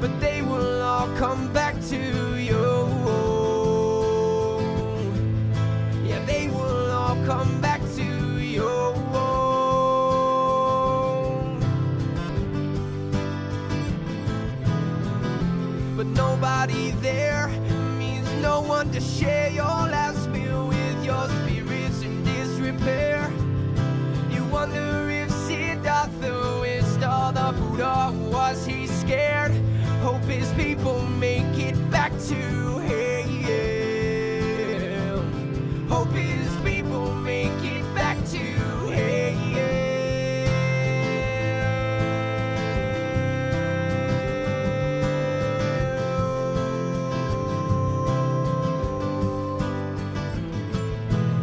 but they will all come back to you. Yeah, they will all come back to you. But nobody there means no one to share your last meal with. Your spirit's in disrepair. You wonder if Siddhartha wished all the Buddha. Was he scared? Hope his people make it back to him. Hope his people make it back to him.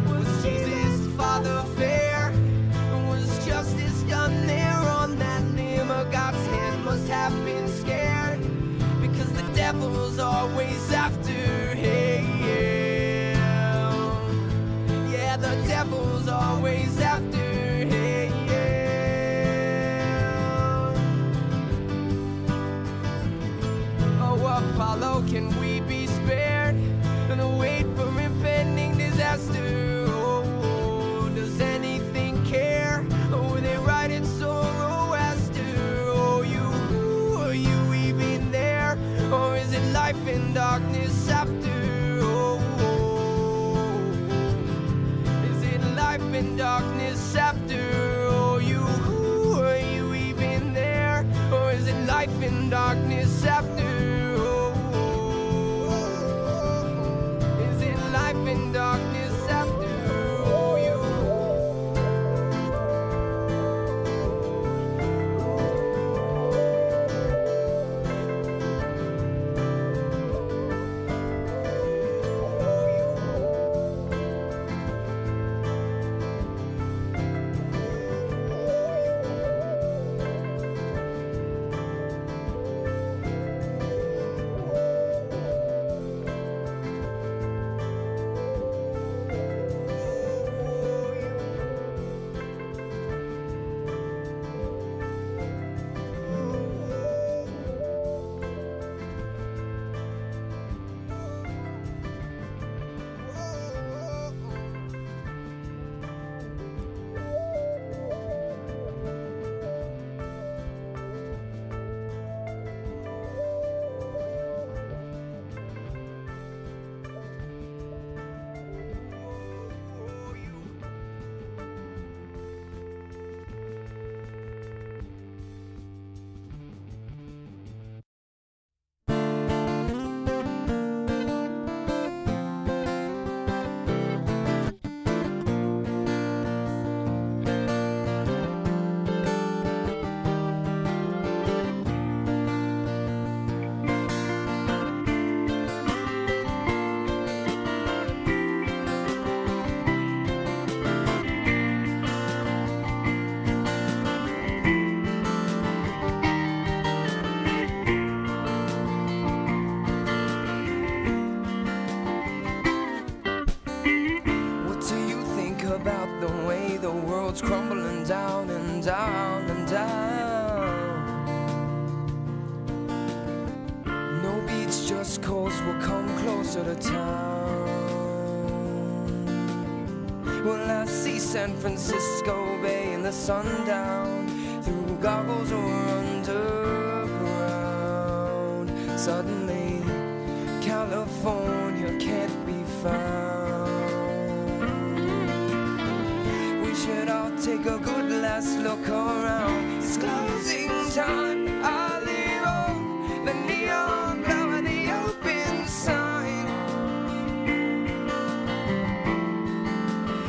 Was Jesus' father fair? Was justice done there on that limb? God's hand must have been scared, because the devil's always after him. Yeah, the devil's always after him. Oh, Apollo, can we be spared and wait for impending disaster? Oh, does anything care? Oh, they write in Zoroaster. Oh, are you even there? Or is it life in darkness after? Oh, is it life in darkness after? Oh, are you even there? Or is it life in darkness after? Oh, is it life in darkness after? Oh, about the way the world's crumbling down and down and down. No beach, just coast will come closer to town. Well, I see San Francisco Bay in the sundown, through goggles or underground. Suddenly, California can't be found. Should all take a good last look around. It's closing time. I leave on the neon glow and the open sign.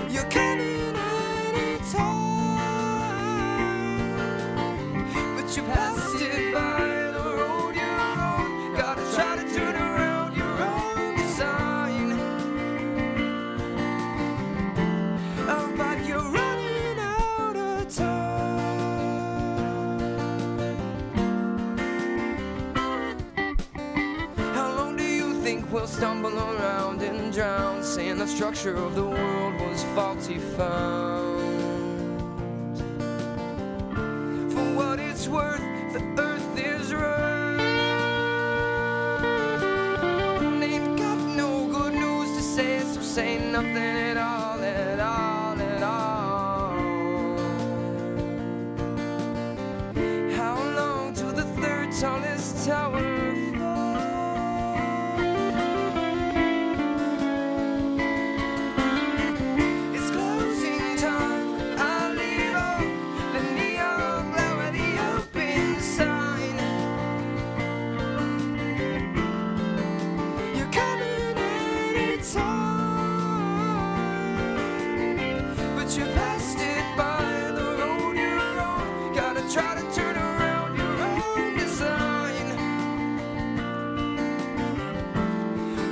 You're coming anytime, but you passed it by the road you're on. Gotta try to turn around your own design. Oh, but you're we'll stumble around and drown, saying the structure of the world was faulty found. For what it's worth, the earth is round. say nothing at all, at all, at all. How long till the third tallest tower falls? It's closing time. I leave on the neon glow of the open sign. You're coming any time, but you passed it by the road you're on. Gotta try to turn around your own design.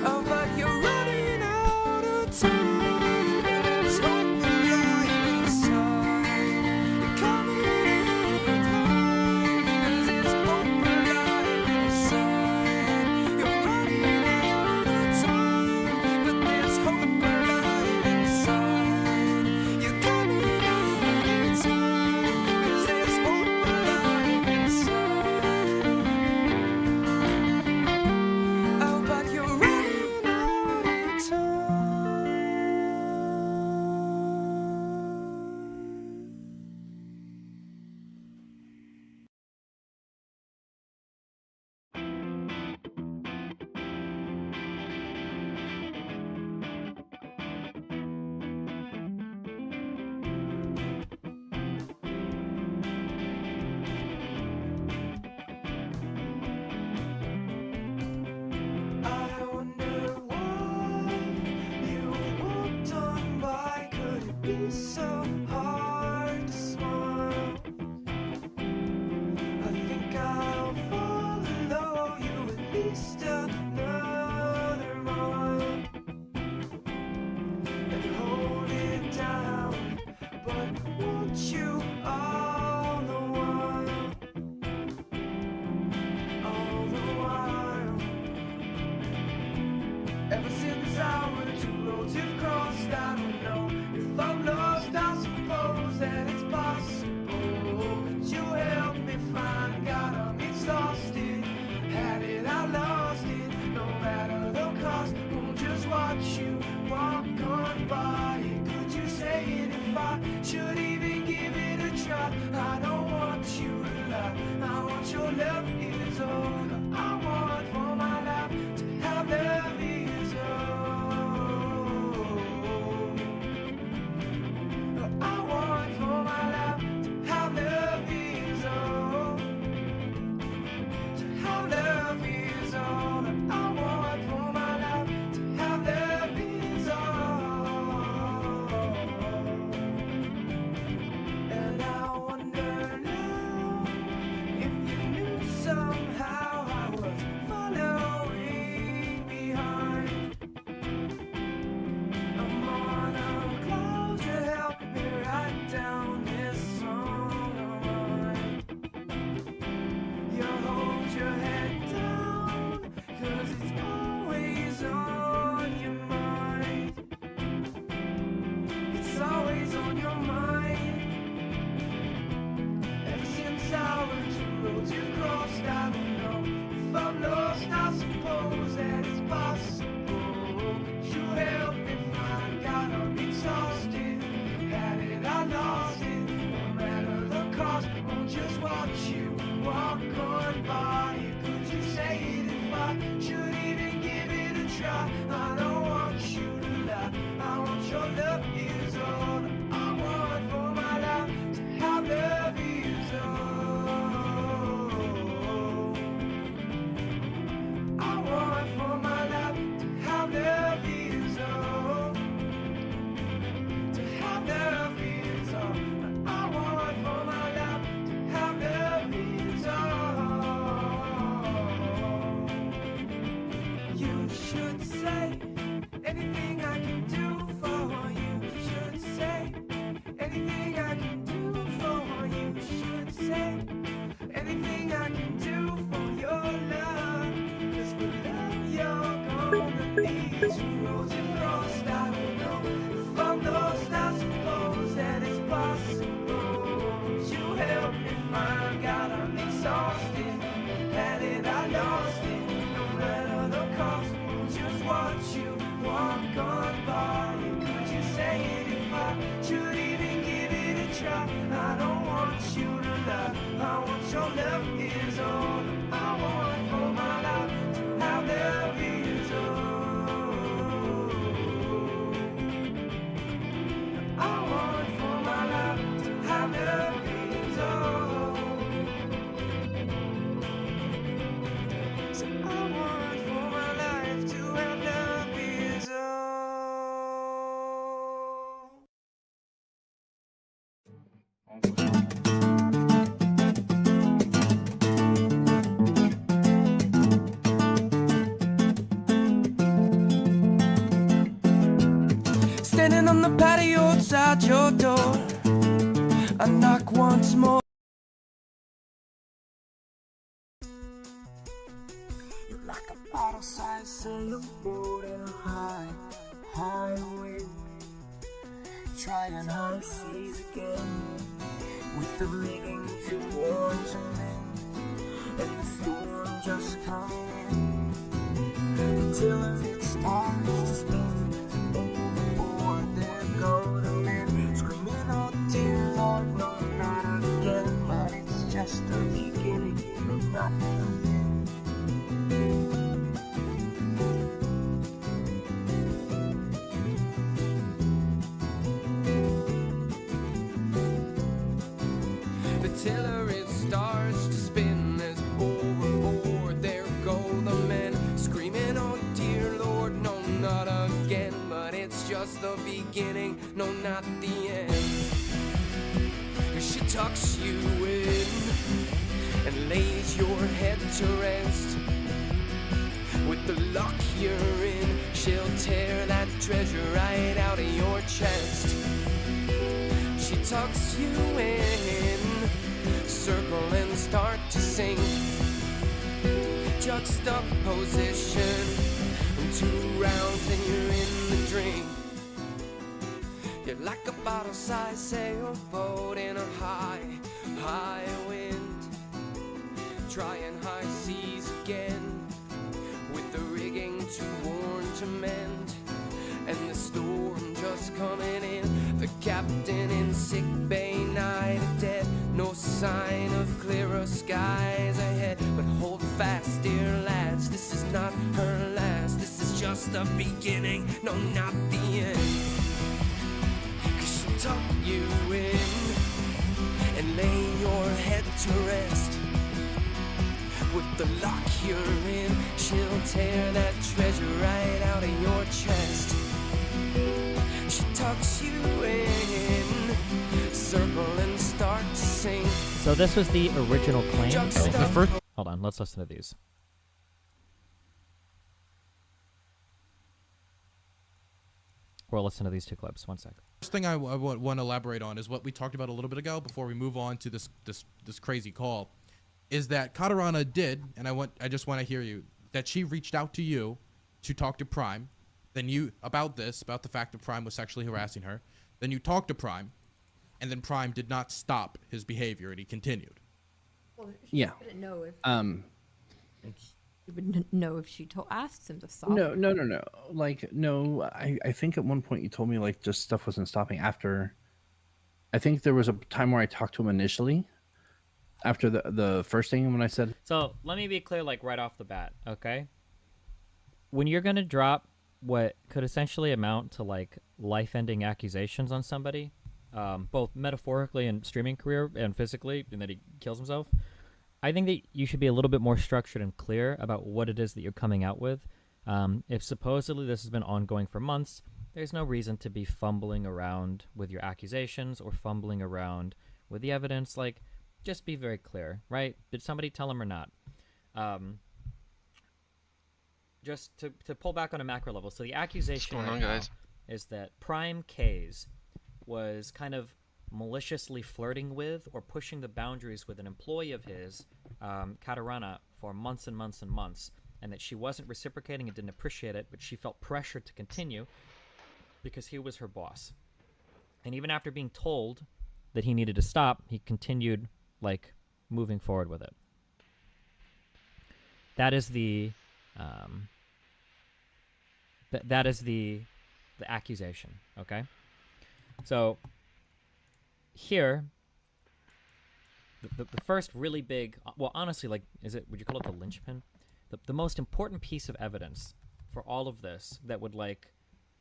Oh, but you're running out of time. There's hope lying inside. You're coming any time, 'cause there's hope lying inside. You're running out of time, but there's hope lying inside. You're coming any time, 'cause there's hope lying inside. Oh, but you're running out of time. I wonder why you walked on by. Could it be so hard to smile? I think I'll follow you at least another mile and hold it down, but won't you all the while? All the while. Ever since our two roads have crossed, I don't know if I'm lost. I suppose that it's possible. Could you help me find God? I'm exhausted. Had it, I lost it. No matter the cost, won't just watch you walk on by. Could you say it if I should even give it a try? I don't want you to lie. I want your love is all I want for my life. To have love is all I want for my life. To have love is all. To have love is all I want for my life. To have love is all. And I wonder now if you knew somehow I was following behind. I'm on a cloud to help me write down this song of mine. You hold your head down, 'cause it's always on your mind. It's always on your mind. Ever since our two roads have crossed, I don't know if I'm lost. I suppose that it's possible. Could you help me find God? I'm exhausted. Had it, I lost it. No matter the cost, won't just watch you walk on by. Could you say it if I should even give it a try? I don't want you to lie. I want your love is all I want for my life. To have love is all I want for my life. To have love is all. To have love is all I want for my life. To have love is all. You should say anything I can do for you. Should say anything I can do for you. Should say anything I can do for your love. 'Cause for love you're gonna need. Two roads have crossed, I don't know if I'm lost. I suppose that it's possible. Would you help me find God? I'm exhausted. Had it, I lost it. No matter the cost, just watch you the patio outside your door. I knock once more. You're like a bottle-sized sailboat in a high wind, trying high seas again, with the rigging too warm to mend, and the storm just coming in. The tiller it starts to spin, overboard there go the men, screaming, oh dear Lord, no, not again. But it's just the beginning, not the end. The tiller it starts to spin as overboard there go the men, screaming, oh dear Lord, no, not again. But it's just the beginning, no, not the end. She tucks you in and lays your head to rest. With the luck you're in, she'll tear that treasure right out of your chest. She tucks you in, circle and start to sing. Juxtaposition, 2 rounds and you're in the drink. You're like a bottle-sized sailboat in a high wind, trying high seas again, with the rigging too worn to mend, and the storm just coming in. The captain in sick bay, night of dead, no sign of clearer skies ahead. But hold fast, dear lads, this is not her last. This is just the beginning, no, not the end. Tuck you in and lay your head to rest. With the lock you're in, she'll tear that treasure right out of your chest. She tucks you in, circle and start to sing. So this was the original claim. The first Hold on, let's listen to these. Or listen to these 2 clips. 1 sec. thing I want to elaborate on is what we talked about a little bit ago before we move on to this crazy call, is that Katarana did, and I just want to hear you, that she reached out to you to talk to Prime, then you, about the fact that Prime was sexually harassing her, then you talked to Prime, and then Prime did not stop his behavior and he continued. Well, Yeah. Wouldn't know if You would know if she asked him to stop. No. Like, no, I think at one point you told me, like, just stuff wasn't stopping after. I think there was a time where I talked to him initially after the first thing when I said. So let me be clear, like, right off the bat, okay? When you're going to drop what could essentially amount to, like, life-ending accusations on somebody, both metaphorically in streaming career and physically, and that he kills himself, I think that you should be a little bit more structured and clear about what it is that you're coming out with. If supposedly this has been ongoing for months, there's no reason to be fumbling around with your accusations or fumbling around with the evidence. Like, just be very clear, right? Did somebody tell him or not? Just to pull back on a macro level. So the accusation What's right going on, now guys? is that Prime K's was kind of maliciously flirting with or pushing the boundaries with an employee of his, Katarana, for months and months and months, and that she wasn't reciprocating and didn't appreciate it, but she felt pressured to continue because he was her boss. And even after being told that he needed to stop, he continued, like, moving forward with it. That is the that is the accusation, okay? So here, the first really big, well, honestly, like, would you call it the linchpin? The most important piece of evidence for all of this that would, like,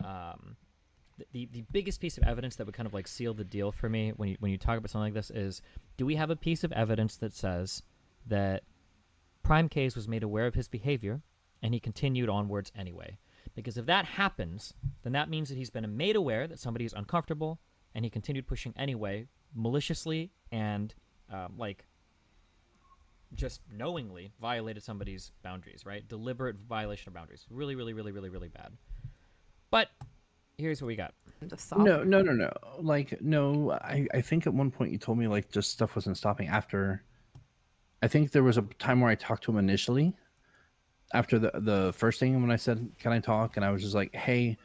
the biggest piece of evidence that would kind of, like, seal the deal for me when you talk about something like this is, do we have a piece of evidence that says that Prime Case was made aware of his behavior and he continued onwards anyway? Because if that happens, then that means that he's been made aware that somebody is uncomfortable and he continued pushing anyway, maliciously and, like, just knowingly violated somebody's boundaries, right? Deliberate violation of boundaries. Really, really, really, really, really bad. But here's what we got. to solve. No. Like, no, I think at one point you told me like just stuff wasn't stopping after. I think there was a time where I talked to him initially after the first thing when I said, "Can I talk?" And I was just like, "Hey,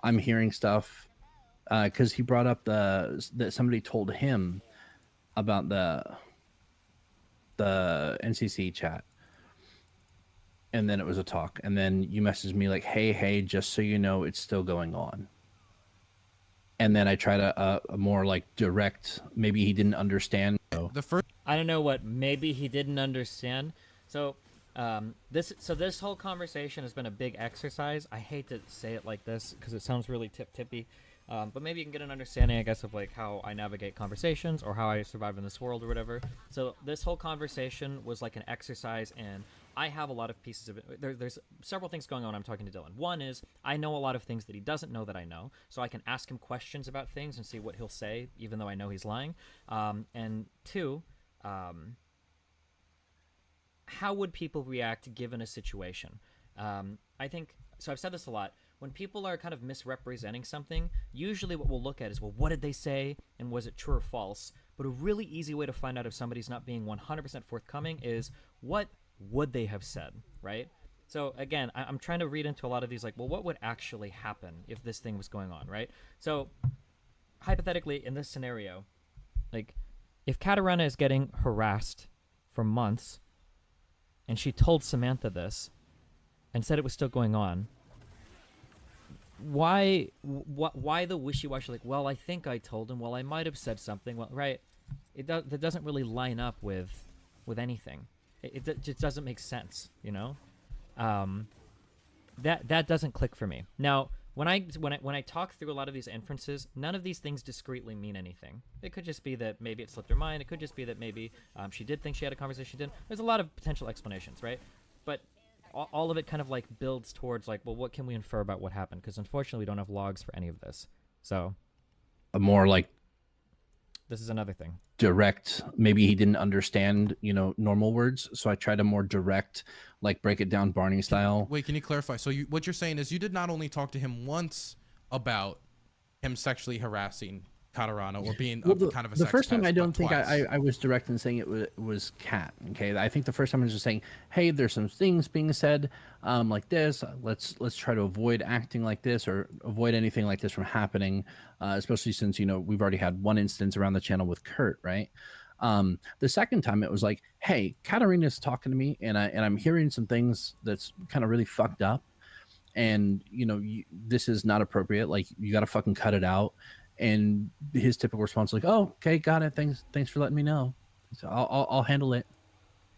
I'm hearing stuff," because he brought up that somebody told him about the NCC chat, and then it was a talk, and then you messaged me like, "Hey, just so you know, it's still going on." And then I tried a more like direct. Maybe he didn't understand. So. The first I don't know what maybe he didn't understand. So this whole conversation has been a big exercise. I hate to say it like this because it sounds really tippy. But maybe you can get an understanding, I guess, of like how I navigate conversations or how I survive in this world or whatever. So this whole conversation was like an exercise, and I have a lot of pieces of it. There's several things going on. I'm talking to Dylan. One is I know a lot of things that he doesn't know that I know, so I can ask him questions about things and see what he'll say, even though I know he's lying. And two, how would people react given a situation? I think so. I've said this a lot. When people are kind of misrepresenting something, usually what we'll look at is, well, what did they say, and was it true or false? But a really easy way to find out if somebody's not being 100% forthcoming is, what would they have said, right? So again, I'm trying to read into a lot of these, like, well, what would actually happen if this thing was going on, right? So hypothetically, in this scenario, like, if Katarina is getting harassed for months, and she told Samantha this, and said it was still going on, why the wishy-washy, like, well, I think I told him, well, I might have said something, well, right? That doesn't really line up with anything. It just doesn't make sense, you know? That doesn't click for me. Now, when I talk through a lot of these inferences, none of these things discreetly mean anything. It could just be that maybe it slipped her mind. It could just be that maybe she did think she had a conversation. She didn't. There's a lot of potential explanations, right? But all of it kind of like builds towards like, well, what can we infer about what happened? Because unfortunately, we don't have logs for any of this. So A more like this is another thing. direct. Maybe he didn't understand, normal words. So I tried a more direct, like break it down Barney style. Wait, can you clarify? So what you're saying is you did not only talk to him once about him sexually harassing Katarina or being kind of a the sex first time pest, I don't but think twice. I was direct in saying it was Kat. Okay, I think the first time I was just saying, hey, there's some things being said like this. Let's try to avoid acting like this or avoid anything like this from happening, especially since we've already had one instance around the channel with Kurt, right? The second time it was like, hey, Katarina's talking to me, and I'm hearing some things that's kind of really fucked up, and this is not appropriate. Like, you got to fucking cut it out. And his typical response, like, "Oh, okay, got it. Thanks for letting me know. So I'll handle it."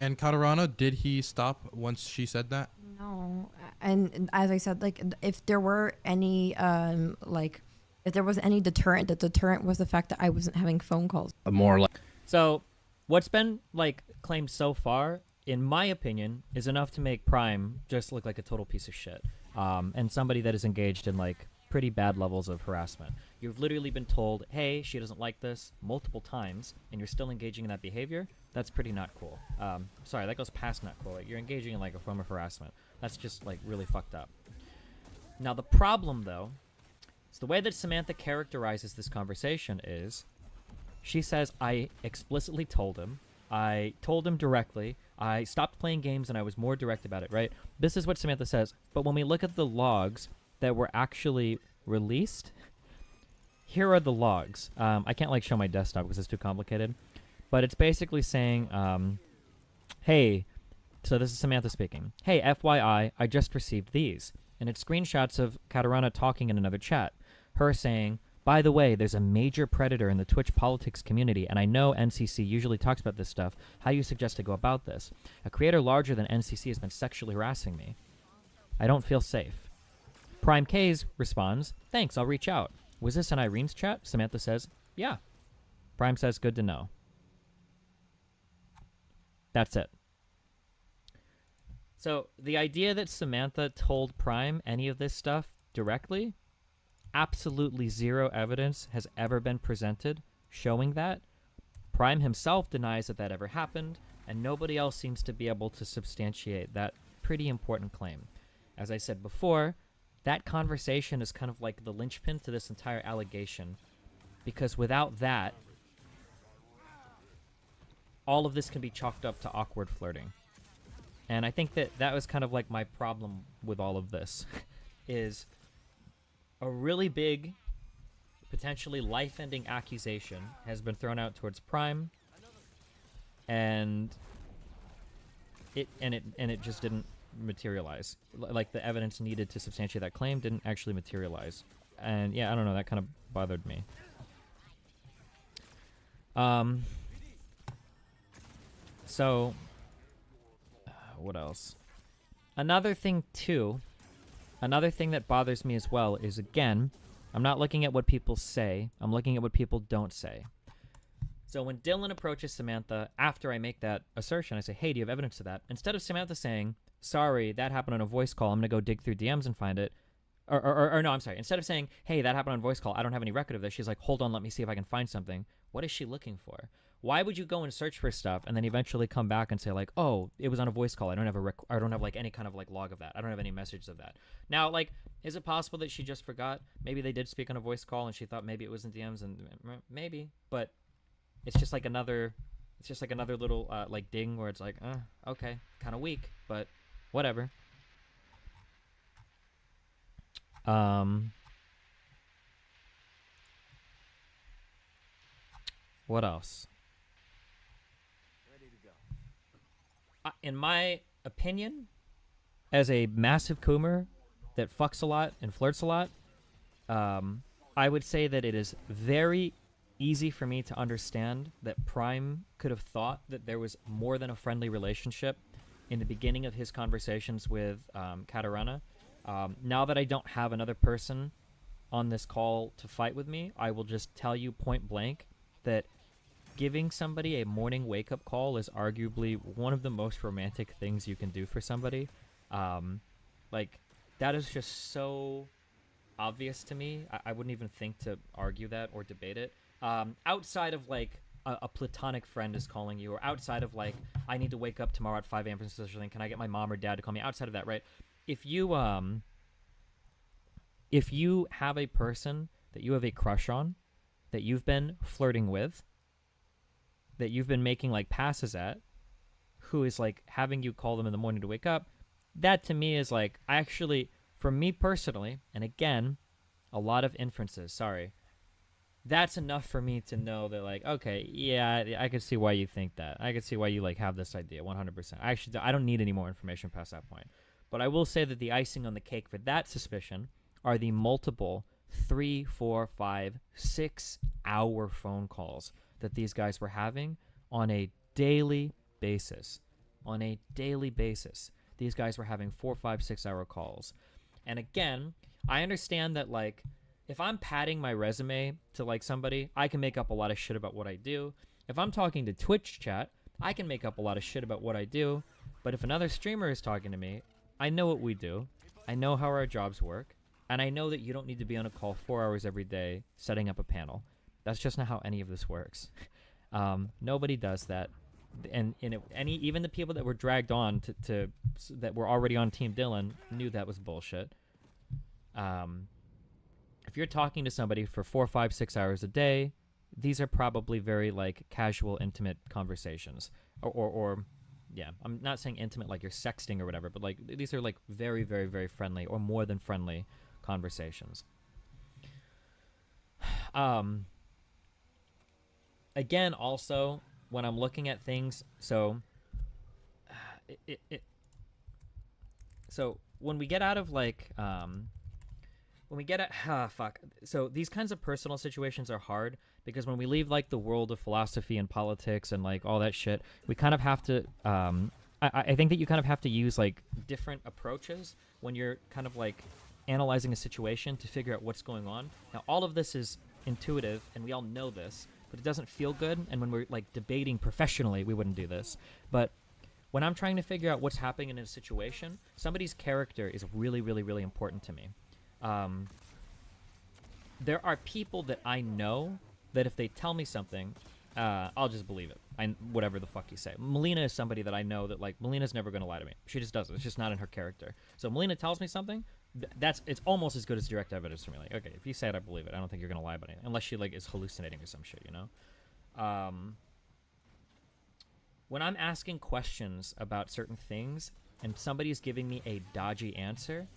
And Katarina, did he stop once she said that? No, and as I said, like, if there were any if there was any deterrent, the deterrent was the fact that I wasn't having phone calls. A more like So what's been like claimed so far, in my opinion, is enough to make Prime just look like a total piece of shit, and somebody that is engaged in like pretty bad levels of harassment. You've literally been told, hey, she doesn't like this multiple times, and you're still engaging in that behavior. That's pretty not cool. Sorry, that goes past not cool. Like, you're engaging in like a form of harassment. That's just like really fucked up. Now the problem though is the way that Samantha characterizes this conversation is she says, I explicitly told him. I told him directly. I stopped playing games and I was more direct about it, right? This is what Samantha says. But when we look at the logs that were actually released, here are the logs. I can't like show my desktop because it's too complicated, but it's basically saying, hey, so this is Samantha speaking. Hey, FYI, I just received these. And it's screenshots of Katarina talking in another chat. Her saying, by the way, there's a major predator in the Twitch politics community, and I know NCC usually talks about this stuff. How do you suggest I go about this? A creator larger than NCC has been sexually harassing me. I don't feel safe. Prime K's responds, thanks, I'll reach out. Was this in Irene's chat? Samantha says, yeah. Prime says, good to know. That's it. So the idea that Samantha told Prime any of this stuff directly, absolutely zero evidence has ever been presented showing that. Prime himself denies that ever happened, and nobody else seems to be able to substantiate that pretty important claim. As I said before, that conversation is kind of like the linchpin to this entire allegation, because without that, all of this can be chalked up to awkward flirting. And I think that was kind of like my problem with all of this, is a really big, potentially life-ending accusation has been thrown out towards Prime, and it just didn't materialize. Like, the evidence needed to substantiate that claim didn't actually materialize. And yeah, I don't know, that kind of bothered me. So what else? Another thing that bothers me as well is, again, I'm not looking at what people say, I'm looking at what people don't say. So when Dylan approaches Samantha after I make that assertion, I say, hey, do you have evidence of that? Instead of Samantha saying, sorry, that happened on a voice call, I'm going to go dig through DMs and find it. Or no, I'm sorry. Instead of saying, hey, that happened on voice call, I don't have any record of this, she's like, hold on, let me see if I can find something. What is she looking for? Why would you go and search for stuff and then eventually come back and say, like, oh, it was on a voice call, I don't have like any kind of like log of that, I don't have any message of that. Now, like, is it possible that she just forgot? Maybe they did speak on a voice call and she thought maybe it was in DMs, and maybe, but it's just like another little like ding where it's like, okay, kind of weak, but whatever. What else? Ready to go. In my opinion, as a massive coomer that fucks a lot and flirts a lot, I would say that it is very easy for me to understand that Prime could have thought that there was more than a friendly relationship in the beginning of his conversations with Katarina. Now that I don't have another person on this call to fight with me, I will just tell you point blank that giving somebody a morning wake-up call is arguably one of the most romantic things you can do for somebody. Like, that is just so obvious to me. I wouldn't even think to argue that or debate it. Outside of, like, a platonic friend is calling you, or outside of, like, I need to wake up tomorrow at 5 a.m. for such a thing, can I get my mom or dad to call me? Outside of that, right? If you have a person that you have a crush on, that you've been flirting with, that you've been making like passes at, who is like having you call them in the morning to wake up, that to me is like, actually, for me personally, and again, a lot of inferences, sorry, that's enough for me to know that, like, okay, yeah, I could see why you think that. I could see why you like have this idea 100%. I don't need any more information past that point. But I will say that the icing on the cake for that suspicion are the multiple 3, 4, 5, 6 hour phone calls that these guys were having on a daily basis. On a daily basis, these guys were having 4, 5, 6 hour calls. And again, I understand that, like, if I'm padding my resume to like somebody, I can make up a lot of shit about what I do. If I'm talking to Twitch chat, I can make up a lot of shit about what I do. But if another streamer is talking to me, I know what we do. I know how our jobs work. And I know that you don't need to be on a call 4 hours every day setting up a panel. That's just not how any of this works. Nobody does that. And even the people that were dragged on to that were already on Team Dylan knew that was bullshit. If you're talking to somebody for 4, 5, 6 hours a day, these are probably very like casual, intimate conversations. Or yeah, I'm not saying intimate like you're sexting or whatever, but like these are like very, very, very friendly or more than friendly conversations. Again, also, when I'm looking at things, so so when we get out of like when we get at so these kinds of personal situations are hard because when we leave like the world of philosophy and politics and like all that shit, we kind of have to I think that you kind of have to use like different approaches when you're kind of like analyzing a situation to figure out what's going on. Now, all of this is intuitive and we all know this, but it doesn't feel good. And when we're like debating professionally, we wouldn't do this. But when I'm trying to figure out what's happening in a situation, somebody's character is really, really, really important to me. There are people that I know that if they tell me something, I'll just believe it. Whatever the fuck you say. Melina is somebody that I know that like Melina's never gonna lie to me. She just doesn't. It's just not in her character. So Melina tells me something, it's almost as good as direct evidence for me. Like, okay, if you say it, I believe it. I don't think you're gonna lie about it, unless she like is hallucinating or some shit, you know. When I'm asking questions about certain things and somebody's giving me a dodgy answer,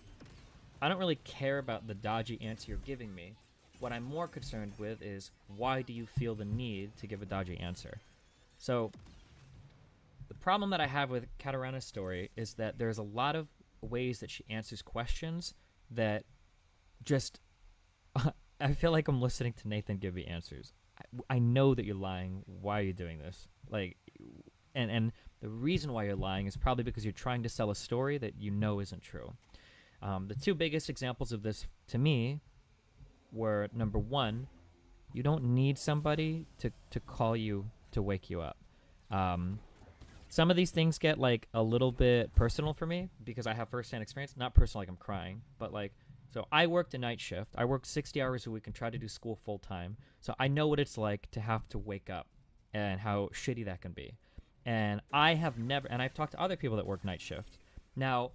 I don't really care about the dodgy answer you're giving me. What I'm more concerned with is, why do you feel the need to give a dodgy answer? So the problem that I have with Katarana's story is that there's a lot of ways that she answers questions that just I feel like I'm listening to Nathan give me answers. I know that you're lying. Why are you doing this? Like, and the reason why you're lying is probably because you're trying to sell a story that you know isn't true. The two biggest examples of this to me were, number one, you don't need somebody to call you to wake you up. Some of these things get like a little bit personal for me because I have firsthand experience. Not personal like I'm crying, but like, so I worked a night shift. I worked 60 hours a week and tried to do school full time. So I know what it's like to have to wake up and how shitty that can be. And I have never, and I've talked to other people that work night shift. Now,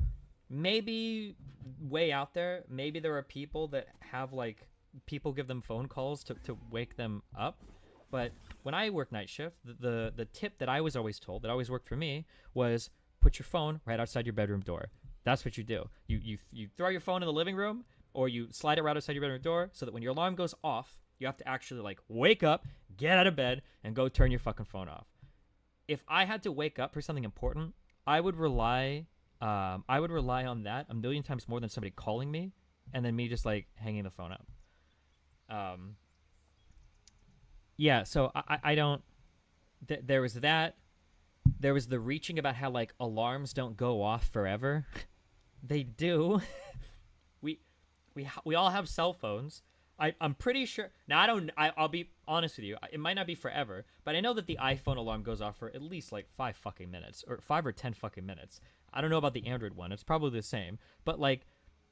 maybe way out there, maybe there are people that have like, people give them phone calls to wake them up. But when I work night shift, the tip that I was always told, that always worked for me, was put your phone right outside your bedroom door. That's what you do. You throw your phone in the living room, or you slide it right outside your bedroom door, so that when your alarm goes off, you have to actually like wake up, get out of bed, and go turn your fucking phone off. If I had to wake up for something important, I would rely on that a million times more than somebody calling me and then me just like hanging the phone up. Yeah, so I don't, there was that. There was the reaching about how like alarms don't go off forever. They do. we all have cell phones. I'm pretty sure. Now I'll be honest with you. It might not be forever, but I know that the iPhone alarm goes off for at least like 5 fucking minutes, or 5 or 10 fucking minutes. I don't know about the Android one. It's probably the same. But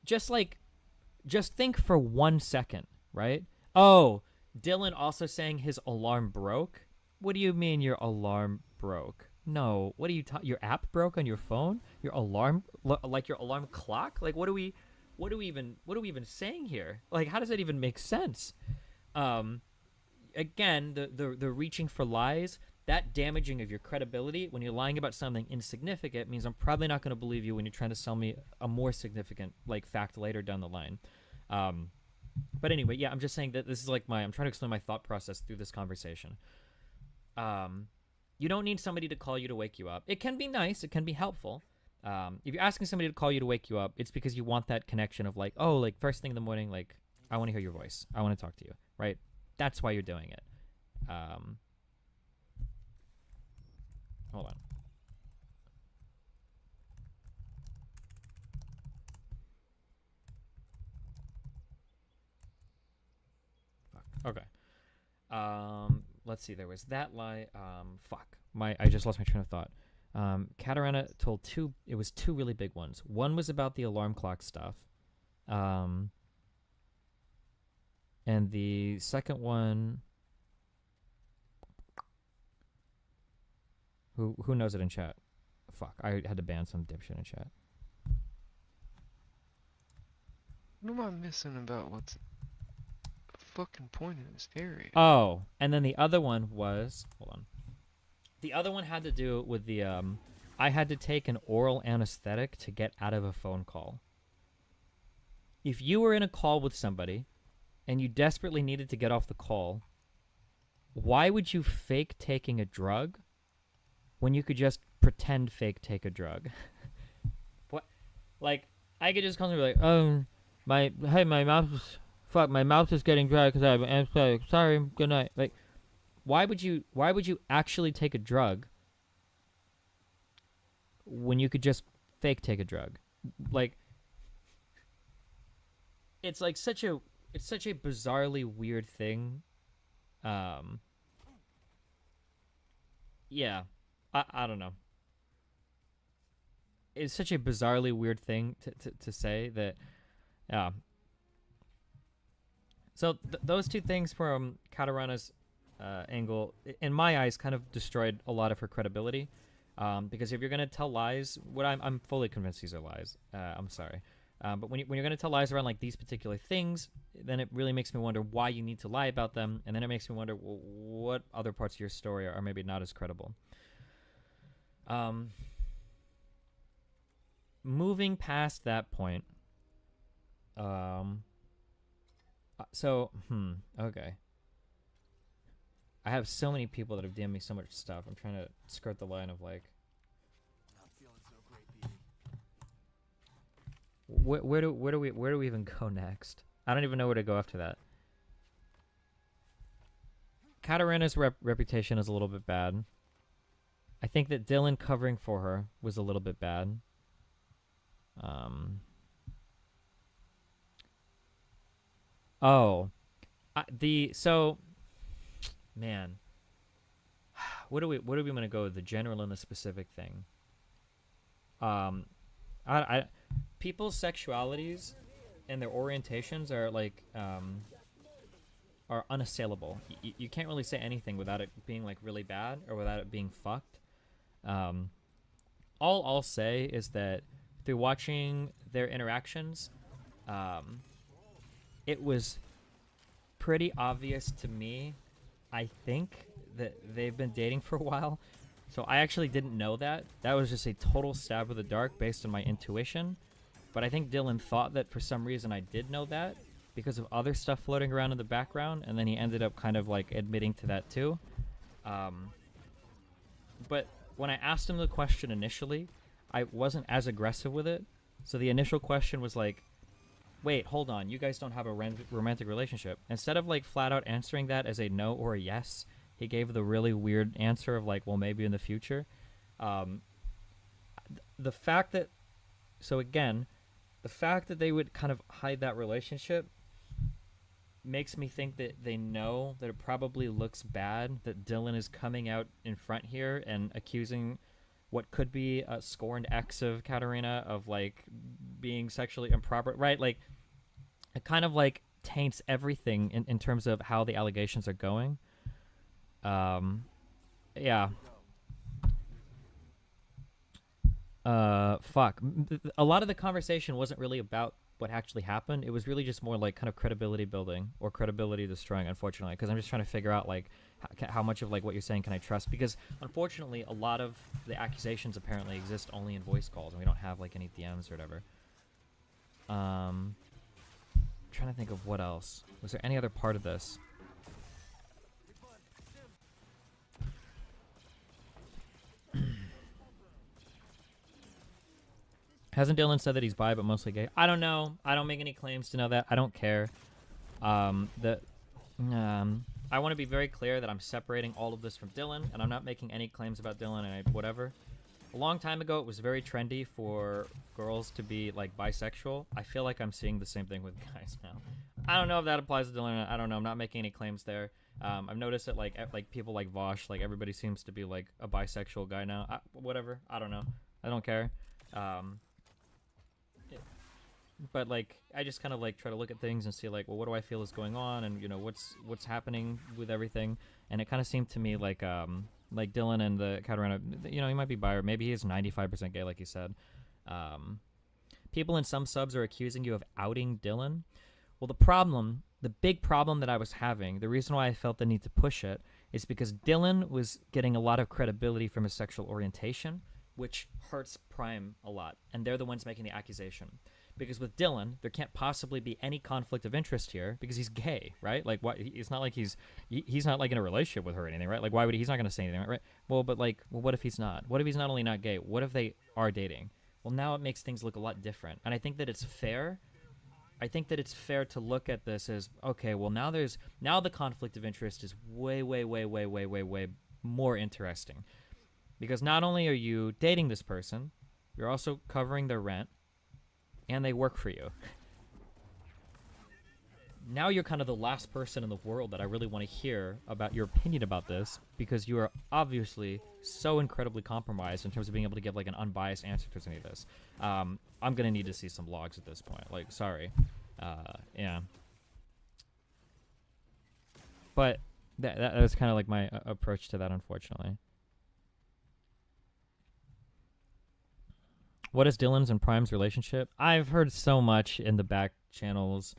just think for 1 second, right? Oh, Dylan also saying his alarm broke. What do you mean your alarm broke? No. What are you your app broke on your phone? Your alarm, like your alarm clock? Like what are we even saying here? Like how does that even make sense? Again, the reaching for lies, that damaging of your credibility when you're lying about something insignificant means I'm probably not going to believe you when you're trying to sell me a more significant like fact later down the line. But anyway, yeah, I'm just saying that this is like I'm trying to explain my thought process through this conversation. You don't need somebody to call you to wake you up. It can be nice. It can be helpful. If you're asking somebody to call you to wake you up, it's because you want that connection of like, oh, like first thing in the morning, like I want to hear your voice. I want to talk to you, right? That's why you're doing it. Hold on. Fuck. Okay. Let's see. There was that lie. Fuck. I just lost my train of thought. Katarana told two really big ones. One was about the alarm clock stuff. And the second one, who knows it in chat? Fuck, I had to ban some dipshit in chat. What am I missing about what's the fucking point of this area? Oh, and then the other one was, hold on. The other one had to do with the, I had to take an oral anesthetic to get out of a phone call. If you were in a call with somebody and you desperately needed to get off the call, why would you fake taking a drug when you could just pretend fake take a drug? What? Like, I could just come and be like, my mouth is getting dry because I have an anesthetic. Sorry, good night. Like, why would you actually take a drug when you could just fake take a drug? Like, it's like such a bizarrely weird thing. Yeah, I don't know. It's such a bizarrely weird thing to say that, yeah. So those two things from Katarana's angle, in my eyes, kind of destroyed a lot of her credibility. Because if you're gonna tell lies, I'm fully convinced these are lies. I'm sorry, but when you're gonna tell lies around like these particular things, then it really makes me wonder why you need to lie about them, and then it makes me wonder what other parts of your story are maybe not as credible. Moving past that point, okay. I have so many people that have DM'd me so much stuff. I'm trying to skirt the line of like, where do we even go next? I don't even know where to go after that. Katarina's reputation is a little bit bad. I think that Dylan covering for her was a little bit bad. Man, what do we want to go with, the general and the specific thing? People's sexualities and their orientations are like are unassailable. You can't really say anything without it being like really bad or without it being fucked. All I'll say is that through watching their interactions, it was pretty obvious to me, I think, that they've been dating for a while. So I actually didn't know that. That was just a total stab in the dark based on my intuition. But I think Dylan thought that for some reason I did know that because of other stuff floating around in the background, and then he ended up kind of like admitting to that too. But when I asked him the question initially, I wasn't as aggressive with it. So the initial question was like, wait, hold on, you guys don't have a romantic relationship. Instead of like flat out answering that as a no or a yes, he gave the really weird answer of like, well, maybe in the future. The fact that, so again, the fact that they would kind of hide that relationship makes me think that they know that it probably looks bad that Dylan is coming out in front here and accusing what could be a scorned ex of Katarina of like being sexually improper, right? Like it kind of like taints everything in terms of how the allegations are going. Yeah. Fuck. A lot of the conversation wasn't really about what actually happened. It was really just more like kind of credibility building or credibility destroying, unfortunately, because I'm just trying to figure out like how much of like what you're saying can I trust, because unfortunately a lot of the accusations apparently exist only in voice calls and we don't have like any DMs or whatever. I'm trying to think of what else. Was there any other part of this? Hasn't Dylan said that he's bi but mostly gay? I don't know. I don't make any claims to know that. I don't care. I want to be very clear that I'm separating all of this from Dylan, and I'm not making any claims about Dylan and whatever. A long time ago, it was very trendy for girls to be like bisexual. I feel like I'm seeing the same thing with guys now. I don't know if that applies to Dylan. I don't know. I'm not making any claims there. I've noticed that like people like Vosh, like everybody seems to be like a bisexual guy now. Whatever. I don't know. I don't care. But like I just kind of like try to look at things and see like, well, what do I feel is going on, and you know what's happening with everything. And it kind of seemed to me like Dylan and the Katarina, you know, he might be bi, or maybe he is 95% gay like he said. People in some subs are accusing you of outing Dylan. Well, the big problem that I was having, the reason why I felt the need to push it, is because Dylan was getting a lot of credibility from his sexual orientation, which hurts Prime a lot, and they're the ones making the accusation. Because with Dylan, there can't possibly be any conflict of interest here because he's gay, right? Like, what? It's not like he's not like in a relationship with her or anything, right? Like, why would he's not going to say anything, right? Well, but like, well, what if he's not? What if he's not only not gay? What if they are dating? Well, now it makes things look a lot different, and I think that it's fair. I think that it's fair to look at this as, okay, well, now the conflict of interest is way more interesting, because not only are you dating this person, you're also covering their rent. And they work for you. Now you're kind of the last person in the world that I really want to hear about your opinion about this, because you are obviously so incredibly compromised in terms of being able to give like an unbiased answer to any of this. I'm gonna need to see some logs at this point. Like, sorry. Yeah. But that was kind of like my approach to that, unfortunately. What is Dylan's and Prime's relationship? I've heard so much in the back channels.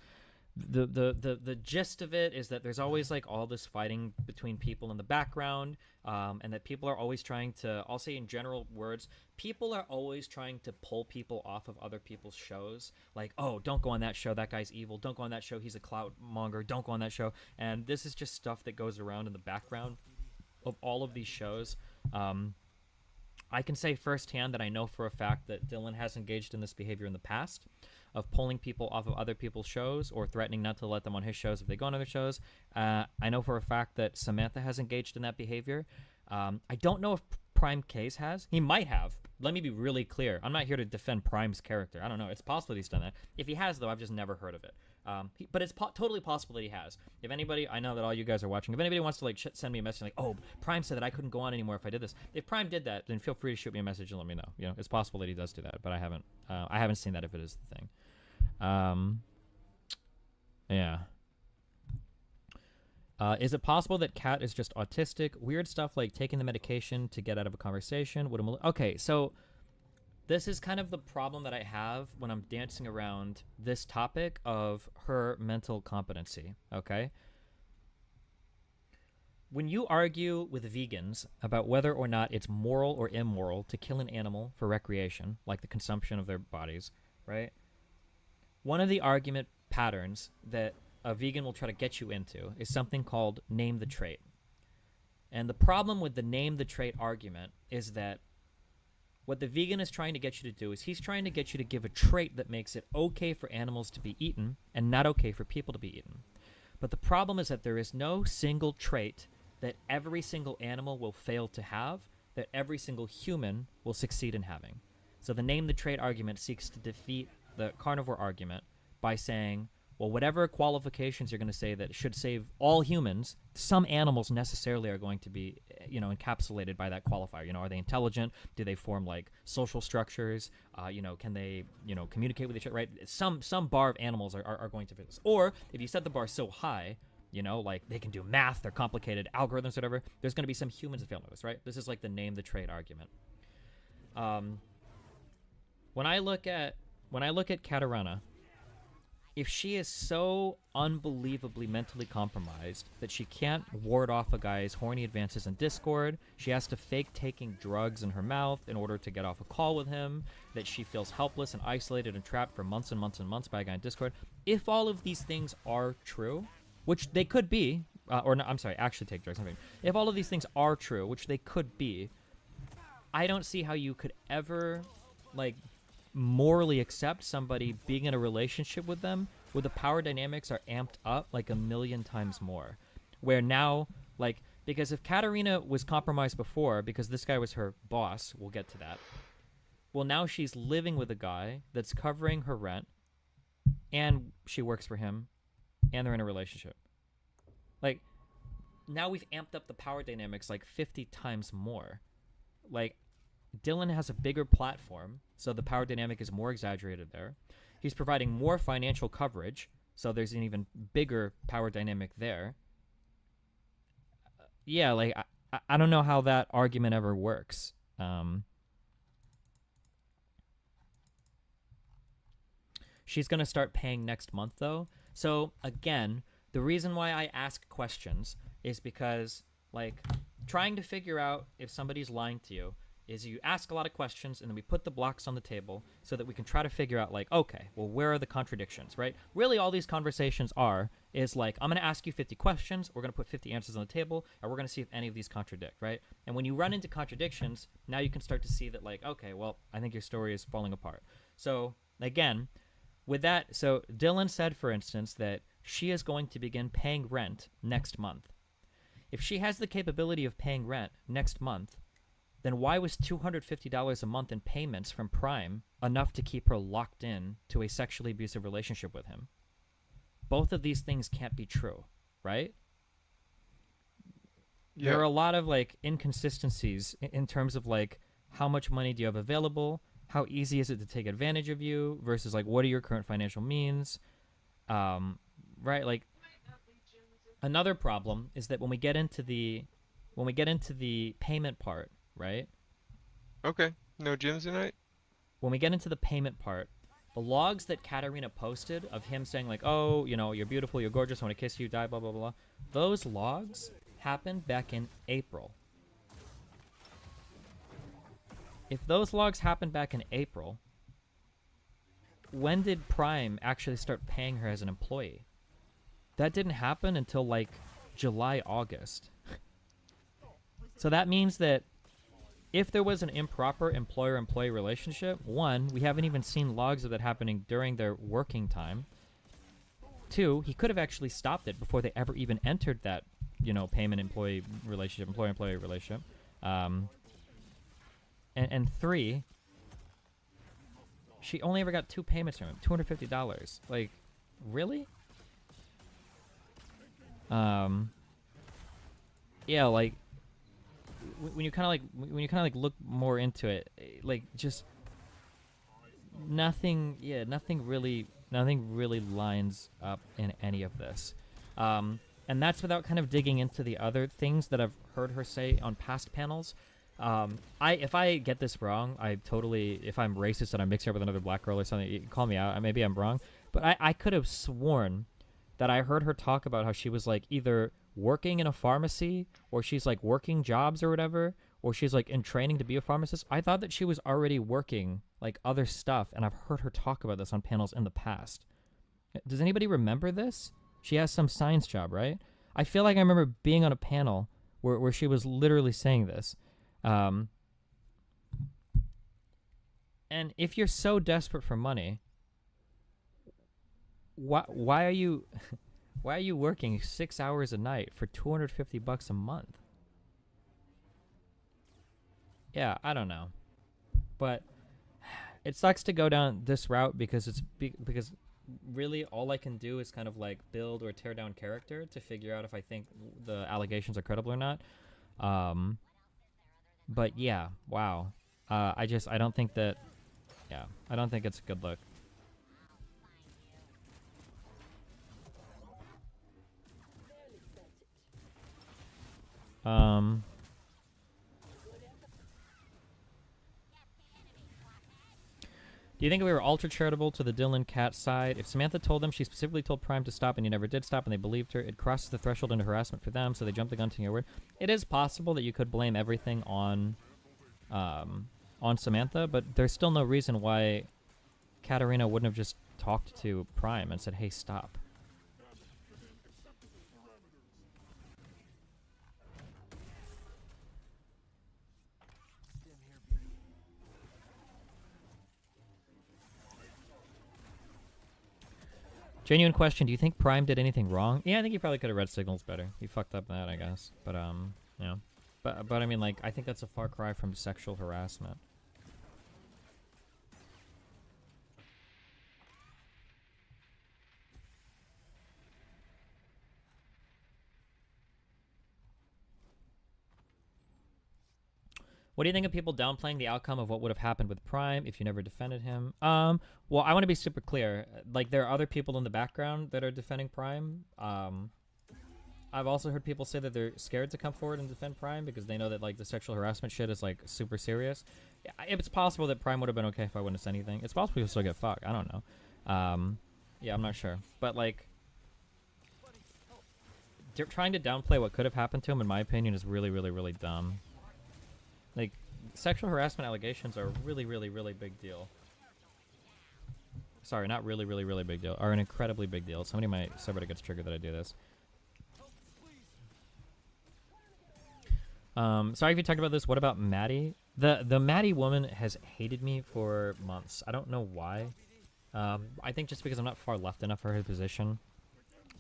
The gist of it is that there's always like all this fighting between people in the background, and that people are always trying to, I'll say in general words, people are always trying to pull people off of other people's shows. Like, oh, don't go on that show, that guy's evil. Don't go on that show, he's a clout monger. Don't go on that show. And this is just stuff that goes around in the background of all of these shows. I can say firsthand that I know for a fact that Dylan has engaged in this behavior in the past, of pulling people off of other people's shows or threatening not to let them on his shows if they go on other shows. I know for a fact that Samantha has engaged in that behavior. I don't know if Prime Case has. He might have. Let me be really clear. I'm not here to defend Prime's character. I don't know. It's possible that he's done that. If he has, though, I've just never heard of it. But it's totally possible that he has. If anybody, I know that all you guys are watching, if anybody wants to like send me a message like, oh, Prime said that I couldn't go on anymore if I did this. If Prime did that, then feel free to shoot me a message and let me know. You know, it's possible that he does do that, but I haven't seen that if it is the thing. Yeah. Is it possible that Kat is just autistic? Weird stuff like taking the medication to get out of a conversation. Okay, so this is kind of the problem that I have when I'm dancing around this topic of her mental competency, okay? When you argue with vegans about whether or not it's moral or immoral to kill an animal for recreation, like the consumption of their bodies, right? One of the argument patterns that a vegan will try to get you into is something called name the trait. And the problem with the name the trait argument is that what the vegan is trying to get you to do is he's trying to get you to give a trait that makes it okay for animals to be eaten and not okay for people to be eaten. But the problem is that there is no single trait that every single animal will fail to have, that every single human will succeed in having. So the name the trait argument seeks to defeat the carnivore argument by saying, well, whatever qualifications you're going to say that should save all humans, some animals necessarily are going to be, you know, encapsulated by that qualifier. You know, are they intelligent? Do they form like social structures? You know, can they, you know, communicate with each other? Right? Some bar of animals are going to fit this. Or if you set the bar so high, you know, like they can do math, they're complicated algorithms, whatever. There's going to be some humans that fail at this, right? This is like the name the trait argument. When I look at Katarana, if she is so unbelievably mentally compromised that she can't ward off a guy's horny advances in Discord, she has to fake taking drugs in her mouth in order to get off a call with him, that she feels helpless and isolated and trapped for months and months and months by a guy in Discord, if all of these things are true, which they could be, or no, I'm sorry, actually take drugs. If all of these things are true, which they could be, I don't see how you could ever, like, morally accept somebody being in a relationship with them where the power dynamics are amped up like a million times more. Where now, like, because if Katarina was compromised before because this guy was her boss, we'll get to that. Well, now she's living with a guy that's covering her rent and she works for him and they're in a relationship. Like, now we've amped up the power dynamics like 50 times more. Like, Dylan has a bigger platform, so the power dynamic is more exaggerated there. He's providing more financial coverage, so there's an even bigger power dynamic there. Yeah, like, I don't know how that argument ever works. She's going to start paying next month, though. So, again, the reason why I ask questions is because, like, trying to figure out if somebody's lying to you is you ask a lot of questions and then we put the blocks on the table so that we can try to figure out, like, okay, well, where are the contradictions, right? Really, all these conversations is like, I'm going to ask you 50 questions, we're going to put 50 answers on the table, and we're going to see if any of these contradict, right? And when you run into contradictions, now you can start to see that, like, okay, well, I think your story is falling apart. So, again, with that, so Dylan said, for instance, that she is going to begin paying rent next month. If she has the capability of paying rent next month, then why was $250 a month in payments from Prime enough to keep her locked in to a sexually abusive relationship with him? Both of these things can't be true, right? Yeah. There are a lot of, like, inconsistencies in terms of, like, how much money do you have available? How easy is it to take advantage of you versus, like, what are your current financial means? Right? Like, Another problem is that when we get into the payment part, right? Okay. No gyms tonight? When we get into the payment part, the logs that Katarina posted of him saying like, "Oh, you know, you're beautiful, you're gorgeous, I want to kiss you, die, blah blah blah," those logs happened back in April. If those logs happened back in April, when did Prime actually start paying her as an employee? That didn't happen until like July, August. So that means that if there was an improper employer-employee relationship, one, we haven't even seen logs of that happening during their working time. Two, he could have actually stopped it before they ever even entered that, you know, payment-employee relationship, employer-employee relationship. And three, she only ever got 2 payments from him, $250. Like, really? Yeah, like when you kind of look more into it, like just nothing really lines up in any of this. And that's without kind of digging into the other things that I've heard her say on past panels. If I get this wrong, if I'm racist and I mix her up with another black girl or something, you can call me out. Maybe I'm wrong, but I could have sworn that I heard her talk about how she was like either working in a pharmacy or she's like working jobs or whatever, or she's like in training to be a pharmacist. I thought that she was already working like other stuff, and I've heard her talk about this on panels in the past. Does anybody remember this? She has some science job, right? I feel like I remember being on a panel where she was literally saying this. And if you're so desperate for money, why are you working 6 hours a night for $250 a month? Yeah, I don't know, but it sucks to go down this route because because really all I can do is kind of like build or tear down character to figure out if I think the allegations are credible or not. But yeah, wow. I don't think that. Yeah, I don't think it's a good look. Do you think we were ultra charitable to the Dylan Cat side? If Samantha told them she specifically told Prime to stop and he never did stop and they believed her, it crosses the threshold into harassment for them, so they jumped the gun to your word. It is possible that you could blame everything on Samantha, but there's still no reason why Katarina wouldn't have just talked to Prime and said, "Hey, stop." Genuine question, do you think Prime did anything wrong? Yeah, I think he probably could have read signals better. He fucked up that, I guess. But, yeah. But I mean, like, I think that's a far cry from sexual harassment. What do you think of people downplaying the outcome of what would have happened with Prime if you never defended him? Well, I want to be super clear. Like, there are other people in the background that are defending Prime. I've also heard people say that they're scared to come forward and defend Prime because they know that, like, the sexual harassment shit is, like, super serious. It's possible that Prime would have been okay if I wouldn't have said anything. It's possible he'll still get fucked. I don't know. Yeah, I'm not sure. But, like, trying to downplay what could have happened to him, in my opinion, is really, really, really dumb. Like, sexual harassment allegations are a really, really, really big deal. Sorry, not really, really, really big deal. Are an incredibly big deal. Somebody gets triggered that I do this. Sorry if you talked about this. What about Maddie? The Maddie woman has hated me for months. I don't know why. I think just because I'm not far left enough for her position.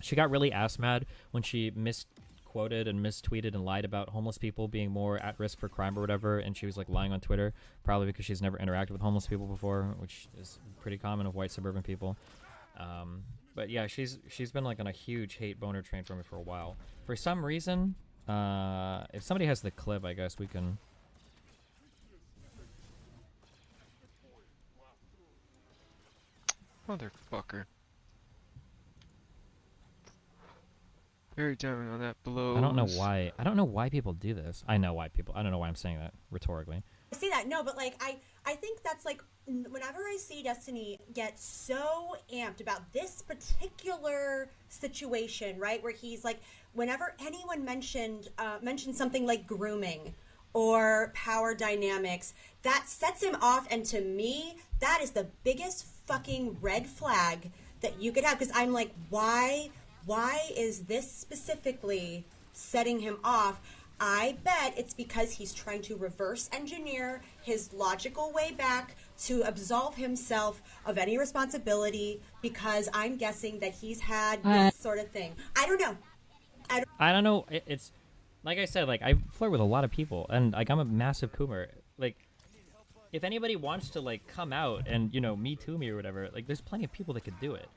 She got really ass mad when she misquoted and mistweeted and lied about homeless people being more at risk for crime or whatever, and she was like lying on Twitter, probably because she's never interacted with homeless people before, which is pretty common of white suburban people. But yeah, she's been like on a huge hate boner train for me for a while. For some reason, if somebody has the clip, I guess we can. Motherfucker. Very timely on that. Blows. I don't know why. I don't know why people do this. I know why people. I don't know why I'm saying that rhetorically. I see that. No, but like I think that's like whenever I see Destiny get so amped about this particular situation, right, where he's like, whenever anyone mentioned something like grooming or power dynamics, that sets him off, and to me, that is the biggest fucking red flag that you could have, because I'm like, why is this specifically setting him off? I bet it's because he's trying to reverse engineer his logical way back to absolve himself of any responsibility, because I'm guessing that he's had this sort of thing. I don't know. I don't know. It's like I said. Like I flirt with a lot of people, and like I'm a massive coomer. Like if anybody wants to like come out and me too me or whatever, like there's plenty of people that could do it.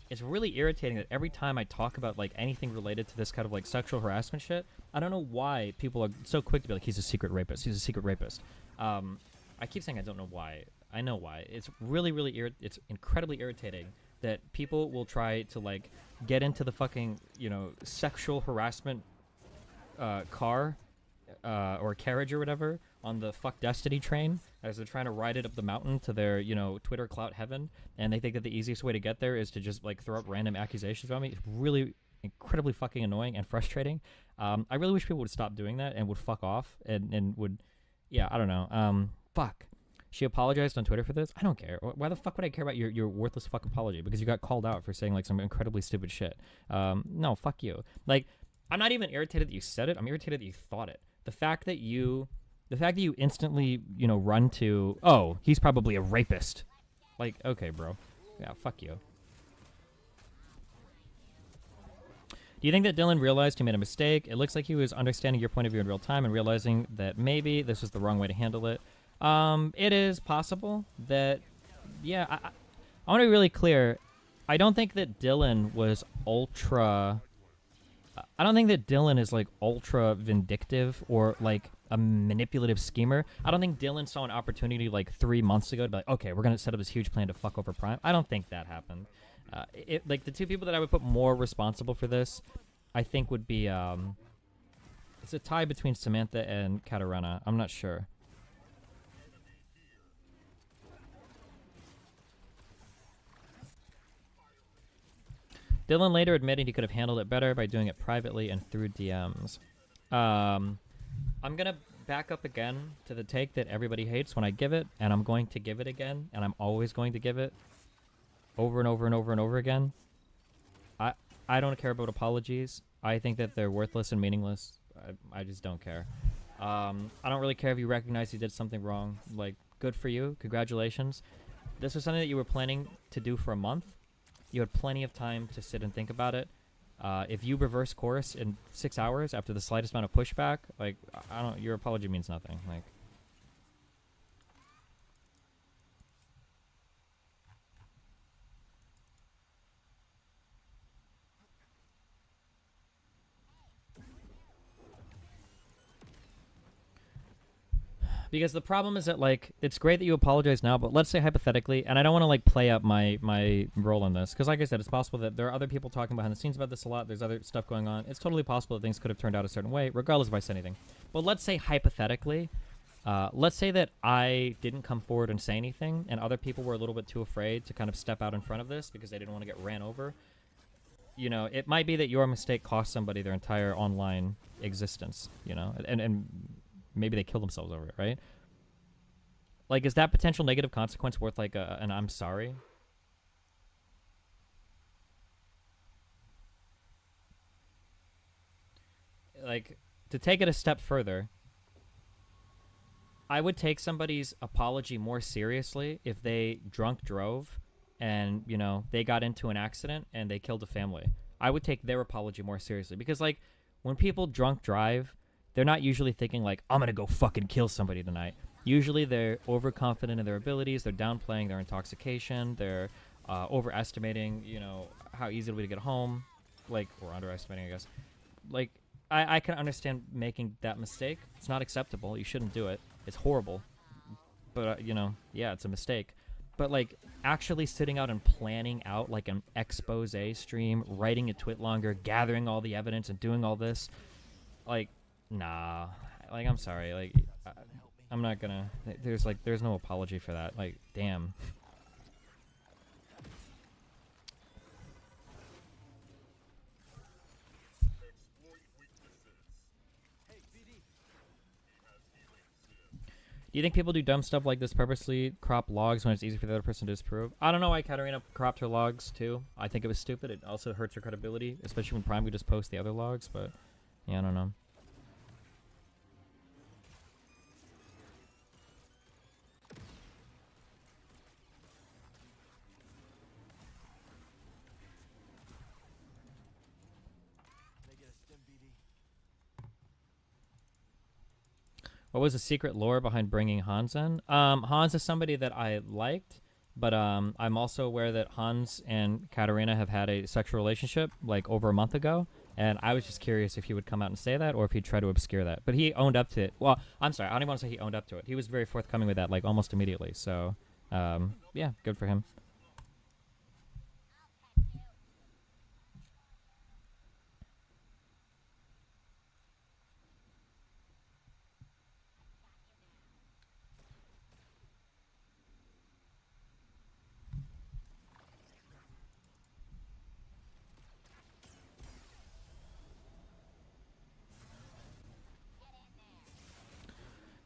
It's really irritating that every time I talk about like anything related to this kind of like sexual harassment shit, I don't know why people are so quick to be like, he's a secret rapist. He's a secret rapist. I keep saying I don't know why. I know why. It's really, really it's incredibly irritating that people will try to like get into the fucking sexual harassment car or carriage or whatever on the fuck Destiny train as they're trying to ride it up the mountain to their Twitter clout heaven, and they think that the easiest way to get there is to just like throw up random accusations about me. It's really incredibly fucking annoying and frustrating. I really wish people would stop doing that and would fuck off and would, I don't know. Fuck. She apologized on Twitter for this. I don't care. Why the fuck would I care about your worthless fuck apology? Because you got called out for saying like some incredibly stupid shit. No, fuck you. Like, I'm not even irritated that you said it. I'm irritated that you thought it. The fact that you instantly, run to, oh, he's probably a rapist. Like, okay, bro. Yeah, fuck you. Do you think that Dylan realized he made a mistake? It looks like he was understanding your point of view in real time and realizing that maybe this was the wrong way to handle it. It is possible that, I want to be really clear. I don't think that Dylan was I don't think that Dylan is like ultra vindictive or like a manipulative schemer. I don't think Dylan saw an opportunity like 3 months ago to be like, okay, we're going to set up this huge plan to fuck over Prime. I don't think that happened. Like the two people that I would put more responsible for this, I think would be, it's a tie between Samantha and Katarina. I'm not sure. Dylan later admitted he could have handled it better by doing it privately and through DMs. I'm going to back up again to the take that everybody hates when I give it, and I'm going to give it again, and I'm always going to give it over and over and over and over again. I don't care about apologies. I think that they're worthless and meaningless. I just don't care. I don't really care if you recognize you did something wrong. Like, good for you. Congratulations. This was something that you were planning to do for a month. You had plenty of time to sit and think about it. If you reverse course in 6 hours after the slightest amount of pushback, like, your apology means nothing. Like, because the problem is that, like, it's great that you apologize now, but let's say hypothetically, and I don't want to, like, play up my role in this, because like I said, it's possible that there are other people talking behind the scenes about this a lot. There's other stuff going on. It's totally possible that things could have turned out a certain way, regardless if I said anything. But let's say hypothetically, let's say that I didn't come forward and say anything, and other people were a little bit too afraid to kind of step out in front of this because they didn't want to get ran over. It might be that your mistake cost somebody their entire online existence, and maybe they kill themselves over it, right? Like, is that potential negative consequence worth, like, an I'm sorry? Like, to take it a step further, I would take somebody's apology more seriously if they drunk drove and, they got into an accident and they killed a family. I would take their apology more seriously because, like, when people drunk drive, they're not usually thinking, like, I'm going to go fucking kill somebody tonight. Usually they're overconfident in their abilities. They're downplaying their intoxication. They're overestimating, how easy it'll be to get home. Like, or underestimating, I guess. Like, I can understand making that mistake. It's not acceptable. You shouldn't do it. It's horrible. But, yeah, it's a mistake. but like actually sitting out and planning out like an expose stream, writing a twit longer, gathering all the evidence and doing all this, like, nah. Like, I'm sorry. Like, I'm not gonna. There's no apology for that. Like, damn. Do you think people do dumb stuff like this purposely, crop logs when it's easy for the other person to disprove? I don't know why Katarina cropped her logs too. I think it was stupid. It also hurts her credibility, especially when Prime would just post the other logs. But yeah, I don't know. What was the secret lore behind bringing Hans in? Hans is somebody that I liked, but I'm also aware that Hans and Katarina have had a sexual relationship like over a month ago, and I was just curious if he would come out and say that or if he'd try to obscure that. But he owned up to it. Well, I'm sorry, I don't even want to say he owned up to it. He was very forthcoming with that like almost immediately. So, yeah, good for him.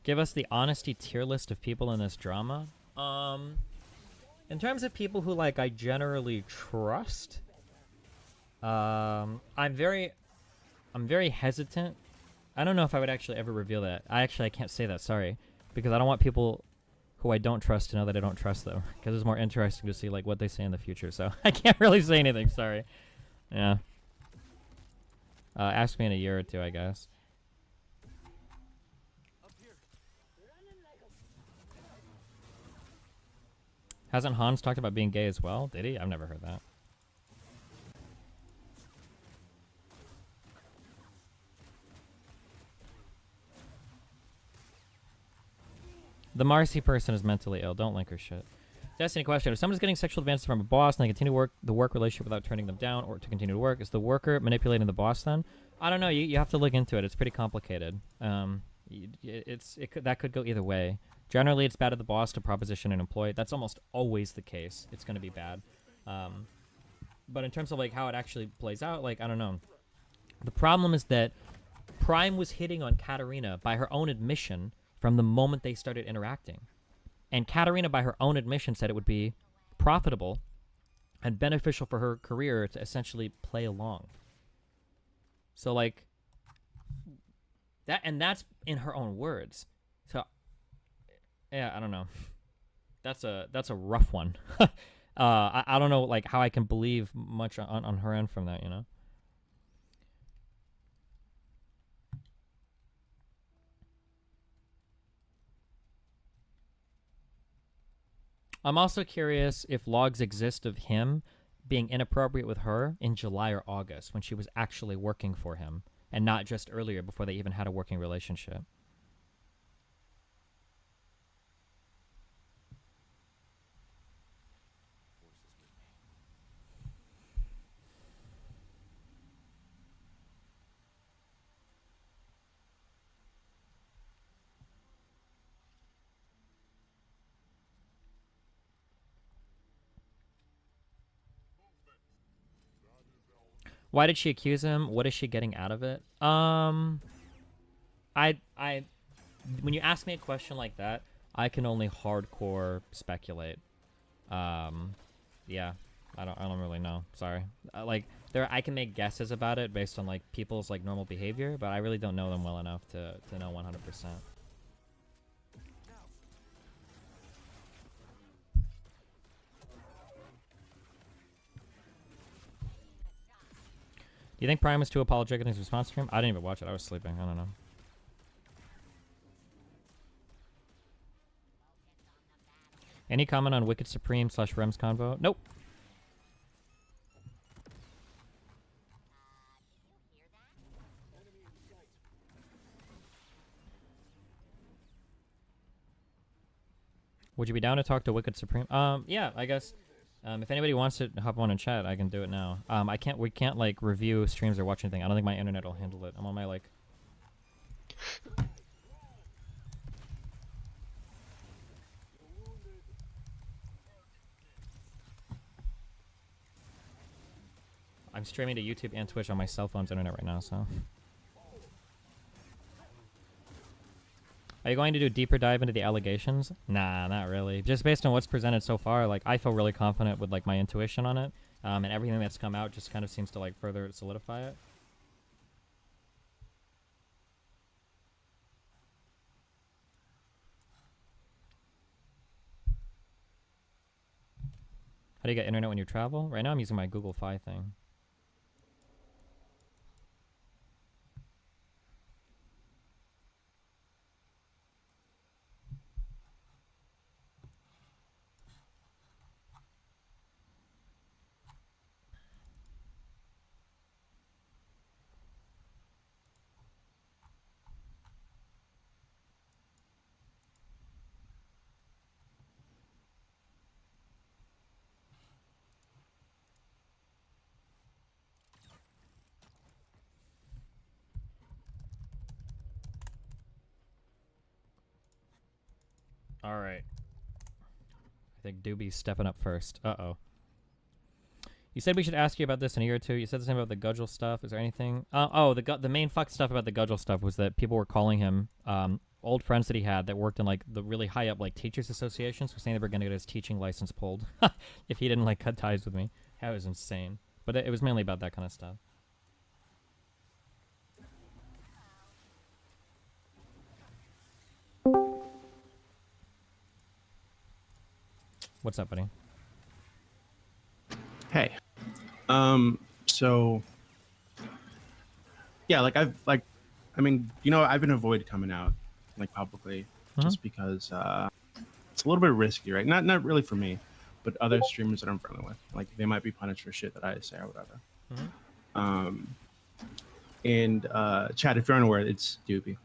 Give us the honesty tier list of people in this drama. In terms of people who like I generally trust, I'm very hesitant. I don't know if I would actually ever reveal that. I can't say that. Sorry, because I don't want people who I don't trust to know that I don't trust them. Because it's more interesting to see like what they say in the future. So I can't really say anything. Sorry. Yeah. Ask me in a year or two, I guess. Hasn't Hans talked about being gay as well? Did he? I've never heard that. The Marcy person is mentally ill. Don't link her shit. Destiny question. If someone's getting sexual advances from a boss and they continue the work relationship without turning them down or to continue to work, is the worker manipulating the boss then? I don't know. You have to look into it. It's pretty complicated. That could go either way. Generally, it's bad of the boss to proposition an employee. That's almost always the case. It's going to be bad. But in terms of like how it actually plays out, like, I don't know. The problem is that Prime was hitting on Katarina by her own admission from the moment they started interacting. And Katarina, by her own admission, said it would be profitable and beneficial for her career to essentially play along. So, like, that, and that's in her own words. So, yeah, I don't know. That's a rough one. I don't know, like, how I can believe much on her end from that, you know? I'm also curious if logs exist of him being inappropriate with her in July or August when she was actually working for him and not just earlier before they even had a working relationship. Why did she accuse him? What is she getting out of it? When you ask me a question like that, I can only hardcore speculate. Yeah, I don't really know. Sorry. I can make guesses about it based on like people's like normal behavior, but I really don't know them well enough to know 100%. Do you think Prime was too apologetic in his response to him? I didn't even watch it. I was sleeping. I don't know. Any comment on Wicked Supreme / Rems convo? Nope. Would you be down to talk to Wicked Supreme? Yeah, I guess. If anybody wants to hop on and chat, I can do it now. I can't. We can't like review streams or watch anything. I don't think my internet will handle it. I'm on my like. I'm streaming to YouTube and Twitch on my cell phone's internet right now, so. Are you going to do a deeper dive into the allegations? Nah, not really. Just based on what's presented so far, like I feel really confident with like my intuition on it, and everything that's come out just kind of seems to like further solidify it. How do you get internet when you travel? Right now I'm using my Google Fi thing. All right. I think Doobie's stepping up first. Uh-oh. You said we should ask you about this in a year or two. You said the same about the Gudgel stuff. Is there anything? The main fuck stuff about the Gudgel stuff was that people were calling him old friends that he had that worked in like the really high up like teachers associations were saying they were going to get his teaching license pulled if he didn't like cut ties with me. That was insane. But it was mainly about that kind of stuff. What's up, buddy? Hey. So yeah, like I've been avoiding coming out like publicly just because it's a little bit risky, right? Not really for me, but other streamers that I'm friendly with. Like they might be punished for shit that I say or whatever. Chad, if you're unaware, it's Doobie.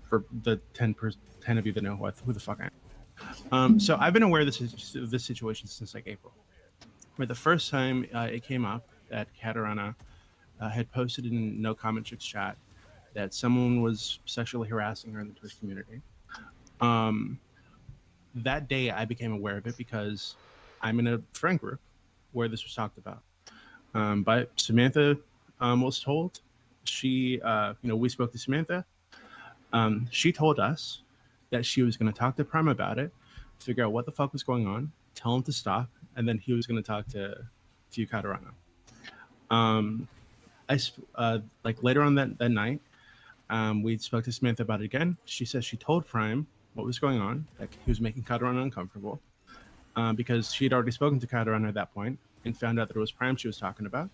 For the 10 of you that know who the fuck I am. So I've been aware of this situation since like April. Where the first time it came up that Katarana had posted in No Comment Chicks chat that someone was sexually harassing her in the Twitch community. That day I became aware of it because I'm in a friend group where this was talked about. But Samantha was told. She, we spoke to Samantha. She told us that she was going to talk to Prime about it, figure out what the fuck was going on, tell him to stop, and then he was going to talk to you, Katarana. Like later on that night, we spoke to Samantha about it again. She says she told Prime what was going on, that he was making Katarana uncomfortable, because she had already spoken to Katarana at that point and found out that it was Prime she was talking about.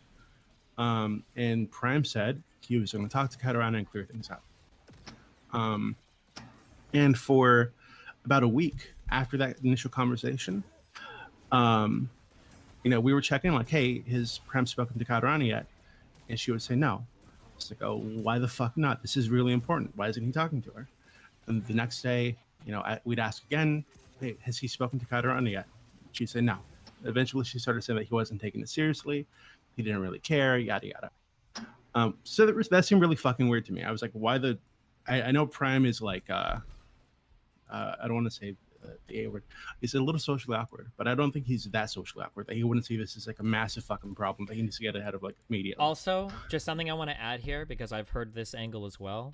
And Prime said he was going to talk to Katarana and clear things out. And for about a week after that initial conversation, we were checking like, hey, has Prem spoken to Katarana yet? And she would say no. It's like, oh, why the fuck not? This is really important. Why isn't he talking to her? And the next day, we'd ask again, hey, has he spoken to Katarana yet? She'd say no. Eventually, she started saying that he wasn't taking it seriously. He didn't really care, yada, yada. So that seemed really fucking weird to me. I was like, why the... I know Prime is like, I don't want to say the A word. He's a little socially awkward, but I don't think he's that socially awkward that he wouldn't see this as like a massive fucking problem that he needs to get ahead of like media. Also, just something I want to add here because I've heard this angle as well.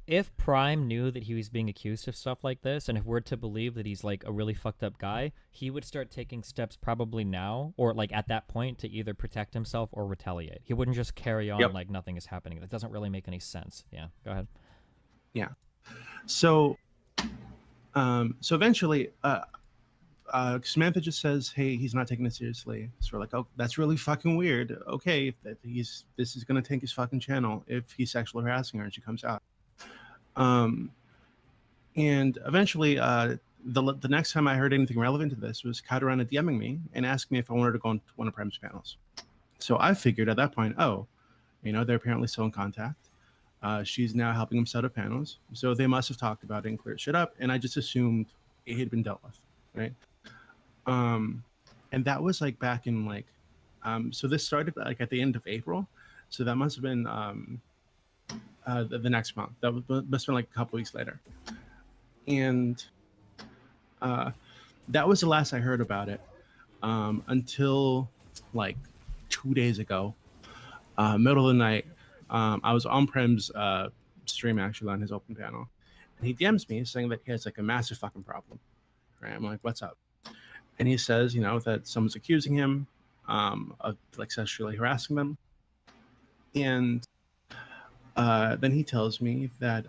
If Prime knew that he was being accused of stuff like this, and if we're to believe that he's like a really fucked up guy, he would start taking steps probably now or like at that point to either protect himself or retaliate. He wouldn't just carry on like nothing is happening. That doesn't really make any sense. Yeah, go ahead. Yeah. So eventually, Samantha just says, "Hey, he's not taking it seriously." So we're like, "Oh, that's really fucking weird." Okay, this is gonna tank his fucking channel if he's sexually harassing her and she comes out. And eventually, the next time I heard anything relevant to this was Katarana DMing me and asking me if I wanted to go on one of Prime's panels. So I figured at that point, they're apparently still in contact. She's now helping him set up panels. So they must have talked about it and cleared shit up. And I just assumed it had been dealt with, right? And that was like back in like, so this started like at the end of April, so that must have been the next month. That must have been like a couple weeks later, and that was the last I heard about it until like 2 days ago, middle of the night. I was on Prem's stream actually on his open panel, and he DMs me saying that he has like a massive fucking problem. Right? I'm like, what's up? And he says, you know, that someone's accusing him of like sexually harassing them, and then he tells me that.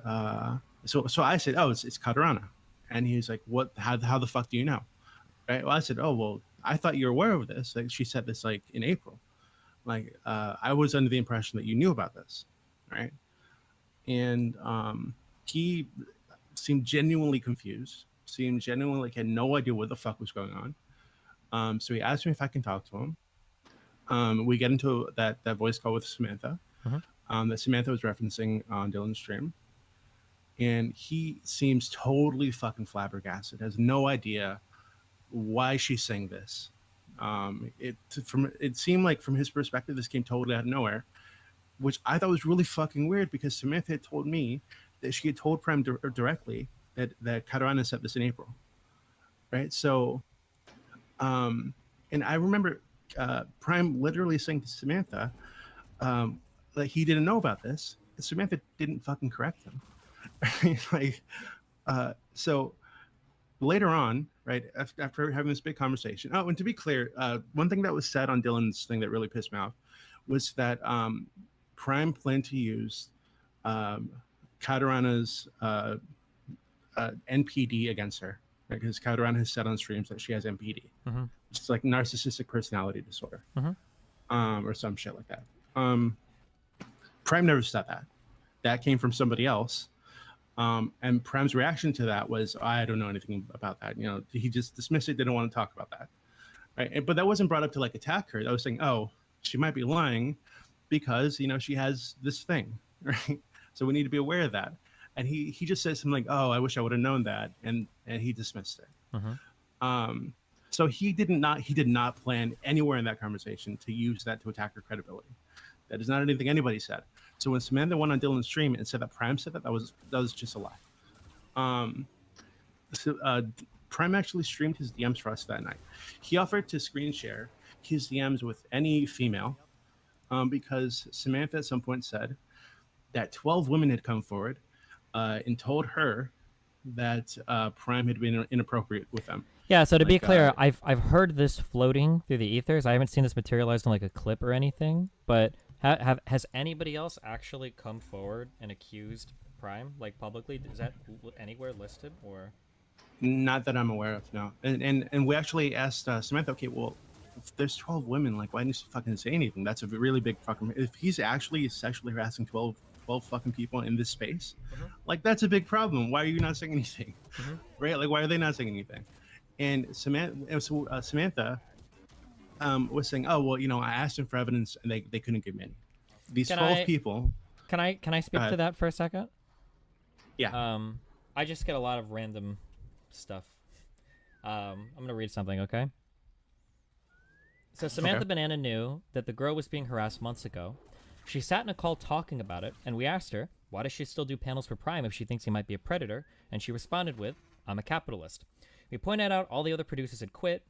So I said, oh, it's Katarana, and he's like, what? How the fuck do you know? Right? Well, I said, oh, well, I thought you were aware of this. Like she said this like in April. Like I was under the impression that you knew about this, right? And he seemed genuinely confused. Seemed genuinely like had no idea what the fuck was going on. So he asked me if I can talk to him. We get into that voice call with Samantha, that Samantha was referencing on Dylan's stream, and he seems totally fucking flabbergasted. Has no idea why she's saying this. It seemed like from his perspective, this came totally out of nowhere, which I thought was really fucking weird because Samantha had told me that she had told Prem directly that Katarana said this in April, right? So, and I remember Prime literally saying to Samantha that he didn't know about this, and Samantha didn't fucking correct him. Like, so later on, right after having this big conversation. Oh, and to be clear, one thing that was said on Dylan's thing that really pissed me off was that Prime planned to use Katarana's NPD against her, right? Because Katarana has said on streams that she has NPD, which is like narcissistic personality disorder, or some shit like that. Prime never said that. That came from somebody else. And Prime's reaction to that was, I don't know anything about that. You know, he just dismissed it, didn't want to talk about that, right? But that wasn't brought up to like attack her. I was saying, oh, she might be lying because, you know, she has this thing, right? So we need to be aware of that. And he just says something like, oh, I wish I would have known that, and he dismissed it. So he did not plan anywhere in that conversation to use that to attack her credibility. That is not anything anybody said. So when Samantha went on Dylan's stream and said that Prime said that was just a lie. Prime actually streamed his DMs for us that night. He offered to screen share his DMs with any female, because Samantha at some point said that 12 women had come forward and told her that Prime had been inappropriate with them. Yeah, so to be clear, I've heard this floating through the ethers. I haven't seen this materialized in like a clip or anything, but has anybody else actually come forward and accused Prime, like publicly? Is that anywhere listed, or? Not that I'm aware of, no. And we actually asked Samantha, okay, well, if there's 12 women, like, why didn't you fucking say anything? That's a really big fucking... If he's actually sexually harassing 12 fucking people in this space, like, that's a big problem. Why are you not saying anything? Right? Like, why are they not saying anything? And Samantha was saying, oh, well, you know, I asked them for evidence and they couldn't give me any. These 12 people... Can I speak to that for a second? Yeah. I just get a lot of random stuff. I'm going to read something, okay? So Samantha Banana knew that the girl was being harassed months ago. She sat in a call talking about it, and we asked her, why does she still do panels for Prime if she thinks he might be a predator? And she responded with, I'm a capitalist. We pointed out all the other producers had quit,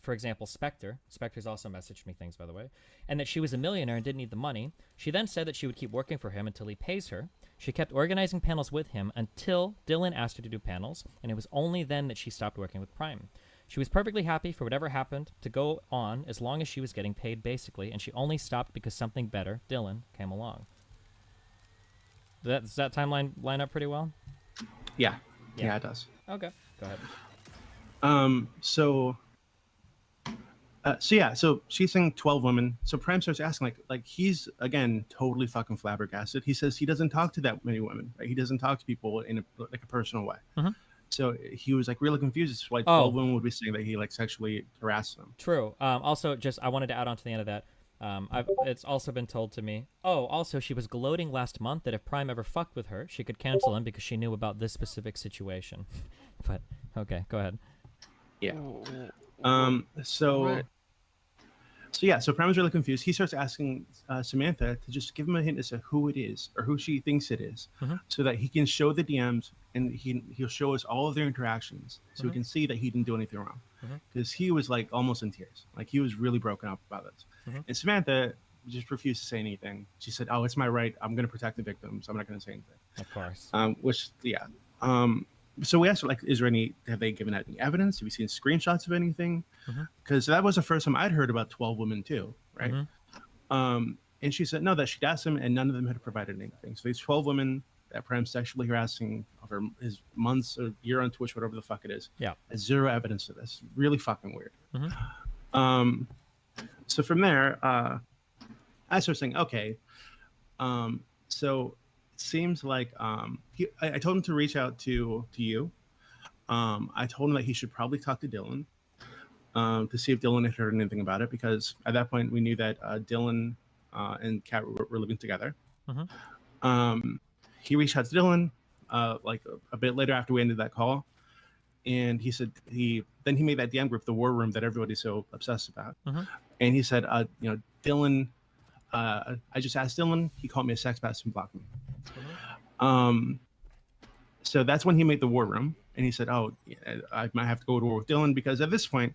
for example, Spectre. Spectre's also messaged me things, by the way, and that she was a millionaire and didn't need the money. She then said that she would keep working for him until he pays her. She kept organizing panels with him until Dylan asked her to do panels, and it was only then that she stopped working with Prime. She was perfectly happy for whatever happened to go on as long as she was getting paid, basically, and she only stopped because something better, Dylan, came along. Does that timeline line up pretty well? Yeah, it does. Okay, go ahead. So she's saying 12 women. So Prime starts asking, like he's again totally fucking flabbergasted. He says he doesn't talk to that many women. Right? He doesn't talk to people in a personal way. So he was like really confused as to why 12 women would be saying that he like sexually harassed them. True. Also, just I wanted to add on to the end of that. It's also been told to me. Oh, also, she was gloating last month that if Prime ever fucked with her, she could cancel him because she knew about this specific situation. But okay, go ahead. Yeah. What? So yeah, so Prime is really confused. He starts asking Samantha to just give him a hint as to who it is or who she thinks it is, so that he can show the DMs and he'll show us all of their interactions, so we can see that he didn't do anything wrong. Because he was like almost in tears, like he was really broken up about this. And Samantha just refused to say anything. She said, "Oh, it's my right. I'm going to protect the victims. I'm not going to say anything." Of course. Which yeah. So we asked her, like, have they given out any evidence? Have you seen screenshots of anything? Because that was the first time I'd heard about 12 women too, right? And she said no, that she'd asked them and none of them had provided anything. So these 12 women that Prime sexually harassing over his months or year on Twitch, whatever the fuck it is, has zero evidence of this. Really fucking weird. So from there, I started saying, okay, so it seems like I told him to reach out to you. I told him that he should probably talk to Dylan to see if Dylan had heard anything about it, because at that point we knew that Dylan and Kat were living together. He reached out to Dylan like a bit later after we ended that call, and he said he made that DM group, the War Room, that everybody's so obsessed about. And he said, Dylan, I just asked Dylan, he called me a sex pest and blocked me. So that's when he made the War Room, and he said, "Oh, I might have to go to war with Dylan," because at this point,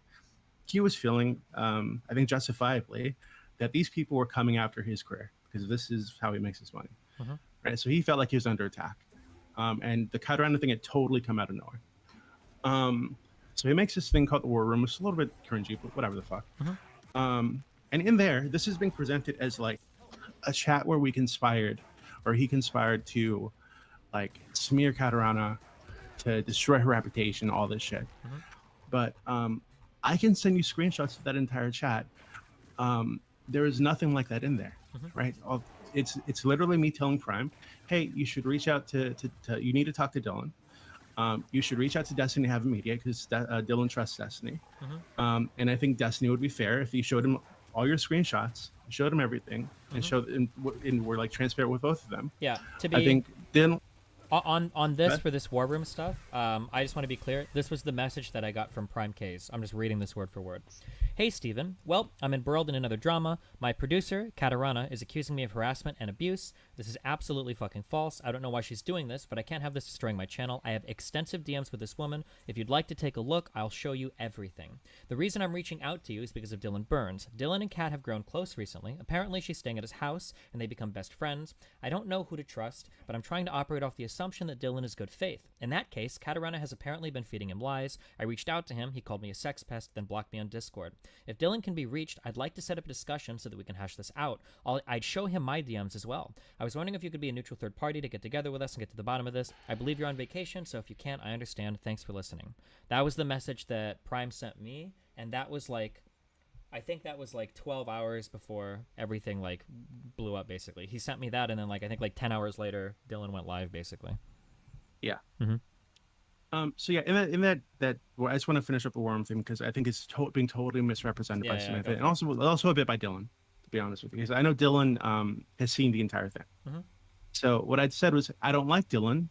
he was feeling, I think justifiably, that these people were coming after his career because this is how he makes his money, right? So he felt like he was under attack, and the Catarana thing had totally come out of nowhere. So he makes this thing called the War Room, which is a little bit cringy, but whatever the fuck. And in there, this is being presented as like a chat where he conspired to like smear Catarana, to destroy her reputation, all this shit. But I can send you screenshots of that entire chat. There is nothing like that in there, right? It's literally me telling Prime, hey, you should reach out to you need to talk to Dylan. You should reach out to Destiny to have a mediate because Dylan trusts Destiny. And I think Destiny would be fair if you showed him all your screenshots, showed him everything, and we're like transparent with both of them. Yeah. I think then on this for this War Room stuff, I just want to be clear. This was the message that I got from Prime Case. I'm just reading this word for word. Hey, Steven. Well, I'm embroiled in another drama. My producer, Catarana, is accusing me of harassment and abuse. This is absolutely fucking false. I don't know why she's doing this, but I can't have this destroying my channel. I have extensive DMs with this woman. If you'd like to take a look, I'll show you everything. The reason I'm reaching out to you is because of Dylan Burns. Dylan and Kat have grown close recently. Apparently, she's staying at his house, and they become best friends. I don't know who to trust, but I'm trying to operate off the assumption that Dylan is good faith. In that case, Catarana has apparently been feeding him lies. I reached out to him. He called me a sex pest, then blocked me on Discord. If Dylan can be reached, I'd like to set up a discussion so that we can hash this out. I'd show him my DMs as well. I was wondering if you could be a neutral third party to get together with us and get to the bottom of this. I believe you're on vacation, so if you can't, I understand. Thanks for listening. That was the message that Prime sent me, and that was like, I think that was like 12 hours before everything like blew up, basically. He sent me that, and then like I think like 10 hours later, Dylan went live, basically. Yeah. So yeah, in that well, I just want to finish up the War Room thing because I think it's being totally misrepresented by Samantha, and also a bit by Dylan, to be honest with you, because I know Dylan has seen the entire thing. So what I'd said was, I don't like Dylan,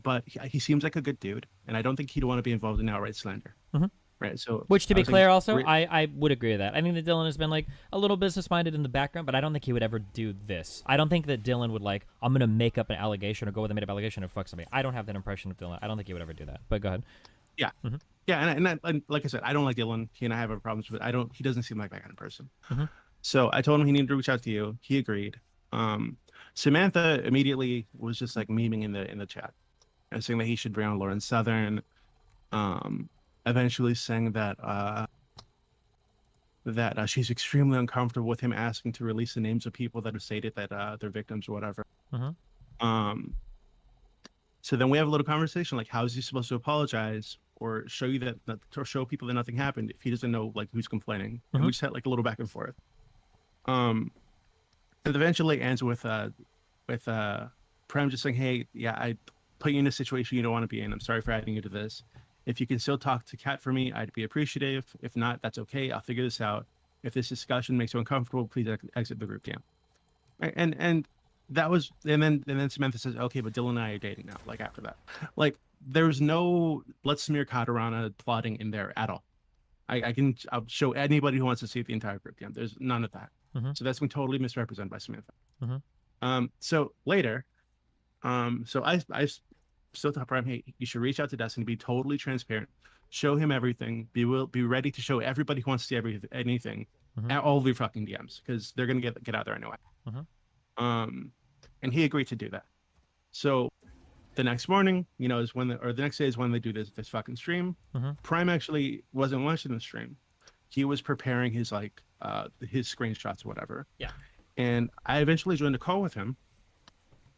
but he seems like a good dude, and I don't think he'd want to be involved in outright slander. Right. So, which, to be clear, also, I would agree with that. I think that Dylan has been like a little business minded in the background, but I don't think he would ever do this. I don't think that Dylan would like, I'm gonna make up an allegation or go with a made up allegation or fuck somebody. I don't have that impression of Dylan. I don't think he would ever do that. But go ahead. Yeah. Yeah, and like I said, I don't like Dylan. He and I have our problems, but he doesn't seem like that kind of person. So I told him he needed to reach out to you. He agreed. Samantha immediately was just like memeing in the chat and saying that he should bring on Lauren Southern. Eventually saying that she's extremely uncomfortable with him asking to release the names of people that have stated that they're victims or whatever. So then we have a little conversation like, how is he supposed to apologize or show you or show people that nothing happened if he doesn't know like who's complaining? And we just had like a little back and forth. And eventually ends with Prem just saying, hey, yeah, I put you in a situation you don't want to be in. I'm sorry for adding you to this. If you can still talk to Kat for me, I'd be appreciative. If not, that's okay. I'll figure this out. If this discussion makes you uncomfortable, please exit the group DM. Right? And that was, and then Samantha says, okay, but Dylan and I are dating now. Like after that, like there's no let's smear Katarana plotting in there at all. I'll show anybody who wants to see the entire group DM. There's none of that. So that's been totally misrepresented by Samantha. So later, so I still tell Prime, hey, you should reach out to Destiny, be totally transparent, show him everything, be ready to show everybody who wants to see anything at all of your fucking DMs, because they're gonna get out there anyway. And he agreed to do that. So the next morning, you know, is when the next day is when they do this fucking stream. Prime actually wasn't watching the stream. He was preparing his his screenshots or whatever. Yeah. And I eventually joined a call with him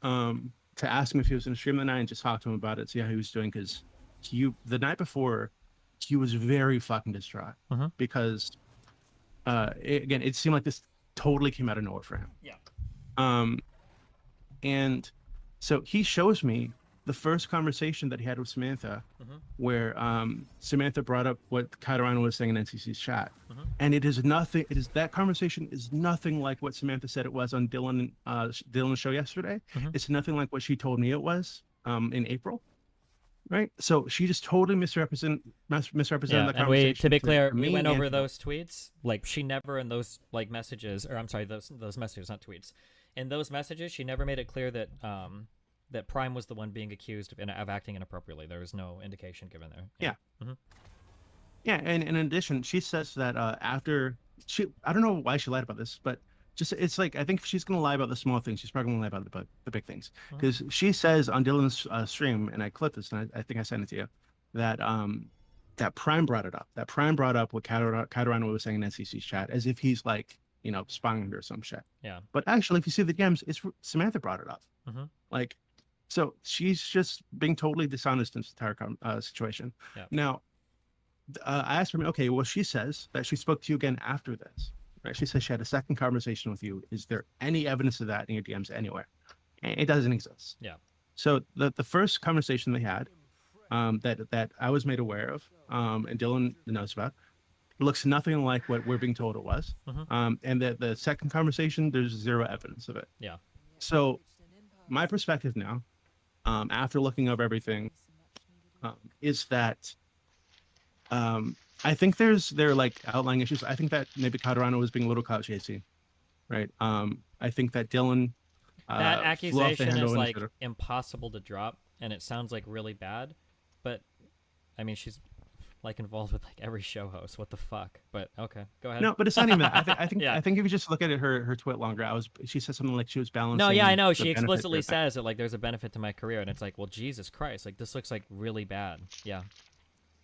to ask him if he was in the stream that night and just talk to him about it, see how he was doing, because the night before he was very fucking distraught because it seemed like this totally came out of nowhere for him. Yeah. And so he shows me the first conversation that he had with Samantha, where Samantha brought up what Katarana was saying in NCC's chat, and that conversation is nothing like what Samantha said it was on Dylan's show yesterday. It's nothing like what she told me it was in April, right? So she just totally misrepresented the conversation. And we, to be clear, we me went and over him. those tweets. Like, she never in those messages, or I'm sorry, those messages, not tweets. In those messages, she never made it clear that that Prime was the one being accused of acting inappropriately. There was no indication given there. Yeah. Yeah, and in addition, she says that after I don't know why she lied about this, but just it's like I think if she's gonna lie about the small things, she's probably gonna lie about the big things. Because she says on Dylan's stream, and I clipped this, and I think I sent it to you, that that Prime brought it up. That Prime brought up what Katarana was saying in NCC's chat, as if he's like, you know, spying on her or some shit. Yeah. But actually, if you see the DMs, it's Samantha brought it up. Like, so she's just being totally dishonest in this entire situation. Yeah. Now, I asked her, okay, well, she says that she spoke to you again after this, right? She says she had a second conversation with you. Is there any evidence of that in your DMs anywhere? And it doesn't exist. Yeah. So the first conversation they had, that I was made aware of, and Dylan knows about, looks nothing like what we're being told it was. And the second conversation, there's zero evidence of it. Yeah. So my perspective now, after looking over everything, is that I think there are like outlying issues. I think that maybe Katarana was being a little clout chasing, right? I think that Dylan That flew off the accusation handle is and like should've- impossible to drop, and it sounds like really bad. But I mean, she's like involved with like every show host. What the fuck? But okay, go ahead. No, but it's not even that. I think Yeah. I think if you just look at it, her tweet longer, she said something like she was balancing. No, yeah, I know. the She benefit explicitly of that. says that like there's a benefit to my career, and it's like, well, Jesus Christ, like this looks like really bad. Yeah.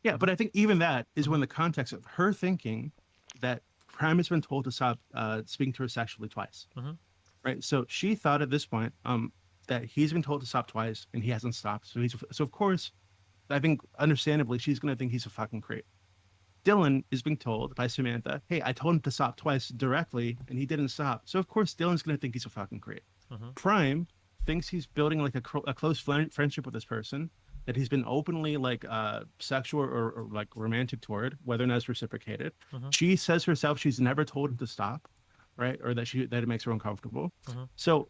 Yeah, but I think even that is when the context of her thinking that Prime has been told to stop speaking to her sexually twice, right? So she thought at this point that he's been told to stop twice and he hasn't stopped. So of course, I think understandably she's gonna think he's a fucking creep. Dylan is being told by Samantha, "Hey, I told him to stop twice directly and he didn't stop." So of course Dylan's gonna think he's a fucking creep. Prime thinks he's building like a close friendship with this person, that he's been openly like sexual or like romantic toward, whether or not it's reciprocated. She says herself she's never told him to stop, right? Or that it makes her uncomfortable. So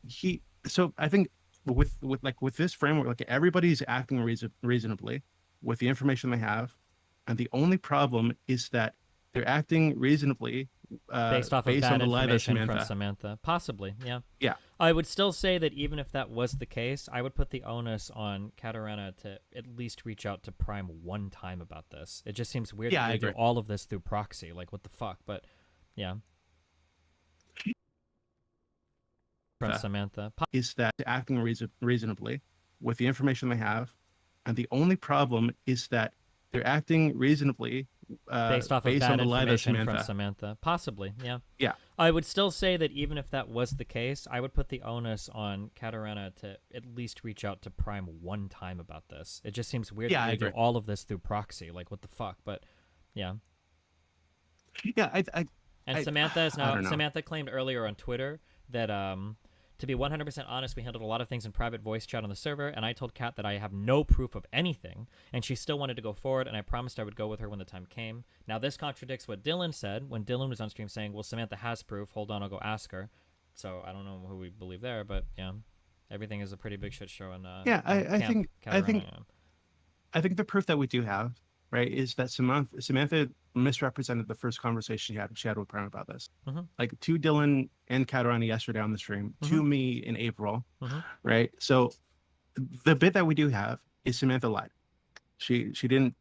I think with this framework, like everybody's acting reasonably with the information they have, and the only problem is that they're acting reasonably Based off of on bad the lie that information from Samantha. Possibly, yeah. Yeah. I would still say that even if that was the case, I would put the onus on Katarana to at least reach out to Prime one time about this. It just seems weird Yeah, that I they do agree. all of this through proxy. Like, what the fuck? But, yeah. From Samantha. Is that acting reasonably with the information they have, and the only problem is that they're acting reasonably Based off of on bad the lie that information from Samantha. Samantha. Possibly, yeah. Yeah. I would still say that even if that was the case, I would put the onus on Katarana to at least reach out to Prime one time about this. It just seems weird Yeah, that I they do agree. all of this through proxy. Like, what the fuck? But, yeah. Yeah, And Samantha is I now. don't know. Samantha claimed earlier on Twitter that To be 100% honest, we handled a lot of things in private voice chat on the server, and I told Kat that I have no proof of anything, and she still wanted to go forward, and I promised I would go with her when the time came. Now, this contradicts what Dylan said when Dylan was on stream saying, well, Samantha has proof. Hold on, I'll go ask her. So I don't know who we believe there, but yeah, everything is a pretty big shit show. And Yeah, I Camp think Catarina. I think the proof that we do have, right, is that Samantha misrepresented the first conversation she had with Prime about this. Mhm. Like to Dylan and Katarani yesterday on the stream, to me in April, right? So the bit that we do have is Samantha lied. She didn't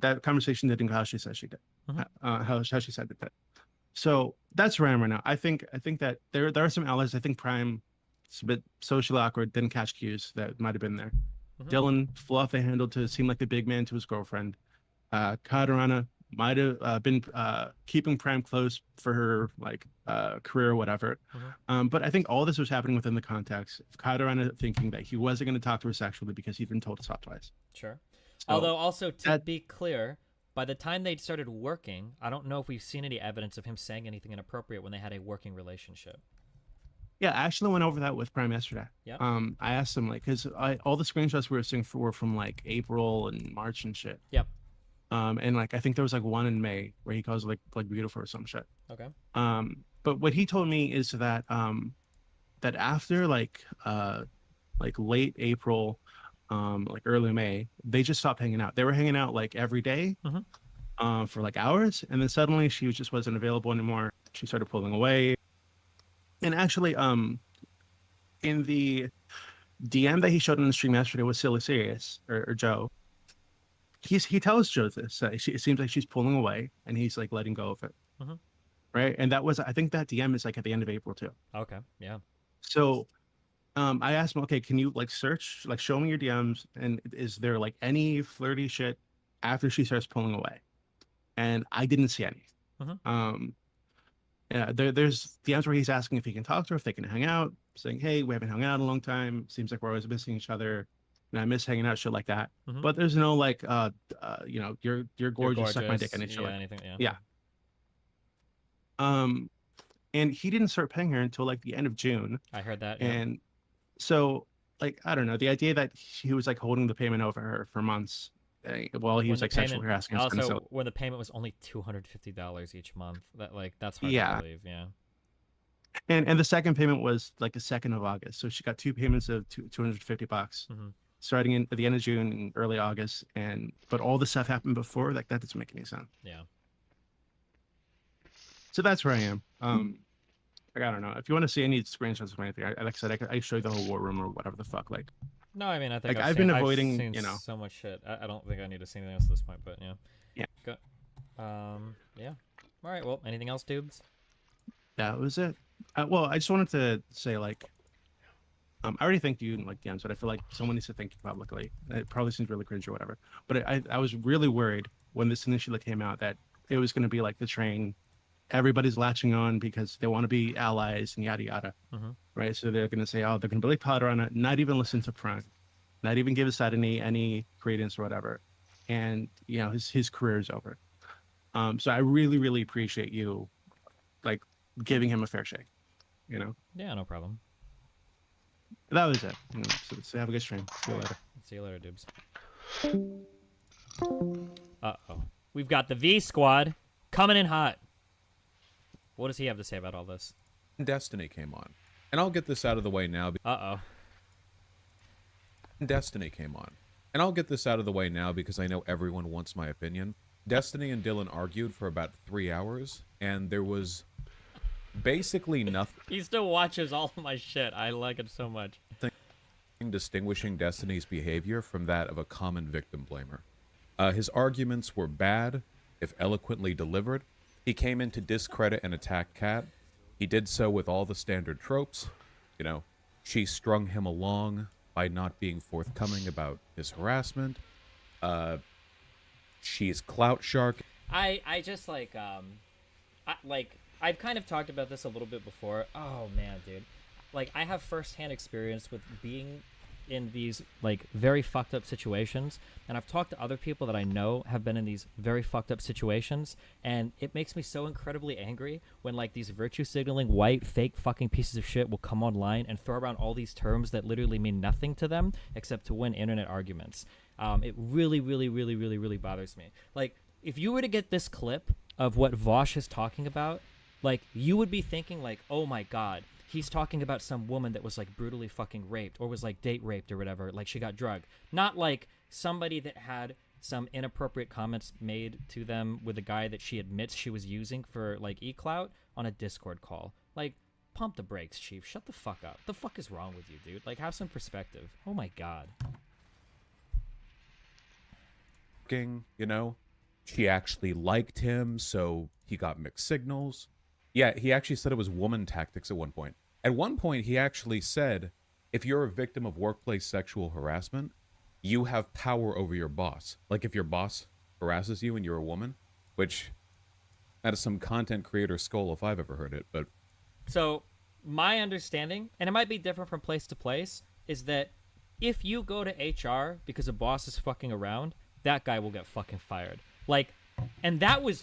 that conversation didn't go how she said she did. How she said it did. So that's where I am right now. I think that there are some allies. I think Prime is a bit socially awkward, didn't catch cues that might have been there. Dylan flew off the handle to seem like the big man to his girlfriend. Katarana might have been keeping Prime close for her like career or whatever. But I think all this was happening within the context of Katarana thinking that he wasn't going to talk to her sexually because he'd been told to stop twice. Sure. So Although also to that- be clear, by the time they'd started working, I don't know if we've seen any evidence of him saying anything inappropriate when they had a working relationship. Yeah, I actually went over that with Prime yesterday. Yep. I asked him like, because all the screenshots we were seeing were from like April and March and shit. Yep. And like I think there was like one in May where he calls it like beautiful or some shit. Okay. But what he told me is that that after like late April, like early May, they just stopped hanging out. They were hanging out like every day, for like hours, and then suddenly she just wasn't available anymore. She started pulling away. And actually, in the DM that he showed on the stream yesterday was Silly Serious or Joe. He tells Joe this. It seems like she's pulling away, and he's like letting go of it. Right, and that was I think that DM is like at the end of April too. Okay. Yeah. So, I asked him, okay, can you like search, like show me your DMs, and is there like any flirty shit after she starts pulling away? And I didn't see any. Yeah, there's DMs where he's asking if he can talk to her, if they can hang out, saying, hey, we haven't hung out in a long time. Seems like we're always missing each other. And I miss hanging out, shit like that. But there's no like, you know, you're gorgeous, suck my dick, and shit. Yeah, Like, anything. Yeah. yeah. And he didn't start paying her until like the end of June. I heard that. Yeah. And so, like, I don't know, the idea that he was like holding the payment over her for months while he When was the like sexually payment- harassing her. is kinda Also, silly. when the payment was only $250 each month, that's hard Yeah. to believe. Yeah. And the second payment was like the 2nd of August. So she got two payments of $250 starting in at the end of June and early August. But all the stuff happened before, like that doesn't make any sense. Yeah. So that's where I am. Like, I don't know. If you want to see any screenshots of anything, like I said, I can show you the whole war room or whatever the fuck. Like, No, I mean, I think Like, I've I've been seen- avoiding, seen you know. so much shit. I don't think I need to see anything else at this point, but yeah. Yeah. Good. Yeah. All right. Well, anything else, dudes? that was it. Well, I just wanted to say, like, I already thanked you in like DMs, but I feel like someone needs to thank you publicly. It probably seems really cringe or whatever. But I was really worried when this initially came out that it was going to be like the train. Everybody's latching on because they want to be allies and yada yada, right? So they're going to say, oh, they're going to believe Potter on it, not even listen to Prime, not even give his side any credence or whatever, and you know his career is over. So I really really appreciate you, like giving him a fair shake, you know. Yeah, no problem. That was it. You know, so have a good stream. See you later. See you later, dubs. Uh-oh. We've got the V Squad coming in hot. What does he have to say about all this? Destiny came on. And I'll get this out of the way now. Uh-oh. Destiny came on. And I'll get this out of the way now because I know everyone wants my opinion. Destiny and Dylan argued for about 3 hours, and there was basically nothing He still watches all of my shit. I like it so much. distinguishing Destiny's behavior from that of a common victim blamer. His arguments were bad, if eloquently delivered. He came in to discredit and attack Kat. He did so with all the standard tropes. You know, she strung him along by not being forthcoming about his harassment. She's clout shark. I just like I've kind of talked about this a little bit before. Oh man, dude. Like I have firsthand experience with being in these like very fucked up situations, and I've talked to other people that I know have been in these very fucked up situations, and it makes me so incredibly angry when like these virtue signaling white fake fucking pieces of shit will come online and throw around all these terms that literally mean nothing to them except to win internet arguments. It really, really, really, really, really bothers me. Like, if you were to get this clip of what Vosh is talking about, like, you would be thinking like, oh my god, he's talking about some woman that was like brutally fucking raped or was like date raped or whatever, like she got drugged. Not like somebody that had some inappropriate comments made to them with a guy that she admits she was using for like e-clout on a Discord call. Like, pump the brakes, Chief. Shut the fuck up. The fuck is wrong with you, dude? Like, have some perspective. Oh my god. You know, she actually liked him, so he got mixed signals. Yeah, he actually said it was woman tactics at one point. At one point, he actually said, if you're a victim of workplace sexual harassment, you have power over your boss. Like if your boss harasses you and you're a woman, which that is some content creator skull if I've ever heard it. But so my understanding, and it might be different from place to place, is that if you go to HR because a boss is fucking around, that guy will get fucking fired. Like, and that was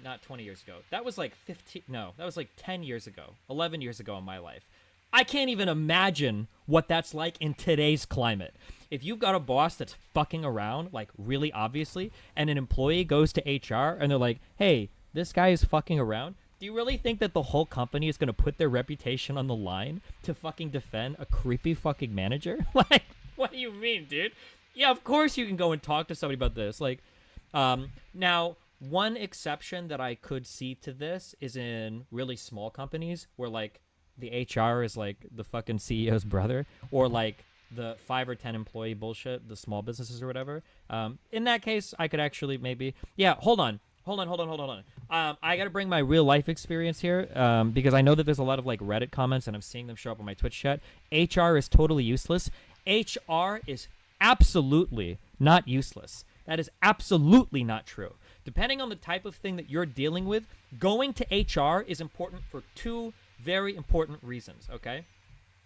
not 20 years ago. That was like 15. No, that was like 10 years ago, 11 years ago in my life. I can't even imagine what that's like in today's climate. If you've got a boss that's fucking around, like really obviously, and an employee goes to HR and they're like, hey, this guy is fucking around. Do you really think that the whole company is going to put their reputation on the line to fucking defend a creepy fucking manager? Like, what do you mean, dude? Yeah, of course you can go and talk to somebody about this. Like, now, one exception that I could see to this is in really small companies where, like, the HR is, like, the fucking CEO's brother, or, like, the 5 or 10 employee bullshit, the small businesses or whatever. In that case, I could actually maybe... Yeah, hold on. I got to bring my real life experience here because I know that there's a lot of, like, Reddit comments, and I'm seeing them show up on my Twitch chat. HR is totally useless. HR is absolutely not useless. That is absolutely not true. Depending on the type of thing that you're dealing with, going to HR is important for two very important reasons, okay?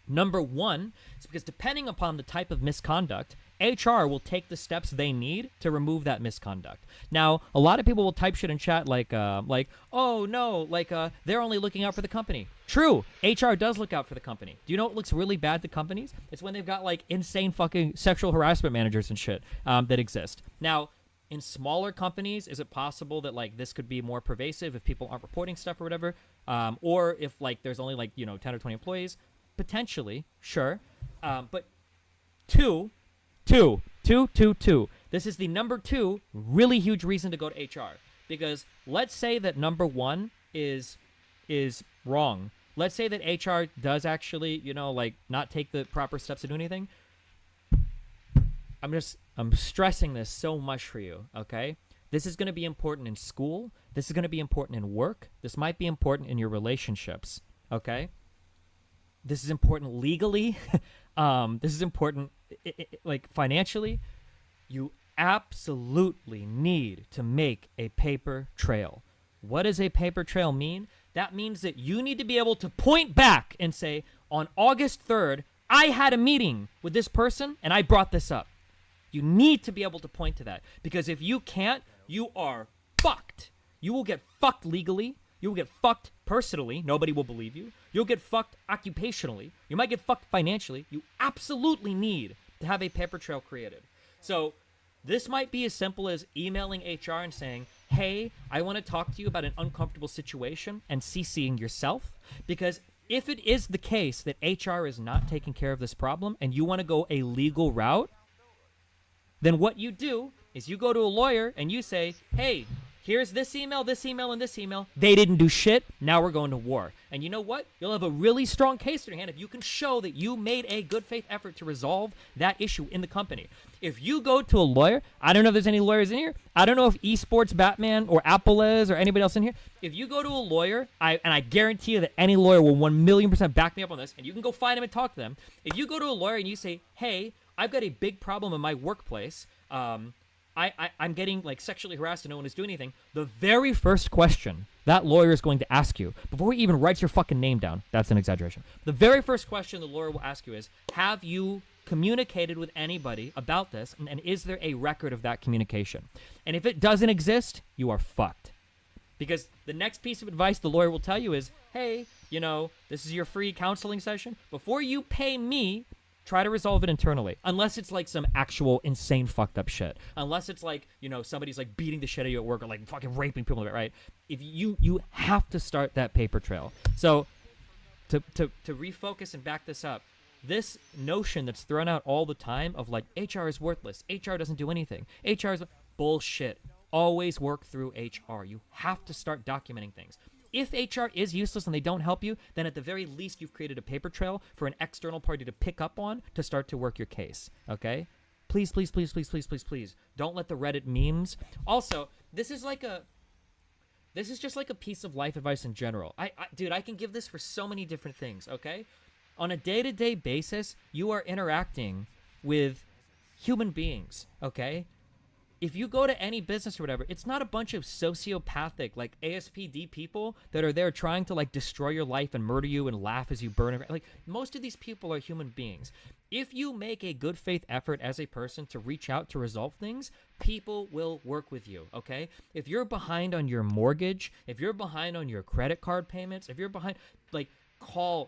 Number one is because depending upon the type of misconduct, HR will take the steps they need to remove that misconduct. Now, a lot of people will type shit in chat like, oh no, like, they're only looking out for the company. True, HR does look out for the company. Do you know what looks really bad to companies? It's when they've got like insane fucking sexual harassment managers and shit that exist. Now, in smaller companies, is it possible that like this could be more pervasive if people aren't reporting stuff or whatever? Or if like there's only like, 10 or 20 employees? Potentially, sure. But two. This is the number 2 really huge reason to go to HR. Because let's say that number 1 is wrong. Let's say that HR does actually, like not take the proper steps to do anything. I'm stressing this so much for you, okay? This is going to be important in school. This is going to be important in work. This might be important in your relationships, okay? This is important legally. This is important, like, financially. You absolutely need to make a paper trail. What does a paper trail mean? That means that you need to be able to point back and say, on August 3rd, I had a meeting with this person and I brought this up. You need to be able to point to that. Because if you can't, you are fucked. You will get fucked legally. You will get fucked personally. Nobody will believe you. You'll get fucked occupationally. You might get fucked financially. You absolutely need to have a paper trail created. So this might be as simple as emailing HR and saying, hey, I want to talk to you about an uncomfortable situation, and CCing yourself. Because if it is the case that HR is not taking care of this problem and you want to go a legal route, then what you do is you go to a lawyer and you say, hey, here's this email, and this email. They didn't do shit. Now we're going to war. And you know what? You'll have a really strong case in your hand if you can show that you made a good faith effort to resolve that issue in the company. If you go to a lawyer, I don't know if there's any lawyers in here. I don't know if Esports Batman or Apple is or anybody else in here. If you go to a lawyer, I guarantee you that any lawyer will 1,000,000% back me up on this, and you can go find them and talk to them. If you go to a lawyer and you say, hey, I've got a big problem in my workplace, I'm getting like sexually harassed and no one is doing anything, the very first question that lawyer is going to ask you, before he even writes your fucking name down, that's an exaggeration. The very first question the lawyer will ask you is, have you communicated with anybody about this, and is there a record of that communication? And if it doesn't exist, you are fucked. Because the next piece of advice the lawyer will tell you is, hey, you know, this is your free counseling session. Before you pay me, try to resolve it internally. Unless it's like some actual insane fucked up shit. Unless it's like, you know, somebody's like beating the shit out of you at work or like fucking raping people, right? If you have to start that paper trail. So to refocus and back this up, this notion that's thrown out all the time of like HR is worthless, HR doesn't do anything, HR is bullshit. Always work through HR. You have to start documenting things. If HR is useless and they don't help you, then at the very least you've created a paper trail for an external party to pick up on to start to work your case. Okay? Please, please, please, please, please, please, please. Don't let the Reddit memes. Also, this is just like a piece of life advice in general. Dude, I can give this for so many different things, okay? On a day-to-day basis, you are interacting with human beings, okay? If you go to any business or whatever, it's not a bunch of sociopathic, like ASPD people that are there trying to like destroy your life and murder you and laugh as you burn it. Like most of these people are human beings. If you make a good faith effort as a person to reach out to resolve things, people will work with you, okay? If you're behind on your mortgage, if you're behind on your credit card payments, if you're behind, like,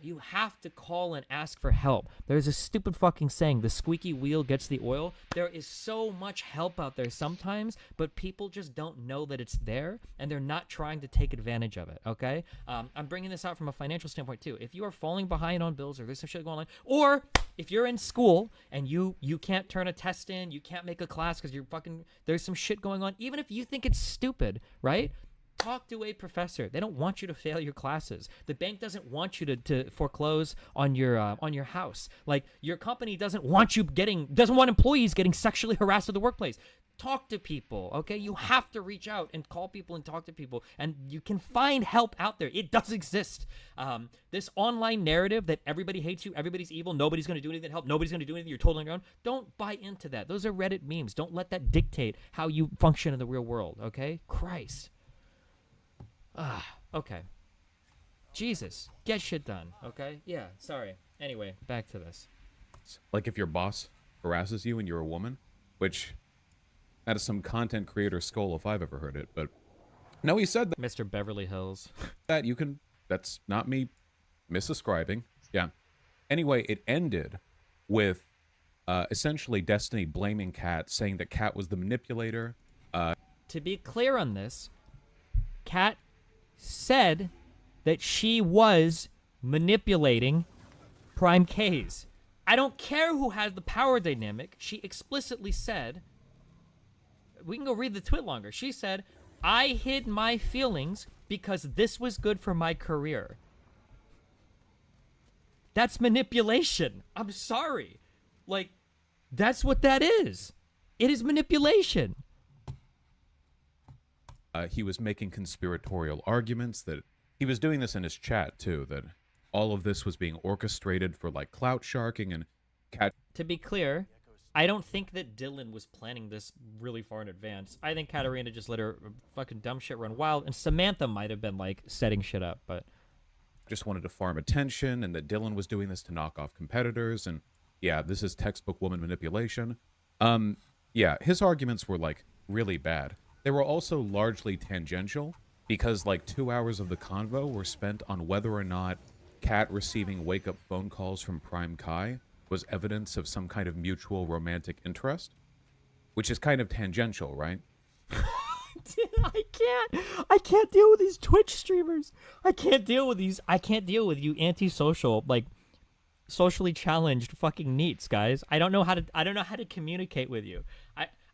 you have to call and ask for help. There's a stupid fucking saying, the squeaky wheel gets the oil. There is so much help out there sometimes, but people just don't know that it's there, and they're not trying to take advantage of it, okay? I'm bringing this out from a financial standpoint too. If you are falling behind on bills or there's some shit going on, or if you're in school and you can't turn a test in, you can't make a class because there's some shit going on, even if you think it's stupid, right? Talk to a professor. They don't want you to fail your classes. The bank doesn't want you to foreclose on your house. Like, your company doesn't want employees getting sexually harassed at the workplace. Talk to people, okay? You have to reach out and call people and talk to people, and you can find help out there. It does exist. This online narrative that everybody hates you, everybody's evil, nobody's going to do anything to help, nobody's going to do anything, you're totally on your own. Don't buy into that. Those are Reddit memes. Don't let that dictate how you function in the real world, okay? Christ. Okay. Jesus, get shit done, okay? Yeah, sorry. Anyway, back to this. Like if your boss harasses you and you're a woman, which that is some content creator skull if I've ever heard it, but no, he said that. Mr. Beverly Hills. That you can, that's not me misascribing. Yeah. Anyway, it ended with essentially Destiny blaming Kat, saying that Kat was the manipulator. To be clear on this, Kat said that she was manipulating Prime K's. I don't care who has the power dynamic. She explicitly said, we can go read the tweet longer. She said, I hid my feelings because this was good for my career. That's manipulation. I'm sorry. Like, that's what that is. It is manipulation. He was making conspiratorial arguments that he was doing this in his chat too, that all of this was being orchestrated for like clout sharking and Kat. To be clear, I don't think that Dylan was planning this really far in advance. I think Katarina just let her fucking dumb shit run wild, and Samantha might have been like setting shit up, but just wanted to farm attention, and that Dylan was doing this to knock off competitors, and yeah, this is textbook woman manipulation. Yeah, his arguments were like really bad. They were also largely tangential because like 2 hours of the convo were spent on whether or not Kat receiving wake-up phone calls from Prime Kai was evidence of some kind of mutual romantic interest, which is kind of tangential, right? I can't deal with these Twitch streamers. I can't deal with you antisocial, like socially challenged fucking neats, guys. I don't know how to communicate with you.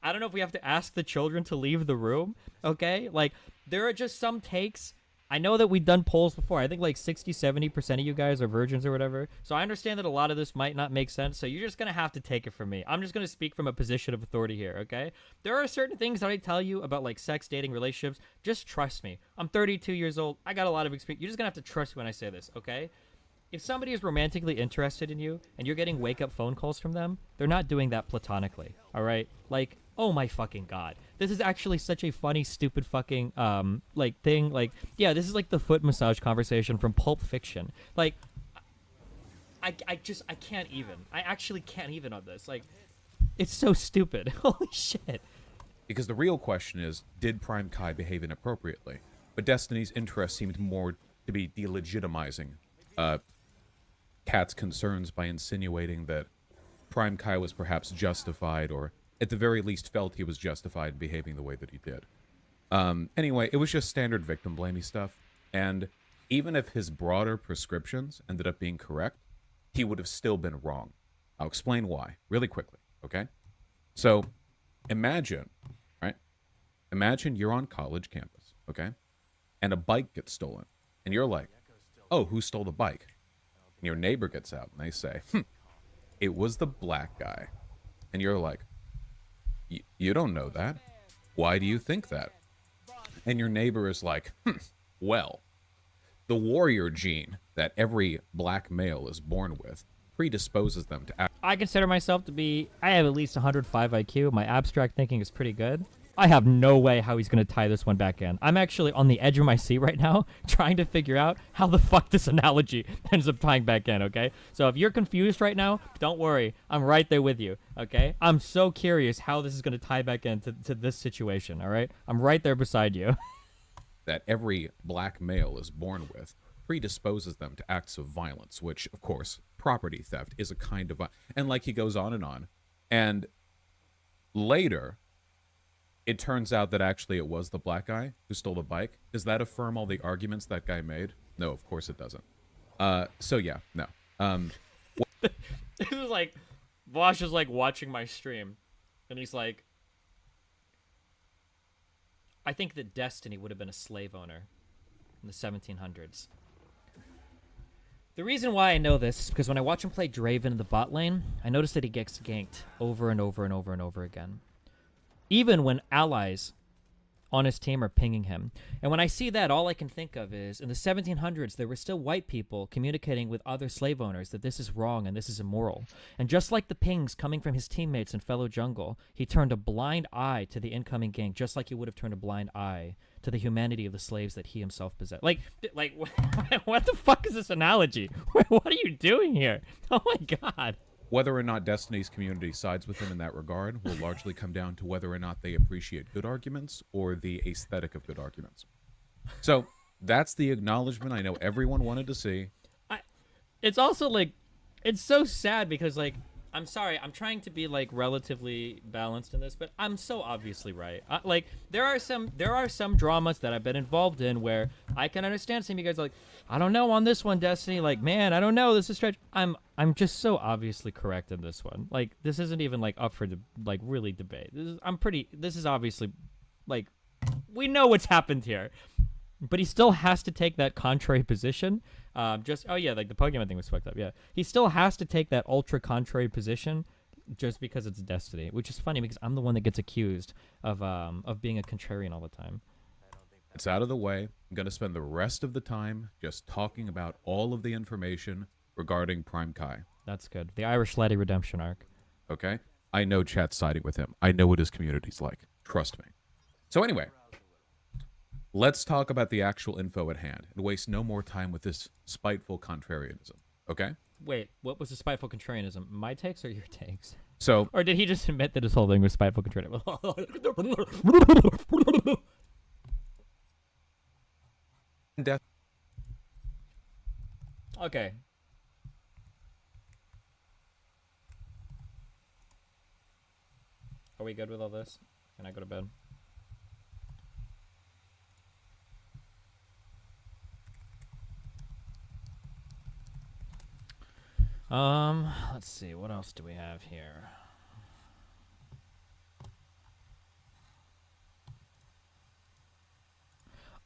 I don't know if we have to ask the children to leave the room, okay? Like, there are just some takes. I know that we've done polls before. I think like 60-70% of you guys are virgins or whatever. So I understand that a lot of this might not make sense. So you're just going to have to take it from me. I'm just going to speak from a position of authority here, okay? There are certain things that I tell you about like sex, dating, relationships. Just trust me. I'm 32 years old. I got a lot of experience. You're just going to have to trust me when I say this, okay? If somebody is romantically interested in you and you're getting wake-up phone calls from them, they're not doing that platonically, all right? Like, oh my fucking god. This is actually such a funny, stupid fucking, like, thing. Like, yeah, this is like the foot massage conversation from Pulp Fiction. Like, I can't even. I actually can't even on this. Like, it's so stupid. Holy shit. Because the real question is, did Prime Kai behave inappropriately? But Destiny's interest seemed more to be delegitimizing Kat's concerns by insinuating that Prime Kai was perhaps justified, or at the very least felt he was justified in behaving the way that he did. Anyway, it was just standard victim blamey stuff, and even if his broader prescriptions ended up being correct, he would have still been wrong. I'll explain why, really quickly, okay? So, imagine, right? Imagine you're on college campus, okay? And a bike gets stolen, and you're like, oh, who stole the bike? And your neighbor gets out, and they say, it was the black guy. And you're like, you don't know that. Why do you think that? And your neighbor is like, well, the warrior gene that every black male is born with predisposes them to act. I consider myself to be, I have at least 105 IQ. My abstract thinking is pretty good. I have no way how he's going to tie this one back in. I'm actually on the edge of my seat right now trying to figure out how the fuck this analogy ends up tying back in, okay? So if you're confused right now, don't worry. I'm right there with you, okay? I'm so curious how this is going to tie back into this situation, all right? I'm right there beside you. That every black male is born with predisposes them to acts of violence, which, of course, property theft is a kind of... And like he goes on. And later... it turns out that actually it was the black guy who stole the bike. Does that affirm all the arguments that guy made? No, of course it doesn't. So yeah, no. This is like, Vosh is like watching my stream, and he's like, I think that Destiny would have been a slave owner in the 1700s. The reason why I know this is because when I watch him play Draven in the bot lane, I notice that he gets ganked over and over and over and over again. Even when allies on his team are pinging him. And when I see that, all I can think of is, in the 1700s, there were still white people communicating with other slave owners that this is wrong and this is immoral. And just like the pings coming from his teammates in fellow jungle, he turned a blind eye to the incoming gank, just like he would have turned a blind eye to the humanity of the slaves that he himself possessed. Like what the fuck is this analogy? What are you doing here? Oh my god. Whether or not Destiny's community sides with him in that regard will largely come down to whether or not they appreciate good arguments or the aesthetic of good arguments. So that's the acknowledgement I know everyone wanted to see. It's also like, it's so sad because like, I'm sorry, I'm trying to be like relatively balanced in this, but I'm so obviously right. Like there are some dramas that I've been involved in where I can understand some of you guys are like, I don't know on this one, Destiny. Like, man, I don't know. This is stretch. I'm just so obviously correct in this one. Like, this isn't even like up for like really debate. This is obviously like, we know what's happened here, but he still has to take that contrary position. Oh yeah, like the Pokemon thing was fucked up. Yeah, he still has to take that ultra contrary position just because it's Destiny, which is funny because I'm the one that gets accused of being a contrarian all the time. It's out of the way. I'm going to spend the rest of the time just talking about all of the information regarding Prime Kai. That's good. The Irish Laddie redemption arc. Okay? I know chat's siding with him. I know what his community's like. Trust me. So anyway, let's talk about the actual info at hand and waste no more time with this spiteful contrarianism. Okay? Wait, what was the spiteful contrarianism? My takes or your takes? So... Or did he just admit that his whole thing was spiteful contrarianism? Death. Okay. Are we good with all this? Can I go to bed? Let's see. What else do we have here?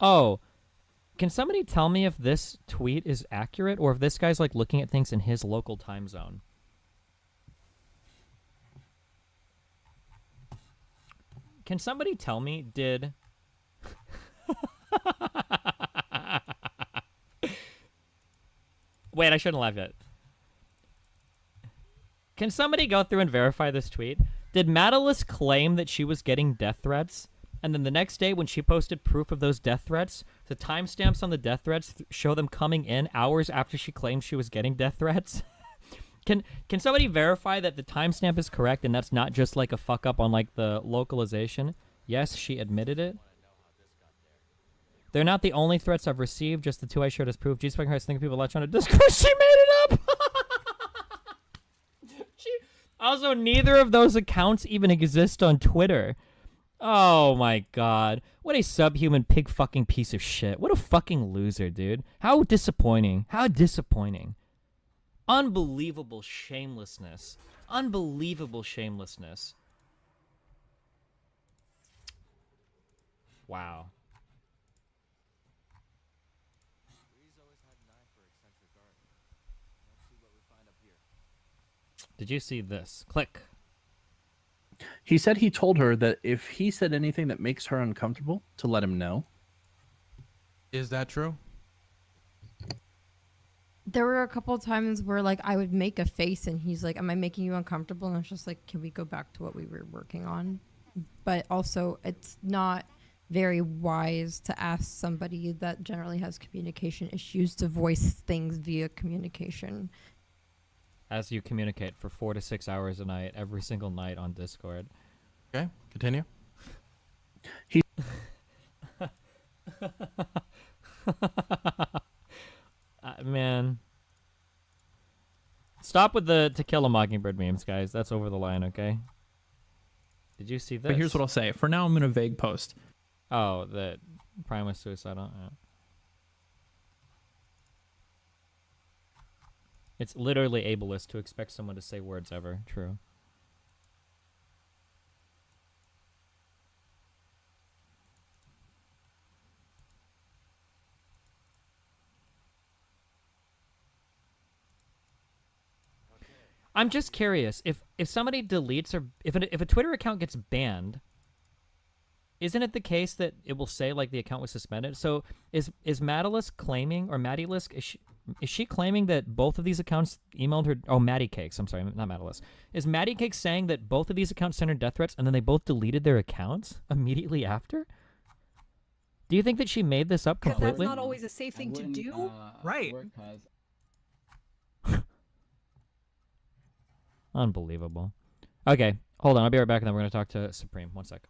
Oh, can somebody tell me if this tweet is accurate or if this guy's like looking at things in his local time zone? Can somebody tell me, did... Wait, I shouldn't laugh yet. Can somebody go through and verify this tweet? Did Madalis claim that she was getting death threats? And then the next day when she posted proof of those death threats, the timestamps on the death threats show them coming in hours after she claimed she was getting death threats? Can somebody verify that the timestamp is correct and that's not just like a fuck up on like the localization? Yes, she admitted it. They're not the only threats I've received, just the two I shared as proof. G-Spec Hearts think people latch on to Discord. She made it up! Also, neither of those accounts even exist on Twitter. Oh my god. What a subhuman pig fucking piece of shit. What a fucking loser, dude. How disappointing. How disappointing. Unbelievable shamelessness. Unbelievable shamelessness. Wow. Did you see this? Click. He said he told her that if he said anything that makes her uncomfortable, to let him know. Is that true? There were a couple of times where like I would make a face and he's like, am I making you uncomfortable? And I was just like, can we go back to what we were working on? But also it's not very wise to ask somebody that generally has communication issues to voice things via communication. As you communicate for 4 to 6 hours a night, every single night on Discord. Okay, continue. Man. Stop with the To Kill a Mockingbird memes, guys. That's over the line, okay? Did you see this? But here's what I'll say. For now, I'm going to vague post. Oh, that Prime was suicidal? Yeah. It's literally ableist to expect someone to say words ever. True. I'm just curious if somebody deletes or if a Twitter account gets banned, isn't it the case that it will say like the account was suspended? So is Maddalisk claiming, or Maddalisk, is she claiming that both of these accounts emailed her? Oh, Maddie Cakes. I'm sorry, not Maddalisk. Is Maddie Cakes saying that both of these accounts sent her death threats and then they both deleted their accounts immediately after? Do you think that she made this up completely? Because that's not always a safe thing to do. Right. Unbelievable. Okay, hold on. I'll be right back and then we're going to talk to Supreme. One sec.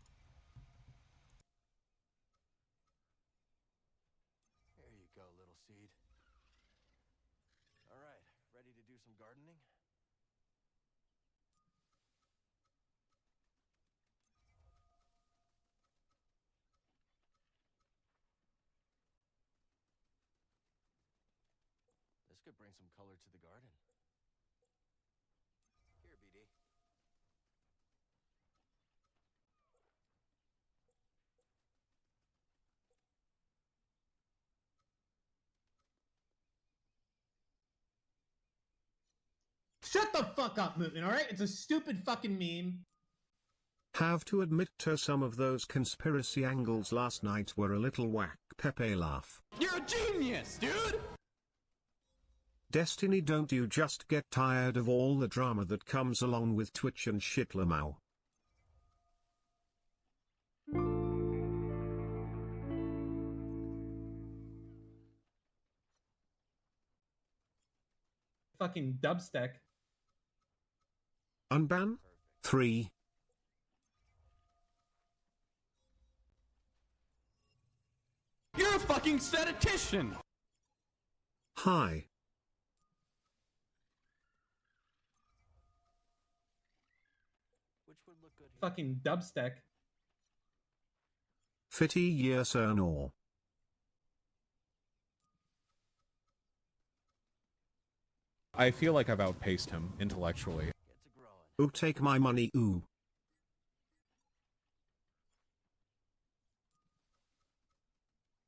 There you go, little seed. All right, ready to do some gardening? This could bring some color to the garden. Here, BD. Shut the fuck up, Mutin, alright? It's a stupid fucking meme. Have to admit to some of those conspiracy angles last night were a little whack. Pepe laugh. You're a genius, dude! Destiny, don't you just get tired of all the drama that comes along with Twitch and shit, Lamau? Fucking dubstep. Unban? 3. You're a fucking statistician! Hi. Which would look good here? Fucking dubstep. Fitty year sir nor. I feel like I've outpaced him intellectually. Get to growing. Ooh, take my money, ooh.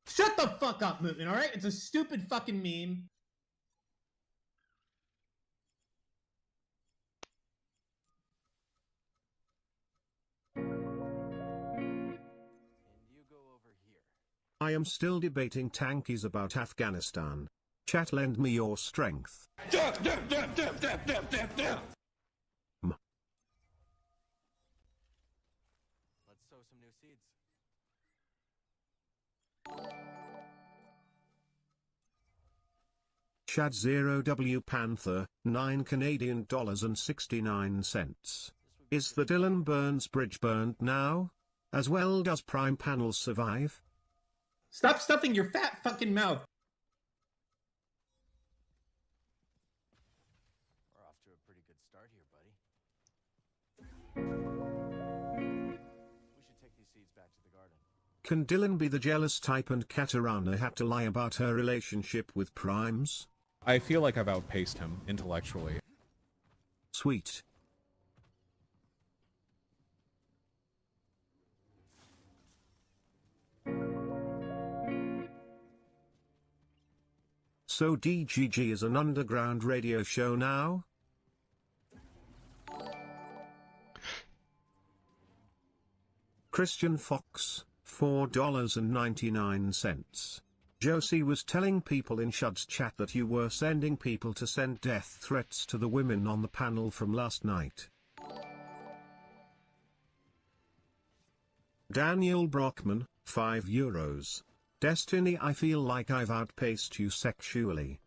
Shut the fuck up, Mutin, alright? It's a stupid fucking meme. And you go over here. I am still debating tankies about Afghanistan. Chat, lend me your strength. Let's sow some new seeds. Chad 0W Panther, 9 Canadian dollars and 69 cents. Is the Dylan Burns bridge burned now? As well does Prime Panels survive? Stop stuffing your fat fucking mouth. We're off to a pretty good start here, buddy. We should take these seeds back to the garden. Can Dylan be the jealous type and Katarana had to lie about her relationship with Primes? I feel like I've outpaced him intellectually. Sweet. So DGG is an underground radio show now? Christian Fox, $4.99. Josie was telling people in Shud's chat that you were sending people to send death threats to the women on the panel from last night. Daniel Brockman, €5. Destiny, I feel like I've outpaced you sexually.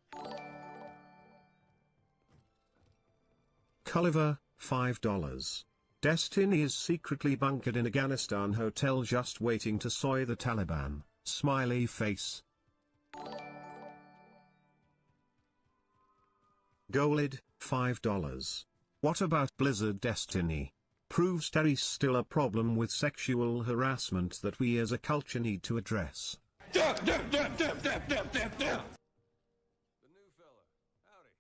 Culliver, $5. Destiny is secretly bunkered in Afghanistan hotel just waiting to soy the Taliban. Smiley face. Golid, $5. What about Blizzard Destiny? Proves Terry's still a problem with sexual harassment that we as a culture need to address. The new fella. Howdy.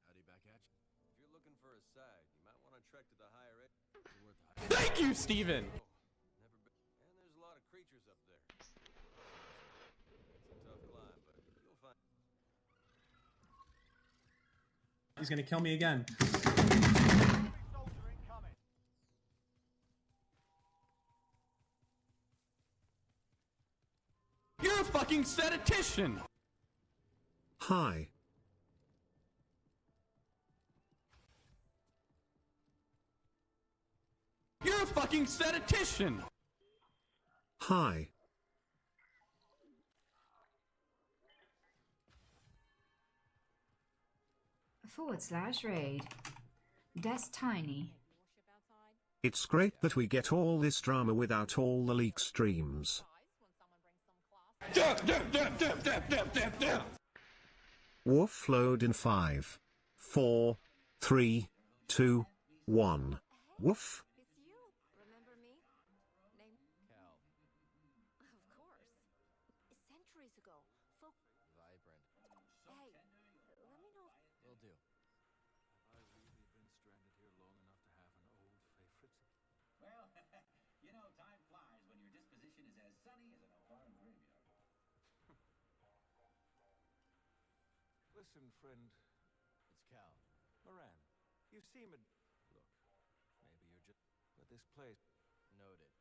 Howdy back at you. If you're looking for a side, you might want to trek to the higher edge. Thank you, Steven! Never been. And there's a lot of creatures up there. It's a tough climb, but you'll find. He's gonna kill me again. You're a fucking statistician! Hi. You're a fucking statistician! Hi. /raid. That's tiny. It's great that we get all this drama without all the leak streams. Woof load in 5, 4, 3, 2, 1. Woof. Will do. Have I really been stranded here long enough to have an old favorite? Well, you know, time flies when your disposition is as sunny as an Ohio graveyard. Listen, friend. It's Cal. Moran, you seem a... Look, maybe you're just... But this place... Noted.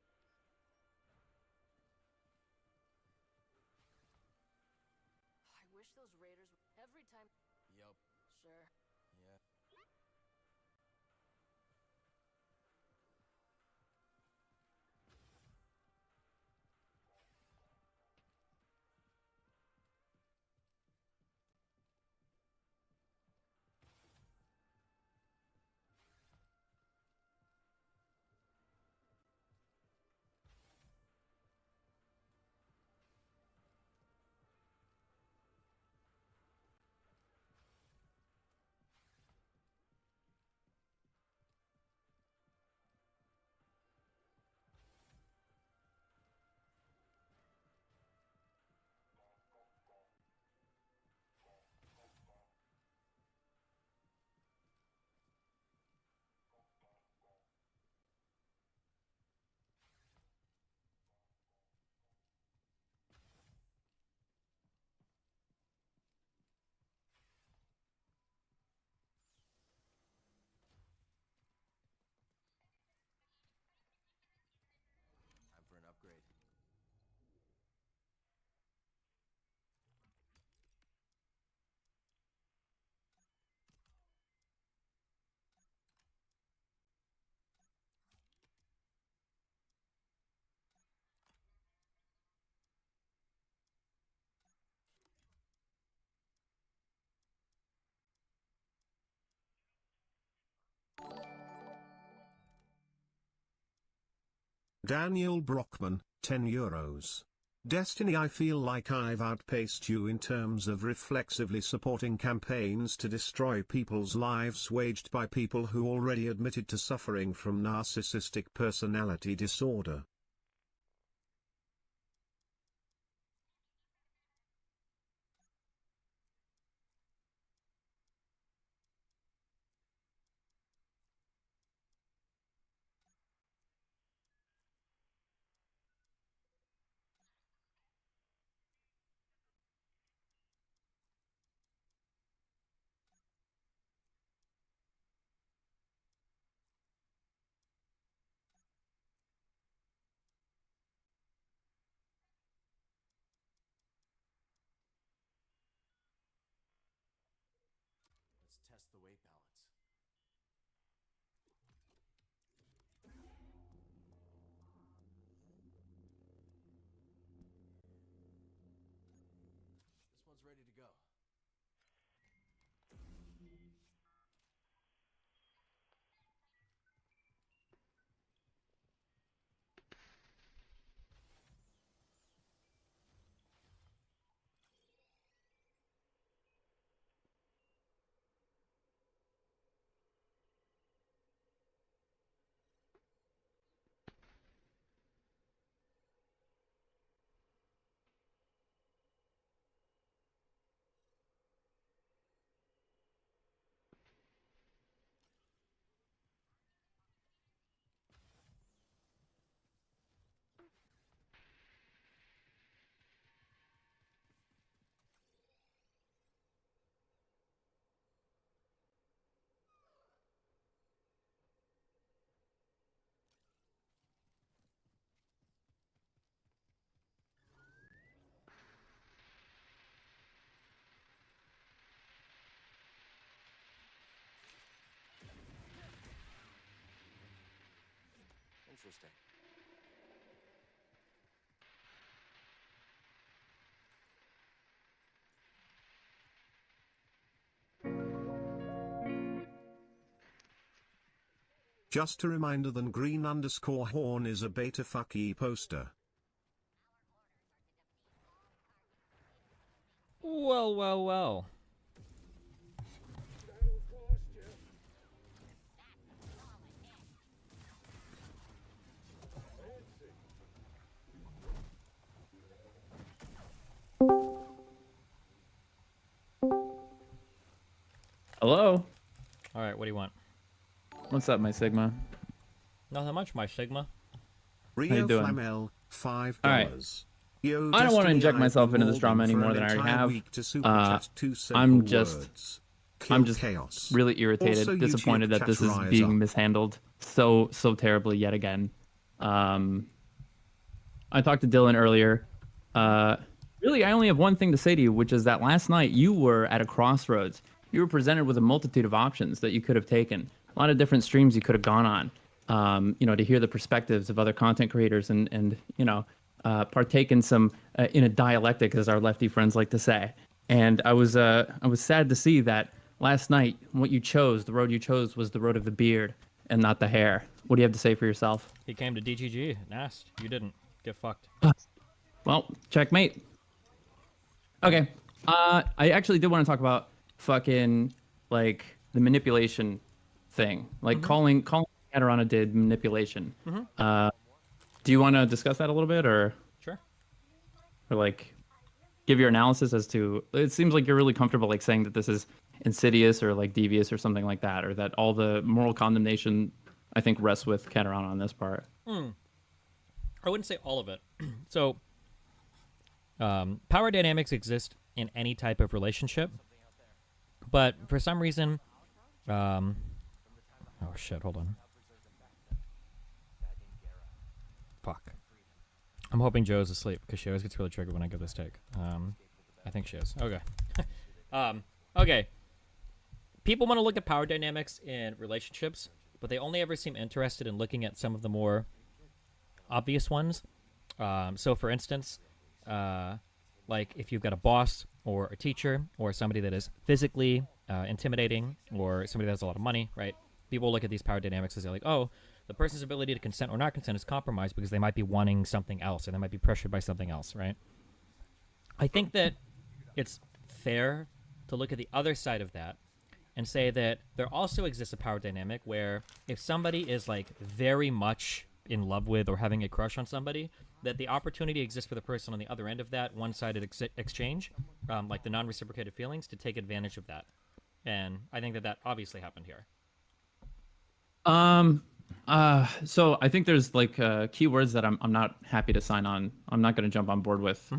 I wish those raiders every time. Yup. Sure. Yeah. Daniel Brockman, 10 euros. Destiny, I feel like I've outpaced you in terms of reflexively supporting campaigns to destroy people's lives waged by people who already admitted to suffering from narcissistic personality disorder. Let's test the weight balance. This one's ready to go. Interesting. Just a reminder that green_horn is a beta fucky poster. Well, well, well. Hello? All right, what do you want? What's up, my Sigma? Nothing much, my Sigma. Rio you doing? Flamel, $5. All right. Yo, I don't want to Destiny, inject I've myself been into this drama holding any for more an than I already entire have. week to super chat 2 simple I'm just words. I'm Kill just chaos. really irritated, Also, YouTube disappointed that this is chat being rise mishandled so terribly yet again. I talked to Dylan earlier. Really, I only have one thing to say to you, which is that last night you were at a crossroads. You were presented with a multitude of options that you could have taken. A lot of different streams you could have gone on. To hear the perspectives of other content creators and partake in some in a dialectic, as our lefty friends like to say. And I was sad to see that last night what you chose, the road you chose, was the road of the beard and not the hair. What do you have to say for yourself? He came to DGG and asked. You didn't. Get fucked. Well, checkmate. Okay. I actually did want to talk about fucking like the manipulation thing, like calling Katarana did manipulation. Do you want to discuss that a little bit, or Sure. or like give your analysis as to? It seems like you're really comfortable like saying that this is insidious or like devious or something like that, or that all the moral condemnation I think rests with Katarana on this part. I wouldn't say all of it. So, power dynamics exist in any type of relationship, but for some reason, oh shit, hold on. Fuck. I'm hoping Joe's asleep because she always gets really triggered when I give this take. I think she is. Okay. Okay. People want to look at power dynamics in relationships, but they only ever seem interested in looking at some of the more obvious ones. So for instance, like if you've got a boss or a teacher or somebody that is physically intimidating or somebody that has a lot of money, right? People look at these power dynamics as they're like, oh, the person's ability to consent or not consent is compromised because they might be wanting something else, or they might be pressured by something else, right? I think that it's fair to look at the other side of that and say that there also exists a power dynamic where if somebody is like very much in love with or having a crush on somebody, that the opportunity exists for the person on the other end of that one-sided exchange, like the non-reciprocated feelings, to take advantage of that. And I think that that obviously happened here. So I think there's like keywords that I'm not happy to sign on. I'm not going to jump on board with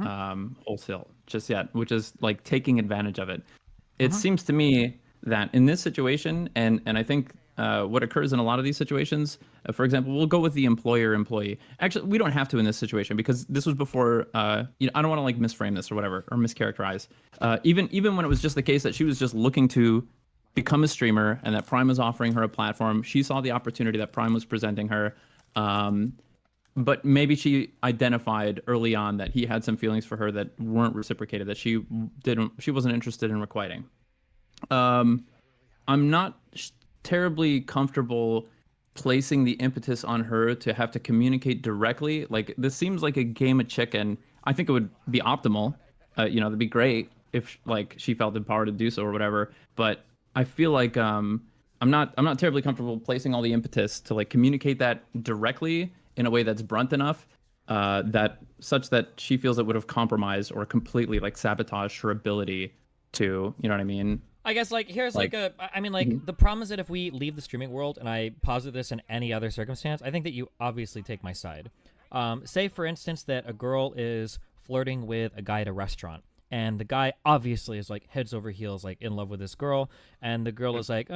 wholesale just yet, which is like taking advantage of it. It seems to me that in this situation, and I think what occurs in a lot of these situations, for example, we'll go with the employer-employee. Actually, we don't have to in this situation because this was before. I don't want to like misframe this or whatever or mischaracterize. Even when it was just the case that she was just looking to become a streamer and that Prime was offering her a platform, she saw the opportunity that Prime was presenting her. But maybe she identified early on that he had some feelings for her that weren't reciprocated, that she wasn't interested in requiting. I'm not terribly comfortable placing the impetus on her to have to communicate directly. Like, this seems like a game of chicken. I think it would be optimal. It'd be great if like she felt empowered to do so or whatever. But I feel like I'm not terribly comfortable placing all the impetus to like communicate that directly in a way that's blunt enough that she feels it would have compromised or completely like sabotaged her ability to, you know what I mean? I guess like here's the problem is that if we leave the streaming world, and I posit this in any other circumstance, I think that you obviously take my side. Say for instance that a girl is flirting with a guy at a restaurant, and the guy obviously is like heads over heels like in love with this girl, and the girl is like,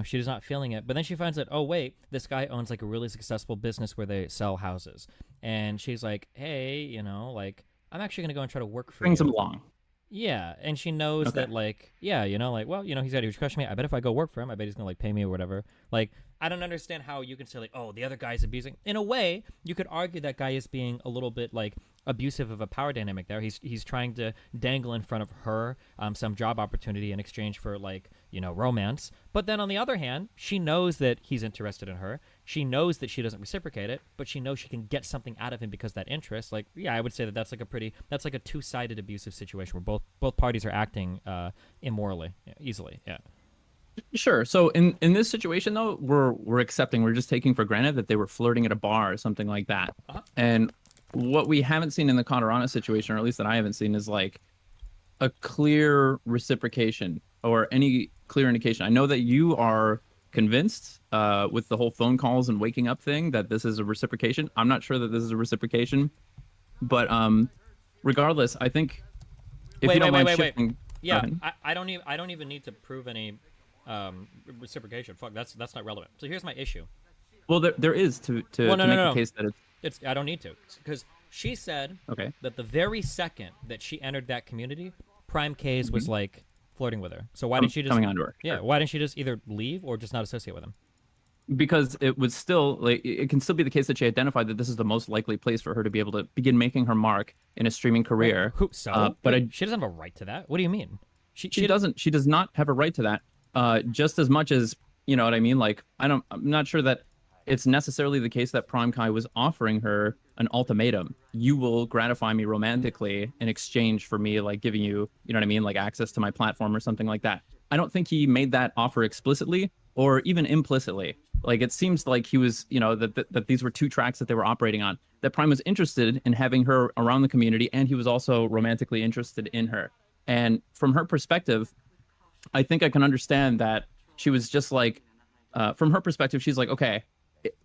she's not feeling it. But then she finds that, oh wait, this guy owns like a really successful business where they sell houses, and she's like, hey, I'm actually gonna go and try to work for you. Brings him along. Yeah, and she knows that, he's got a huge crush on me. I bet if I go work for him, I bet he's going to, pay me or whatever. Like, I don't understand how you can say, the other guy's abusing. In a way, you could argue that guy is being a little bit, abusive of a power dynamic there. He's trying to dangle in front of her some job opportunity in exchange for, romance. But then on the other hand, she knows that he's interested in her. She knows that she doesn't reciprocate it, but she knows she can get something out of him because that interest. I would say that that's a two-sided abusive situation where both parties are acting immorally, easily. Yeah. Sure. So in this situation though, we're accepting, we're just taking for granted that they were flirting at a bar or something like that. And what we haven't seen in the Katarana situation, or at least that I haven't seen, is like a clear reciprocation or any clear indication. I know that you are convinced with the whole phone calls and waking up thing that this is a reciprocation. I'm not sure that this is a reciprocation, but regardless, I think if you don't mind shifting. Yeah, I don't even need to prove any reciprocation. Fuck, that's not relevant. So here's my issue. Well, there is to make the case that it's I don't need to, because she said that the very second that she entered that community, Prime K's was flirting with her. So why didn't she just coming onto her? Yeah, why didn't she just either leave or just not associate with him? Because it would still it can still be the case that she identified that this is the most likely place for her to be able to begin making her mark in a streaming career. But she doesn't have a right to that. What do you mean? She doesn't. She does not have a right to that. Just as much as, you know what I mean. I'm not sure that it's necessarily the case that Prime Kai was offering her an ultimatum. You will gratify me romantically in exchange for me giving you, you know what I mean, access to my platform or something like that. I don't think he made that offer explicitly or even implicitly. It seems like he was, that these were two tracks that they were operating on. That Prime was interested in having her around the community, and he was also romantically interested in her. And from her perspective, I think I can understand that she was just from her perspective, she's like, okay,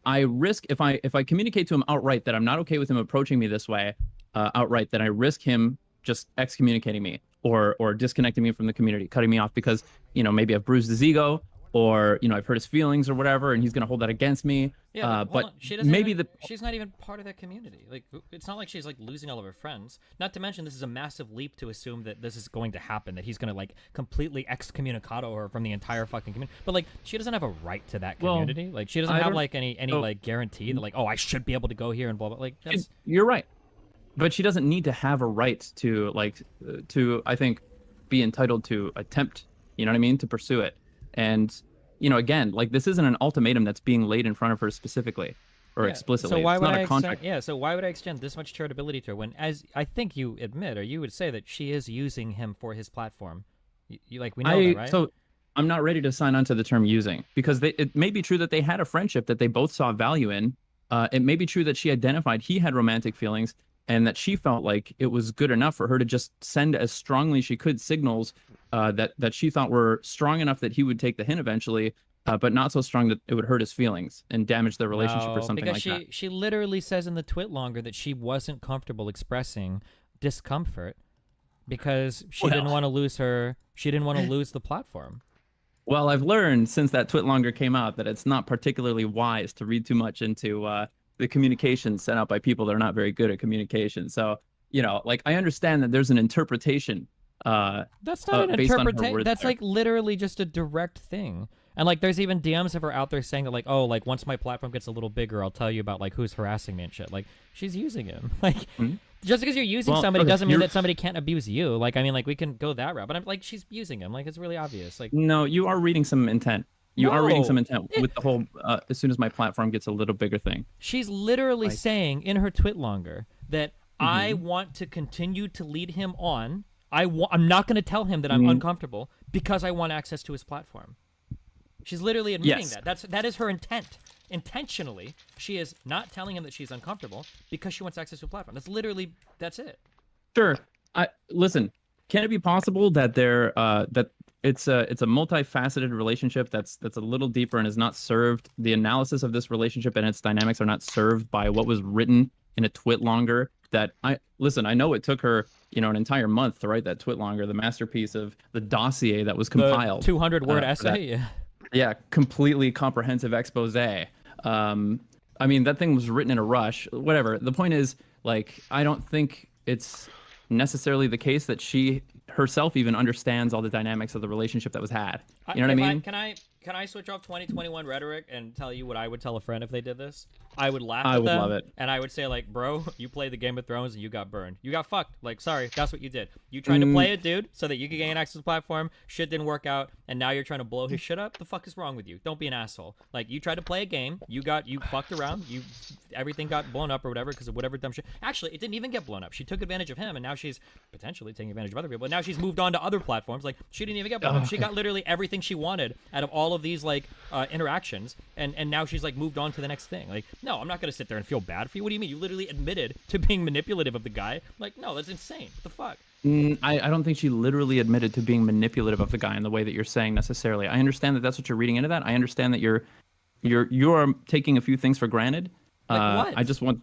I risk if I communicate to him outright that I'm not okay with him approaching me this way outright, then I risk him just excommunicating me or disconnecting me from the community, cutting me off because, maybe I've bruised his ego or, I've hurt his feelings or whatever, and he's going to hold that against me. Yeah, but she's not even part of that community. It's not like she's losing all of her friends. Not to mention, this is a massive leap to assume that this is going to happen, that he's going to completely excommunicado her from the entire fucking community. But she doesn't have a right to that community. She doesn't have any guarantee that I should be able to go here and blah blah. You're right, but she doesn't need to have a right to I think be entitled to attempt. You know what I mean? To pursue it. And you know, again, like this isn't an ultimatum that's being laid in front of her specifically or Yeah, explicitly. So why It's would not I a contract. so why would I extend this much charitability to her when, as I think you admit, or you would say that she is using him for his platform? You like we know that, right? So I'm not ready to sign on to the term using, because it may be true that they had a friendship that they both saw value in. It may be true that she identified he had romantic feelings and that she felt like it was good enough for her to just send as strongly she could signals that she thought were strong enough that he would take the hint eventually, but not so strong that it would hurt his feelings and damage their relationship or No, something because like that. she literally says in the twit longer that she wasn't comfortable expressing discomfort because she didn't want to lose she didn't want to lose the platform. Well, I've learned since that twit longer came out that it's not particularly wise to read too much into the communication sent out by people that are not very good at communication. So, you know, like I understand that there's an interpretation. That's not an based on her interpretation. words That's there. like literally just a direct thing. And like, there's even DMs of her out there saying that like, oh, like once my platform gets a little bigger, I'll tell you about like who's harassing me and shit. Like, she's using him. Like, just because you're using Well, somebody okay, doesn't mean you're- that somebody can't abuse you. Like, I mean, like we can go that route, but I'm like, she's using him. Like, it's really obvious. Like, No, you are reading some intent. You are reading No. some intent with the whole as soon as my platform gets a little bigger thing. she's literally Like- saying in her twit longer that I Mm-hmm. want to continue to lead him on. I'm not going to tell him that I'm Mhm. uncomfortable because I want access to his platform. She's literally admitting Yes. that is her intent. Intentionally, she is not telling him that she's uncomfortable because she wants access to a platform. That's it. Sure. Listen. Can it be possible that that it's a multifaceted relationship that's a little deeper and is not served? The analysis of this relationship and its dynamics are not served by what was written in a twit longer. That I know it took her an entire month to write that twit longer, the masterpiece of the dossier that was compiled. 200-word for that. essay. Yeah, completely comprehensive expose. I mean, that thing was written in a rush. Whatever. The point is, like, I don't think it's necessarily the case that she herself even understands all the dynamics of the relationship that was had. You know what I mean? Can I switch off 2021 rhetoric and tell you what I would tell a friend if they did this? I would laugh I at would them, love it. and I would say like, bro, you played the Game of Thrones and you got burned. You got fucked. Like, sorry, that's what you did. You tried to play it, dude, so that you could gain access to the platform. Shit didn't work out, and now you're trying to blow his shit up. The fuck is wrong with you? Don't be an asshole. Like, you tried to play a game. You fucked around. Everything got blown up or whatever because of whatever dumb shit. Actually, it didn't even get blown up. She took advantage of him, and now she's potentially taking advantage of other people. And now she's moved on to other platforms. Like, she didn't even get blown up. She got literally everything she wanted out of all of these like interactions, and now she's like moved on to the next thing. Like, no, I'm not gonna sit there and feel bad for you. What do you mean? You literally admitted to being manipulative of the guy. Like, no, that's insane. What the fuck? I don't think she literally admitted to being manipulative of the guy in the way that you're saying necessarily. I understand that that's what you're reading into that. I understand that you're taking a few things for granted. Like what? I just want.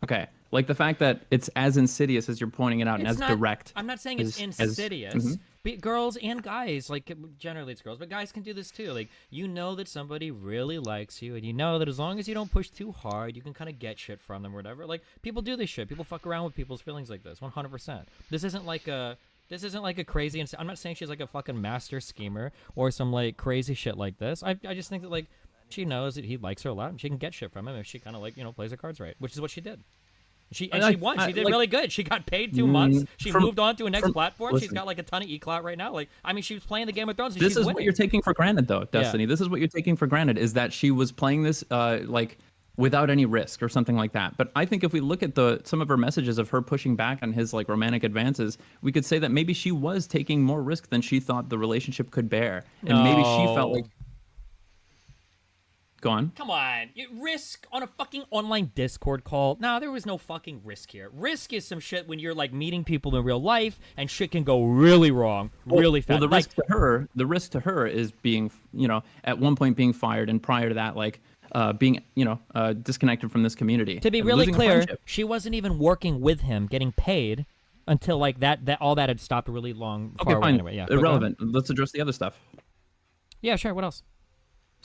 Okay, like the fact that it's as insidious as you're pointing it out and It's as not, direct. I'm not saying it's as- insidious. Mhm. Girls and guys, like generally it's girls, but guys can do this too. Like, you know that somebody really likes you, and you know that as long as you don't push too hard, you can kind of get shit from them or whatever. Like, people do this shit. People fuck around with people's feelings like this, 100%. This isn't like a crazy. I'm not saying she's like a fucking master schemer or some like crazy shit like this. I just think that like she knows that he likes her a lot, and she can get shit from him if she kind of like plays her cards right, which is what she did. She won. She did really good. She got paid 2 months. She moved on to a next platform. She's got like a ton of e-clout right now. Like, I mean, she was playing the Game of Thrones. And This she's is winning. what you're taking for granted, though, Destiny. Yeah. This is what you're taking for granted is that she was playing this like without any risk or something like that. But I think if we look at some of her messages of her pushing back on his like romantic advances, we could say that maybe she was taking more risk than she thought the relationship could bear, and maybe she felt like. Go on. Come on. Risk on a fucking online Discord call? No, there was no fucking risk here. Risk is some shit when you're like meeting people in real life and shit can go really wrong really fast. Well, the risk to her is being, at one point being fired, and prior to that, like being, disconnected from this community. To be and really losing a clear, friendship. she wasn't even working with him, getting paid until like that all that had stopped really long. Okay, far away fine. anyway. Yeah. Irrelevant. Let's address the other stuff. Yeah, sure. What else?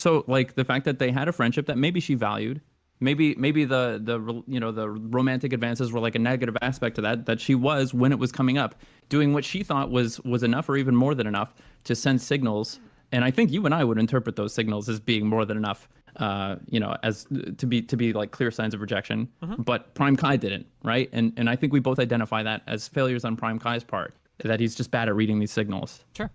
So, like the fact that they had a friendship that maybe she valued, maybe the romantic advances were like a negative aspect to that she was, when it was coming up, doing what she thought was enough or even more than enough to send signals. And I think you and I would interpret those signals as being more than enough, as to be like clear signs of rejection. Mhm. But Prime Kai didn't, right? And I think we both identify that as failures on Prime Kai's part, that he's just bad at reading these signals. Sure.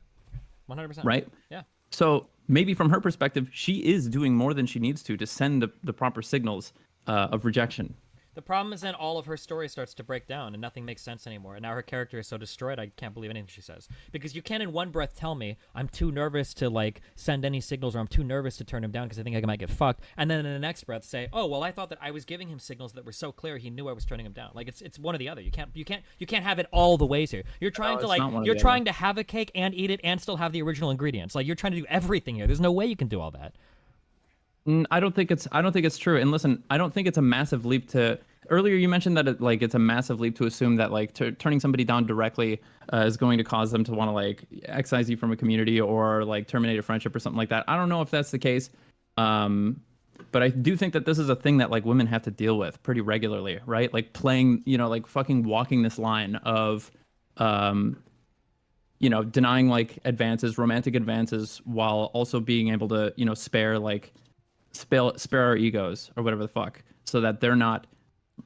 100%. Right? Yeah. So maybe from her perspective, she is doing more than she needs to send the proper signals of rejection. The problem is then all of her story starts to break down and nothing makes sense anymore. And now her character is so destroyed, I can't believe anything she says. Because you can't in one breath tell me I'm too nervous to like send any signals, or I'm too nervous to turn him down because I think I might get fucked. And then in the next breath say, oh, well, I thought that I was giving him signals that were so clear he knew I was turning him down. Like it's one or the other. You can't have it all the ways here. You're trying to you're trying to have a cake and eat it and still have the original ingredients. Like you're trying to do everything here. There's no way you can do all that. I don't think it's true. And listen, I don't think it's a massive leap to. Earlier, you mentioned that it's a massive leap to assume that like turning somebody down directly is going to cause them to want to like excise you from a community or like terminate a friendship or something like that. I don't know if that's the case, but I do think that this is a thing that like women have to deal with pretty regularly, right? Like playing, like fucking walking this line of, denying like advances, romantic advances, while also being able to spare our egos or whatever the fuck, so that they're not.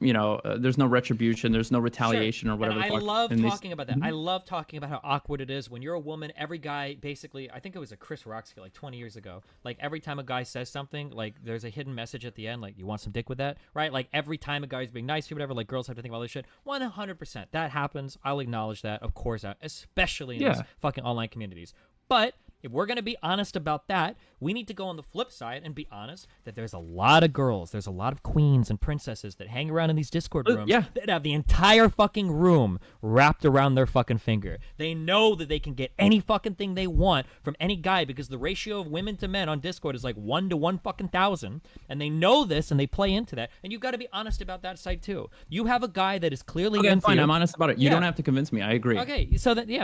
There's no retribution, there's no retaliation or whatever. And the I fuck. love And talking about that. I love talking about how awkward it is when you're a woman. Every guy, basically, I think it was a Chris Rock skit like 20 years ago. Like every time a guy says something, like there's a hidden message at the end, like you want some dick with that, right? Like every time a guy's being nice to you, whatever, like girls have to think about this shit. 100%, that happens. I'll acknowledge that, of course, especially in these fucking online communities. But if we're going to be honest about that, we need to go on the flip side and be honest that there's a lot of girls, there's a lot of queens and princesses that hang around in these Discord rooms that have the entire fucking room wrapped around their fucking finger. They know that they can get any fucking thing they want from any guy because the ratio of women to men on Discord is like 1 to 1,000, and they know this and they play into that. And you've got to be honest about that side too. You have a guy that is clearly into fine. you. I'm honest about it. You don't have to convince me. I agree. Okay, so don't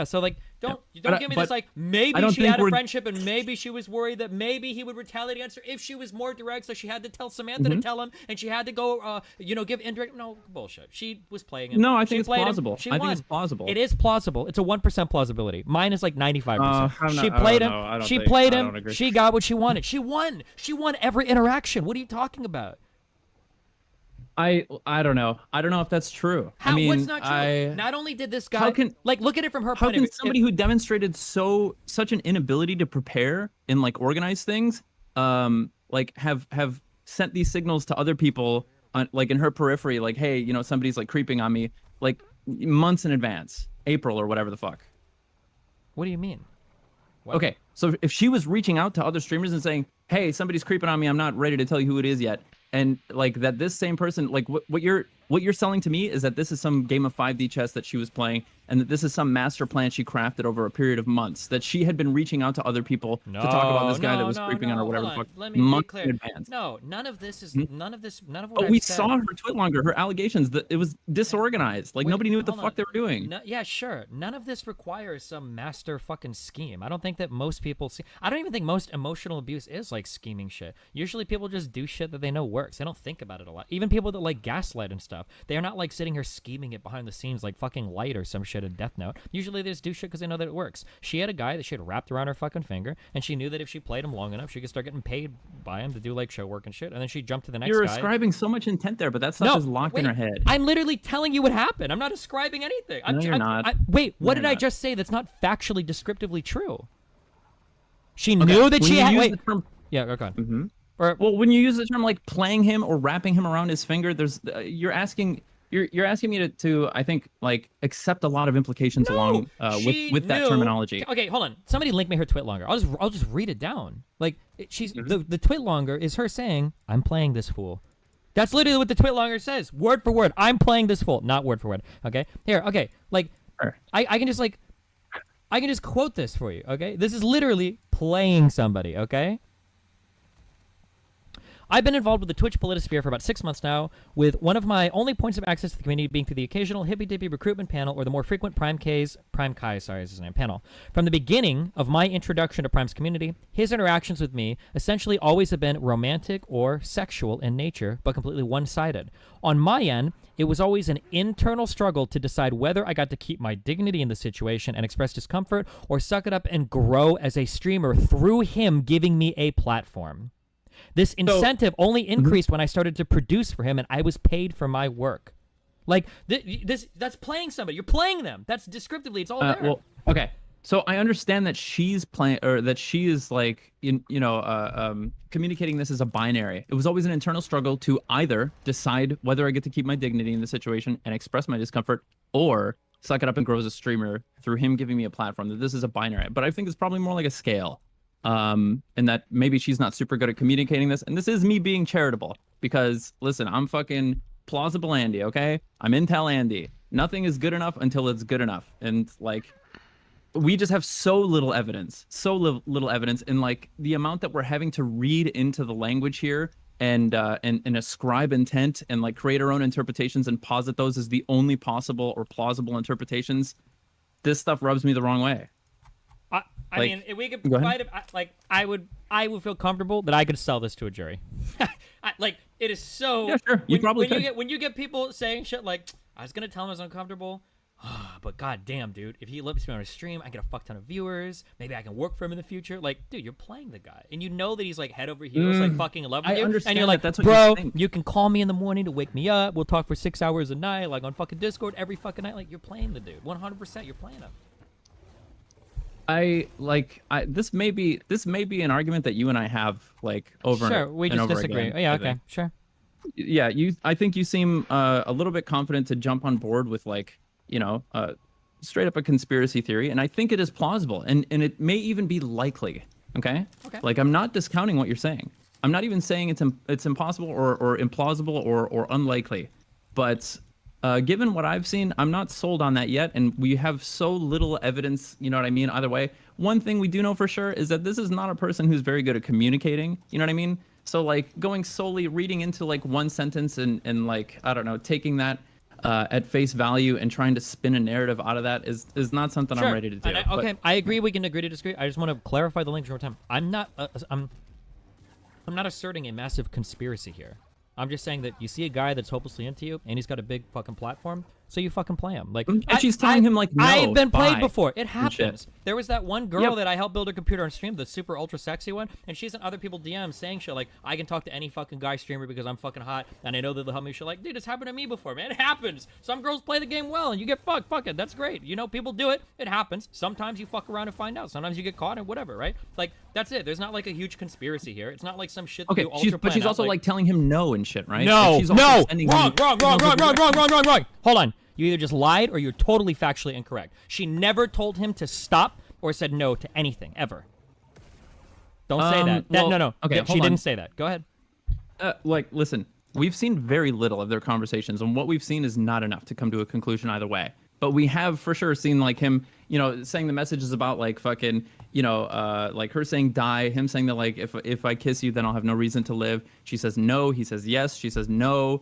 give me this like maybe she had a friendship and maybe she was worried that maybe he would retaliate against her if she was more direct, so she had to tell Samantha to tell him, and she had to go give indirect. No, bullshit. She was playing him. No, I think it's plausible. I think it's plausible. It is plausible. It's a 1% plausibility. Mine is like 95%. She played him. She played him. She got what she wanted. She won. She won every interaction. What are you talking about? I don't know. I don't know if that's true. What's not true? Not only did this guy look at it from her point of view. How can somebody who demonstrated such an inability to prepare and like organize things, have sent these signals to other people, like in her periphery, like, hey, somebody's like creeping on me, like months in advance, April or whatever the fuck. What do you mean? What? Okay, so if she was reaching out to other streamers and saying, hey, somebody's creeping on me, I'm not ready to tell you who it is yet. And like that, this same person, like what you're selling to me is that this is some game of 5D chess that she was playing, and that this is some master plan she crafted over a period of months. That she had been reaching out to other people to talk about this guy that was creeping on her, whatever the fuck. Let me be clear. In advance. No, none of this is none of what. But we saw her tweet longer, her allegations that it was disorganized. Like nobody knew what the fuck they were doing. No, yeah, sure. None of this requires some master fucking scheme. I don't think that most people see. I don't even think most emotional abuse is like scheming shit. Usually people just do shit that they know works. They don't think about it a lot. Even people that like gaslight and stuff, they are not like sitting here scheming it behind the scenes like fucking Light or some shit in Death Note. Usually they just do shit because they know that it works. She had a guy that she had wrapped around her fucking finger, and she knew that if she played him long enough, she could start getting paid by him to do like show work and shit. And then she jumped to the next guy. You're ascribing so much intent there, but that stuff is locked in her head. I'm literally telling you what happened. I'm not ascribing anything. You're not. Wait, what did I just say that's not factually descriptively true? She knew that she had. Wait. Yeah, go on. Mm-hmm. Well, when you use the term like playing him or wrapping him around his finger, there's you're asking me to I think like accept a lot of implications along with that terminology. Okay, hold on. Somebody link me her twit longer. I'll just read it down. Like she's the twit longer is her saying, "I'm playing this fool." That's literally what the twit longer says, word for word. I'm playing this fool, not word for word. Okay, here. Okay, like I can just quote this for you. Okay, this is literally playing somebody. Okay. I've been involved with the Twitch politisphere for about 6 months now, with one of my only points of access to the community being through the occasional hippy-dippy recruitment panel or the more frequent Prime Kai is his name, panel. From the beginning of my introduction to Prime's community, his interactions with me essentially always have been romantic or sexual in nature, but completely one-sided. On my end, it was always an internal struggle to decide whether I got to keep my dignity in the situation and express discomfort, or suck it up and grow as a streamer through him giving me a platform. This incentive only increased when I started to produce for him and I was paid for my work. Like, that's playing somebody. You're playing them. That's descriptively, it's all there. Well, okay. So I understand that she's playing, or that she is like, communicating this as a binary. It was always an internal struggle to either decide whether I get to keep my dignity in the situation and express my discomfort, or suck it up and grow as a streamer through him giving me a platform. That this is a binary, but I think it's probably more like a scale, and that maybe she's not super good at communicating this. And this is me being charitable because listen, I'm fucking plausible Andy, okay? I'm Intel Andy. Nothing is good enough until it's good enough, and like. We just have so little evidence, little evidence, and like the amount that we're having to read into the language here and ascribe intent and like create our own interpretations and posit those as the only possible or plausible interpretations. This stuff rubs me the wrong way. I Like, mean, if we could go ahead. provide it, I would feel comfortable that I could sell this to a jury. Like it is so. Yeah, sure. You probably when could. when you get people saying shit like, I was gonna tell him I was uncomfortable. But goddamn, dude, if he lets me on a stream, I get a fuck ton of viewers. Maybe I can work for him in the future. Like, dude, you're playing the guy, and you know that he's like head over heels, like fucking in love with I you. understand And you're that. like, That's what bro, you think. you can call me in the morning to wake me up. We'll talk for 6 hours a night, like on fucking Discord every fucking night. Like, you're playing the dude, 100%. You're playing him. This may be an argument that you and I have like over Sure, and, we and just over disagree. again, Yeah, I okay, think. sure. Yeah, I think you seem a little bit confident to jump on board with like, straight up a conspiracy theory, and I think it is plausible, and it may even be likely. Okay. Like, I'm not discounting what you're saying. I'm not even saying it's impossible or implausible or unlikely, but given what I've seen, I'm not sold on that yet, and we have so little evidence. You know what I mean? Either way, one thing we do know for sure is that this is not a person who's very good at communicating. You know what I mean? So like going solely reading into like one sentence and like, I don't know, taking that at face value and trying to spin a narrative out of that is not something Sure. I'm ready to do. And I agree. We can agree to disagree. I just want to clarify the language one more time. I'm not asserting a massive conspiracy here. I'm just saying that you see a guy that's hopelessly into you, and he's got a big fucking platform, so you fucking play him. Like, And she's telling him, like, no, I've been played bye, before. It and happens. shit. There was that one girl Yep. that I helped build her computer on stream, the super ultra sexy one, and she's in other people's DMs saying shit like, I can talk to any fucking guy streamer because I'm fucking hot, and I know that they'll help me. Shit like, dude, it's happened to me before, man. It happens. Some girls play the game well, and you get fucked. Fuck it. That's great. You know, people do it. It happens. Sometimes you fuck around and find out. Sometimes you get caught and whatever, right? Like, that's it. There's not like a huge conspiracy here. It's not like some shit that Okay, you ultra but she's plan out, also like telling him no and shit, right? No, Like, she's also no, sending wrong, him- wrong. Hold on. You either just lied or you're totally factually incorrect. She never told him to stop or said no to anything, ever. Don't say that. No. Okay, She hold on. didn't say that. Go ahead. Like, listen, we've seen very little of their conversations, and what we've seen is not enough to come to a conclusion either way. But we have for sure seen like him, saying the messages about like fucking, like her saying die, him saying that like if I kiss you, then I'll have no reason to live. She says no. He says yes. She says no.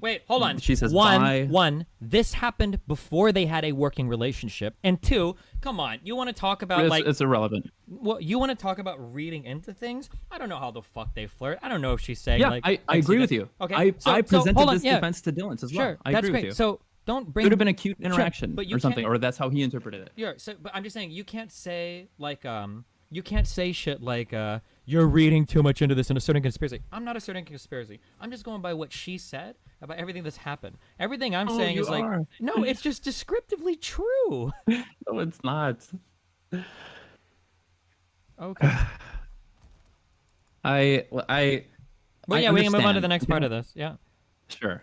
Wait, hold on. She says bye. One, this happened before they had a working relationship, and two, come on, you want to talk about It's irrelevant. Well, you want to talk about reading into things? I don't know how the fuck they flirt. I don't know if she's saying Yeah, like. I agree with you. Okay, I presented hold on, this yeah. defense to Dylan as well. Sure, I that's agree great. with you. So don't bring. Could have been a cute Sure, interaction but you or something, can't- or that's how he interpreted it. Yeah, but I'm just saying you can't say like you can't say shit like you're reading too much into this and asserting conspiracy. I'm not asserting conspiracy. I'm just going by what she said about everything that's happened. Everything I'm saying you is like are. no, it's just descriptively true. No, it's not. Okay. Well, yeah, we can move on to the next part of this. Yeah. Sure.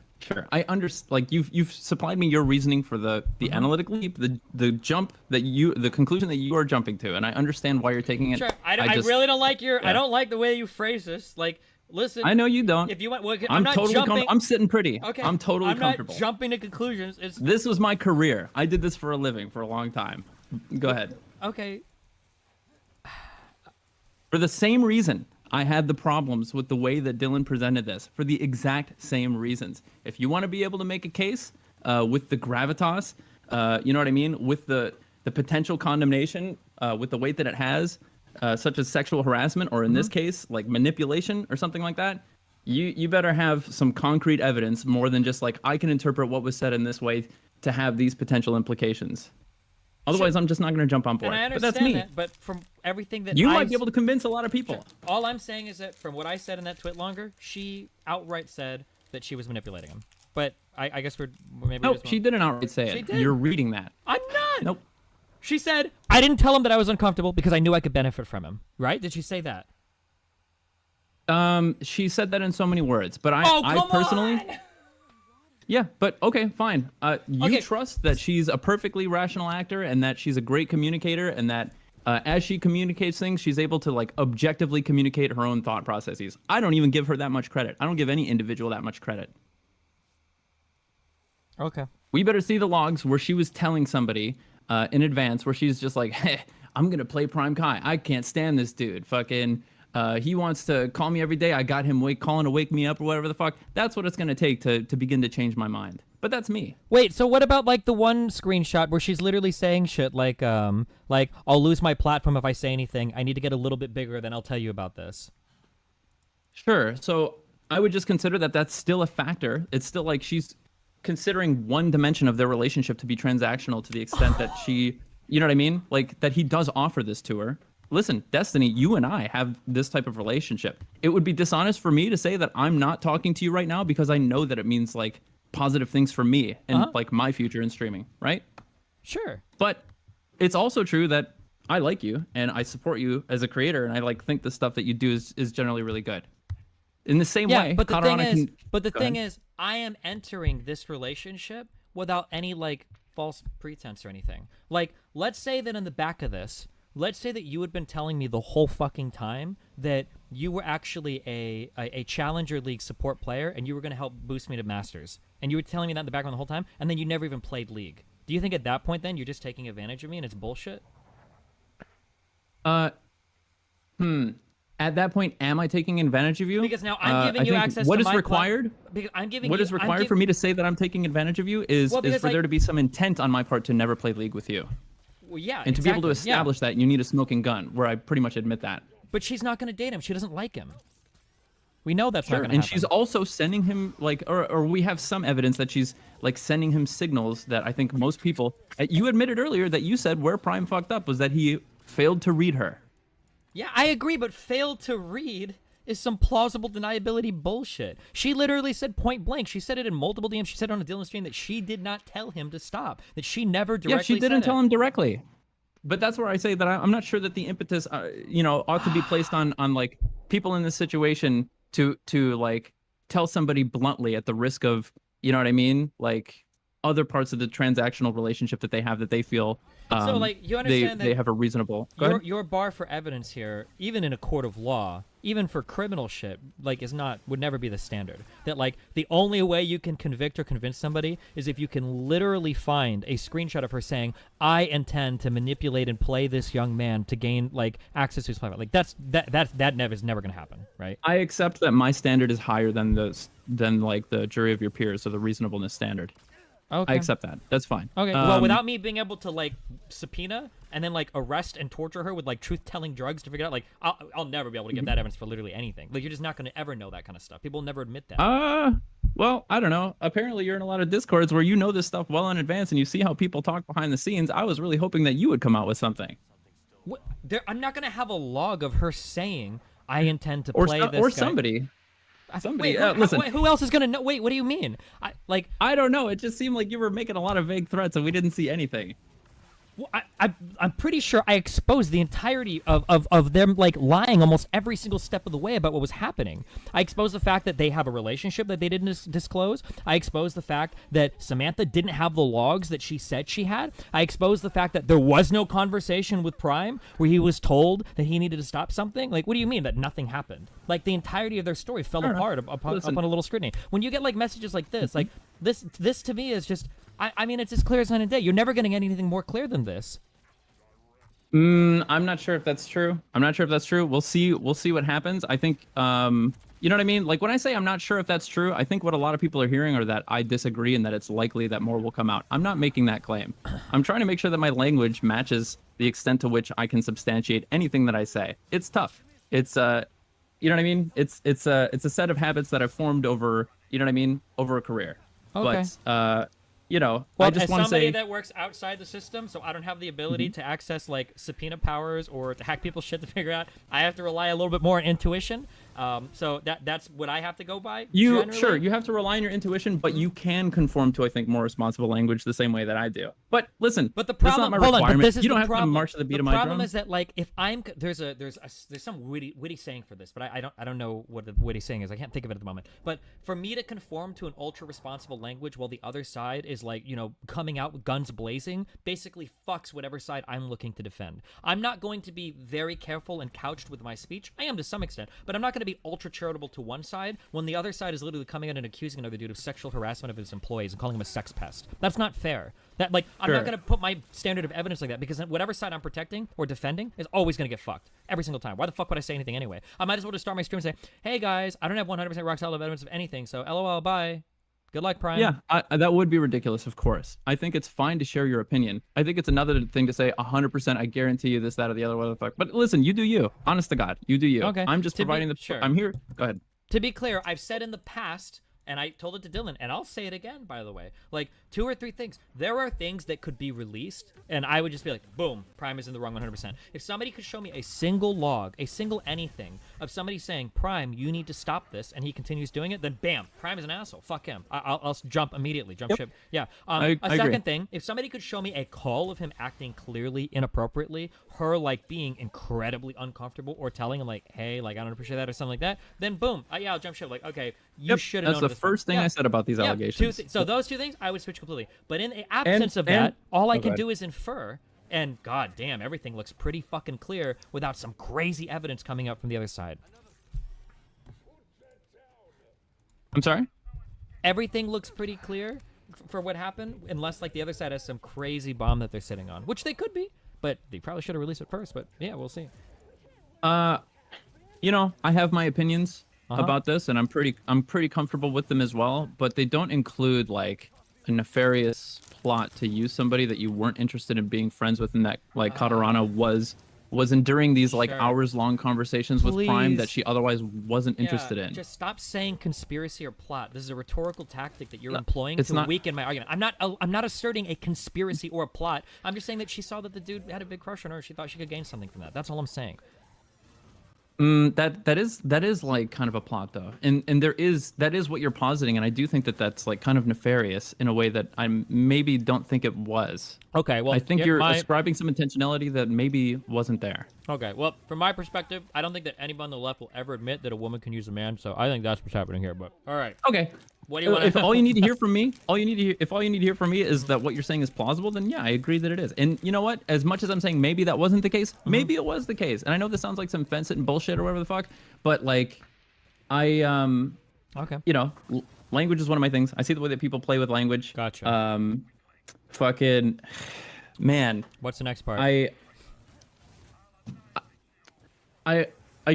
I understand. Like you've supplied me your reasoning for the Mm-hmm. analytic leap, the jump the conclusion that you are jumping to, and I understand why you're taking it. Sure. I just- really don't like your. I yeah. don't like the way you phrase this. Like, listen. I know you don't. If you want, well, I'm not totally jumping. I'm sitting pretty. Okay. I'm totally I'm comfortable. not jumping to conclusions. It's This was my career. I did this for a living for a long time. Go ahead. okay. For the same reason I had the problems with the way that Dylan presented this, for the exact same reasons. If you want to be able to make a case with the gravitas, you know what I mean, with the potential condemnation, with the weight that it has, such as sexual harassment, or in this case, like manipulation or something like that, you better have some concrete evidence more than just like, I can interpret what was said in this way to have these potential implications. Otherwise, I'm just not going to jump on board. And I But understand that's me. that, but from everything that You I've might be able to convince a lot of people. All I'm saying is that from what I said in that tweet longer, she outright said that she was manipulating him. But I guess we're maybe. Nope, she didn't outright say She it. did. You're reading that. I'm not. Nope. She said, I didn't tell him that I was uncomfortable because I knew I could benefit from him. Right? Did she say that? She said that in so many words, but I personally. On! Yeah, but okay, fine. You Okay. trust that she's a perfectly rational actor and that she's a great communicator and that as she communicates things, she's able to like objectively communicate her own thought processes. I don't even give her that much credit. I don't give any individual that much credit. Okay. We better see the logs where she was telling somebody in advance where she's just like, hey, I'm going to play Prime Kai. I can't stand this dude. Fucking, he wants to call me every day. I got him calling to wake me up or whatever the fuck. That's what it's going to take to begin to change my mind. But that's me. Wait, so what about like the one screenshot where she's literally saying shit like I'll lose my platform if I say anything. I need to get a little bit bigger, then I'll tell you about this. Sure. So I would just consider that that's still a factor. It's still like she's considering one dimension of their relationship to be transactional to the extent that she, you know what I mean? Like that he does offer this to her. Listen, Destiny, you and I have this type of relationship. It would be dishonest for me to say that I'm not talking to you right now because I know that it means like positive things for me and like my future in streaming, right? Sure. But it's also true that I like you and I support you as a creator and I like think the stuff that you do is generally really good. In the same way, but the Go thing ahead. is, I am entering this relationship without any like false pretense or anything. Like, let's say that in the back of this, let's say that you had been telling me the whole fucking time that you were actually a Challenger League support player and you were going to help boost me to Masters. And you were telling me that in the background the whole time, and then you never even played League. Do you think at that point then you're just taking advantage of me and it's bullshit? At that point, am I taking advantage of you? Because now I'm giving you I think access what to is my required. because I'm giving What you, is required for me to say that I'm taking advantage of you is Well, for because, like- there to be some intent on my part to never play League with you. Well, yeah, And to be able to exactly, yeah. establish that, you need a smoking gun, where I pretty much admit that. But she's not going to date him. She doesn't like him. We know that's not Sure. going to And happen. she's also sending him like, or we have some evidence that she's like sending him signals that I think most people. You admitted earlier that you said where Prime fucked up was that he failed to read her. Yeah, I agree, but failed to read is some plausible deniability bullshit. She literally said point blank. She said it in multiple DMs. She said it on a Dylan stream that she did not tell him to stop. That she never directly Yeah, she didn't said tell it. him directly. But that's where I say that I'm not sure that the impetus, ought to be placed on like people in this situation to like tell somebody bluntly at the risk of, you know what I mean, like other parts of the transactional relationship that they have that they feel So, like, you understand they that have a reasonable. Go ahead. Your bar for evidence here, even in a court of law, even for criminal shit, like would never be the standard. That like the only way you can convict or convince somebody is if you can literally find a screenshot of her saying, "I intend to manipulate and play this young man to gain like access to his platform." Like that is never gonna happen, right? I accept that my standard is higher than like the jury of your peers, or the reasonableness standard. Okay. I accept that. That's fine. Okay. Well, without me being able to like subpoena and then like arrest and torture her with like truth-telling drugs to figure out, like I'll never be able to get that evidence for literally anything. Like you're just not going to ever know that kind of stuff. People will never admit that. Well, I don't know. Apparently, you're in a lot of discords where you know this stuff well in advance, and you see how people talk behind the scenes. I was really hoping that you would come out with something. I'm not going to have a log of her saying I intend to Or play so- this or guy. somebody. Somebody. Wait, Listen. who else is going to know? Wait, what do you mean? I don't know. It just seemed like you were making a lot of vague threats, and we didn't see anything. Well, I'm pretty sure I exposed the entirety of them like lying almost every single step of the way about what was happening. I exposed the fact that they have a relationship that they didn't disclose. I exposed the fact that Samantha didn't have the logs that she said she had. I exposed the fact that there was no conversation with Prime where he was told that he needed to stop something. Like, what do you mean that nothing happened? Like, the entirety of their story fell apart upon a little scrutiny. When you get like messages like this, like this to me is just. I mean, it's as clear as night and day. You're never going to get anything more clear than this. I'm not sure if that's true. We'll see what happens. I think, you know what I mean? Like when I say I'm not sure if that's true, I think what a lot of people are hearing are that I disagree and that it's likely that more will come out. I'm not making that claim. I'm trying to make sure that my language matches the extent to which I can substantiate anything that I say. It's tough. It's, you know what I mean? It's a set of habits that I've formed over, you know what I mean? Over a career. Okay. But, you know, Well, I just as want to somebody say that works outside the system, so I don't have the ability to access like subpoena powers or to hack people's shit to figure out. I have to rely a little bit more on intuition. So that's what I have to go by. you generally. sure you have to rely on your intuition, but you can conform to, I think, more responsible language the same way that I do. But listen, But the that's problem, not my hold on, but requirement. this is You don't the have problem. to march to the beat of my The problem drum. is that like if I'm there's some witty saying for this, but I don't know what the witty saying is. I can't think of it at the moment. But for me to conform to an ultra responsible language while the other side is like, you know, coming out with guns blazing, basically fucks whatever side I'm looking to defend. I'm not going to be very careful and couched with my speech. I am to some extent, but I'm not going to be ultra charitable to one side when the other side is literally coming in and accusing another dude of sexual harassment of his employees and calling him a sex pest. That's not fair. That like I'm not Sure. going to put my standard of evidence like that because whatever side I'm protecting or defending is always going to get fucked every single time. Why the fuck would I say anything anyway? I might as well just start my stream and say, "Hey guys, I don't have 100% rock solid evidence of anything, so LOL, bye. Good luck, Prime." Yeah, that would be ridiculous, of course. I think it's fine to share your opinion. I think it's another thing to say 100%, I guarantee you this, that, or the other, whatever the fuck. But listen, you do you. Honest to God, you do you. Okay. I'm just To be- providing the... sure. I'm here. Go ahead. To be clear, I've said in the past, and I told it to Dylan, and I'll say it again, by the way, like 2 or 3 things. There are things that could be released, and I would just be like, boom, Prime is in the wrong 100%. If somebody could show me a single log, a single anything of somebody saying, "Prime, you need to stop this," and he continues doing it, then bam, Prime is an asshole. Fuck him. I'll jump immediately. Jump ship. Yeah. I A second agree. thing, if somebody could show me a call of him acting clearly inappropriately, her like being incredibly uncomfortable or telling him like, "Hey, like I don't appreciate that" or something like that, then boom, yeah, I'll jump ship. Like, okay, you should have That's known the this first thing I said about these allegations. So those 2 things, I would switch completely. But in the absence of that, all I Oh, go can ahead. do is infer. And god damn, everything looks pretty fucking clear without some crazy evidence coming up from the other side. I'm sorry? Everything looks pretty clear for what happened, unless like the other side has some crazy bomb that they're sitting on, which they could be, but they probably should have released it first. But yeah, we'll see. You know, I have my opinions Uh-huh. about this, and I'm pretty comfortable with them as well. But they don't include like a nefarious plot to use somebody that you weren't interested in being friends with, and that like Katarana was enduring these like Sure. hours-long conversations with Prime that Please. she otherwise wasn't interested Yeah, in. Just stop saying conspiracy or plot. This is a rhetorical tactic that you're No, employing it's to not- weaken my argument. I'm not asserting a conspiracy or a plot. I'm just saying that she saw that the dude had a big crush on her. She thought she could gain something from that. That's all I'm saying. That is like kind of a plot though, and that is what you're positing, and I do think that that's like kind of nefarious in a way that I maybe don't think it was. Okay, well, I think yeah, you're my- ascribing some intentionality that maybe wasn't there. Okay, well, from my perspective, I don't think that anybody on the left will ever admit that a woman can use a man. So I think that's what's happening here. But all right. Okay. What do you want? If all you need to hear from me, if all you need to hear from me is that what you're saying is plausible, then yeah, I agree that it is. And you know what? As much as I'm saying maybe that wasn't the case, maybe it was the case. And I know this sounds like some fence sitting bullshit or whatever the fuck, but like, okay, you know, language is one of my things. I see the way that people play with language. Gotcha. Fucking, man. What's the next part? I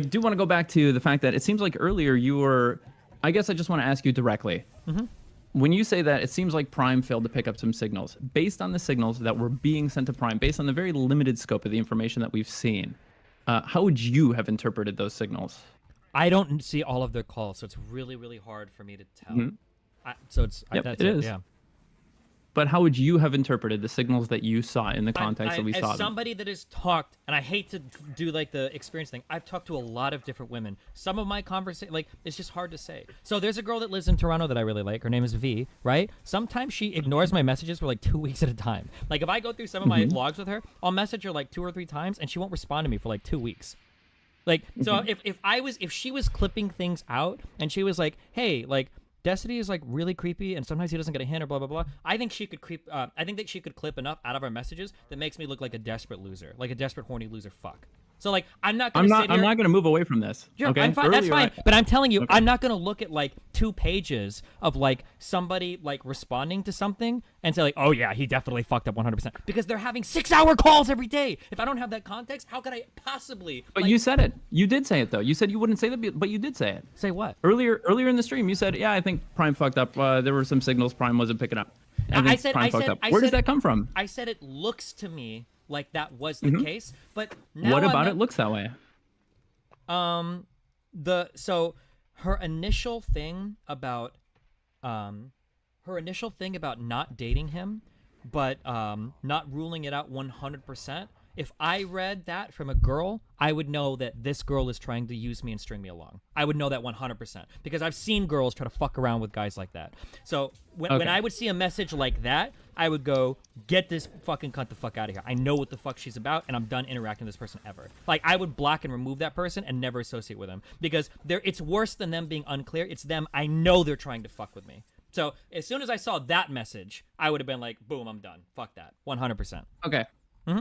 do want to go back to the fact that it seems like earlier you were. I guess I just want to ask you directly. Mhm. When you say that, it seems like Prime failed to pick up some signals. Based on the signals that were being sent to Prime, based on the very limited scope of the information that we've seen, how would you have interpreted those signals? I don't see all of their calls, so it's really, really hard for me to tell. Mhm. That's It it. is. Yeah. But how would you have interpreted the signals that you saw in the context that we saw As them? somebody that has talked, and I hate to do like the experience thing, I've talked to a lot of different women. Some of my conversation, like, it's just hard to say. So there's a girl that lives in Toronto that I really like. Her name is V, right? Sometimes she ignores my messages for like 2 weeks at a time. Like if I go through some of my logs with her, I'll message her like 2 or 3 times, and she won't respond to me for like 2 weeks. Like, so if she was clipping things out, and she was like, hey, like, Destiny is like really creepy, and sometimes he doesn't get a hint or blah blah blah. I think she could I think that she could clip enough out of our messages that makes me look like a desperate loser, like a desperate horny loser. Fuck. So like I'm not gonna sit here. I'm not gonna move away from this. Sure, okay, I'm fine. That's Earlier, fine. I- But I'm telling you, I'm not gonna look at like 2 pages of like somebody like responding to something and say like, oh yeah, he definitely fucked up 100%, because they're having 6-hour calls every day. If I don't have that context, how could I possibly? But like, you said it. You did say it though. You said you wouldn't say that, but you did say it. Say what? Earlier in the stream, you said, "Yeah, I think Prime fucked up. There were some signals Prime wasn't picking up." I said, Prime fucked up. Where does that come from? I said it looks to me like that was the case, but now What I'm about not- it looks that way? So her initial thing about her initial thing about not dating him, but not ruling it out 100%. If I read that from a girl, I would know that this girl is trying to use me and string me along. I would know that 100% because I've seen girls try to fuck around with guys like that. So when I would see a message like that, I would go, get this fucking cunt the fuck out of here. I know what the fuck she's about, and I'm done interacting with this person ever. Like, I would block and remove that person and never associate with them because it's worse than them being unclear. It's them. I know they're trying to fuck with me. So as soon as I saw that message, I would have been like, boom, I'm done. Fuck that. 100%. Okay.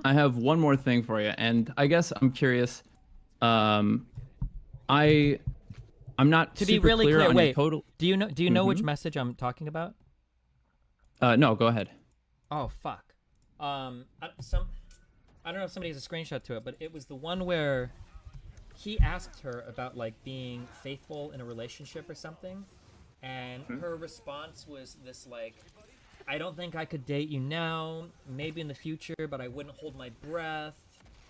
I have one more thing for you, and I guess I'm curious. I'm not To be super really clear clear, on wait. your total. Do you know which message I'm talking about? No, go ahead. Oh fuck. I don't know if somebody has a screenshot to it, but it was the one where he asked her about like being faithful in a relationship or something, and her response was this like, I don't think I could date you now, maybe in the future, but I wouldn't hold my breath.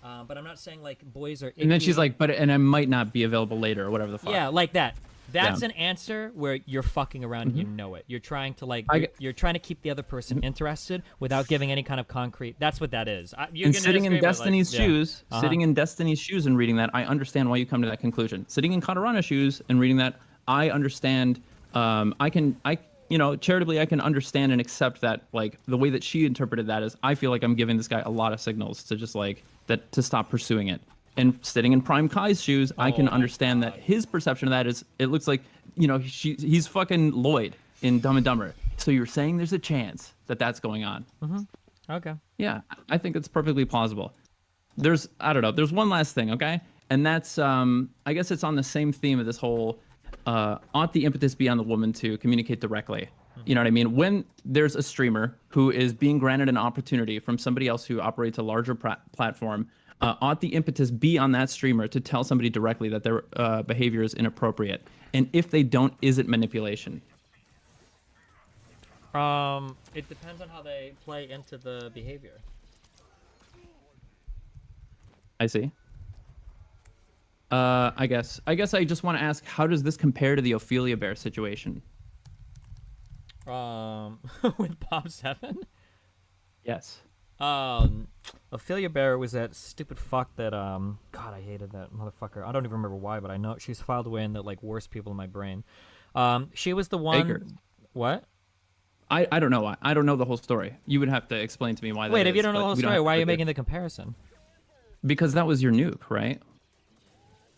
But I'm not saying like boys are. And then she's icky. like, and I might not be available later or whatever the fuck. Yeah, like that. That's Yeah. an answer where you're fucking around and you know it. You're trying to like, you're trying to keep the other person interested without giving any kind of concrete. That's what that is. You're And gonna sitting in disagree, but, like, Destiny's yeah. shoes, Uh-huh. sitting in Destiny's shoes and reading that, I understand why you come to that conclusion. Sitting in Katarana's shoes and reading that, I understand. Charitably, I can understand and accept that, like, the way that she interpreted that is, I feel like I'm giving this guy a lot of signals to just, like, that to stop pursuing it. And sitting in Prime Kai's shoes, I can understand that his perception of that is, it looks like, he's fucking Lloyd in Dumb and Dumber. So you're saying there's a chance that that's going on. Okay. Yeah, I think it's perfectly plausible. There's one last thing, okay? And that's, I guess it's on the same theme of this whole, ought the impetus be on the woman to communicate directly? You know what I mean? When there's a streamer who is being granted an opportunity from somebody else who operates a larger platform, ought the impetus be on that streamer to tell somebody directly that their behavior is inappropriate? And if they don't, is it manipulation? It depends on how they play into the behavior. I see. I guess I just want to ask, how does this compare to the Ophelia Bear situation? With Bob 7? Yes. Ophelia Bear was that stupid fuck that God, I hated that motherfucker. I don't even remember why, but I know she's filed away in the like worst people in my brain. She was the one. Baker. What? I don't know why. I don't know the whole story. You would have to explain to me why. Wait, that if you is, don't know but the whole we don't story, have why are to you go making the comparison? Because that was your nuke, right?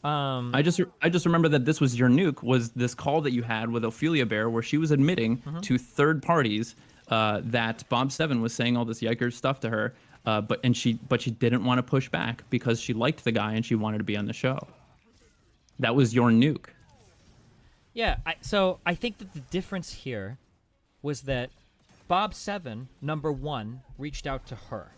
I just remember that this was your nuke, was this call that you had with Ophelia Bear where she was admitting to third parties that Bob 7 was saying all this yikers stuff to her, but she didn't want to push back because she liked the guy and she wanted to be on the show. That was your nuke. Yeah, so I think that the difference here was that Bob 7, number one, reached out to her,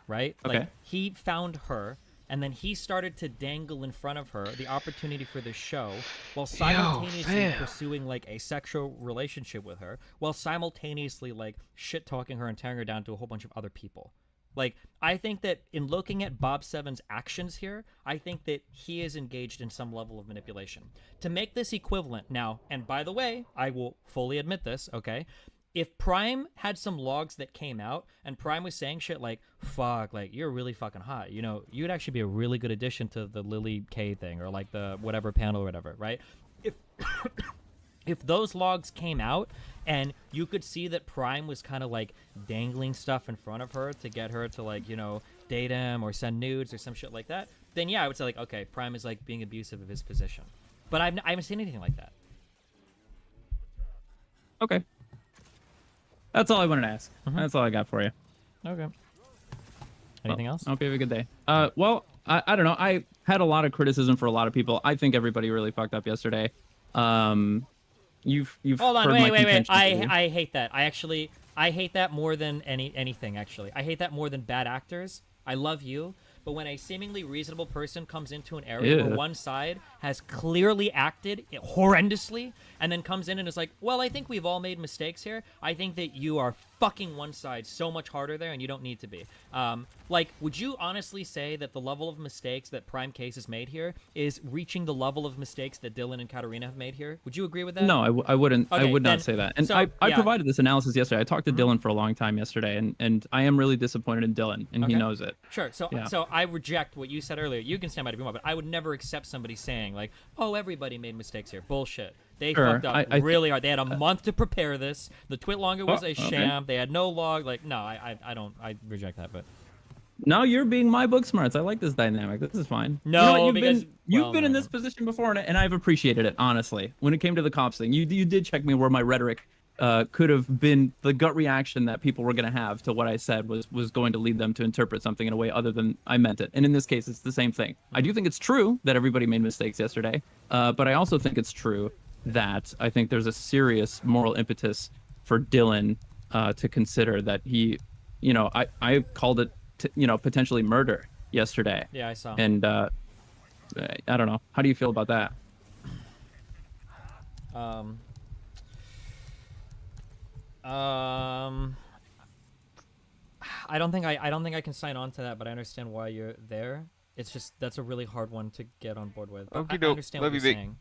right? Okay. Like, he found her, and then he started to dangle in front of her the opportunity for the show while simultaneously fam. pursuing, like, a sexual relationship with her, while simultaneously, like, shit-talking her and tearing her down to a whole bunch of other people. Like, I think that in looking at Bob 7's actions here, I think that he is engaged in some level of manipulation. To make this equivalent now, and by the way, I will fully admit this, okay? If Prime had some logs that came out and Prime was saying shit like, fuck, like, you're really fucking hot, you know, you'd actually be a really good addition to the Lily K thing or like the whatever panel or whatever, right? If those logs came out and you could see that Prime was kind of like dangling stuff in front of her to get her to like, you know, date him or send nudes or some shit like that, then yeah, I would say like, okay, Prime is like being abusive of his position. But I haven't seen anything like that. Okay. That's all I wanted to ask. That's all I got for you. Okay. Anything else? I hope you have a good day. Well, I don't know. I had a lot of criticism for a lot of people. I think everybody really fucked up yesterday. You've Hold on, heard my wait. contention too. I hate that. I hate that more than anything, actually. I hate that more than bad actors. I love you, but when a seemingly reasonable person comes into an area where Ew. one side has clearly acted horrendously and then comes in and is like, well, I think we've all made mistakes here, I think that you are fucking one side so much harder there, and you don't need to be. Like, would you honestly say that the level of mistakes that Prime Case has made here is reaching the level of mistakes that Dylan and Katarina have made here? Would you agree with that? No, I wouldn't. I Okay, would then- not say that. And so, I yeah. Mm-hmm. provided this analysis yesterday. I talked to Dylan for a long time yesterday, and I am really disappointed in Dylan, and he Okay. knows it. Sure. So Yeah. so I reject what you said earlier. You can stand by to be more, but I would never accept somebody saying like, "Oh, everybody made mistakes here." Bullshit. They Sure, fucked up I really hard. They had a month to prepare this. The Twitlonger was a okay. sham. They had no log. Like, no, I don't. I reject that. But No, you're being my book smarts. I like this dynamic. This is fine. No, you know what? because- you've well, been in no. this position before, and I've appreciated it honestly. When it came to the cops thing, you did check me where my rhetoric could have been the gut reaction that people were going to have to what I said was going to lead them to interpret something in a way other than I meant it. And in this case, it's the same thing. I do think it's true that everybody made mistakes yesterday, but I also think it's true that I think there's a serious moral impetus for Dylan to consider that he, you know, I called it, potentially murder yesterday. Yeah, I saw. And I don't know. How do you feel about that? I don't think I can sign on to that, but I understand why you're there. It's just that's a really hard one to get on board with. But I Okey-doke. understand Love what you, you're Vic.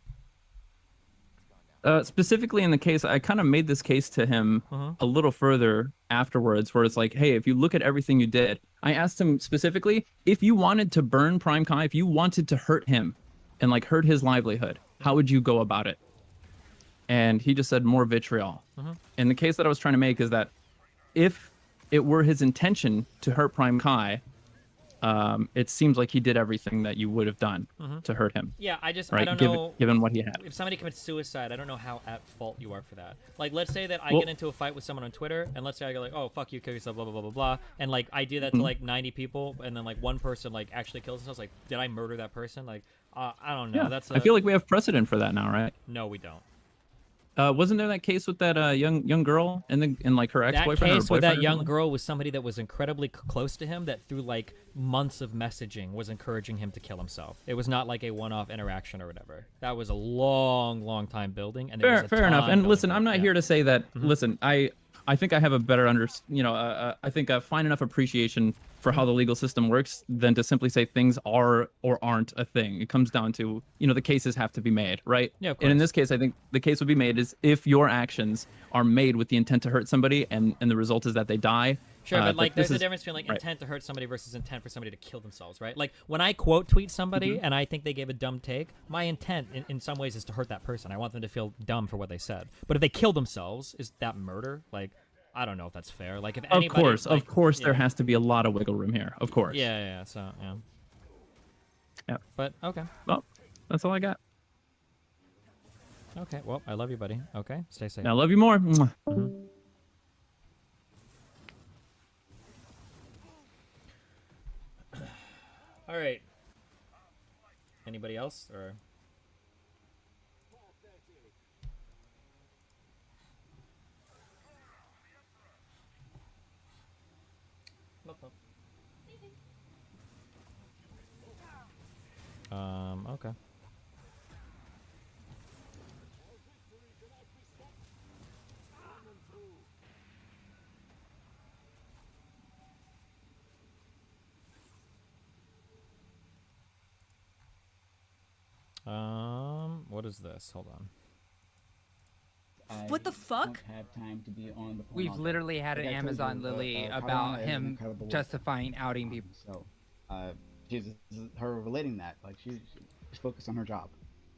saying. Specifically in the case, I kind of made this case to him a little further afterwards, where it's like, hey, if you look at everything you did, I asked him specifically if you wanted to burn Prime Kai, if you wanted to hurt him and like hurt his livelihood, how would you go about it? And he just said more vitriol. And the case that I was trying to make is that if it were his intention to hurt Prime Kai, it seems like he did everything that you would have done to hurt him. Yeah, I just right? I don't given, know. Given what he had. If somebody commits suicide, I don't know how at fault you are for that. Like, let's say that I Well- get into a fight with someone on Twitter, and let's say I go like, "Oh, fuck you, kill yourself," blah blah blah blah blah, and like I do that to like 90 people, and then like one person like actually kills themselves. Like, did I murder that person? Like, I don't know. Yeah, That's. I feel like we have precedent for that now, right? No, we don't. Wasn't there that case with that young girl and like her That ex-boyfriend? or case with that boyfriend or young something? girl was somebody that was incredibly close to him that through like months of messaging was encouraging him to kill himself. It was not like a one-off interaction or whatever. That was a long time building. And there was a Fair enough. ton And going listen, on. I'm not Yeah. here to say that. Listen, I think I have a better I think a fine enough appreciation for how the legal system works than to simply say things are or aren't a thing. It comes down to, the cases have to be made, right? Yeah, of And in course. this case, I think the case would be made is if your actions are made with the intent to hurt somebody and the result is that they die. Sure, but like this there's a is- difference between like right. intent to hurt somebody versus intent for somebody to kill themselves, right? Like when I quote tweet somebody Mm-hmm. and I think they gave a dumb take, my intent in some ways is to hurt that person. I want them to feel dumb for what they said. But if they kill themselves, is that murder? Like, I don't know if that's fair. Like if Of anybody, course, like, there yeah. has to be a lot of wiggle room here. Of course. Yeah. So yeah. Yeah. But okay. Well, that's all I got. Okay. Well, I love you, buddy. Okay. Stay safe. I love you more. Mwah. All right. Anybody else or? Okay. What is this? Hold on. What the fuck? Have time to be on the phone We've all day. literally had an Like I told Amazon you, Lily Carolina about is an him incredible worker. justifying outing people. So, she's her relating that. Like she's focused on her job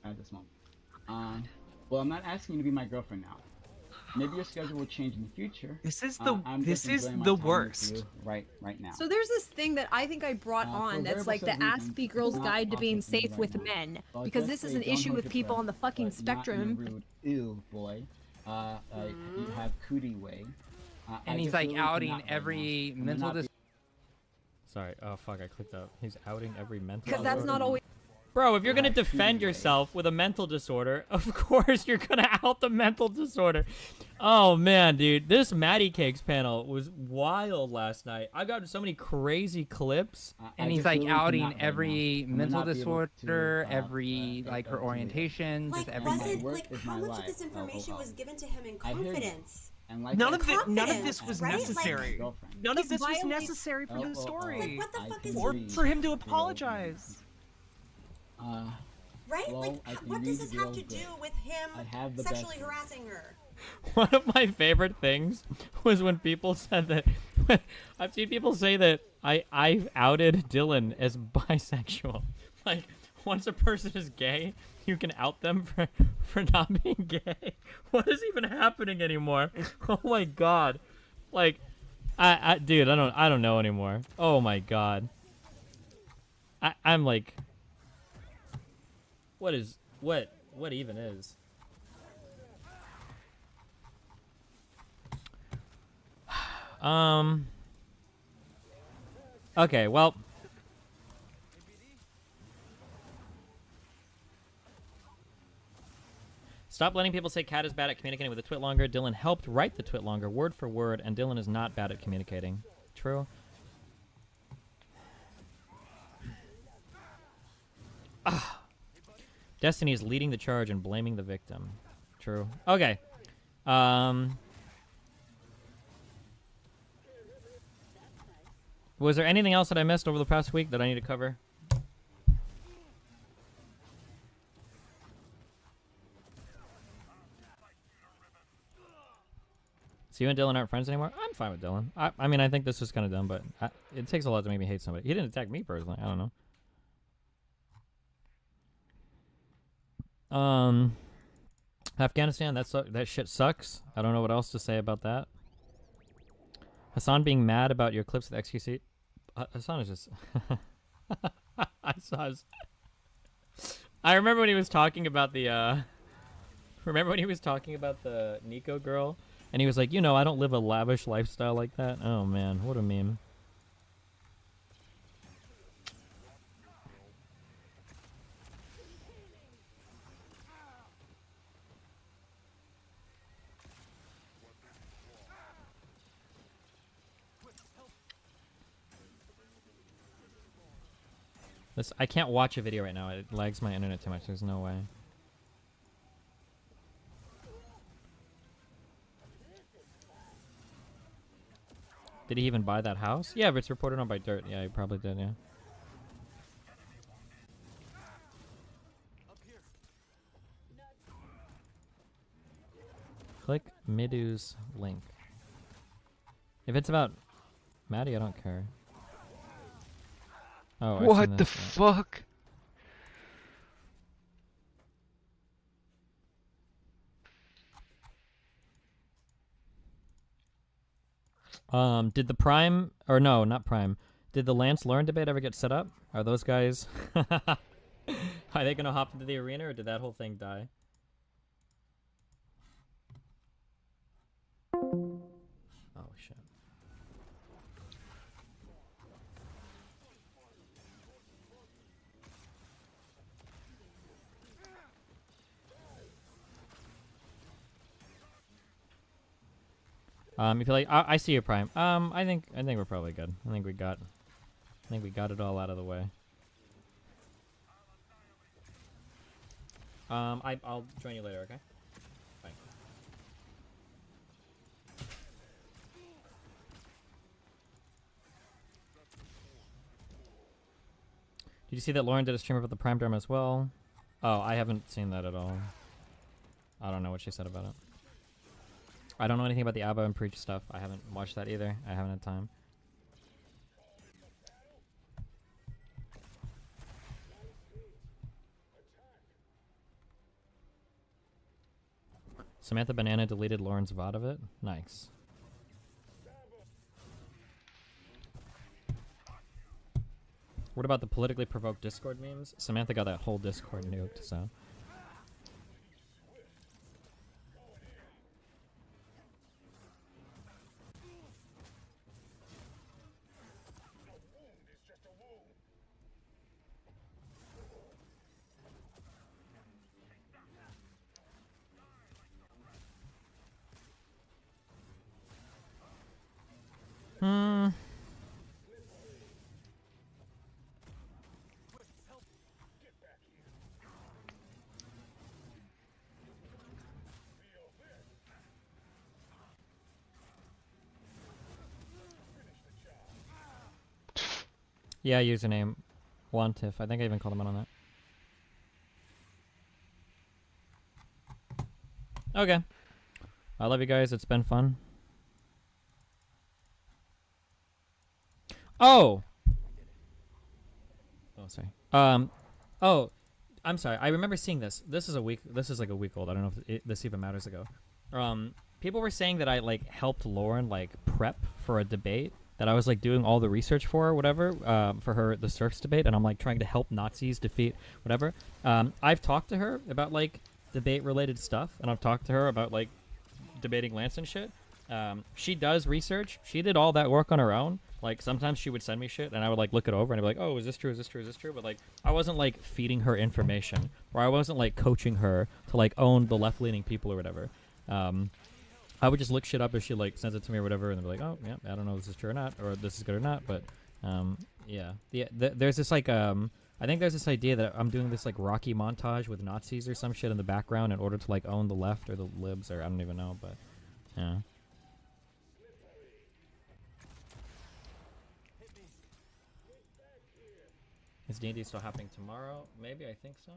at this moment. Well, I'm not asking you to be my girlfriend now. Maybe your schedule will change in the future. This is I'm just enjoying my time with you right now. So there's this thing that I think I brought on for that's various like the reasons, Ask the Girl's not Guide to Being possible for me Safe right with now. Men, Well, because just this is say an don't issue hold with your people breath, on the fucking but not in a spectrum. rude, ew, boy. You have cootie way. And I he's just like really outing cannot right every now. I'm mental not dis- Sorry. Oh fuck! I clicked out. He's outing every mental. Because that's not always. Bro, if you're gonna defend yourself with a mental disorder, of course you're gonna out the mental disorder. Oh man, dude, this Matty Cakes panel was wild last night. I got so many crazy clips. And he's like outing every mental disorder, every like her orientation, Like, just everything. wasn't like how much of this information was given to him in confidence? And like None I of said, none of I this have was a necessary. girlfriend. None of He's this was violating- necessary for the story. Like, what the I fuck can is Or read for him to the apologize. right? Well, like, I can what read does this the have to girl's do book. with him I have the sexually best- harassing her? One of my favorite things was when people said that. I've seen people say that I've outed Dylan as bisexual. Like, once a person is gay, you can out them for not being gay. What is even happening anymore? Oh my god! Like, dude, I don't know anymore. Oh my god. I'm like, what even is? Okay, well. Stop letting people say Cat is bad at communicating with the Twitlonger. Dylan helped write the Twitlonger word for word, and Dylan is not bad at communicating. True. Destiny is leading the charge and blaming the victim. True. Okay. Was there anything else that I missed over the past week that I need to cover? So you and Dylan aren't friends anymore? I'm fine with Dylan. I mean, I think this is kind of dumb, but it takes a lot to make me hate somebody. He didn't attack me personally. I don't know. Afghanistan, that shit sucks. I don't know what else to say about that. Hassan being mad about your clips with XQC. Hassan is just... I remember when he was talking about the... Remember when he was talking about the Nico girl? And he was like, you know, I don't live a lavish lifestyle like that. Oh, man. What a meme. I can't watch a video right now. It lags my internet too much. There's no way. Did he even buy that house? Yeah, but it's reported on by Dirt. Yeah, he probably did, yeah. Click Midu's link. If it's about Maddie, I don't care. Oh, I've seen What the this, yeah. fuck? Did the Prime, or no, not Prime, did the Lance Lauren debate ever get set up? Are those guys, are they gonna hop into the arena, or did that whole thing die? Oh, shit. If you like, I see your Prime. I think we're probably good. I think we got it all out of the way. I'll join you later, okay? Bye. Did you see that Lauren did a stream about the Prime drama as well? Oh, I haven't seen that at all. I don't know what she said about it. I don't know anything about the ABBA and Preach stuff. I haven't watched that either. I haven't had time. Samantha Banana deleted Lauren's VOD of it? Nice. What about the politically provoked Discord memes? Samantha got that whole Discord nuked, so... Yeah, username Wantif. I think I even called him out on that. Okay. I love you guys. It's been fun. Oh. Oh, sorry. Oh, I'm sorry. I remember seeing this. This is like a week old. I don't know if this even matters ago. People were saying that I like helped Lauren like prep for a debate that I was like doing all the research for or whatever, for the serfs debate, and I'm like trying to help Nazis defeat whatever. I've talked to her about like debate related stuff, and I've talked to her about like debating Lance and shit. She does research. She did all that work on her own. Like sometimes she would send me shit and I would like look it over and I'd be like, oh, is this true? Is this true? Is this true? But like I wasn't like feeding her information, or I wasn't like coaching her to like own the left leaning people or whatever. I would just look shit up if she like sends it to me or whatever, and they'd be like, oh yeah, I don't know if this is true or not, or this is good or not. But yeah, there's this like I think there's this idea that I'm doing this like Rocky montage with Nazis or some shit in the background in order to like own the left or the libs, or I don't even know, but yeah. Is D&D still happening tomorrow? Maybe, I think so.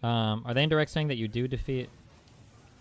Are they indirect saying that you do defeat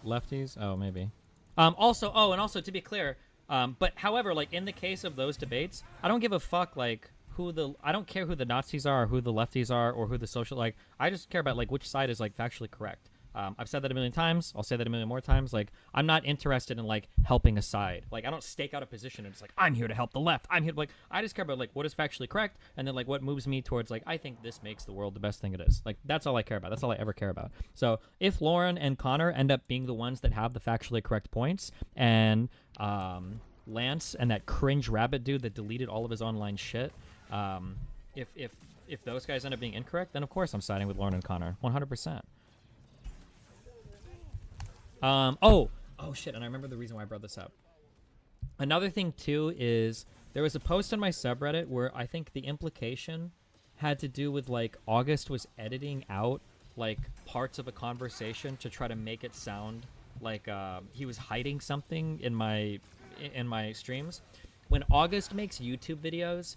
lefties? Oh, maybe. Also, to be clear, but however, like in the case of those debates, I don't give a fuck like I don't care who the Nazis are, or who the lefties are, or who the social, like, I just care about like which side is like factually correct. I've said that a million times. I'll say that a million more times. Like, I'm not interested in like helping a side. Like, I don't stake out a position and it's like, I'm here to help the left. I'm here to, like, I just care about like what is factually correct, and then like what moves me towards like, I think this makes the world the best thing it is. Like, that's all I care about. That's all I ever care about. So if Lauren and Connor end up being the ones that have the factually correct points, and Lance and that cringe rabbit dude that deleted all of his online shit, if those guys end up being incorrect, then of course I'm siding with Lauren and Connor 100%. Oh shit, and I remember the reason why I brought this up. Another thing too is there was a post on my subreddit where I think the implication had to do with like August was editing out like parts of a conversation to try to make it sound like he was hiding something in my streams. When August makes YouTube videos,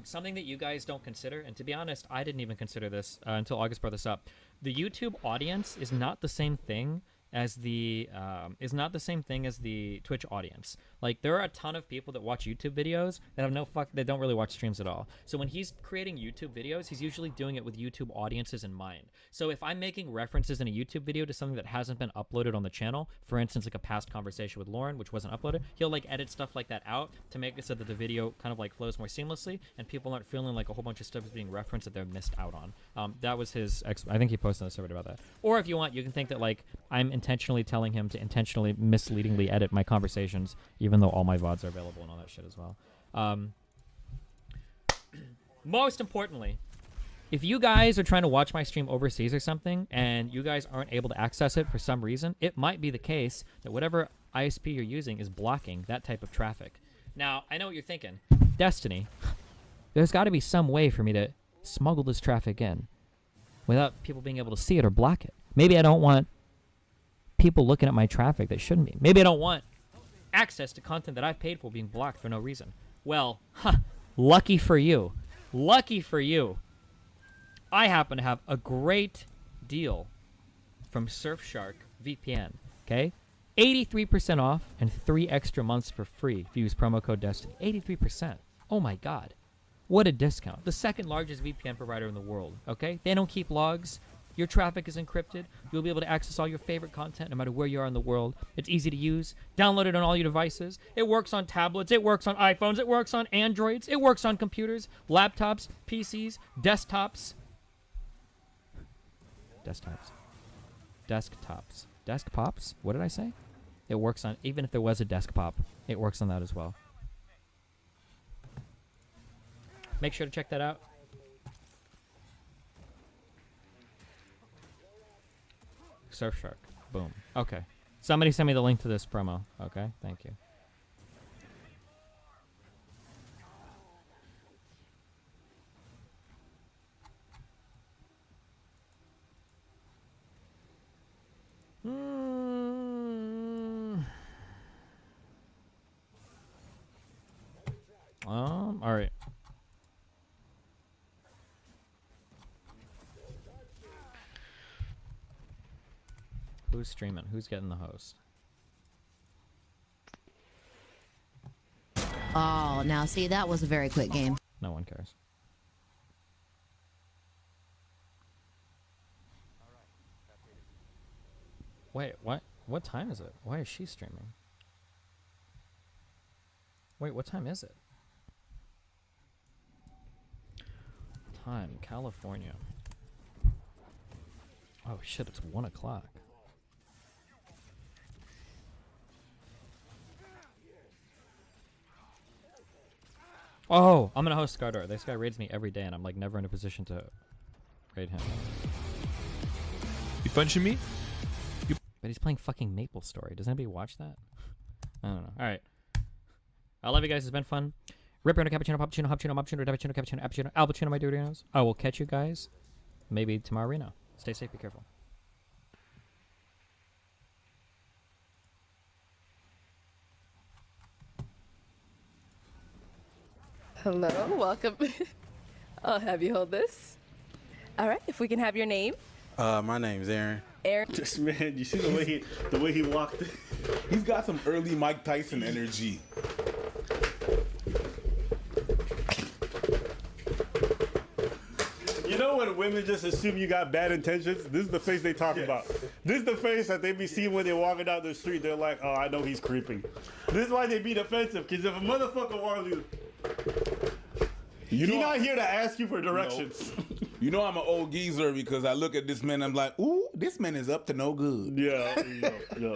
something that you guys don't consider, and to be honest, I didn't even consider this until August brought this up. The YouTube audience is not the same thing as the Twitch audience. Like, there are a ton of people that watch YouTube videos that have that don't really watch streams at all. So when he's creating YouTube videos, he's usually doing it with YouTube audiences in mind. So if I'm making references in a YouTube video to something that hasn't been uploaded on the channel, for instance, like a past conversation with Lauren, which wasn't uploaded, he'll like edit stuff like that out to make it so that the video kind of like flows more seamlessly and people aren't feeling like a whole bunch of stuff is being referenced that they're missed out on. That was his I think he posted on the server about that. Or if you want, you can think that like I'm intentionally telling him to intentionally misleadingly edit my conversations, even though all my VODs are available and all that shit as well. Most importantly, if you guys are trying to watch my stream overseas or something and you guys aren't able to access it for some reason, it might be the case that whatever ISP you're using is blocking that type of traffic. Now, I know what you're thinking. Destiny, there's got to be some way for me to smuggle this traffic in without people being able to see it or block it. Maybe I don't want people looking at my traffic that shouldn't be. Maybe I don't want access to content that I've paid for being blocked for no reason. Well, lucky for you. Lucky for you. I happen to have a great deal from Surfshark VPN, okay? 83% off and 3 extra months for free if you use promo code Destiny. 83%. Oh my god. What a discount. The second largest VPN provider in the world, okay? They don't keep logs. Your traffic is encrypted. You'll be able to access all your favorite content no matter where you are in the world. It's easy to use. Download it on all your devices. It works on tablets. It works on iPhones. It works on Androids. It works on computers, laptops, PCs, desktops. Desktops. What did I say? It works on, even if there was a desktop, it works on that as well. Make sure to check that out. Surfshark. Boom. Okay. Somebody send me the link to this promo. Okay. Thank you. All right. Who's streaming? Who's getting the host? Oh, now see, that was a very quick game. No one cares. Wait, what? What time is it? Why is she streaming? Wait, what time is it? Time, California. Oh shit, it's 1 o'clock. Oh, I'm gonna host Skardor. This guy raids me every day, and I'm like never in a position to raid him. You punching me? But he's playing fucking Maple Story. Does anybody watch that? I don't know. All right. I love you guys. It's been fun. Ripper and a cappuccino, poppuccino, hoppuccino, moppuccino, cappuccino, cappuccino, appuccino, albuccino, my dudinos. I will catch you guys maybe tomorrow, Reno. Stay safe. Be careful. Hello, welcome. I'll have you hold this. All right, if we can have your name. My name's Aaron. Aaron. This man, you see the way he walked. He's got some early Mike Tyson energy. You know when women just assume you got bad intentions? This is the face they talk about. This is the face that they be seeing when they're walking down the street. They're like, oh, I know he's creeping. This is why they be defensive, because if a motherfucker walks you, he's not here to ask you for directions. No. You know I'm an old geezer because I look at this man and I'm like, ooh, this man is up to no good. Yeah,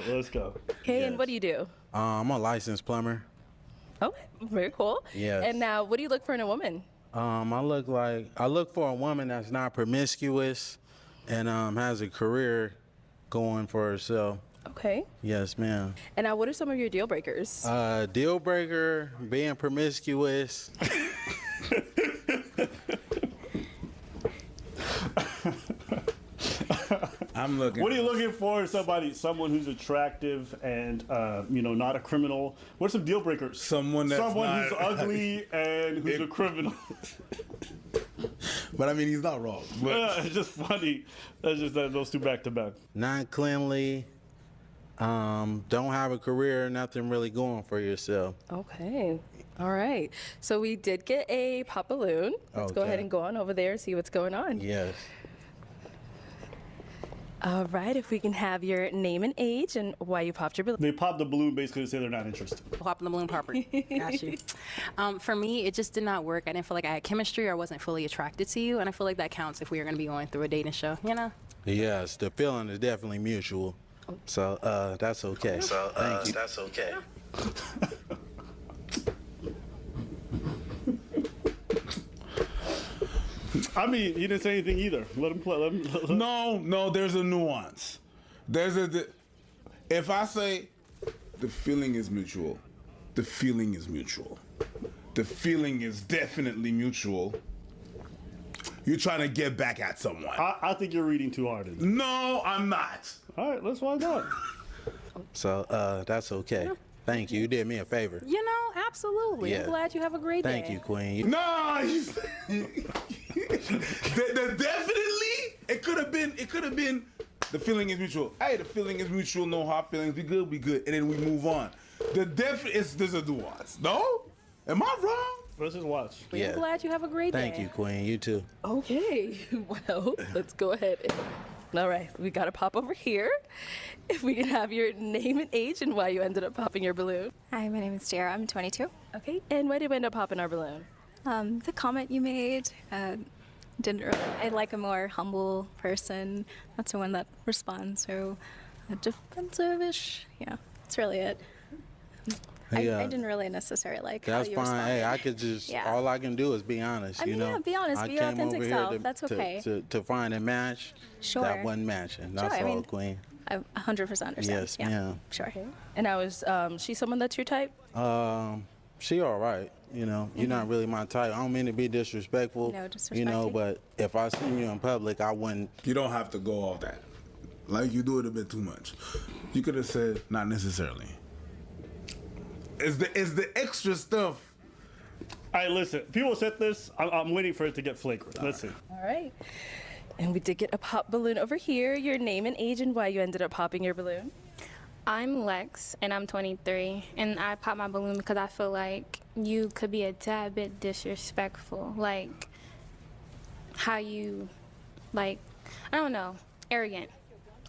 let's go. Okay, and what do you do? I'm a licensed plumber. Okay, very cool. Yes. And now, what do you look for in a woman? I look for a woman that's not promiscuous and has a career going for herself. Okay. Yes, ma'am. And now, what are some of your deal breakers? Deal breaker, being promiscuous. I'm looking. What are you looking for? Someone who's attractive and not a criminal. What are some deal breakers? Someone who's ugly and who's a criminal. But I mean, he's not wrong. It's just funny. That's just those two back to back. Not cleanly. Don't have a career. Nothing really going for yourself. Okay. All right. So we did get a pop balloon. Let's go ahead and go on over there and see what's going on. Yes. All right, if we can have your name and age and why you popped your balloon. They popped the balloon basically to say they're not interested. Popping the balloon property. Got you. For me, it just did not work. I didn't feel like I had chemistry or I wasn't fully attracted to you. And I feel like that counts if we are going to be going through a dating show, you know? Yes, the feeling is definitely mutual. So that's okay. Thank you. That's okay. I mean, he didn't say anything either. Let him play. No, there's a nuance. If I say the feeling is mutual, the feeling is mutual. The feeling is definitely mutual. You're trying to get back at someone. I think you're reading too hard. No, I'm not. All right, let's find out. So that's okay. Thank you. You did me a favor. You know, absolutely. Yeah. I'm glad you have a great day. Thank you, Queen. No, definitely. It could have been. The feeling is mutual. Hey, the feeling is mutual. No hard feelings. We good. And then we move on. There's a nuance. No, am I wrong? Let's just watch. Yeah. I'm glad you have a great day. Thank you, Queen. You too. Okay. Well, let's go ahead. All right, we got to pop over here. If we can have your name and age and why you ended up popping your balloon. Hi, my name is Tara. I'm 22. Okay, and why did we end up popping our balloon? The comment you made didn't really. I like a more humble person. That's the one that responds. So, defensive-ish. Yeah, that's really it. I didn't really necessarily like That's how you fine. responded. Hey, I could just. Yeah. All I can do is be honest. I mean, you know. yeah, be honest. I Be your came over authentic here self. That's okay. to find a match. Sure. That wasn't matching. That's Sure, I all, mean, Queen. I 100% understand. Yes, yeah. ma'am. Sure. And now is she someone that's your type? She all right. You know, you're not really my type. I don't mean to be disrespectful. No, You know, disrespecting. but if I seen you in public, I wouldn't. You don't have to go all that. Like, you do it a bit too much. You could have said, not necessarily. It's the extra stuff All right, listen. People said this. I'm waiting for it to get flagrant. Let's see. All right. And we did get a pop balloon over here. Your name and age and why you ended up popping your balloon. I'm Lex, and I'm 23, and I popped my balloon because I feel like you could be a tad bit disrespectful, like how you, like, I don't know, arrogant,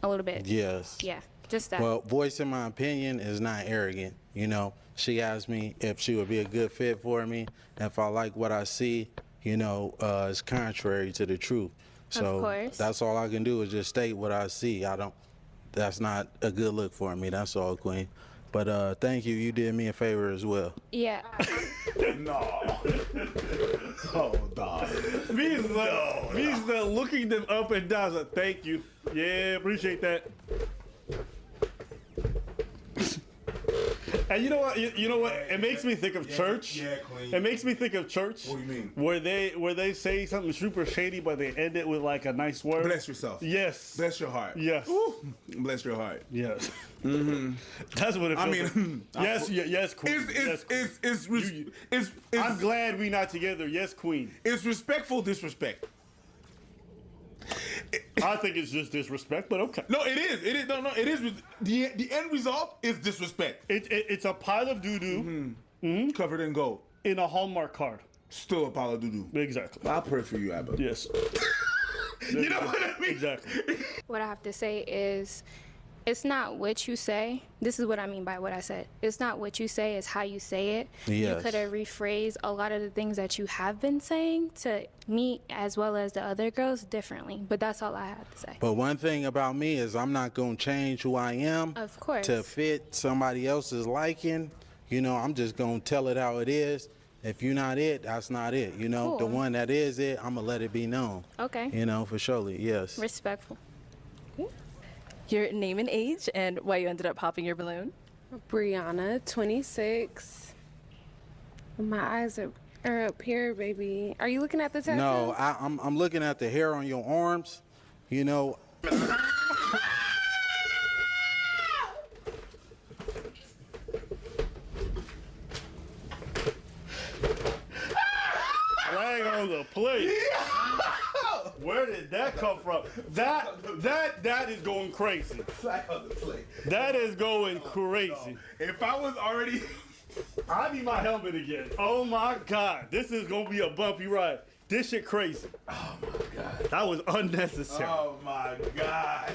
a little bit. Yes. Yeah, just that. Well, voicing my opinion is not arrogant. You know, she asked me if she would be a good fit for me. If I like what I see, you know, it's contrary to the truth. So Of course. that's all I can do is just state what I see. That's not a good look for me. That's all, Queen. But thank you. You did me a favor as well. Yeah. No. Oh, dog. Me's looking them up and down. Like, thank you. Yeah, appreciate that. And you know what? You know what? It makes me think of church. Yeah, Queen. It makes me think of church. What do you mean? Where they say something super shady, but they end it with like a nice word. Bless yourself. Yes. Bless your heart. Yes. Ooh. Bless your heart. Yes. Mm-hmm. That's what it feels like. Yes, Queen. I'm glad we not together. Yes, Queen. It's respectful disrespect. I think it's just disrespect, but okay. No, it is. It is. No, it is. The end result is disrespect. It's a pile of doo-doo covered in gold in a Hallmark card. Still a pile of doo-doo. Exactly. I pray for you, Abba. Yes. You know what I mean? Exactly. What I have to say is, it's not what you say. This is what I mean by what I said. It's not what you say, it's how you say it. Yes. You could have rephrased a lot of the things that you have been saying to me as well as the other girls differently. But that's all I have to say. But one thing about me is I'm not going to change who I am Of course. to fit somebody else's liking. You know, I'm just going to tell it how it is. If you're not it, that's not it. You know, the Cool. one that is it, I'm going to let it be known. Okay. You know, for surely, yes. Respectful. Your name and age and why you ended up popping your balloon. Brianna, 26. My eyes are up here, baby. Are you looking at the tattoo? No, I'm looking at the hair on your arms. You know. Flag on the plate. Where did that come from? That is going crazy. Flag on the plate. That is going crazy. If I was already, I need my helmet again. Oh my God, this is gonna be a bumpy ride. This shit crazy. Oh my God. That was unnecessary. Oh my God.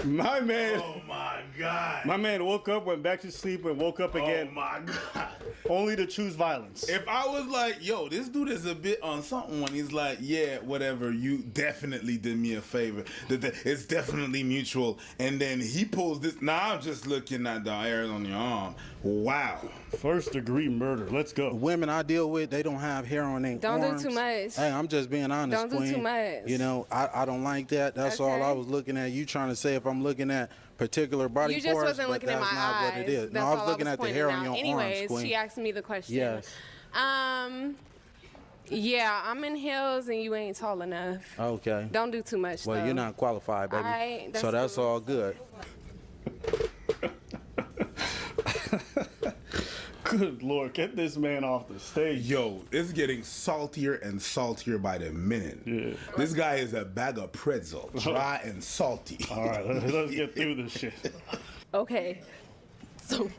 My man. Oh my God. My man woke up, went back to sleep, and woke up again. Oh my God. Only to choose violence. If I was like, yo, this dude is a bit on something when he's like, yeah, whatever, you definitely did me a favor. It's definitely mutual. And then he pulls this. Now I'm just looking at the hairs on your arm. Wow. First degree murder. Let's go. Women I deal with, they don't have hair on their Don't arms. do too much. Hey, I'm just being honest, Don't do Queen. too much. You know, I don't like that. That's all I was looking at. You trying to say if I'm looking at particular body You just parts, wasn't but looking at that's my not eyes. what it is. That's No, I was all looking at the pointing hair out. on your Anyways, arms, Queen. she asked me the question. Yes. Yeah, I'm in heels and you ain't tall enough. Okay. Don't do too much. Well, though. you're not qualified, baby. All right, so that's cool. all good. Good Lord, get this man off the stage. Yo, it's getting saltier and saltier by the minute. Yeah. This guy is a bag of pretzel, dry and salty. All right, let's get through this shit. Okay. So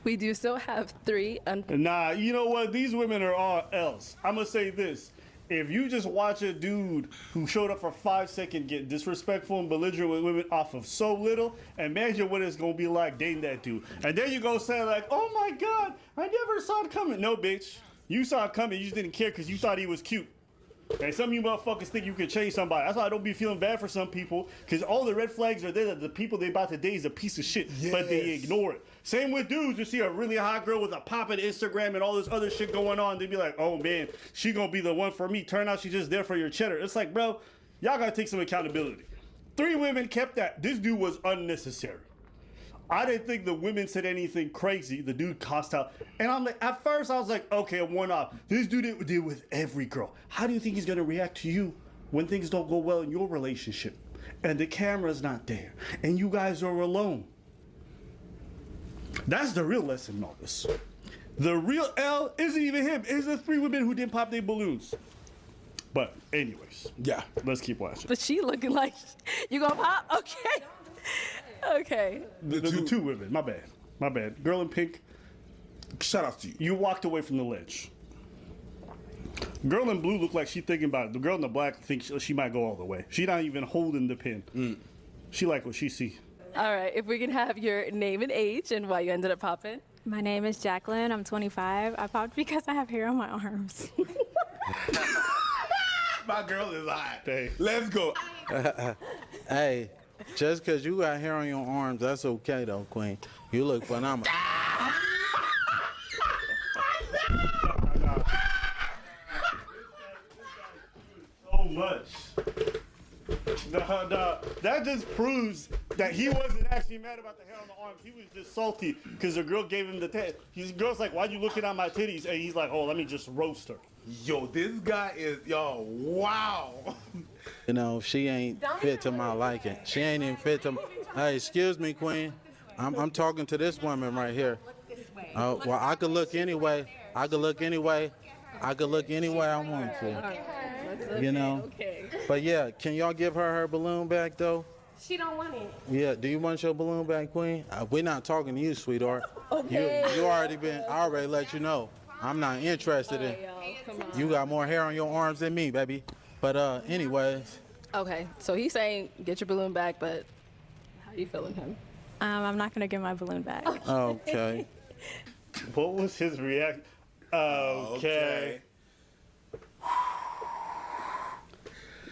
we do still have 3 Nah, you know what? These women are all else. I'm gonna say this. If you just watch a dude who showed up for 5 seconds get disrespectful and belligerent with women off of so little, imagine what it's gonna be like dating that dude. And then you go say like, oh my God, I never saw it coming. No, bitch. You saw it coming, you just didn't care because you thought he was cute. And some of you motherfuckers think you can change somebody. That's why I don't be feeling bad for some people, because all the red flags are there that the people they about to date is a piece of shit, but they ignore it. Same with dudes. You see a really hot girl with a poppin' Instagram and all this other shit going on, they be like, oh man, she gonna be the one for me. Turn out she's just there for your cheddar. It's like, bro, y'all gotta take some accountability. 3 women kept that. This dude was unnecessary. I didn't think the women said anything crazy. The dude cost out. And I'm like, at first I was like, okay, one off. This dude did with every girl. How do you think he's gonna react to you when things don't go well in your relationship? And the camera's not there. And you guys are alone. That's the real lesson in all this. The real L isn't even him. It's the 3 women who didn't pop their balloons. But anyways, yeah, let's keep watching. But she looking like you gonna pop? Okay. Okay. The 2 women. My bad. Girl in pink. Shout out to you. You walked away from the ledge. Girl in blue looked like she thinking about it. The girl in the black thinks she might go all the way. She not even holding the pin. She like what she see. All right. If we can have your name and age and why you ended up popping. My name is Jacqueline. I'm 25. I popped because I have hair on my arms. My girl is hot. Let's go. Hey, just because you got hair on your arms, that's okay though, Queen. You look phenomenal. So much. That just proves that he wasn't actually mad about the hair on the arms. He was just salty because the girl gave him the the girl's like, "Why you looking at my titties?" And he's like, "Oh, let me just roast her." Yo, this guy is wow. You know, she ain't fit to my liking. She ain't even fit to. Hey, excuse me, Queen. I'm talking to this woman right here. Well, I could look anyway. I could look any way I want to. You know. But yeah, can y'all give her balloon back though? She don't want it. Yeah. Do you want your balloon back, Queen? We're not talking to you, sweetheart. Okay. You already been. I already let you know. I'm not interested in. You got more hair on your arms than me, baby. But anyways. Okay. So he's saying get your balloon back, but how you feeling, him? I'm not gonna get my balloon back. Okay. What was his reaction? Okay.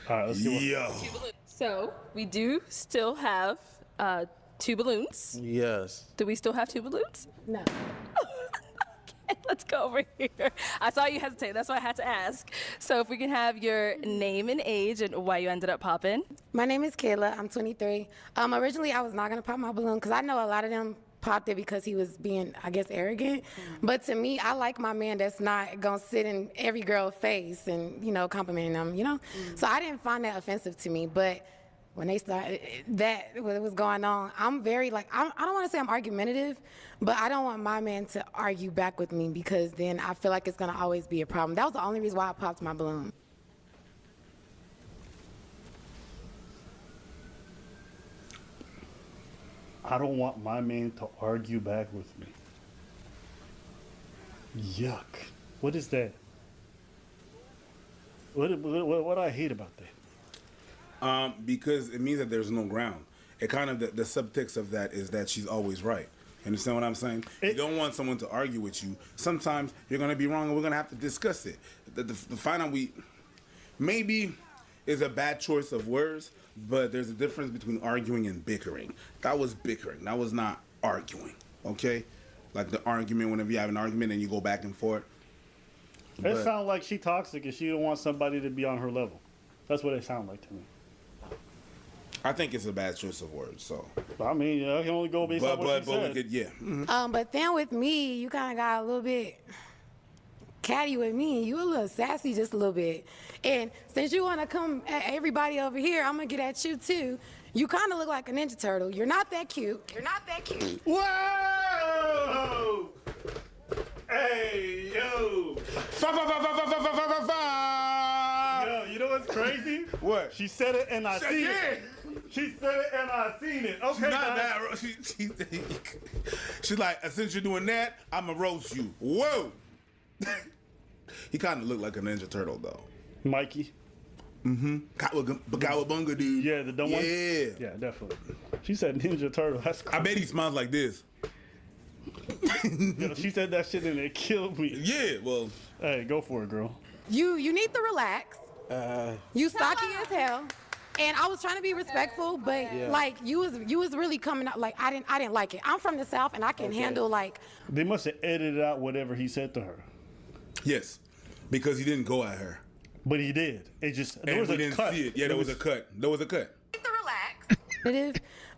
All right, let's see what. So we do still have 2 balloons. Yes. Do we still have 2 balloons? No. Okay, let's go over here. I saw you hesitate. That's why I had to ask. So if we can have your name and age and why you ended up popping. My name is Kayla. I'm 23. Originally, I was not going to pop my balloon because I know a lot of them popped it because he was being, I guess, arrogant. But to me, I like my man that's not going to sit in every girl's face and, you know, complimenting them, you know? So I didn't find that offensive to me. But when they started, what was going on, I'm very, like, I don't want to say I'm argumentative, but I don't want my man to argue back with me because then I feel like it's going to always be a problem. That was the only reason why I popped my balloon. I don't want my man to argue back with me. Yuck. What is that? What I hate about that? Because it means that there's no ground. It kind of, the subtext of that is that she's always right. You understand what I'm saying? You don't want someone to argue with you. Sometimes you're going to be wrong and we're going to have to discuss it. The final maybe is a bad choice of words, but there's a difference between arguing and bickering. That was bickering. That was not arguing, okay? Like the argument, whenever you have an argument and you go back and forth. It sounds like she toxic and she don't want somebody to be on her level. That's what it sounds like to me. I think it's a bad choice of words, so. I mean, I can only go based on what she said. We could, yeah. Mm-hmm. But then with me, you kind of got a little bit catty with me. You a little sassy just a little bit. And since you want to come at everybody over here, I'm going to get at you too. You kind of look like a Ninja Turtle. You're not that cute. You're not that cute. Whoa! Hey, yo! Yo, you know what's crazy? What? She said it and I seen it. She said it and I seen it. Okay, she's not that. She's like, since you're doing that, I'ma roast you. Whoa! He kind of looked like a Ninja Turtle though. Mikey. Mm-hmm. Cowabunga dude. Yeah, the dumb one. Yeah. Yeah, definitely. She said Ninja Turtle. That's crazy. I bet he smiles like this. Yo, she said that shit and it killed me. Yeah, well. Hey, go for it, girl. You need to relax. You stocky as hell. And I was trying to be respectful, but like you was really coming out like I didn't like it. I'm from the South and I can handle like. They must have edited out whatever he said to her. Yes, because he didn't go at her. But he did. It just there was we a didn't cut. see it. Yeah, there was a cut. There was a cut.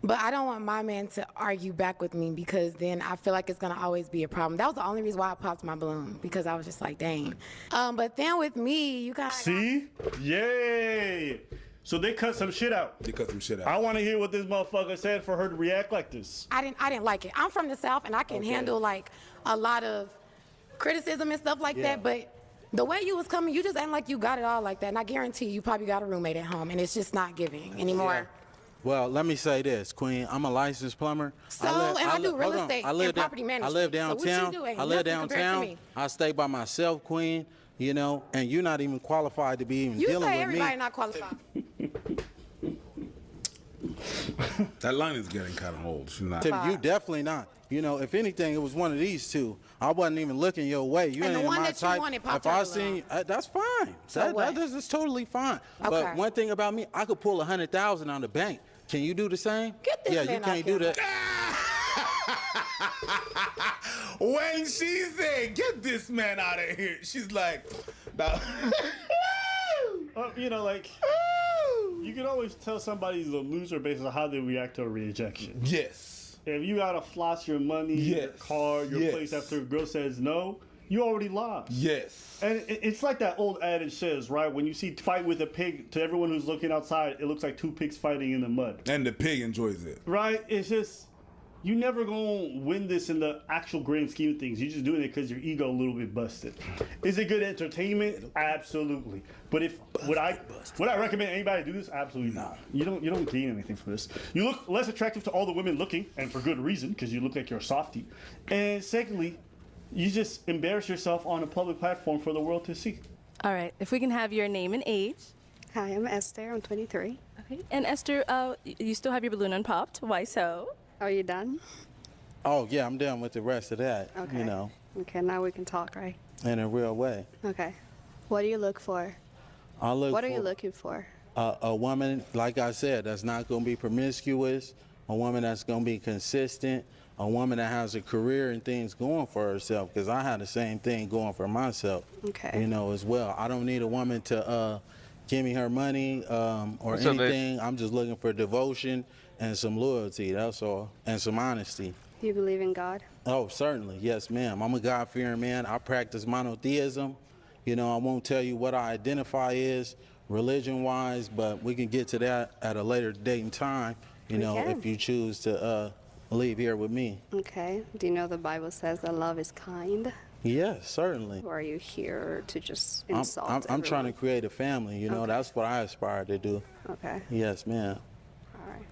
But I don't want my man to argue back with me because then I feel like it's gonna always be a problem. That was the only reason why I popped my balloon because I was just like, dang. But then with me, you guys see, yay. So they cut some shit out. They cut some shit out. I want to hear what this motherfucker said for her to react like this. I didn't like it. I'm from the South and I can handle like a lot of criticism and stuff like that, but the way you was coming, you just ain't like you got it all like that. And I guarantee you probably got a roommate at home, and it's just not giving anymore. Yeah. Well, let me say this, Queen. I'm a licensed plumber. I do real estate and property management. I live So what you downtown. do ain't I live nothing compared to downtown. me. I stay by myself, Queen. You know, and you're not even qualified to be even You dealing say with everybody me. not qualified. That line is getting kind of old. She's not. You definitely not. You know, if anything, it was one of these two. I wasn't even looking your way. You And ain't the in one my that you type. wanted popped If I up seen, that's fine. So what? That is totally fine. Okay. But one thing about me, I could pull 100,000 on the bank. Can you do the same? Get this yeah, man you can't off do camera. that. When she said, "Get this man out of here," she's like, you know, like, you can always tell somebody's a loser based on how they react to a rejection. Yes. If you gotta floss your money, your car, your place after a girl says no, you already lost. Yes. And it's like that old adage says, right? When you see fight with a pig, to everyone who's looking outside, it looks like two pigs fighting in the mud. And the pig enjoys it. Right? It's just, you never gonna win this in the actual grand scheme of things. You're just doing it because your ego a little bit busted. Is it good entertainment? Absolutely. But would I recommend anybody do this? Absolutely not. You don't gain anything from this. You look less attractive to all the women looking, and for good reason, because you look like you're a softie. And secondly, you just embarrass yourself on a public platform for the world to see. All right. If we can have your name and age. Hi, I'm Esther. I'm 23. Okay. And Esther, you still have your balloon unpopped. Why so? Are you done? Oh yeah, I'm done with the rest of that. Okay. You know, Okay, now we can talk, right? in a real way. Okay. What do you look for? I look. What are for you looking for? a woman, like I said, that's not going to be promiscuous. A woman that's going to be consistent. A woman that has a career and things going for herself. Because I had the same thing going for myself. Okay. You know, as well. I don't need a woman to give me her money or What's up, babe? anything. I'm just looking for devotion and some loyalty. That's all, and some honesty. Do you believe in God? Oh, certainly. Yes, ma'am. I'm a God-fearing man. I practice monotheism. You know, I won't tell you what I identify as religion-wise, but we can get to that at a later date and time, you know, can. if you choose to leave here with me. Okay. Do you know the Bible says that love is kind? Yes, certainly. Or are you here to just I'm insult trying to everyone? create a family, you know, Okay. that's what I aspire to do. Okay. Yes, ma'am. All right.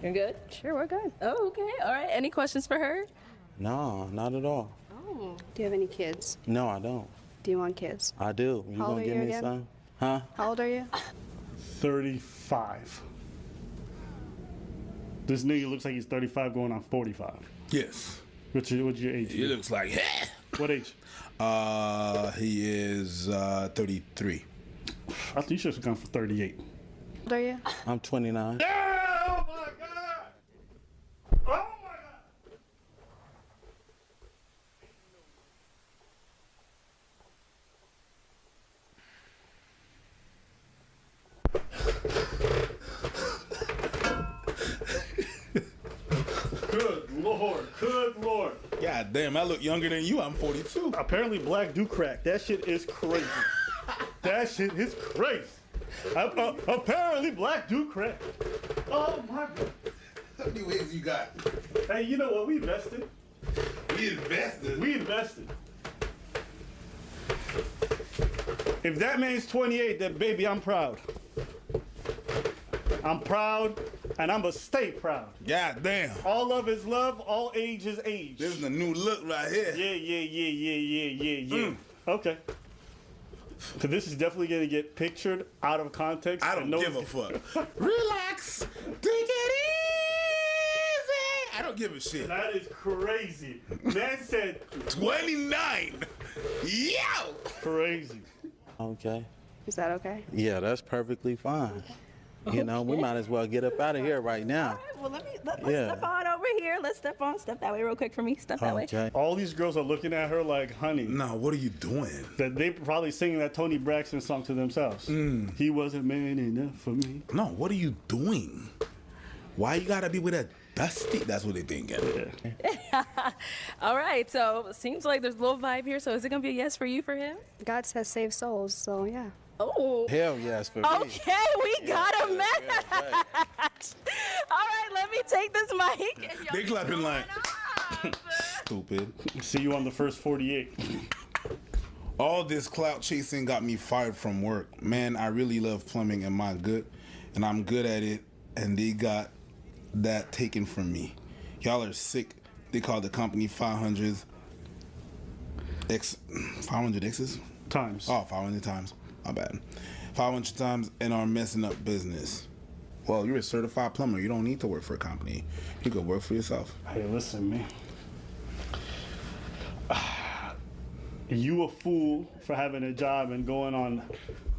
You're good? Sure, we're good. Oh, okay. All right. Any questions for her? No, not at all. Oh. Do you have any kids? No, I don't. Do you want kids? I do. You How old gonna are give you me again? some? Huh? How old are you? 35. This nigga looks like he's 35 going on 45. Yes. What's your age? He looks like, What age? He is 33. I think you should have gone for 38. How old are you? I'm 29. Oh my God! Oh my God! Good Lord, good Lord. God damn, I look younger than you. I'm 42. Apparently black do crack. That shit is crazy. That shit is crazy. Apparently black do crack. Oh my God. How many ways you got? Hey, you know what? We invested. We invested. We invested. If that man's 28, then baby, I'm proud. I'm proud, and I'm gonna stay proud. God damn. All love is love, all age is age. This is a new look right here. Yeah. Okay. So this is definitely gonna get pictured out of context. I don't give a fuck. Relax. Take it easy. I don't give a shit. That is crazy. Man said 29. Yo. Crazy. Okay. Is that okay? Yeah, that's perfectly fine. You know, we might as well get up out of here right now. Well, let's Yeah. step on over here. Let's step that way real quick for me. Step that way. Okay. All these girls are looking at her like, honey. No, what are you doing? That they probably singing that Tony Braxton song to themselves. He wasn't man enough for me. No, what are you doing? Why you gotta be with a dusty? That's what they thinking. All right. So it seems like there's a little vibe here. So is it gonna be a yes for you for him? God says save souls, so yeah. Oh. Hell yes for me. Okay, we got a match. All right, let me take this mic. They clapping like. stupid. See you on the first 48. All this clout chasing got me fired from work. Man, I really love plumbing and I'm good at it, and they got that taken from me. Y'all are sick. They call the company 500 X's? Times. Oh, 500 times. My bad. 500 times and are messing up business. Well, you're a certified plumber. You don't need to work for a company. You could work for yourself. Hey, listen, man. You a fool for having a job and going on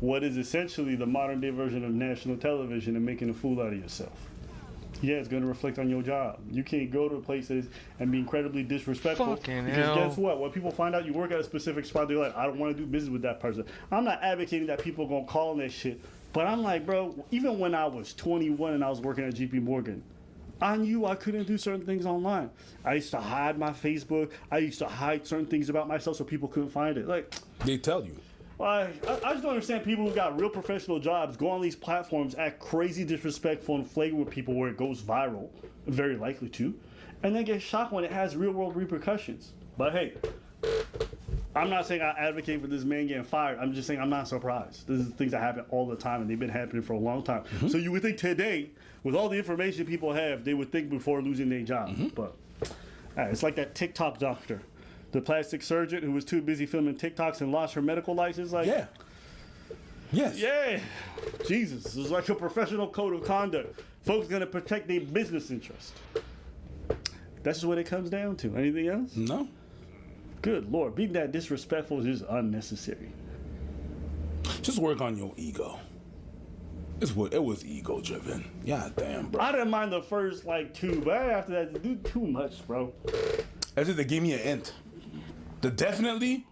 what is essentially the modern day version of national television and making a fool out of yourself. Yeah, it's going to reflect on your job. You can't go to places and be incredibly disrespectful. Fucking because hell. guess what? When people find out you work at a specific spot, they're like, I don't want to do business with that person. I'm not advocating that people are going to call on that shit. But I'm like, bro, even when I was 21 and I was working at JP Morgan, I knew I couldn't do certain things online. I used to hide my Facebook. I used to hide certain things about myself so people couldn't find it. Like, they tell you. I just don't understand people who got real professional jobs go on these platforms, act crazy disrespectful and flagrant with people where it goes viral, very likely to, and then get shocked when it has real world repercussions. But hey, I'm not saying I advocate for this man getting fired. I'm just saying I'm not surprised. This is things that happen all the time and they've been happening for a long time. So you would think today, with all the information people have, they would think before losing their job. But it's like that TikTok doctor. The plastic surgeon who was too busy filming TikToks and lost her medical license. Like, yeah. Yes. Yeah. Jesus. It's like a professional code of conduct. Folks gonna protect their business interest. That's just what it comes down to. Anything else? No. Good Lord. Being that disrespectful is just unnecessary. Just work on your ego. It was ego driven. Yeah, damn, bro. I didn't mind the first like 2, but after that, do too much, bro. That's just they gave me an int. The definitely?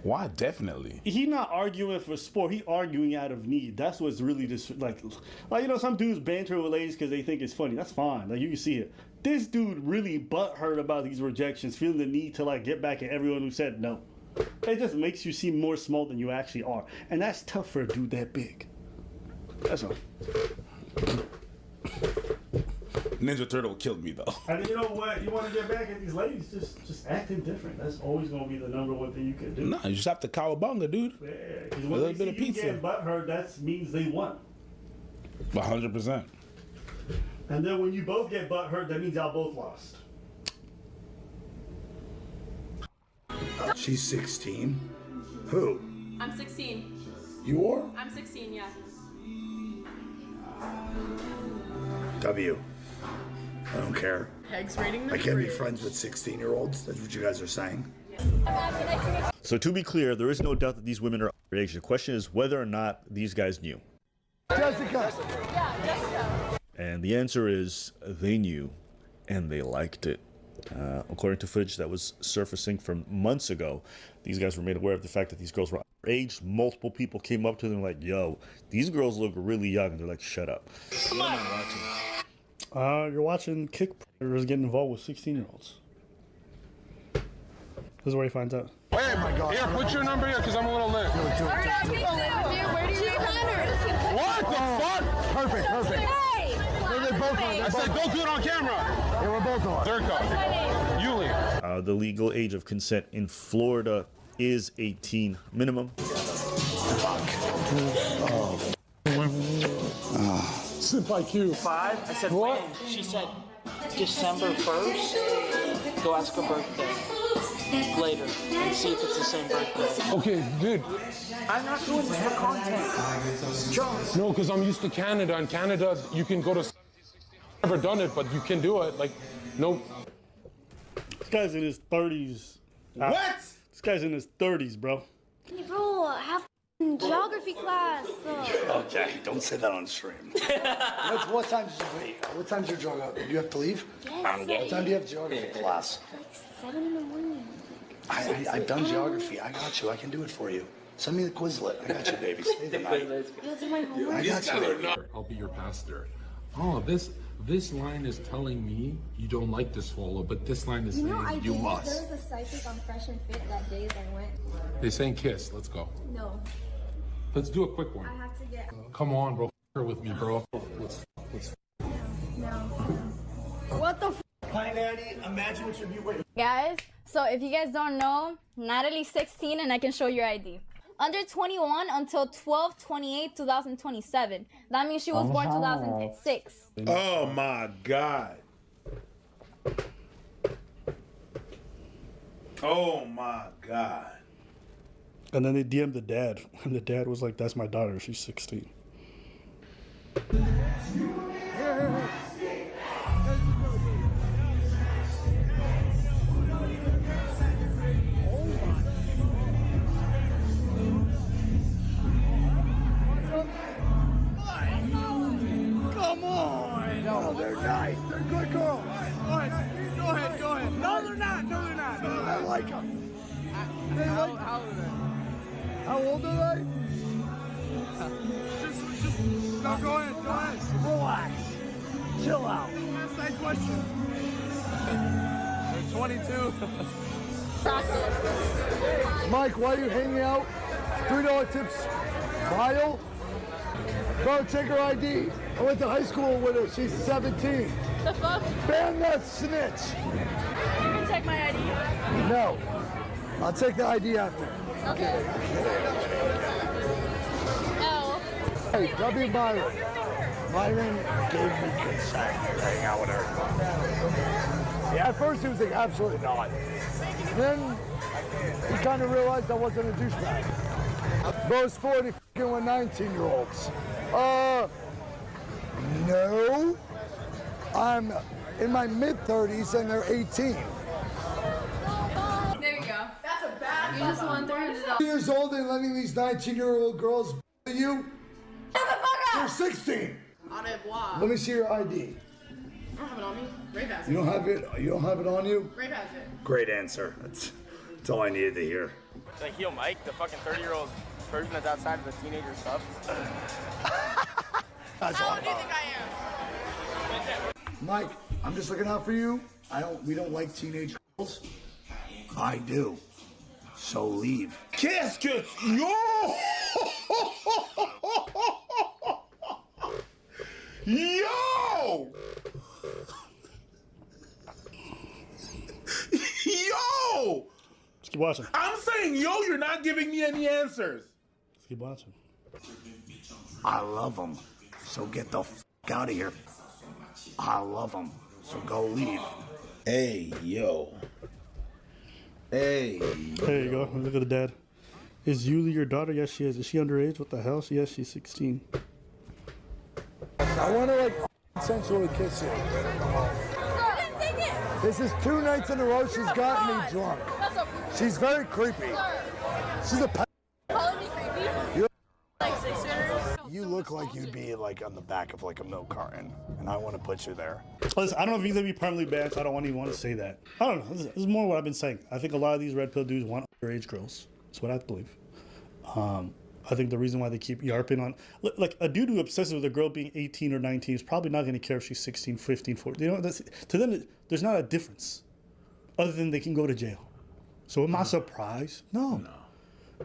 Why definitely? He not arguing for sport. He arguing out of need. That's what's really just like you know, some dudes banter with ladies because they think it's funny. That's fine. Like you can see it. This dude really butthurt about these rejections, feeling the need to like get back at everyone who said no. It just makes you seem more small than you actually are, and that's tough for a dude that big. That's all. Ninja Turtle killed me though. And you know what? You want to get back at these ladies, just acting different. That's always gonna be the number one thing you can do. No, you just have to cowabunga, dude. Yeah, a little bit of pizza. Getting butthurt, that means they won. 100%. And then when you both get butthurt, that means y'all both lost. She's 16. Who? I'm 16. You are? I'm 16, yeah. W. I don't care. Peg's rating I can't be friends with 16-year-olds. That's what you guys are saying. So to be clear, there is no doubt that these women are underage. The question is whether or not these guys knew. Jessica. Yeah, Jessica. And the answer is they knew and they liked it. According to footage that was surfacing from months ago, these guys were made aware of the fact that these girls were underage. Multiple people came up to them like, yo, these girls look really young. And they're like, shut up. Come on. You're watching kick predators getting involved with 16-year-olds. This is where he finds out. Hey, my God. Here, put your number here, because I'm a little lit. Where do you find her? What the fuck? Perfect. They're both on. I said, don't do it on camera. Yeah, we're both on. Durko. Yulia. The legal age of consent in Florida is 18 minimum. Simp IQ. 5? I said what? When? She said December 1st. Go ask her birthday later and see if it's the same birthday. Okay, dude. I'm not doing this for content. John. No, because I'm used to Canada. In Canada, you can go to... I've never done it, but you can do it. Like, no... This guy's in his 30s. What? This guy's in his 30s, bro. Hey, bro, have geography class. Okay, don't say that on stream. What time did you leave? What time's your geography? Do you have to leave? Yes. What time do you have geography class? Like 7 in the morning. I've done geography. I got you. I can do it for you. Send me the Quizlet. I got you, baby. Stay the night. You do my homework? I got you. I'll be your pastor. Oh, this line is telling me you don't like to swallow, but this line is saying you must. There was a psychic on Fresh and Fit that day that I went. They're saying kiss. Let's go. No. Let's do a quick one. I have to get... Come on, bro. F her with me, bro. Let's No. What the f? Hi, Natty. Imagine what your view. Guys, so if you guys don't know, Natalie's 16 and I can show your ID. Under 21 until 12/28/2027. That means she was born 2006. Oh my God. Oh my God. And then they DM'd the dad, and the dad was like, "That's my daughter. She's 16." Come on! No, they're nice. They're good girls. All right, go ahead, go ahead. No, they're not. No, they're not. I like them. How old are they? Just, no, go ahead, go ahead. Relax. Chill out. Ask that question. They're 22. Mike, why are you hanging out? $3 tips. Vile? Bro, check her ID. I went to high school with her. She's 17. The fuck? Ban that snitch. You can check my ID. No. I'll take the ID after. Okay. L. Hey, W. Byron. Byron gave me consent to hang out with her. Yeah, at first he was like, absolutely not. Then he kind of realized I wasn't a douchebag. Bro's 40 f***ing with 19-year-olds. No. I'm in my mid-30s and they're 18. There you go. That's a bad You just won $300. Years old and letting these 19-year-old girls you? Shut the fuck up! You're 16. Au revoir. Let me see your ID. I don't have it on me. Rape has it. You don't have it? You don't have it on you? Rape has it. Great answer. That's all I needed to hear. Like, yo, Mike, the fucking 30-year-old person that's outside of the teenager stuff. That's How all old do you think I am? Mike, I'm just looking out for you. We don't like teenage girls. I do. So leave. Caskets, yo! Yo! Yo! Let's keep watching. I'm saying, yo, you're not giving me any answers. Let's keep watching. I love them. So get the f out of here. I love them. So go leave. Hey, yo. Hey. There you go. Look at the dad. Is Yuli your daughter? Yes, she is. Is she underage? What the hell? Yes, she's 16. I want to like sensually kiss you. This is 2 nights in a row she's gotten me drunk. She's very creepy. She's a Calling me creepy? You're Like 6-years? You look like you'd be like on the back of like a milk carton, and I want to put you there. Listen, I don't know if he's gonna be permanently banned, so I don't even want to say that. I don't know. This is more what I've been saying. I think a lot of these red pill dudes want underage girls. That's what I believe. I think the reason why they keep yarping on, like a dude who obsesses with a girl being 18 or 19 is probably not going to care if she's 16, 15, 14. You know, to them, there's not a difference other than they can go to jail. So am I surprised? No.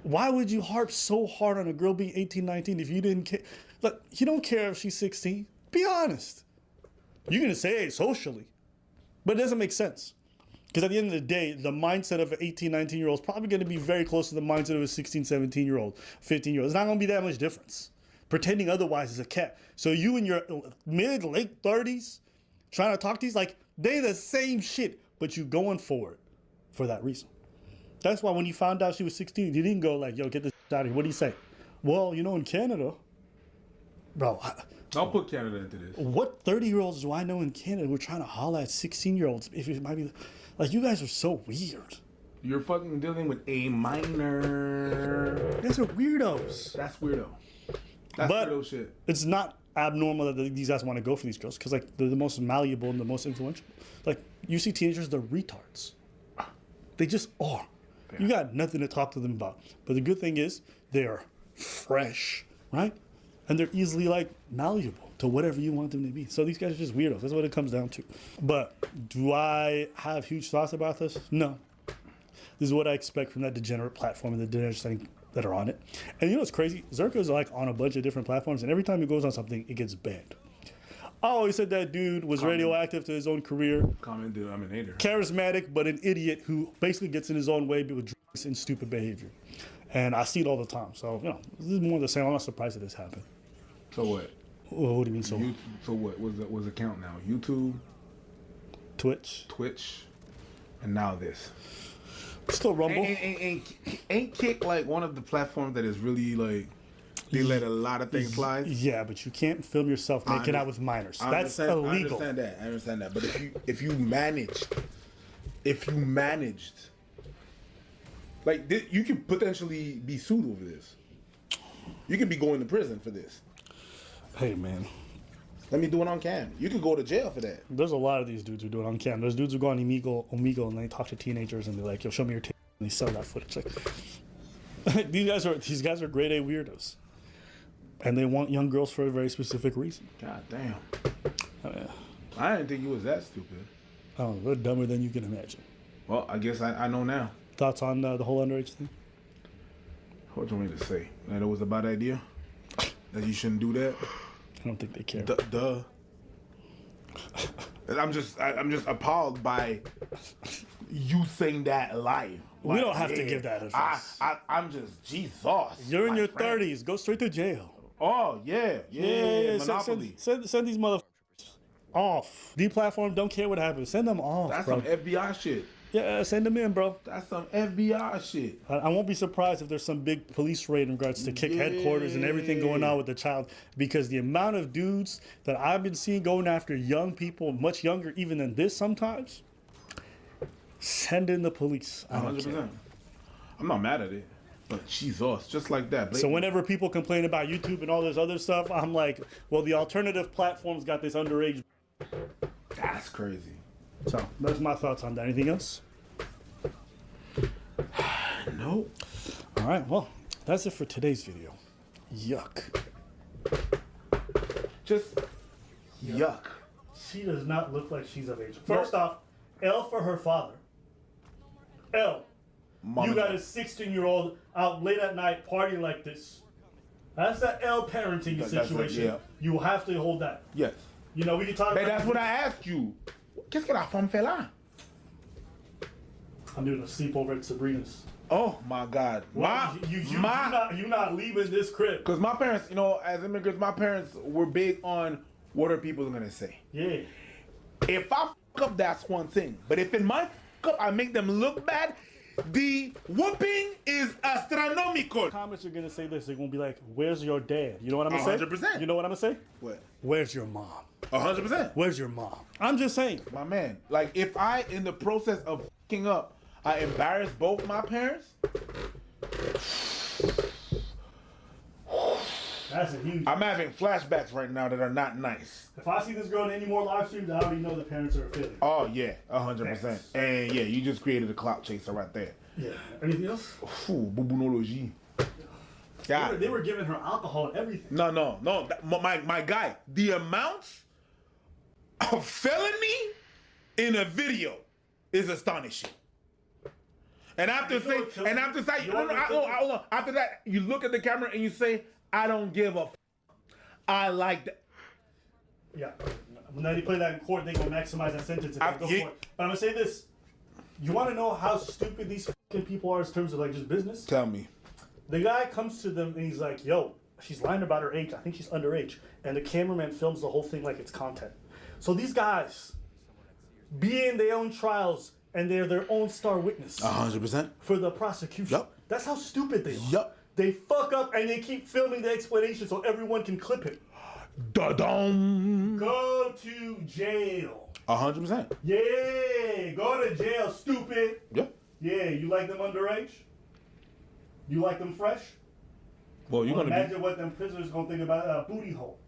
Why would you harp so hard on a girl being 18, 19 if you didn't care? Look, you don't care if she's 16. Be honest. You're going to say it socially, but it doesn't make sense. Because at the end of the day, the mindset of an 18, 19-year-old is probably going to be very close to the mindset of a 16, 17-year-old, 15-year-old. It's not going to be that much difference. Pretending otherwise is a cat. So you in your mid, late 30s trying to talk to these, like, they the same shit, but you going for it for that reason. That's why when you found out she was 16, you didn't go like, yo, get this out of here. What do you say? Well, you know, in Canada, bro. I'll put Canada into this. What 30-year-olds do I know in Canada who are trying to holler at 16-year-olds? If it might be, like, you guys are so weird. You're fucking dealing with a minor. You guys are weirdos. That's weirdo. That's but weirdo shit. It's not abnormal that these guys want to go for these girls because, like, they're the most malleable and the most influential. Like, you see teenagers, they're retards. They just are. Yeah. You got nothing to talk to them about. But the good thing is they're fresh, right? And they're easily, like, malleable to whatever you want them to be. So these guys are just weirdos. That's what it comes down to. But do I have huge thoughts about this? No. This is what I expect from that degenerate platform and the degenerates that are on it. And you know what's crazy? Zerka is like on a bunch of different platforms, and every time he goes on something, it gets banned. I always said that dude was radioactive to his own career. Common denominator. Charismatic, but an idiot who basically gets in his own way with drugs and stupid behavior. And I see it all the time. So, you know, this is more of the same. I'm not surprised that this happened. So what? Well, what do you mean, so what? So what? What's the count now? YouTube? Twitch, and now this. Still Rumble. Ain't Kick like one of the platforms that is really like they let a lot of things slide? Yeah, but you can't film yourself making out with minors. That's illegal. I understand that. But if you managed, like you could potentially be sued over this. You could be going to prison for this. Hey man, let me do it on cam. You could go to jail for that. There's a lot of these dudes who do it on cam. There's dudes who go on Omegle and they talk to teenagers and they're like, "Yo, show me your tits," and they sell that footage. Like, these guys are grade A weirdos, and they want young girls for a very specific reason. God damn. Oh, yeah. I didn't think you was that stupid. Oh, they're dumber than you can imagine. Well, I guess I know now. Thoughts on the whole underage thing? What do you want me to say? That it was a bad idea? That you shouldn't do that? I don't think they care. Duh. I'm just appalled by you saying that live. We don't have to give that advice. I'm just Jesus. You're in your 30s. Go straight to jail. Oh yeah. Monopoly. Send these motherfuckers off. Deplatform. Don't care what happens. Send them off. That's bro. some FBI shit. Yeah, send them in, bro. That's some FBI shit. I won't be surprised if there's some big police raid in regards to Kick headquarters and everything going on with the child, because the amount of dudes that I've been seeing going after young people, much younger even than this sometimes, send in the police. 100%. I'm not mad at it, but Jesus, just like that. So whenever people complain about YouTube and all this other stuff, I'm like, well, the alternative platforms got this underage. That's crazy. So that's my thoughts on that. Anything else? Nope. All right. Well, that's it for today's video. Yuck. Just yuck. She does not look like she's of age. First off, L for her father. L. You got a 16-year-old out late at night partying like this. That's that L parenting situation. Yeah. You will have to hold that. Yes. You know, we can talk But about... that's what I asked you. Qu'est-ce que la femme fait là? I'm doing a sleepover at Sabrina's. Oh my God. Well, you're not leaving this crib. Because my parents, you know, as immigrants, my parents were big on what are people going to say. Yeah. If I fuck up, that's one thing. But if in my fuck up, I make them look bad, the whooping is astronomical. Comments are going to say this. They're going to be like, where's your dad? You know what I'm going to say? 100%. You know what I'm going to say? What? Where's your mom? 100%. Where's your mom? I'm just saying. My man, like if I, in the process of fucking up, I embarrass both my parents. That's a huge... I'm having flashbacks right now that are not nice. If I see this girl in any more live streams, I already know the parents are affiliated. Oh yeah, 100%. And yeah, you just created a clout chaser right there. Yeah. Anything else? Bubunology. Yeah. They were giving her alcohol and everything. No. My guy, the amount of felony in a video is astonishing. And after after that, you look at the camera and you say, I don't give a I like that. Yeah. When they play that in court, they gonna maximize that sentence. Go for it. But I'm gonna say this. You wanna know how stupid these fucking people are in terms of like just business? Tell me. The guy comes to them and he's like, yo, she's lying about her age. I think she's underage. And the cameraman films the whole thing like it's content. So these guys be in their own trials and they're their own star witness. 100%. For the prosecution. Yep. That's how stupid they are. Yep. They fuck up and they keep filming the explanation so everyone can clip it. Da-dum. Go to jail. 100%. Yeah, go to jail, stupid. Yeah. Yeah, you like them underage? You like them fresh? Well, you're gonna imagine what them prisoners gonna think about a booty hole.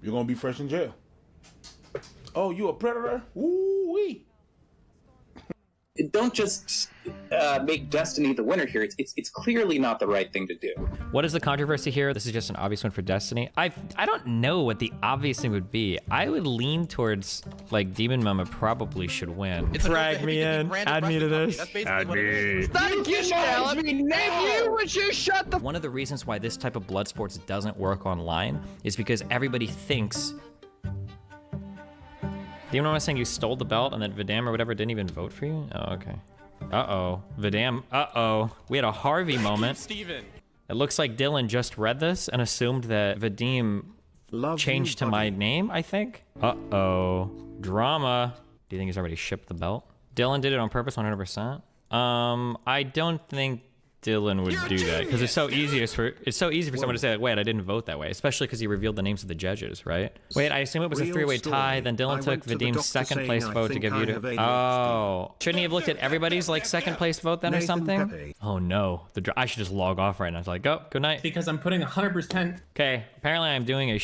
You're gonna be fresh in jail. Oh, you a predator? Ooh-wee. Don't just make Destiny the winner here. It's clearly not the right thing to do. What is the controversy here? This is just an obvious one for Destiny. I don't know what the obvious thing would be. I would lean towards like Demon Mama probably should win. Drag me in. Add me to this. Add me. One of the reasons why this type of blood sports doesn't work online is because everybody thinks you know what I'm saying? You stole the belt and then Vidam or whatever didn't even vote for you? Oh, okay. Uh-oh. Vidam, uh-oh. We had a Harvey moment. Steven. It looks like Dylan just read this and assumed that Vadim changed to my name, I think. Uh-oh. Drama. Do you think he's already shipped the belt? Dylan did it on purpose 100%. I don't think Dylan would do that because it's so easy for someone to say like, wait, I didn't vote that way, especially because he revealed the names of the judges, right? Wait, I assume it was a three-way tie. Then Dylan took Vadim's second place vote to give you to. Oh, shouldn't he have looked at everybody's like second place vote then or something? Oh no, I should just log off right now. It's like, go, good night. Because I'm putting 100%. Okay, apparently I'm doing a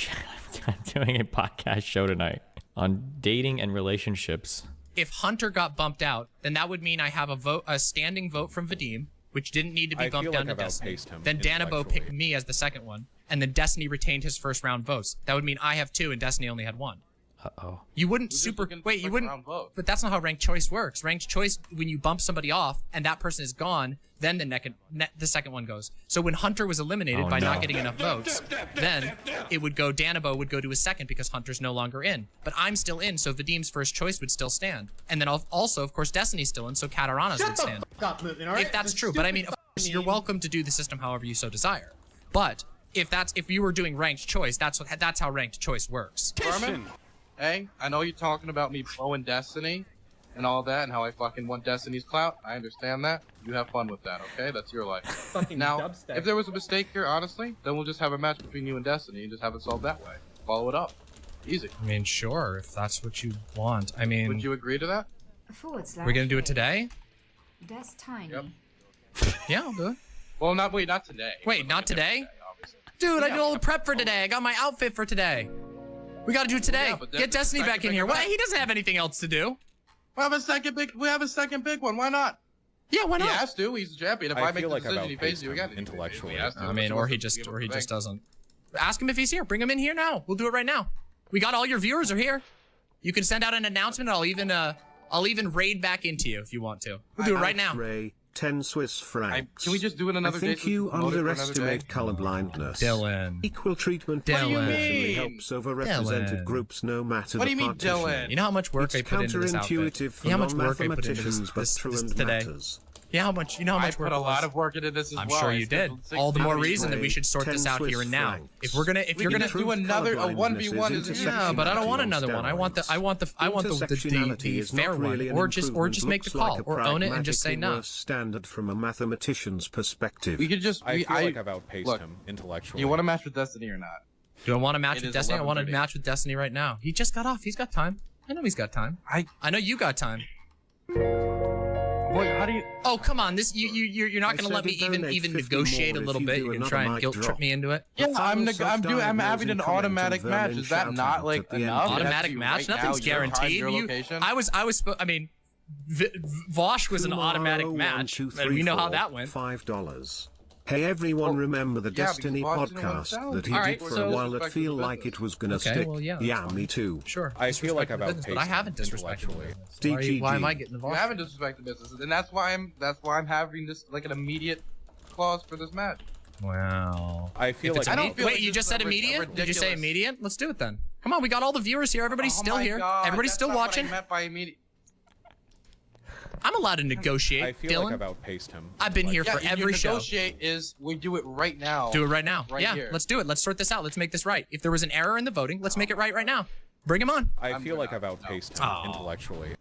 I'm doing a podcast show tonight on dating and relationships. If Hunter got bumped out, then that would mean I have a standing vote from Vadim, which didn't need to be bumped down to Destiny. Then Danabo picked me as the second one, and then Destiny retained his first round votes. That would mean I have 2 and Destiny only had 1. Uh-oh. You wouldn't you wouldn't, but that's not how ranked choice works. Ranked choice, when you bump somebody off and that person is gone, then the second one goes. So when Hunter was eliminated by not getting enough votes, then it would go, Danabo would go to his second because Hunter's no longer in. But I'm still in, so Vadim's first choice would still stand. And then also, of course, Destiny's still in, so Katarana's would stand. If that's true, but I mean, of course, you're welcome to do the system however you so desire. But if you were doing ranked choice, that's how ranked choice works. Carmen? Hey, I know you're talking about me blowing Destiny and all that and how I fucking want Destiny's clout. I understand that. You have fun with that, okay? That's your life. Now, if there was a mistake here, honestly, then we'll just have a match between you and Destiny and just have it solved that way. Follow it up. Easy. I mean, sure, if that's what you want. I mean... Would you agree to that? We're gonna do it today? That's tiny. Yep. Yeah, I'll do it. Well, not today. Wait, not today? Dude, I did all the prep for today. I got my outfit for today. We gotta do it today. Yeah, get Destiny back in here. What? He doesn't have anything else to do. We have a second big one. Why not? Yeah, why not? He has to. He's the champion. If I make the decision, he faces you again. Intellectually. I mean, or he just doesn't. Ask him if he's here. Bring him in here now. We'll do it right now. We got all your viewers are here. You can send out an announcement. I'll even raid back into you if you want to. We'll do it right now. 10 Swiss francs. Can we just do it another day? I think you underestimate colorblindness. Dylan. Equal treatment proportionally helps overrepresented groups no matter what do the you mean, partition. Dylan? You know how much work I put into this outfit? Counterintuitive for You know how much work I put into non-mathematicians, but this true and today? matters. You know how much I put a lot of work into this as I'm well. sure you did. All the more reason that we should sort this out here and now. If you're gonna do another 1v1, yeah, but I don't want another one. I want the fair one, or just make the call, or own it and just say no. Standard from a mathematician's perspective. We could just. I feel like I've outpaced him intellectually. You want to match with Destiny or not? Do I want to match with Destiny? I want to match with Destiny right now. He just got off. He's got time. I know he's got time. I know you got time. Boy, how do you? Oh, come on! You're not gonna let me even negotiate a little bit. You're gonna try and guilt trip me into it. Yeah, I'm having an automatic match. Is that not like enough? Automatic match? Nothing's guaranteed. I mean, Vosh was an automatic match, and we know how that went. $5. Hey everyone, remember the Destiny podcast that he did for a while that feel like it was gonna stick? Well, yeah, me too. Sure. I feel like I've outpaced but I haven't disrespected DGG. Why am I getting involved? You haven't disrespected business, and that's why I'm having this like an immediate clause for this match. Wow. I feel like wait, you just said immediate? Did you say immediate? Let's do it then. Come on, we got all the viewers here. Everybody's still here. Everybody's still watching. What I meant by immediate. I'm allowed to negotiate, I feel Dylan. like I've outpaced him. I've been here for every show. Negotiate is we do it right now. Do it right now. Right yeah, here. let's do it. Let's sort this out. Let's make this right. If there was an error in the voting, let's make it right now. Bring him on. I feel like I've outpaced him intellectually.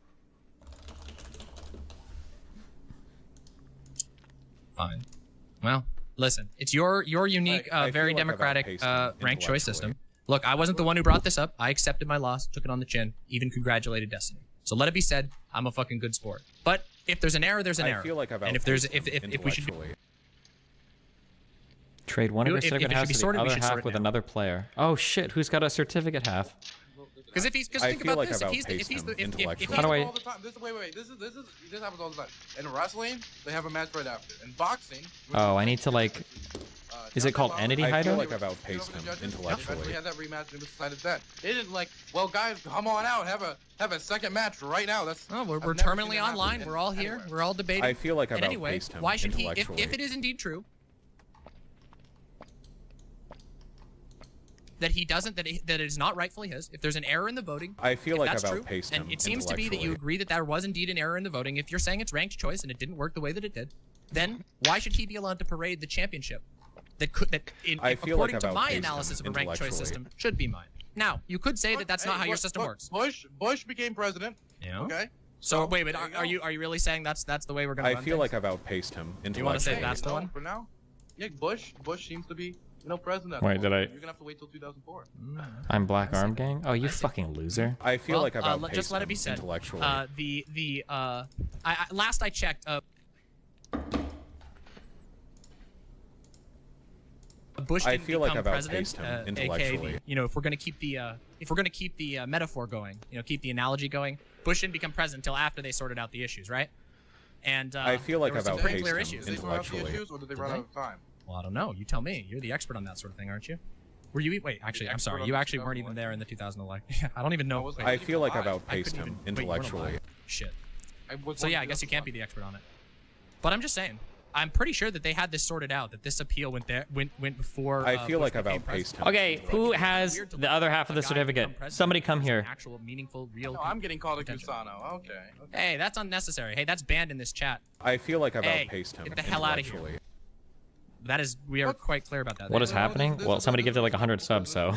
Fine. Well, listen, it's your unique, very democratic ranked choice system. Look, I wasn't the one who brought this up. I accepted my loss, took it on the chin, even congratulated Destiny. So let it be said, I'm a fucking good sport. But if there's an error, there's an error. I feel like I've and if we should trade one of your certificate halves to the other half with now. another player. Oh shit, who's got a certificate half? Because think about this, if he's Wait, This happens all the time. In wrestling, they have a match right after. In boxing. Oh, I need to like. Is it called Entity Hideout? I feel like I've outpaced him intellectually. We had that rematch and it was decided then. They didn't like, well, guys, come on out, have a second match right now. That's. Oh, we're terminally online. We're all here. We're all debating. I feel like I've anyway, outpaced him why should he? If it is indeed true, that he doesn't, that it is not rightfully his. If there's an error in the voting, I feel like that's I've true, outpaced him and it seems to be that you agree that there was indeed an error in the voting. If you're saying it's ranked choice and it didn't work the way that it did, then why should he be allowed to parade the championship? According to my analysis of a ranked choice system, should be mine. Now, you could say that that's not how your system works. Bush became president. Yeah. Okay. So wait, are you really saying that's the way we're gonna? I run feel things? like I've outpaced him intellectually. Do you want to say that's the one? For now, yeah, Bush seems to be president. Wait, did I? You're gonna have to wait till 2004. I'm Black Arm Gang? Oh, you fucking loser. I feel like I've outpaced just let it him be said. intellectually. Last I checked, Bush didn't become president, aka, if we're gonna keep the metaphor going, keep the analogy going, Bush didn't become president until after they sorted out the issues, right? And I feel like I've pretty outpaced clear him issues. intellectually. Or did they run out of time? Well, I don't know. You tell me. You're the expert on that sort of thing, aren't you? Were you? Wait, actually, I'm sorry. You actually weren't even there in the 2000 election. I don't even know. I feel like I've outpaced him intellectually. Shit. So yeah, I guess you can't be the expert on it. But I'm just saying. I'm pretty sure that they had this sorted out. That this appeal went before. I feel like I've outpaced him. Okay, who has the other half of the certificate? Somebody come here. Actual, meaningful, real. No, I'm getting called a Gusano. Okay. Hey, that's unnecessary. Hey, that's banned in this chat. I feel like I've outpaced him. Get the hell out of here. That is, we are quite clear about that. What is happening? Well, somebody gived it like 100 subs, so.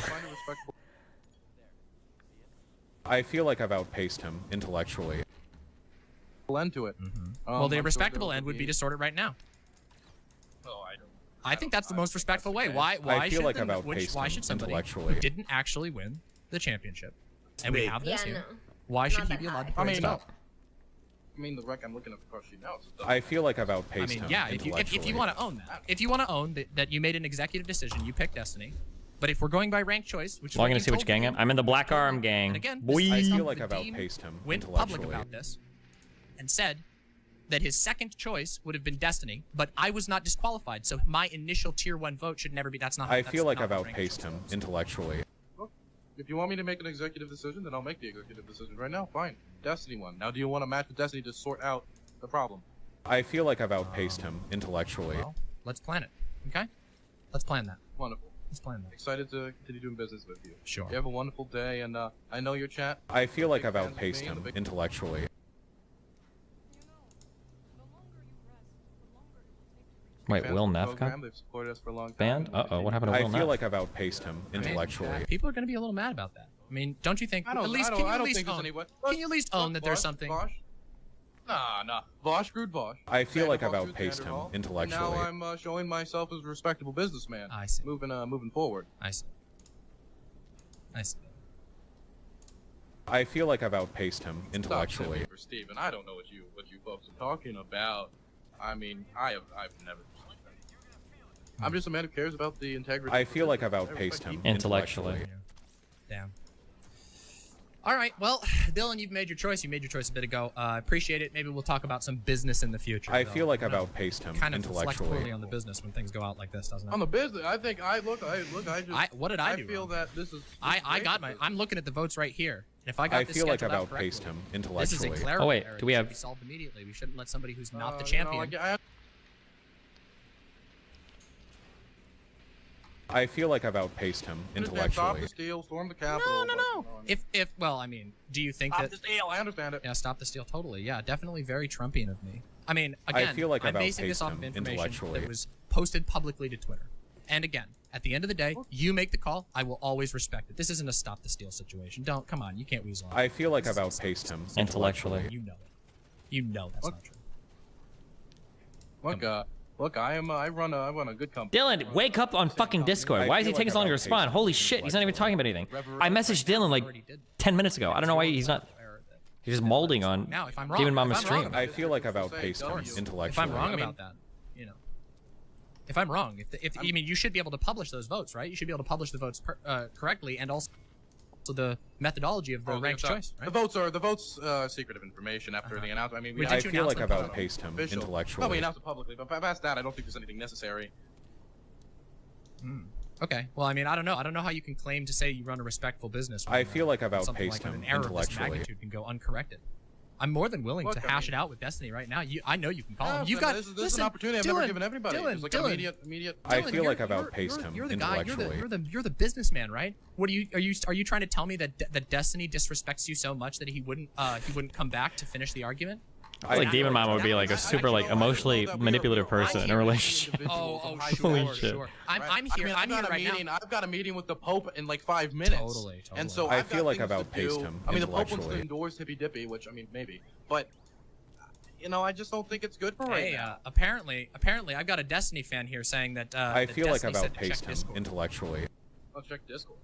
I feel like I've outpaced him intellectually. End to it. Well, the respectable end would be to sort it right now. I think that's the most respectful way. Why should somebody who didn't actually win the championship, and we have this here, why should he be allowed to parade it? I mean, the rec I'm looking at the course sheet now. I feel like I've outpaced him. Yeah, if you want to own that, if you want to own that you made an executive decision, you picked Destiny. But if we're going by ranked choice, which is I'm gonna see which gang I'm in the Black Arm Gang. And again, I feel like I've outpaced him went public about this and said that his second choice would have been Destiny, but I was not disqualified, so my initial tier 1 vote should never be. That's not. I feel like I've outpaced him intellectually. Well, if you want me to make an executive decision, then I'll make the executive decision right now. Fine, Destiny won. Now, do you want to match with Destiny to sort out the problem? I feel like I've outpaced him intellectually. Well, let's plan it. Okay, let's plan that. Wonderful. Let's plan that. Excited to continue doing business with you. Sure. You have a wonderful day, and I know your chat. I feel like I've outpaced him intellectually. Wait, Will Neff got banned? Uh-oh, what happened to Will Neff? I feel like I've outpaced him intellectually. People are going to be a little mad about that. I mean, don't you think? Can you at least own that there's something? Nah. Vosh screwed Vosh. I feel like I've outpaced him intellectually. Now I'm showing myself as a respectable businessman. I see. Moving forward. I see. I feel like I've outpaced him intellectually. For Steven, I don't know what you folks are talking about. I mean, I've never. I'm just a man who cares about the integrity. I feel like I've outpaced him intellectually. Damn. All right, well, Dylan, you've made your choice. You made your choice a bit ago. I appreciate it. Maybe we'll talk about some business in the future. I feel like I've outpaced him kind of intellectually. reflect poorly on the business when things go out like this, doesn't it? On the business, I think what did I do? I feel that this is. I got my. I'm looking at the votes right here. And if I got this feel like I've scheduled out outpaced correctly, him intellectually. This is a clerical Oh wait, error. do we It should have? be solved immediately. We shouldn't let somebody who's not the champion. I feel like I've outpaced him intellectually. Stop the steal, storm the Capitol. No. Well, I mean, do you think stop that? the steal. I understand it. Yeah, stop the steal. Totally. Yeah, definitely very Trumpian of me. I mean, again, I feel like I'm I've basing this outpaced off him of information intellectually. that was posted publicly to Twitter. And again, at the end of the day, you make the call. I will always respect it. This isn't a stop the steal situation. Come on, you can't weasel on it. I feel like I've outpaced him intellectually. You know it. You know that's not true. Look, I run a good company. Dylan, wake up on fucking Discord. Why is he taking so long to respond? Holy shit, he's not even talking about anything. I messaged Dylan like 10 minutes ago. I don't know why he's not. He's just molding on Demon Mama's stream. I feel like I've outpaced him intellectually. If I'm wrong about that, if I'm wrong, I mean, you should be able to publish those votes, right? You should be able to publish the votes correctly, and also the methodology of the ranked choice. Right? The votes secretive information after the announcement. I mean, I feel like I've outpaced him intellectually. No, we announced it publicly, but past that, I don't think there's anything necessary. Okay. Well, I mean, I don't know. I don't know how you can claim to say you run a respectful business. I feel like I've outpaced him intellectually. An error of this magnitude can go uncorrected. I'm more than willing Look, to I hash mean- it out with Destiny right now. I know you can call him. Yeah, You've got this is listen, an opportunity I've Dylan, never given everybody. Dylan, It's like Dylan, immediate. I Dylan, feel like you're- I've outpaced him You're the guy. intellectually. You're the businessman, right? What are you trying to tell me that Destiny disrespects you so much that he wouldn't come back to finish the argument? I feel like Demon Mama would be like a super like emotionally manipulative person in a relationship. Oh, Holy sure, shit. sure. I'm here. I've got a right meeting. now. I've got a meeting with the Pope in like 5 minutes. Totally. And so I I've feel got like things I've to outpaced do. him I mean, the Pope wants to intellectually. endorse Hippy Dippy, which I mean maybe, but I just don't think it's good for right Hey, now. apparently, I've got a Destiny fan here saying that. I that feel like Destiny I've said to check outpaced him Discord. intellectually. Let's check Discord.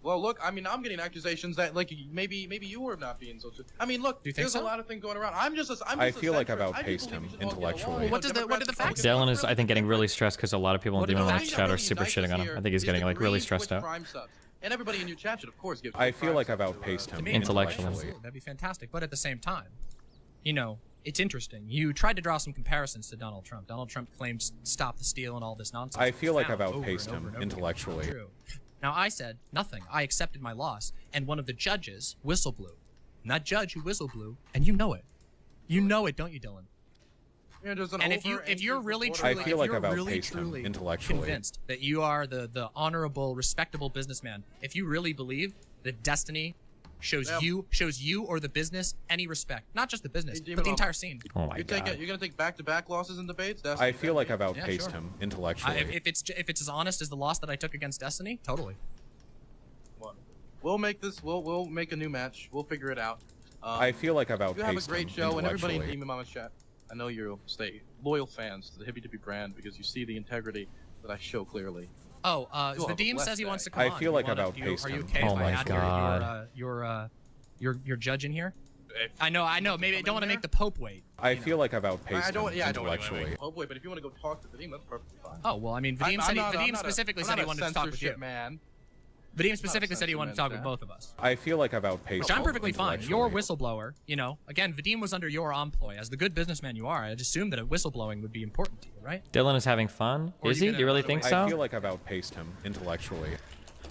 Well, look, I mean, I'm getting accusations that like maybe you were not being so. I mean, look, Do you think there's so? a lot of things going around. I'm just I feel like I've centrist. I outpaced just him believe we should all get along. intellectually. What did the facts? Dylan is, I think, getting really stressed because a lot of people in What did Demon the Mama facts chat say? are super shitting on him. I think he's Is getting like really agree stressed with out. crime subs. And everybody in your chat should, of course, give. I feel like I've crime subs outpaced to him me. Intellectually. Absolutely, that'd be fantastic. But at the same time, it's interesting. You tried to draw some comparisons to Donald Trump. Donald Trump claims stop the steal and all this nonsense. I feel like I've Found over outpaced and him over and over again. intellectually. True. Now I said nothing. I accepted my loss, and one of the judges whistle blew. And that judge who whistle blew, and you know it. You know it, don't you, Dylan? And if you're really truly, I feel like if you're I've really outpaced him truly intellectually. convinced that you are the honorable, respectable businessman, if you really believe that Destiny shows you or the business any respect, not just the business, but the entire scene. Oh my You're gonna take back-to-back losses in debates. That's I feel like I've Yeah, outpaced sure. him intellectually. If it's as honest as the loss that I took against Destiny, totally. We'll make this. We'll make a new match. We'll figure it out. I feel like I've You outpaced have a great him show, and everybody in intellectually. Demon Mama's chat. I know you'll stay loyal fans to the Hippy Dippy brand because you see the integrity that I show clearly. Oh, You have a Vadim blessed says he day. wants to come I on. feel like You I've wanna- outpaced Are you him. okay Oh if I my add God. your judge in here? If I know. Maybe I don't want to make the Pope wait. I feel like I've outpaced I don't. him Yeah, I don't want to intellectually. make Pope wait, but if you want to go talk to Vadim, that's perfectly fine. Oh well, I mean, I'm Vadim not a- specifically I'm said not he a wanted to talk with you. censorship man. Vadim specifically said he wanted to talk with censorship both of us. I feel like I've outpaced Which him I'm perfectly fine. You're a intellectually. whistleblower, Again, Vadim was under your employ. As the good businessman you are, I'd assume that whistleblowing would be important to you, right? Dylan is having fun. Or Is you he? gonna Do you really run think away? so? I feel like I've outpaced him intellectually.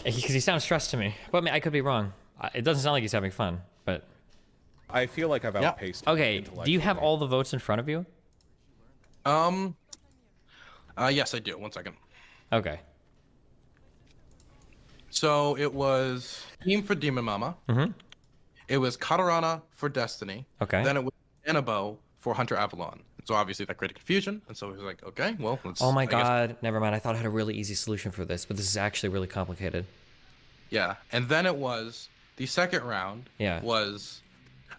Because he sounds stressed to me. But I mean, I could be wrong. It doesn't sound like he's having fun. But I feel like I've outpaced him okay, do you have all the votes in front of you? Yes, I do. 1 second. Okay. So it was Team for Demon Mama. Mm-hmm. It was Katarana for Destiny. Okay. Then it was Annabo for Hunter Avalon. So obviously that created confusion, and so he was like, okay, well, let's. Oh my I guess- God! Never mind. I thought I had a really easy solution for this, but this is actually really complicated. Yeah, and then it was the second round. Yeah. Was,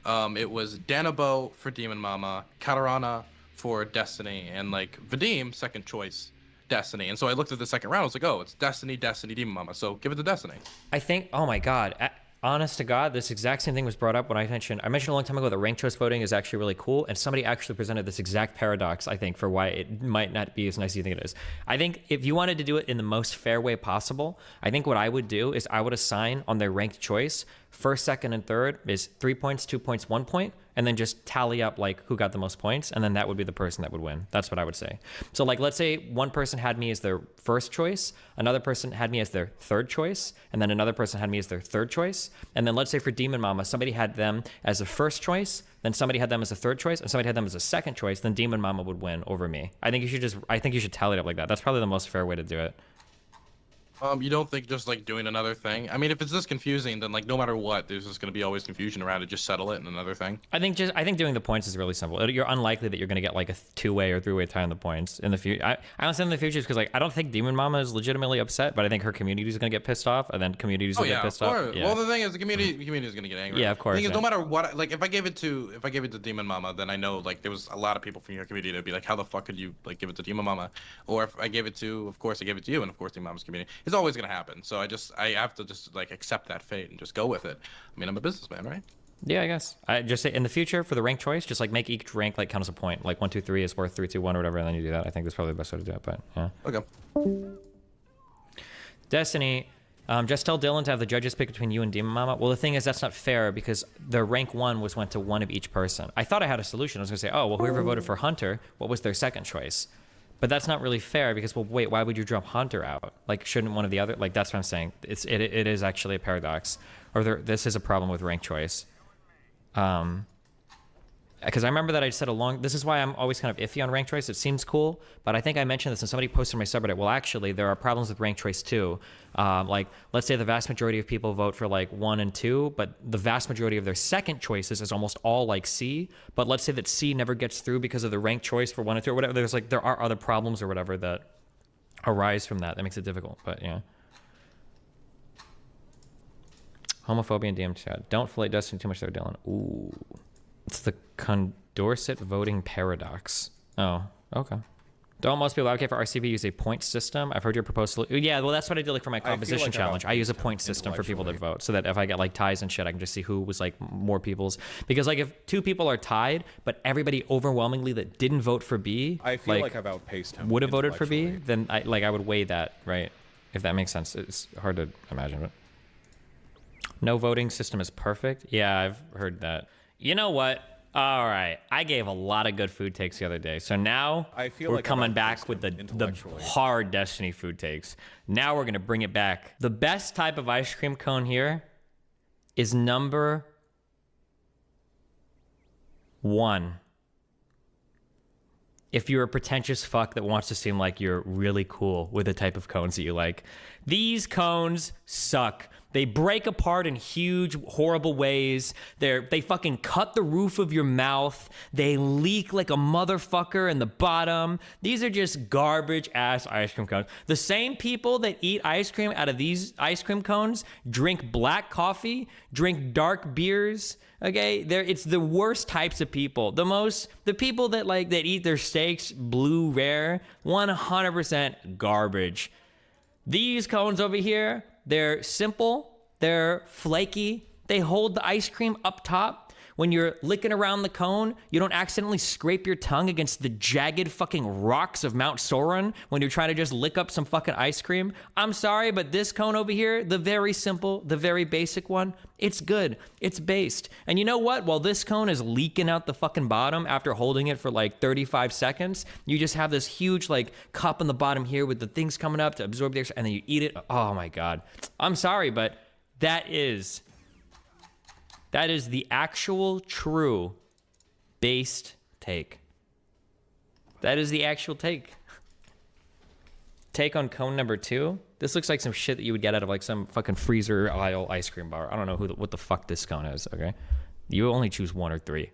it was Danabo for Demon Mama, Katarana for Destiny, and like Vadim second choice Destiny. And so I looked at the second round. I was like, oh, it's Destiny, Demon Mama. So give it to Destiny. I think. Oh my God! Honest to God, this exact same thing was brought up when I mentioned a long time ago that ranked choice voting is actually really cool, and somebody actually presented this exact paradox, I think, for why it might not be as nice as you think it is. I think if you wanted to do it in the most fair way possible, I think what I would do is I would assign on their ranked choice first, second, and third is 3 points, 2 points, 1 point, and then just tally up like who got the most points, and then that would be the person that would win. That's what I would say. So like, let's say one person had me as their first choice, another person had me as their third choice, and then another person had me as their third choice. And then let's say for Demon Mama, somebody had them as a first choice, then somebody had them as a third choice, and somebody had them as a second choice, then Demon Mama would win over me. I think you should tally it up like that. That's probably the most fair way to do it. You don't think just like doing another thing? I mean, if it's this confusing, then like no matter what, there's just gonna be always confusion around it. Just settle it in another thing. I think doing the points is really simple. You're unlikely that you're going to get like a two-way or three-way tie on the points in the future. I don't say in the future because like I don't think Demon Mama is legitimately upset, but I think her community is going to get pissed off, and then communities will get pissed off. Yeah. Well, the thing is, the community is gonna get angry. Yeah, of course, The thing is, yeah. no matter what, like if I gave it to Demon Mama, then I know like there was a lot of people from your community that'd be like, how the fuck could you like give it to Demon Mama? Or if I gave it to, of course, I gave it to you, and of course, Demon Mama's community. It's always gonna happen. So I have to just like accept that fate and just go with it. I mean, I'm a businessman, right? Yeah, I guess. I just say in the future for the rank choice, just like make each rank like count as a point. Like 1, 2, 3 is worth 3, 2, 1 or whatever, and then you do that. I think that's probably the best way to do it. But yeah. Okay. Destiny, just tell Dylan to have the judges pick between you and Demon Mama. Well, the thing is that's not fair because the rank 1 went to one of each person. I thought I had a solution. I was gonna say, oh well, whoever voted for Hunter, what was their second choice? But that's not really fair because, well, wait, why would you drop Hunter out? Like, shouldn't one of the other? Like, that's what I'm saying. It is actually a paradox, or this is a problem with rank choice. Because I remember that I said this is why I'm always kind of iffy on ranked choice. It seems cool, but I think I mentioned this and somebody posted on my subreddit. Well, actually, there are problems with ranked choice too. Like, let's say the vast majority of people vote for like 1 and 2, but the vast majority of their second choices is almost all like C. But let's say that C never gets through because of the ranked choice for 1 and 2 or whatever. There are other problems or whatever that arise from that. That makes it difficult, but yeah. Homophobia in DM chat. Don't fillet Destiny too much there, Dylan. Ooh. It's the Condorcet voting paradox. Oh, okay. Don't most people advocate for RCV use a point system? I've heard your proposal. Yeah, well, that's what I did like for my composition challenge. I use a point system for people that vote so that if I get like ties and shit, I can just see who was like more people's. Because like if 2 people are tied, but everybody overwhelmingly that didn't vote for B, I feel like I've outpaced him. Would have voted for B, then I would weigh that, right? If that makes sense. It's hard to imagine, but no voting system is perfect. Yeah, I've heard that. You know what? All right. I gave a lot of good food takes the other day. So now we're coming back with the hard Destiny food takes. Now we're going to bring it back. The best type of ice cream cone here is number 1. If you're a pretentious fuck that wants to seem like you're really cool with the type of cones that you like. These cones suck. They break apart in huge, horrible ways. They fucking cut the roof of your mouth. They leak like a motherfucker in the bottom. These are just garbage ass ice cream cones. The same people that eat ice cream out of these ice cream cones drink black coffee, drink dark beers. Okay, it's the worst types of people. The people that eat their steaks blue rare, 100% garbage. These cones over here, they're simple, they're flaky, they hold the ice cream up top. When you're licking around the cone, you don't accidentally scrape your tongue against the jagged fucking rocks of Mount Soren when you're trying to just lick up some fucking ice cream. I'm sorry, but this cone over here, the very simple, the very basic one, it's good. It's based. And you know what? While this cone is leaking out the fucking bottom after holding it for like 35 seconds, you just have this huge like cup in the bottom here with the things coming up to absorb the extra, and then you eat it. Oh my God. I'm sorry, but that is the actual true based take. That is the actual take. Take on cone number 2. This looks like some shit that you would get out of like some fucking freezer aisle ice cream bar. I don't know what the fuck this cone is, okay? You only choose 1 or 3.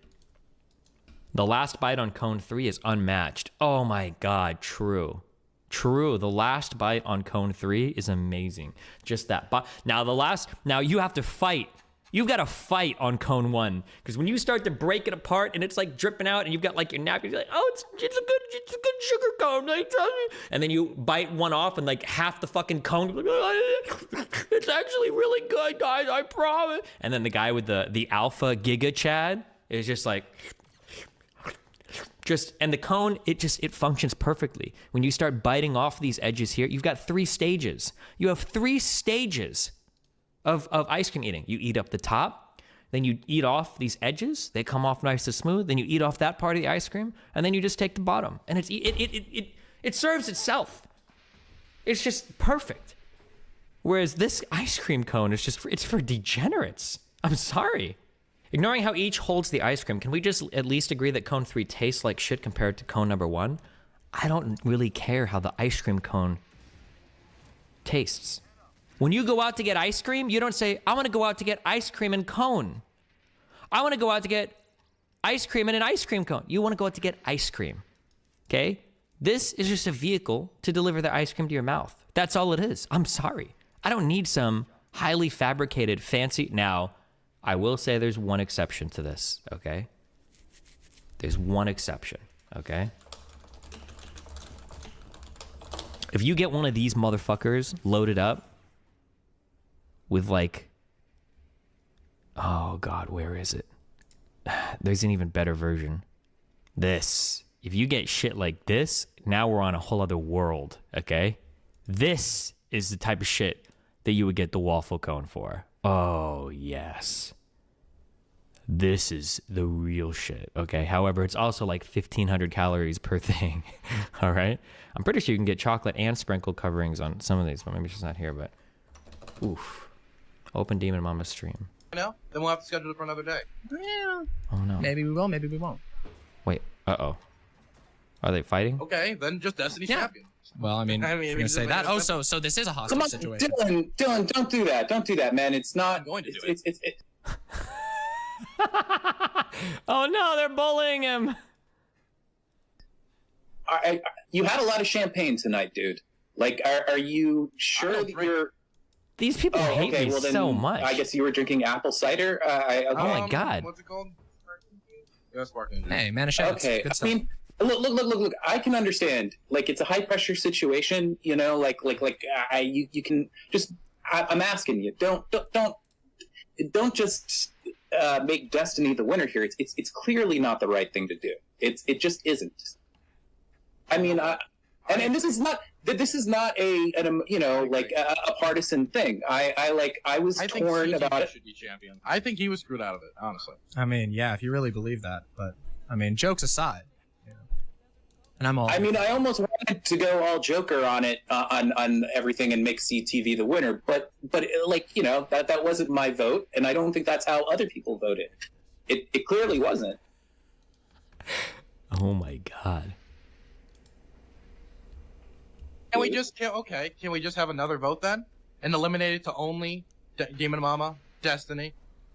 The last bite on cone 3 is unmatched. Oh my God, true. True, the last bite on cone 3 is amazing. Just that bite. Now you have to fight. You've got to fight on cone 1, because when you start to break it apart and it's like dripping out and you've got like your napkin, you're like, oh, it's a good sugar cone, like, trust me. And then you bite one off and like half the fucking cone, like, it's actually really good, guys, I promise. And then the guy with the alpha giga Chad is just like, and the cone, it functions perfectly. When you start biting off these edges here, you've got 3 stages. You have 3 stages of ice cream eating. You eat up the top, then you eat off these edges. They come off nice and smooth. Then you eat off that part of the ice cream, and then you just take the bottom. And it serves itself. It's just perfect. Whereas this ice cream cone is it's for degenerates. I'm sorry. Ignoring how each holds the ice cream, can we just at least agree that cone 3 tastes like shit compared to cone number 1? I don't really care how the ice cream cone tastes. When you go out to get ice cream, you don't say, I want to go out to get ice cream and cone. I want to go out to get ice cream and an ice cream cone. You want to go out to get ice cream, okay? This is just a vehicle to deliver the ice cream to your mouth. That's all it is. I'm sorry. I don't need some highly fabricated, fancy... Now, I will say there's one exception to this, okay? There's one exception, okay? If you get one of these motherfuckers loaded up with like, oh God, where is it? There's an even better version. This. If you get shit like this, now we're on a whole other world, okay? This is the type of shit that you would get the waffle cone for. Oh, yes. This is the real shit, okay? However, it's also like 1,500 calories per thing, all right? I'm pretty sure you can get chocolate and sprinkle coverings on some of these, but maybe it's just not here, but oof. Open Demon Mama stream. now, then we'll have to schedule it for another day. Yeah. Oh no. Maybe we will, maybe we won't. Wait. Uh-oh. Are they fighting? Okay, then just Destiny champion. Well, I mean, you're gonna say that. Oh, so this is a hostage Come on, situation. Dylan, don't do that. Don't do that, man. It's not. I'm going to do it. Oh no, they're bullying him. You had a lot of champagne tonight, dude. Like, are you sure that you're? These people hate me well, then so much. I guess you were drinking apple cider. Okay. Oh my god. What's it called? Yeah, sparkling. Hey, Manischewitz. Okay. Good stuff. I mean, look. I can understand. Like, it's a high pressure situation. You know, you can just. I'm asking you. Don't just make Destiny the winner here. It's clearly not the right thing to do. It just isn't. I mean, and this is not a partisan thing. I was torn about it. Should be champion. I think he was screwed out of it, honestly. I mean, yeah, if you really believe that, but I mean, jokes aside, and I'm all. I mean, I almost wanted to go all Joker on it, on everything, and make CTV the winner, but that wasn't my vote, and I don't think that's how other people voted. It clearly wasn't. Oh my god. Can we just have another vote then, and eliminate it to only Demon Mama, Destiny,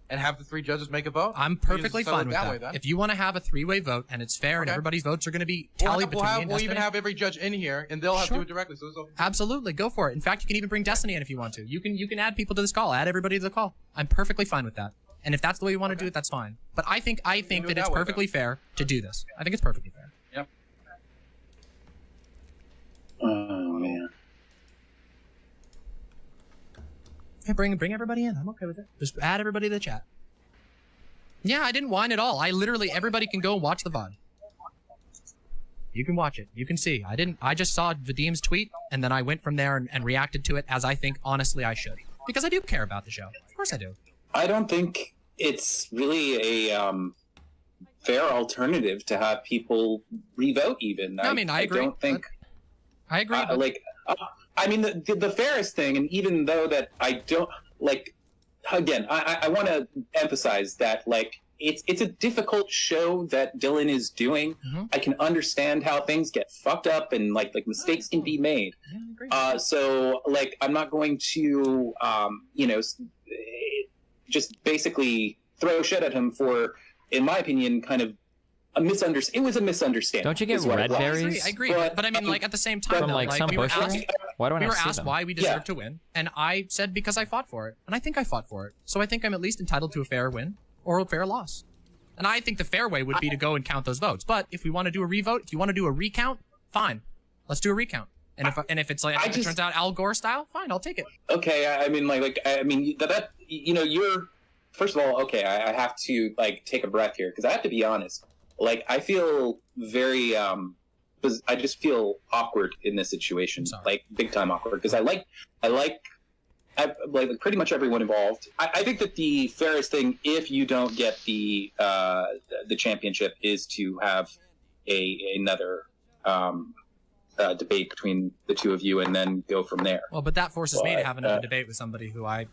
and have the 3 judges make a vote? I'm perfectly fine with that. If you want to have a 3-way vote and it's fair and everybody's votes are going to be tallied between me and Destiny, we'll even have every judge in here, and they'll have to do it directly. So absolutely, go for it. In fact, you can even bring Destiny in if you want to. You can add people to this call, add everybody to the call. I'm perfectly fine with that. And if that's the way you want to do it, that's fine. But I think that it's perfectly fair to do this. I think it's perfectly fair. Yep. Oh man. Hey, bring everybody in. I'm okay with it. Just add everybody to the chat. Yeah, I didn't whine at all. Everybody can go and watch the VOD. You can watch it. You can see. I just saw Vadim's tweet, and then I went from there and reacted to it as I think, honestly, I should. Because I do care about the show. Of course I do. I don't think it's really a fair alternative to have people revote even. No, I agree. I don't think... I agree. I mean, the fairest thing, and even though that I don't, again, I want to emphasize that, it's a difficult show that Dylan is doing. Mm-hmm. I can understand how things get fucked up and, mistakes can be made. So, I'm not going to, just basically throw shit at him for, in my opinion, kind of it was a misunderstanding. Don't you get red berries? I agree. But I mean, at the same time, we were asked why we deserve to win, and I said because I fought for it, and I think I fought for it. So I think I'm at least entitled to a fair win or a fair loss. And I think the fair way would be to go and count those votes. But if we want to do a revote, if you want to do a recount, fine, let's do a recount. And if it turns out Al Gore style, fine, I'll take it. Okay, you're first of all, okay, I have to take a breath here because I have to be honest. I feel very, I just feel awkward in this situation, big time awkward, because I like pretty much everyone involved. I think that the fairest thing, if you don't get the championship, is to have another debate between the two of you, and then go from there. Well, but that forces me to have another debate with somebody who I,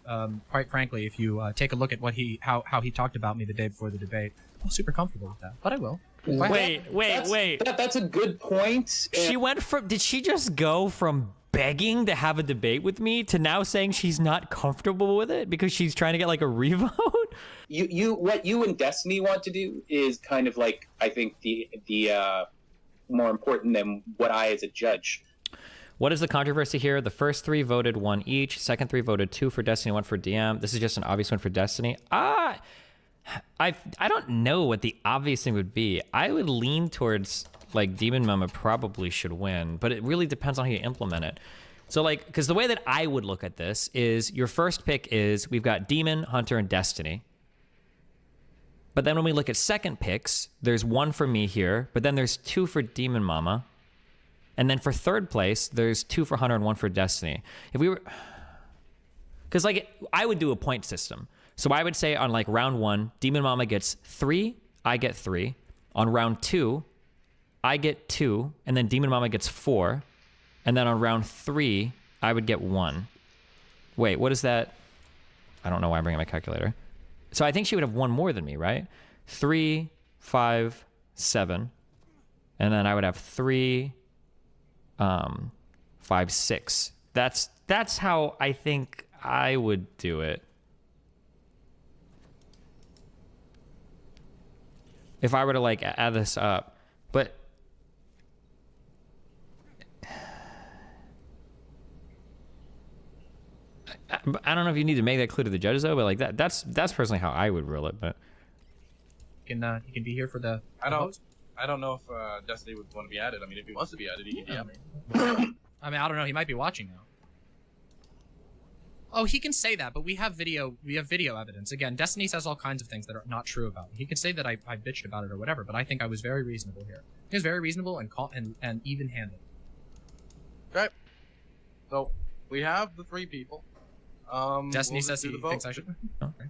quite frankly, if you take a look at how he talked about me the day before the debate, I'm super comfortable with that. But I will. Wait. That's a good point. Did she just go from begging to have a debate with me to now saying she's not comfortable with it because she's trying to get a revote? What you and Destiny want to do is kind of I think the more important than what I as a judge. What is the controversy here? The first 3 voted 1 each. Second 3 voted 2 for Destiny, 1 for DM. This is just an obvious one for Destiny. I don't know what the obvious thing would be. I would lean towards Demon Mama probably should win, but it really depends on how you implement it. So because the way that I would look at this is your first pick is we've got Demon, Hunter, and Destiny. But then when we look at second picks, there's 1 for me here, but then there's 2 for Demon Mama. And then for third place, there's 2 for Hunter and 1 for Destiny. If we were... Because I would do a point system. So I would say on round 1, Demon Mama gets 3, I get 3. On round 2, I get 2, and then Demon Mama gets 4. And then on round 3, I would get 1. Wait, what is that? I don't know why I'm bringing my calculator. So I think she would have one more than me, right? 3, 5, 7. And then I would have 3, 5, 6. That's how I think I would do it. If I were to like add this up. But I don't know if you need to make that clear to the judges though, but like that's personally how I would rule it. But he can be here for the I don't know if Destiny would want to be added. I mean, if he wants to be added, he can DM me. I mean, I don't know. He might be watching now. Oh, he can say that, but we have video evidence. Again, Destiny says all kinds of things that are not true about me. He could say that I bitched about it or whatever, but I think I was very reasonable here. He was very reasonable and even-handed. Okay. So we have the 3 people. Destiny says he thinks I should win. Oh. Okay.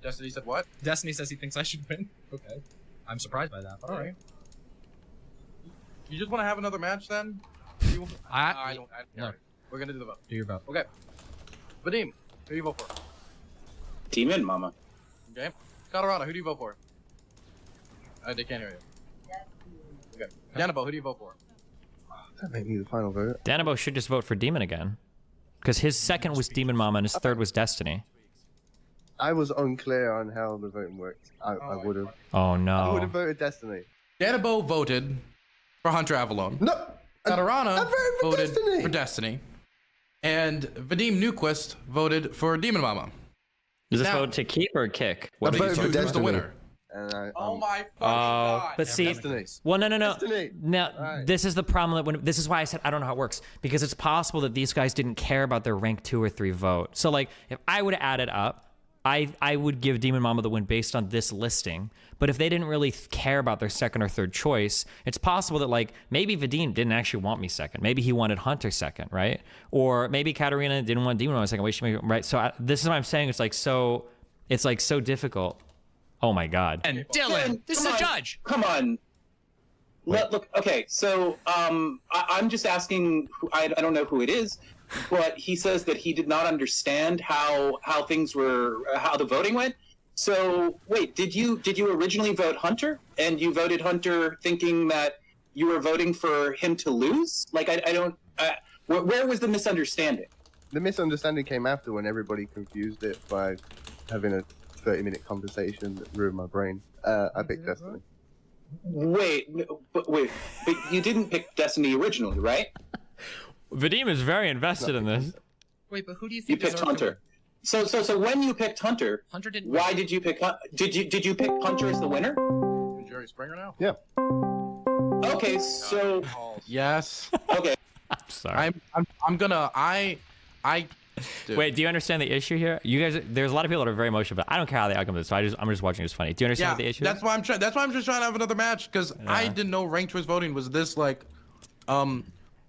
Destiny said what? Destiny says he thinks I should win. Okay. I'm surprised by that, but alright. You just want to have another match then? I don't. No. We're gonna do the vote. Do your vote. Okay. Vadim, who do you vote for? Demon Mama. Okay. Colorado, who do you vote for? They can't hear you. Okay. Danabo, who do you vote for? That made me the final vote. Danabo should just vote for Demon again. Because his second was Demon Mama and his third was Destiny. I was unclear on how the voting worked. I would have. Oh no. I would have voted Destiny. Danabo voted for Hunter Avalon. No. Katarana voted for Destiny. And Vadim Newquist voted for Demon Mama. Is this vote to keep or kick? What vote for Who's the winner? Oh my fucking god. But see, well, no. Destiny. Now, Right. this is the problem. This is why I said I don't know how it works. Because it's possible that these guys didn't care about their rank 2 or 3 vote. So, like, if I would add it up, I would give Demon Mama the win based on this listing. But if they didn't really care about their second or third choice, it's possible that, like, maybe Vadim didn't actually want me second. Maybe he wanted Hunter second, right? Or maybe Katarina didn't want Demon Mama second. Right? So this is what I'm saying. It's like so difficult. Oh my god. And Dylan, this is a judge. Come on. Look, okay, so I'm just asking, I don't know who it is, but he says that he did not understand how things were, how the voting went. So wait, did you originally vote Hunter, and you voted Hunter thinking that you were voting for him to lose? Like I don't. Where was the misunderstanding? The misunderstanding came after when everybody confused it by having a 30-minute conversation that ruined my brain. I picked Destiny. Wait, but you didn't pick Destiny originally, right? Vadim is very invested in this. Wait, but who do you You think picked Hunter. So when you picked Hunter, why did you pick? Did you pick Hunter as the winner? Jerry Springer now? Yeah. Okay, so yes. Okay. I'm sorry. Dude. Wait, do you understand the issue here? You guys, there's a lot of people that are very emotional, but I don't care how the outcome is. So I'm just watching it. It's funny. Do you understand what the issue that's is? why I'm trying. That's why I'm just trying to have another match because I didn't know ranked choice voting was this like, So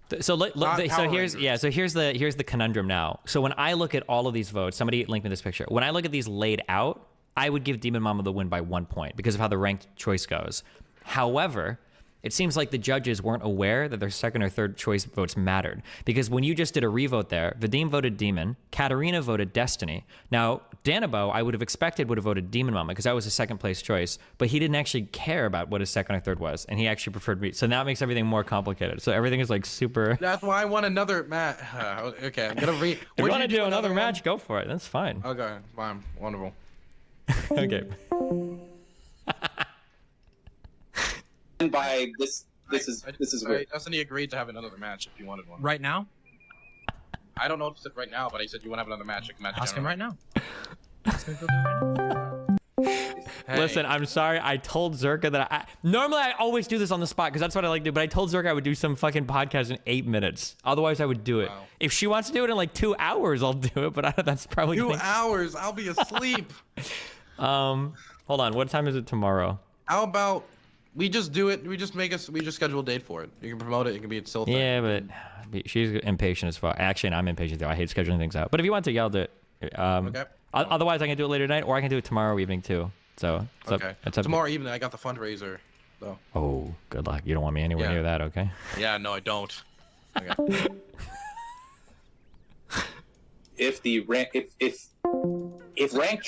here's the conundrum now. So when I look at all of these votes, somebody linked me this picture. When I look at these laid out, I would give Demon Mama the win by 1 point because of how the ranked choice goes. However, it seems like the judges weren't aware that their second or third choice votes mattered. Because when you just did a revote there, Vadim voted Demon, Katarina voted Destiny. Now, Danabo, I would have expected would have voted Demon Mama because that was his second place choice, but he didn't actually care about what his second or third was, and he actually preferred me. So now it makes everything more complicated. So everything is like super... That's why I want another match. Okay, I'm gonna read. If you want to do another match, go for it. That's fine. Okay, fine. Wonderful. Okay. And by this is weird. Destiny agreed to have another match if you wanted one. Right now? I don't know if he said right now, but he said you want to have another match. Ask him right now. Listen, I'm sorry. I told Zerka that normally I always do this on the spot because that's what I like to do. But I told Zerka I would do some fucking podcast in 8 minutes. Otherwise, I would do it. Wow. If she wants to do it in like 2 hours, I'll do it. But that's probably 2 hours. I'll be asleep. Hold on. What time is it tomorrow? How about we just do it? We just schedule a date for it. You can promote it. It can be a still thing. Yeah, but she's impatient as fuck. Actually, I'm impatient too. I hate scheduling things out. But if you want to, yeah, I'll do it. Okay. Otherwise, I can do it later tonight, or I can do it tomorrow evening too. So it's up tomorrow evening, I got the fundraiser. So. Oh, good luck. You don't want me anywhere near that, okay? Yeah, no, I don't. Okay. If if ranked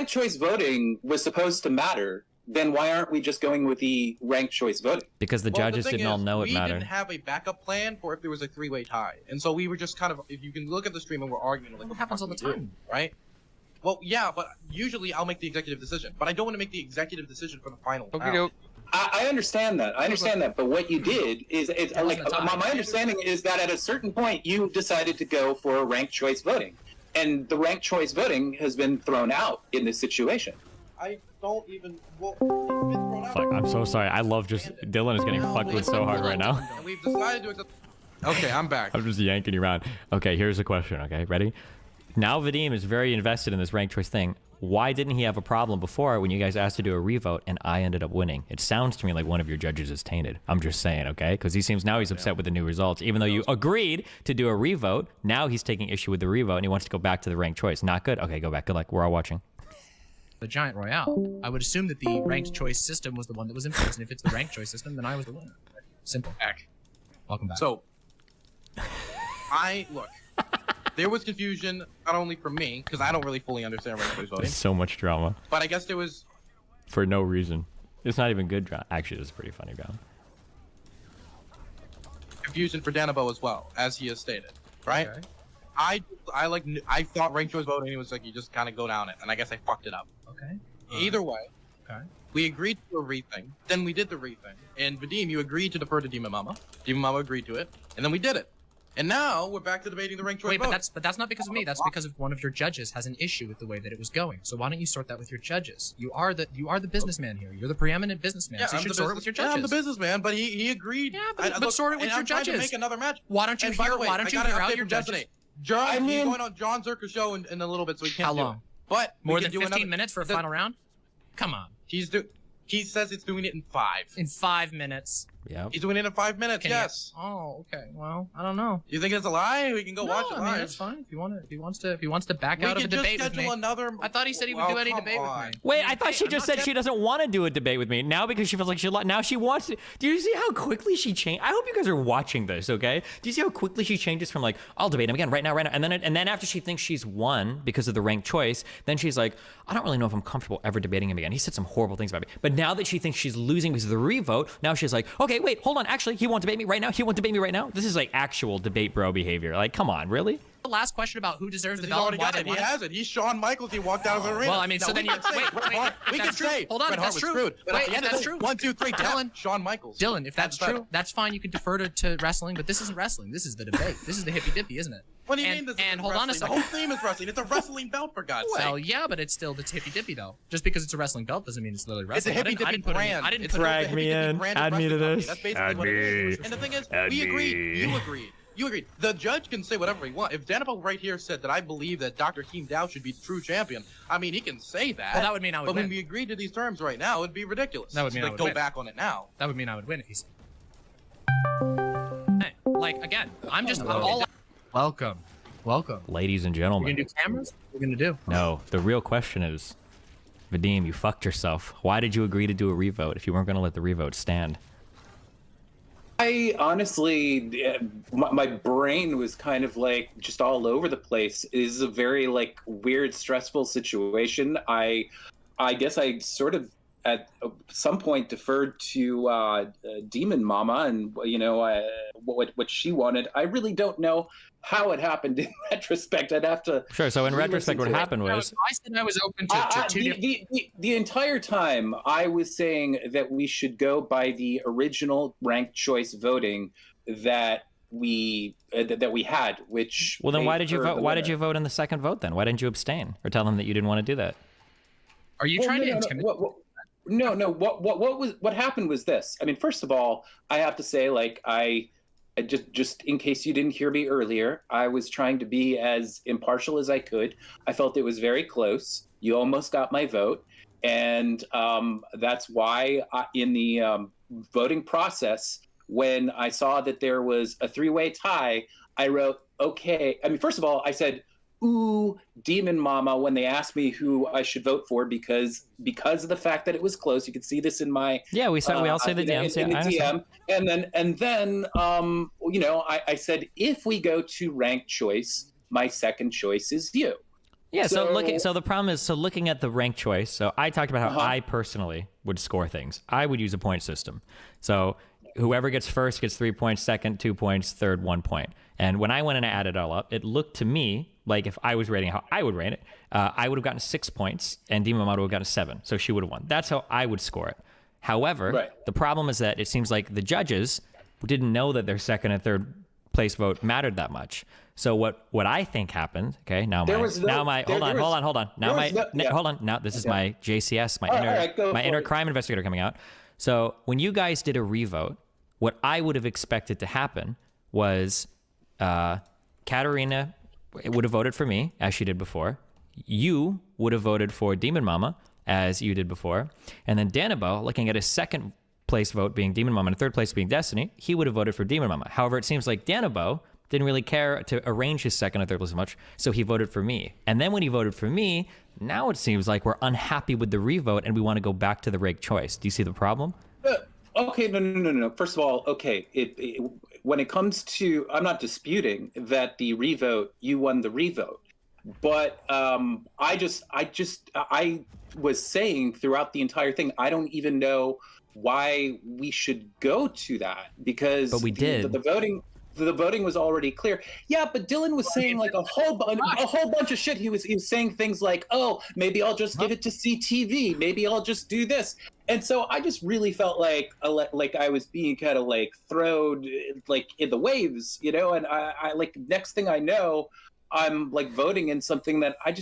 choice voting was supposed to matter, then why aren't we just going with the ranked choice voting? Because the judges didn't all know it we mattered. didn't have a backup plan for if there was a three-way tie, and so we were just kind of, if you can look at the stream and we're arguing, like, what happens all the time, right? Well, yeah, but usually I'll make the executive decision, but I don't want to make the executive decision for the final round. I understand that. I understand that. But what you did is, my understanding is that at a certain point you decided to go for ranked choice voting, and the ranked choice voting has been thrown out in this situation. I don't even. Well, it's been thrown out. Fuck, I'm so sorry. I love just Dylan is getting fucked with so hard right now. And we've decided to accept. Okay, I'm back. I'm just yanking you around. Okay, here's the question. Okay, ready? Now Vadim is very invested in this ranked choice thing. Why didn't he have a problem before when you guys asked to do a revote and I ended up winning? It sounds to me like one of your judges is tainted. I'm just saying, okay? Because he's upset with the new results. Even though you agreed to do a revote, now he's taking issue with the revote and he wants to go back to the ranked choice. Not good? Okay, go back. Good luck. We're all watching. The Giant Royale. I would assume that the ranked choice system was the one that was in place, and if it's the ranked choice system, then I was the winner. Simple. Welcome back. So, look. There was confusion, not only from me, because I don't really fully understand ranked choice voting. There's so much drama. But I guess there was... For no reason. It's not even good drama. Actually, it's pretty funny drama. Confusion for Danabo as well, as he has stated, right? Okay. I thought ranked choice voting was like you just kind of go down it, and I guess I fucked it up. Okay. Either way, we agreed to a rething, then we did the rething, and Vadim, you agreed to defer to Demon Mama. Demon Mama agreed to it, and then we did it. And now we're back to debating the ranked choice vote. But that's not because of me. That's because of one of your judges has an issue with the way that it was going. So why don't you sort that with your judges? You are the businessman here. You're the preeminent businessman. Yeah, so you should sort it with your judges. Yeah, I'm the businessman, but he agreed. Yeah, but sort it with your judges. To make another match. Why don't you hear out your judges? John, he's going on John Zerka's show in a little bit, so he can't. How long? Do it. But more than 15 minutes for a final round? Come on. He says it's doing it in 5. In 5 minutes. Yeah. He's doing it in 5 minutes. Yes. Oh, okay. Well, I don't know. You think it's a lie? We can go watch it live. I mean, that's fine. If he wants to back out of a debate with me. I thought he said he would do any debate with me. Wait, I thought she just said she doesn't want to do a debate with me. Now because she feels like now she wants to. Do you see how quickly she changed? I hope you guys are watching this, okay? Do you see how quickly she changes from like, I'll debate him again right now, and then after she thinks she's won because of the ranked choice, then she's like, I don't really know if I'm comfortable ever debating him again. He said some horrible things about me. But now that she thinks she's losing because of the revote, now she's like, okay, wait, hold on. Actually, he won't debate me right now. He won't debate me right now. This is like actual debate bro behavior. Like, come on, really? The last question about who deserves the belt and why they won. He has it. He's Shawn Michaels. He walked out of the arena. Well, I mean, so then you wait. We can say. Hold on, if that's true. Wait, if that's true. 1, 2, 3. Dylan, Shawn Michaels. Dylan, if that's true, that's fine. You can defer to wrestling, but this isn't wrestling. This is the debate. This is the hippy dippy, isn't it? What do you mean this is hold on a second. The whole theme is wrestling. It's a wrestling belt, for God's sake. Well, yeah, but it's still the hippy dippy though. Just because it's a wrestling belt doesn't mean it's literally wrestling. It's a hippy dippy brand. I didn't drag me in. Add me to this. That's basically what it is. And the thing is, we agreed. You agreed. You agreed. The judge can say whatever he wants. If Danabo right here said that I believe that Dr. Keem Dow should be the true champion, I mean, he can say that. Well, that would mean I would win. But when win. we agreed to these terms right now, it'd be ridiculous. That would mean I would go win. back on it now. That would mean I would win if he's. Hey, like again, I'm just all. Welcome. Ladies and gentlemen. We're gonna do cameras? What are we gonna do? No, the real question is, Vadim, you fucked yourself. Why did you agree to do a revote if you weren't going to let the revote stand? I honestly, my brain was kind of like just all over the place. It is a very like weird, stressful situation. I guess I sort of at some point deferred to Demon Mama and what she wanted. I really don't know how it happened in retrospect. I'd have to. Sure. So in retrospect, what happened was I said I was open to the entire time I was saying that we should go by the original ranked choice voting that we had. Which well, then why did you vote? Why did you vote in the second vote then? Why didn't you abstain or tell them that you didn't want to do that? Are you trying to intimidate? No. What happened was this. I mean, first of all, I have to say, like, I just in case you didn't hear me earlier, I was trying to be as impartial as I could. I felt it was very close. You almost got my vote, and that's why in the voting process, when I saw that there was a 3-way tie, I wrote, okay. I mean, first of all, I said, ooh, Demon Mama, when they asked me who I should vote for, because of the fact that it was close. You could see this in my we all say the DMs. In the DM. And then I said, if we go to ranked choice, my second choice is you. Yeah, so the problem is, looking at the rank choice, so I talked about how I personally would score things. I would use a point system. So whoever gets first gets 3 points, second 2 points, third 1 point. And when I went and added it all up, it looked to me like if I was rating how I would rate it, I would have gotten 6 points and Demon Mama would have gotten 7. So she would have won. That's how I would score it. However, the problem is that it seems like the judges didn't know that their second and third place vote mattered that much. So what I think happened, okay, now this is my JCS, my inner crime investigator coming out. So when you guys did a revote, what I would have expected to happen was Katarina would have voted for me, as she did before. You would have voted for Demon Mama, as you did before. And then Danabo, looking at his second place vote being Demon Mama and third place being Destiny, he would have voted for Demon Mama. However, it seems like Danabo didn't really care to arrange his second and third place as much, so he voted for me. And then when he voted for me, now it seems like we're unhappy with the revote and we want to go back to the ranked choice. Do you see the problem? Okay, no. First of all, okay, when it comes to, I'm not disputing that the revote, you won the revote, but I was saying throughout the entire thing, I don't even know why we should go to that, because but we did. The voting was already clear. Yeah, but Dylan was saying like a whole bunch of shit. He was saying things like, "Oh, maybe I'll just give it to CTV. Maybe I'll just do this." And so I just really felt like I was being kind of like thrown like in the waves, you know. And I like next thing I know, I'm like voting in something that I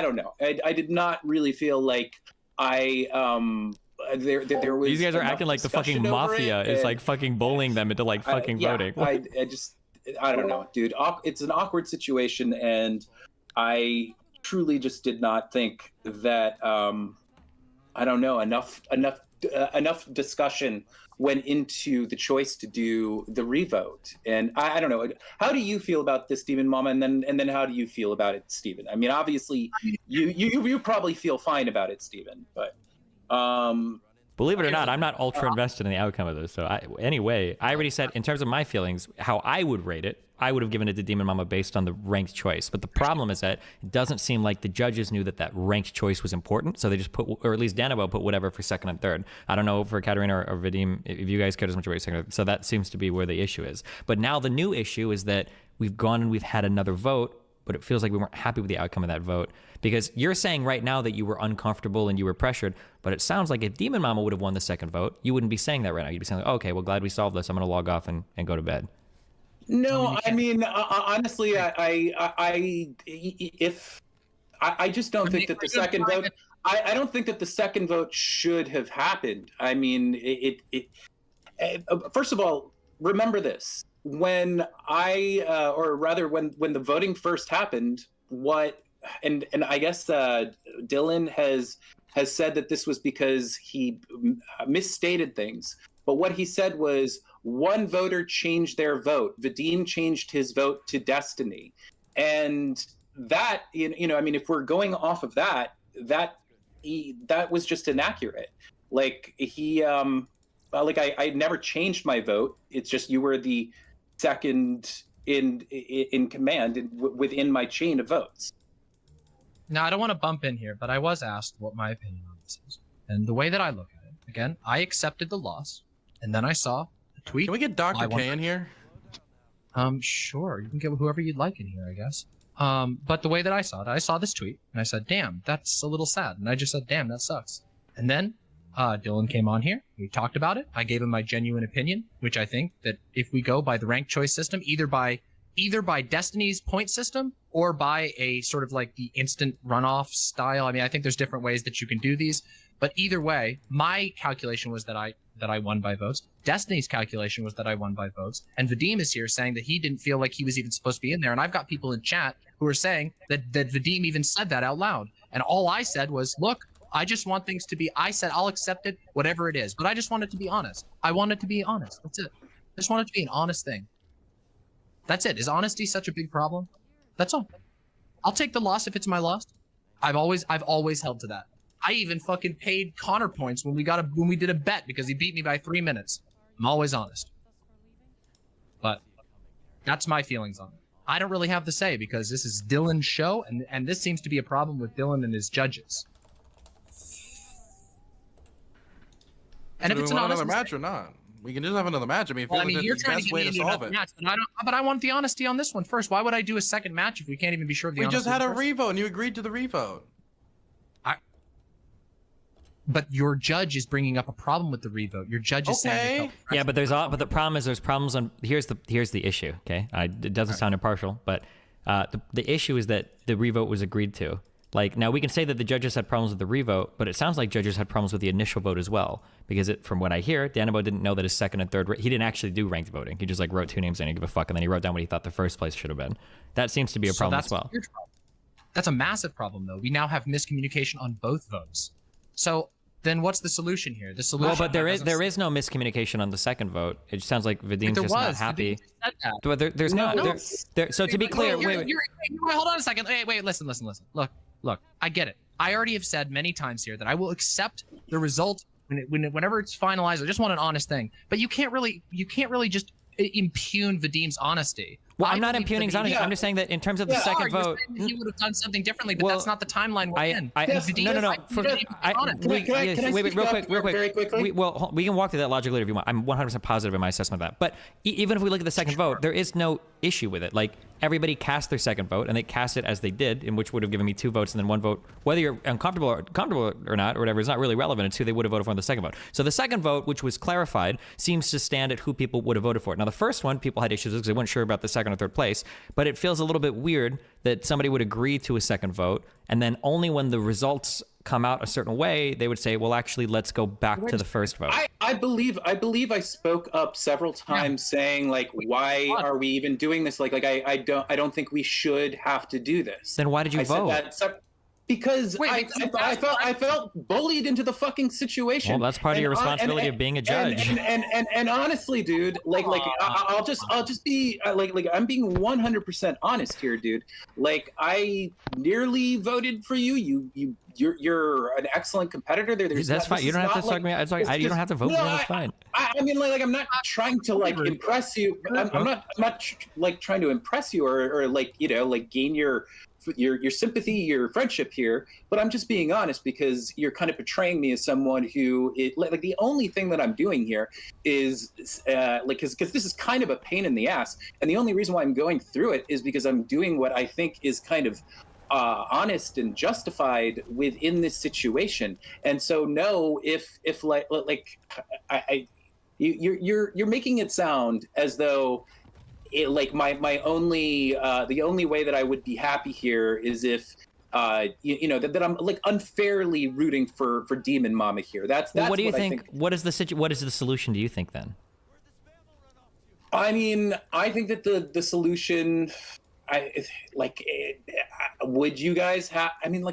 don't know. I did not really feel like there was. These guys are acting like the fucking mafia is like fucking bullying them into like fucking voting. I don't know, dude. It's an awkward situation, and I truly just did not think that I don't know, enough discussion went into the choice to do the revote. And I don't know. How do you feel about this, Demon Mama? And then how do you feel about it, Steven? I mean, obviously you probably feel fine about it, Steven, but believe it or not, I'm not ultra invested in the outcome of this. So anyway, I already said in terms of my feelings, how I would rate it, I would have given it to Demon Mama based on the ranked choice. But the problem is that it doesn't seem like the judges knew that ranked choice was important. So they just put, or at least Danabo put whatever for second and third. I don't know for Katarina or Vadim, if you guys cared as much about second. So that seems to be where the issue is. But now the new issue is that we've gone and we've had another vote, but it feels like we weren't happy with the outcome of that vote. Because you're saying right now that you were uncomfortable and you were pressured, but it sounds like if Demon Mama would have won the second vote, you wouldn't be saying that right now. You'd be saying, like, oh, okay, well, glad we solved this. I'm going to log off and go to bed. No, I mean, honestly, I just don't think that the second vote, I don't think that the second vote should have happened. I mean, first of all, remember this. When or rather when the voting first happened, and I guess Dylan has said that this was because he misstated things. But what he said was one voter changed their vote. Vadim changed his vote to Destiny. And that, you know, I mean, if we're going off of that was just inaccurate. Like I never changed my vote. It's just you were the second in command within my chain of votes. Now, I don't want to bump in here, but I was asked what my opinion on this is. And the way that I look at it, again, I accepted the loss, and then I saw a tweet. Can we get Dr. K in here? Sure. You can get whoever you'd like in here, I guess. But the way that I saw it, I saw this tweet, and I said, damn, that's a little sad. And I just said, damn, that sucks. And then Dylan came on here. We talked about it. I gave him my genuine opinion, which I think that if we go by the ranked choice system, either by Destiny's point system or by a sort of like the instant runoff style. I mean, I think there's different ways that you can do these, but either way, my calculation was that I won by votes. Destiny's calculation was that I won by votes. And Vadim is here saying that he didn't feel like he was even supposed to be in there. And I've got people in chat who are saying that Vadim even said that out loud. And all I said was, look, I just want things to be, I said, I'll accept it, whatever it is, but I just want it to be honest. I want it to be honest. That's it. I just want it to be an honest thing. That's it. Is honesty such a big problem? That's all. I'll take the loss if it's my loss. I've always held to that. I even fucking paid Connor points when we did a bet because he beat me by 3 minutes. I'm always honest. But that's my feelings on it. I don't really have the say because this is Dylan's show, and this seems to be a problem with Dylan and his judges. And if Do it's we an want honest another match or not? We can just have another match. I mean, well, I mean, that's you're the trying to best get way me to into solve another it. match, but I want the honesty on this one first. Why would I do a second match if we can't even be sure of the We honesty? just had a first? revote, and you agreed to the revote. But your judge is bringing up a problem with the revote. Your judge is saying. Yeah, but but the problem is there's problems on. Here's the issue. Okay, it doesn't sound impartial, but the issue is that the revote was agreed to. Like, now we can say that the judges had problems with the revote, but it sounds like judges had problems with the initial vote as well. Because from what I hear, Danabo didn't know that his second and third, he didn't actually do ranked voting. He just like wrote 2 names and he didn't give a fuck, and then he wrote down what he thought the first place should have been. That seems to be a problem as well. That's a massive problem, though. We now have miscommunication on both votes. So then what's the solution here? The solution. Well, but there is no miscommunication on the second vote. It sounds like Vadim's just not happy. But there's not. So to be clear, wait, hold on a second. Wait, listen. Look, I get it. I already have said many times here that I will accept the result whenever it's finalized. I just want an honest thing. But you can't really just impugn Vadim's honesty. Well, I'm not impugning his honesty. I'm just saying that in terms of the second vote, he would have done something differently, but that's not the timeline we're in. No. Wait, real quick. Very quickly. We can walk through that logic later if you want. I'm 100% positive in my assessment of that. But even if we look at the second vote, there is no issue with it. Like, everybody cast their second vote, and they cast it as they did, in which would have given me 2 votes and then 1 vote. Whether you're comfortable or not, or whatever, is not really relevant. It's who they would have voted for in the second vote. So the second vote, which was clarified, seems to stand at who people would have voted for. Now, the first one, people had issues with because they weren't sure about the second or third place. But it feels a little bit weird that somebody would agree to a second vote, and then only when the results come out a certain way, they would say, well, actually, let's go back to the first vote. I believe I spoke up several times saying, like, why are we even doing this? Like I don't think we should have to do this. Then why did you vote? Because I felt bullied into the fucking situation. Well, that's part of your responsibility of being a judge. And honestly, dude, I'll just be like I'm being 100% honest here, dude. Like, I nearly voted for you. You're an excellent competitor. That's fine. You don't have to talk me. You don't have to vote. No, that's fine. I mean, like, I'm not trying to impress you. I'm not trying to impress you or gain your sympathy, your friendship here, but I'm just being honest because you're kind of portraying me as someone who the only thing that I'm doing here is because this is kind of a pain in the ass, and the only reason why I'm going through it is because I'm doing what I think is kind of honest and justified within this situation. And so no, if you're making it sound as though my only the only way that I would be happy here is if that I'm like unfairly rooting for Demon Mama here. That's what do you think? What is the solution? Do you think then? I mean, I think that the solution, would you guys have? I mean,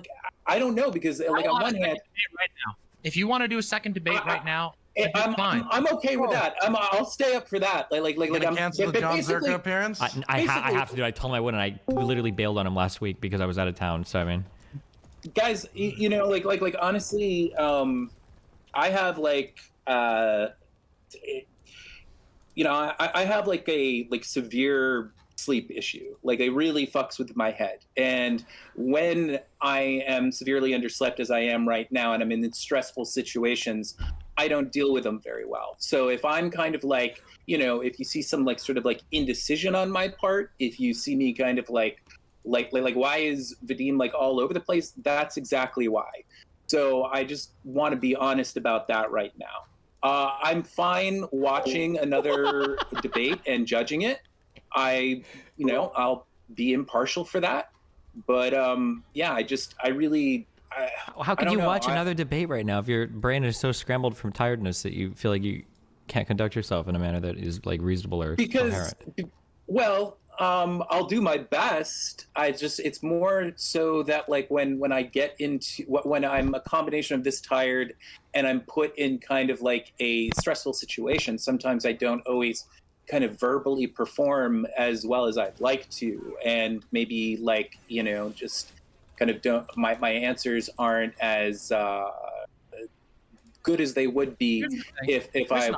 I don't know because on one hand, right now, if you want to do a second debate right now. I'm okay with that. I'll stay up for that. I'm cancel the John Zerka appearance. I have to do it. I told him I would, and I literally bailed on him last week because I was out of town. So I mean, guys, honestly, I have I have a severe sleep issue. It really fucks with my head. And when I am severely underslept as I am right now, and I'm in stressful situations, I don't deal with them very well. So if I'm kind of if you see some sort of indecision on my part, if you see me kind of why is Vadim all over the place? That's exactly why. So I just want to be honest about that right now. I'm fine watching another debate and judging it. I'll be impartial for that. But how can you watch another debate right now if your brain is so scrambled from tiredness that you feel like you can't conduct yourself in a manner that is reasonable or coherent? I'll do my best. It's more so that when I get into when I'm a combination of this tired and I'm put in kind of a stressful situation, sometimes I don't always kind of verbally perform as well as I'd like to, and maybe just kind of don't my answers aren't as good as they would be if I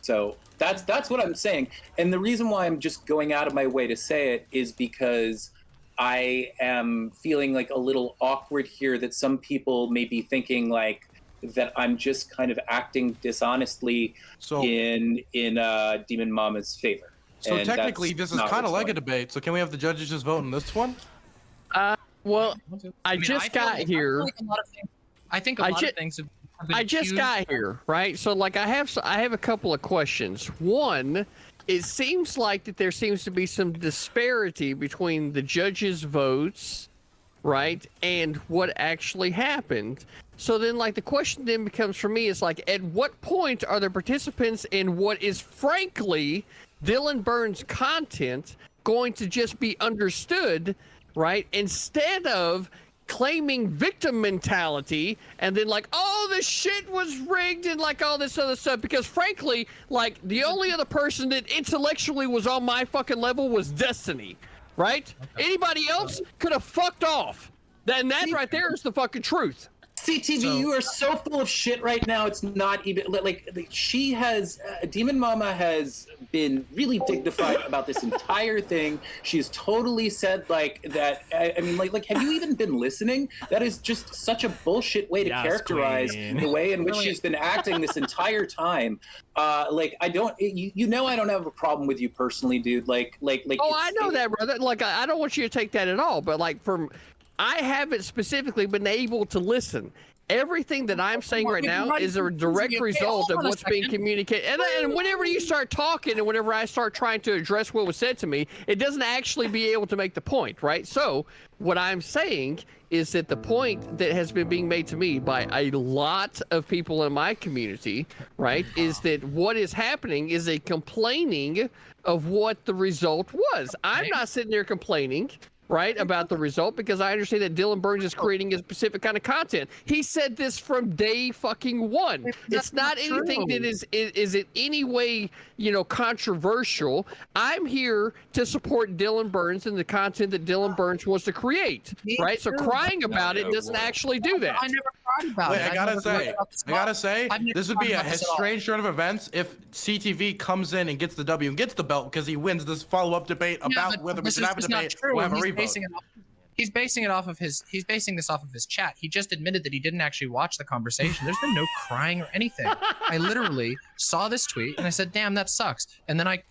So that's what I'm saying. And the reason why I'm just going out of my way to say it is because I am feeling like a little awkward here that some people may be thinking like that I'm just kind of acting dishonestly in Demon Mama's favor. So And technically, that's this is not kind of what's like a going debate. So can we have the judges just vote on this one? Well, I mean, just I feel got like- here. I think a lot of things have been I just accused- got here, right? So like I have a couple of questions. One, it seems like that there seems to be some disparity between the judges' votes, right, and what actually happened. So then like the question then becomes for me is like, at what point are the participants in what is frankly Dylan Burns content going to just be understood, right, instead of claiming victim mentality and then like, oh, this shit was rigged and like all this other stuff? Because frankly, like the only other person that intellectually was on my fucking level was Destiny, right? Anybody else could have fucked off. And that right there is the fucking truth. CTV, you are so full of shit right now. It's not even like she has. Demon Mama has been really dignified about this entire thing. She's totally said like that. I mean, like, have you even been listening? That is just such a bullshit way to characterize the way in which she's been acting this entire time. Like, I don't. You know, I don't have a problem with you personally, dude. Like. Oh, I know that, brother. Like, I don't want you to take that at all. But like, I haven't specifically been able to listen. Everything that I'm saying right now is a direct result of what's being communicated. And whenever you start talking and whenever I start trying to address what was said to me, it doesn't actually be able to make the point, right? So what I'm saying is that the point that has been being made to me by a lot of people in my community, right, is that what is happening is a complaining of what the result was. I'm not sitting there complaining, right, about the result, because I understand that Dylan Burns is creating a specific kind of content. He said this from day fucking one. It's not anything that is in any way, you know, controversial. I'm here to support Dylan Burns and the content that Dylan Burns wants to create, right? So crying about it doesn't actually do that. I never cried about Wait, it. I gotta say, this would be a strange turn of events if CTV comes in and gets the W and gets the belt because he wins this follow-up debate about whether we should have a debate or have a revote. He's basing it off of his. He's basing this off of his chat. He just admitted that he didn't actually watch the conversation. There's been no crying or anything. I literally saw this tweet and I said, "Damn, that sucks." And then I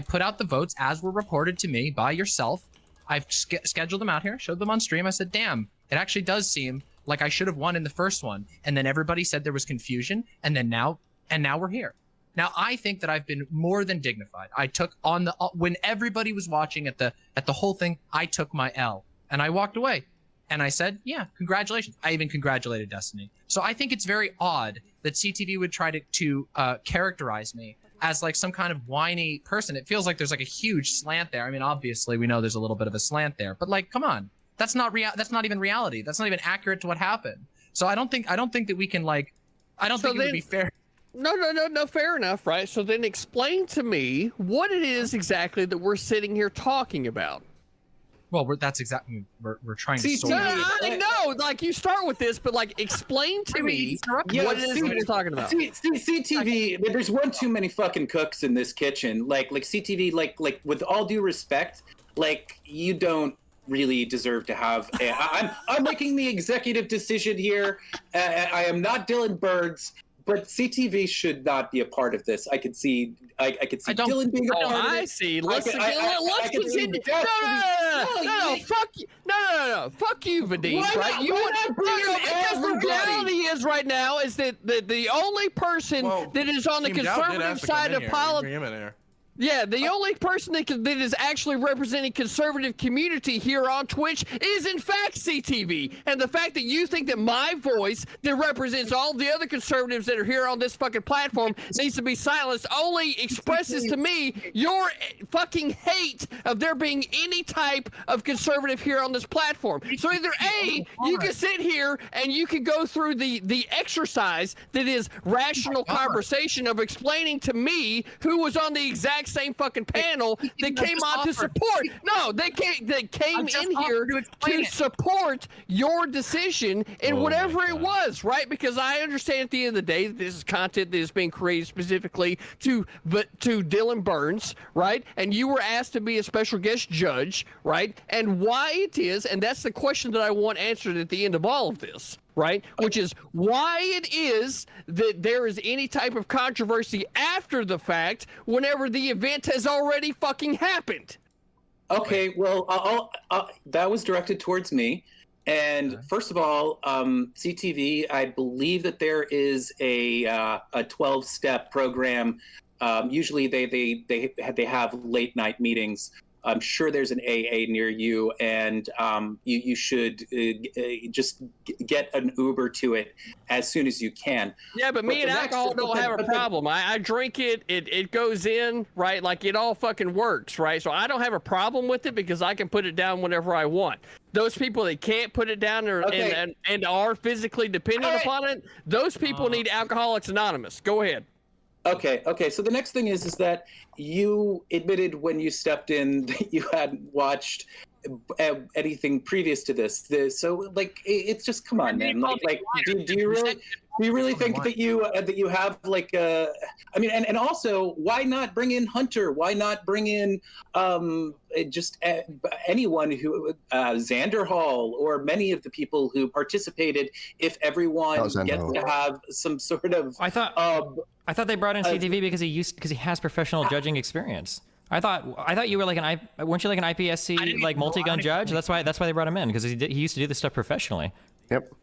put out the votes as were reported to me by yourself. I've scheduled them out here, showed them on stream. I said, "Damn, it actually does seem like I should have won in the first one." And then everybody said there was confusion. And then now we're here. Now I think that I've been more than dignified. I took on the when everybody was watching at the whole thing. I took my L and I walked away, and I said, "Yeah, congratulations." I even congratulated Destiny. So I think it's very odd that CTV would try to characterize me as like some kind of whiny person. It feels like there's like a huge slant there. I mean, obviously we know there's a little bit of a slant there, but like, come on, that's not even reality. That's not even accurate to what happened. So I don't think that we can like. I don't think it would be fair. No, fair enough, right? So then explain to me what it is exactly that we're sitting here talking about. Well, that's exactly we're trying to sort I know, like you start with this, but like explain to me what it is that we're talking about. CTV, there's one too many fucking cooks in this kitchen. Like CTV, like with all due respect, like you don't really deserve to have. I'm making the executive decision here. I am not Dylan Burns. But CTV should not be a part of this. I could see Dylan being a part of it. I see. Let's continue. No, fuck you. No. Fuck you, Vadim. Right? Because the reality is right now is that the only person that is on the conservative side of politics. Yeah, the only person that is actually representing conservative community here on Twitch is in fact CTV. And the fact that you think that my voice that represents all the other conservatives that are here on this fucking platform needs to be silenced only expresses to me your fucking hate of there being any type of conservative here on this platform. So either A, you can sit here and you can go through the exercise that is rational conversation of explaining to me who was on the exact exact same fucking panel that came on to support. No, they came in here to support your decision in whatever it was, right? Because I understand at the end of the day that this is content that is being created specifically to Dylan Burns, right? And you were asked to be a special guest judge, right? And why it is, and that's the question that I want answered at the end of all of this, right? Which is why it is that there is any type of controversy after the fact whenever the event has already fucking happened. Okay, well, that was directed towards me. And first of all, CTV, I believe that there is a 12-step program. Usually they have late night meetings. I'm sure there's an AA near you, and you should just get an Uber to it as soon as you can. Yeah, but me and alcohol don't have a problem. I drink it, it goes in, right? Like it all fucking works, right? So I don't have a problem with it because I can put it down whenever I want. Those people that can't put it down and are physically dependent upon it, those people need Alcoholics Anonymous. Go ahead. Okay. So the next thing is that you admitted when you stepped in that you hadn't watched anything previous to this. So like, it's just, come on, man. Like, do you really think that you have like I mean, and also, why not bring in Hunter? Why not bring in just anyone who Xander Hall or many of the people who participated? If everyone gets to have some sort of, I thought they brought in CTV because he has professional judging experience. I thought you were like weren't you like an IPSC like multi-gun judge? That's why they brought him in, because he used to do this stuff professionally. Yep.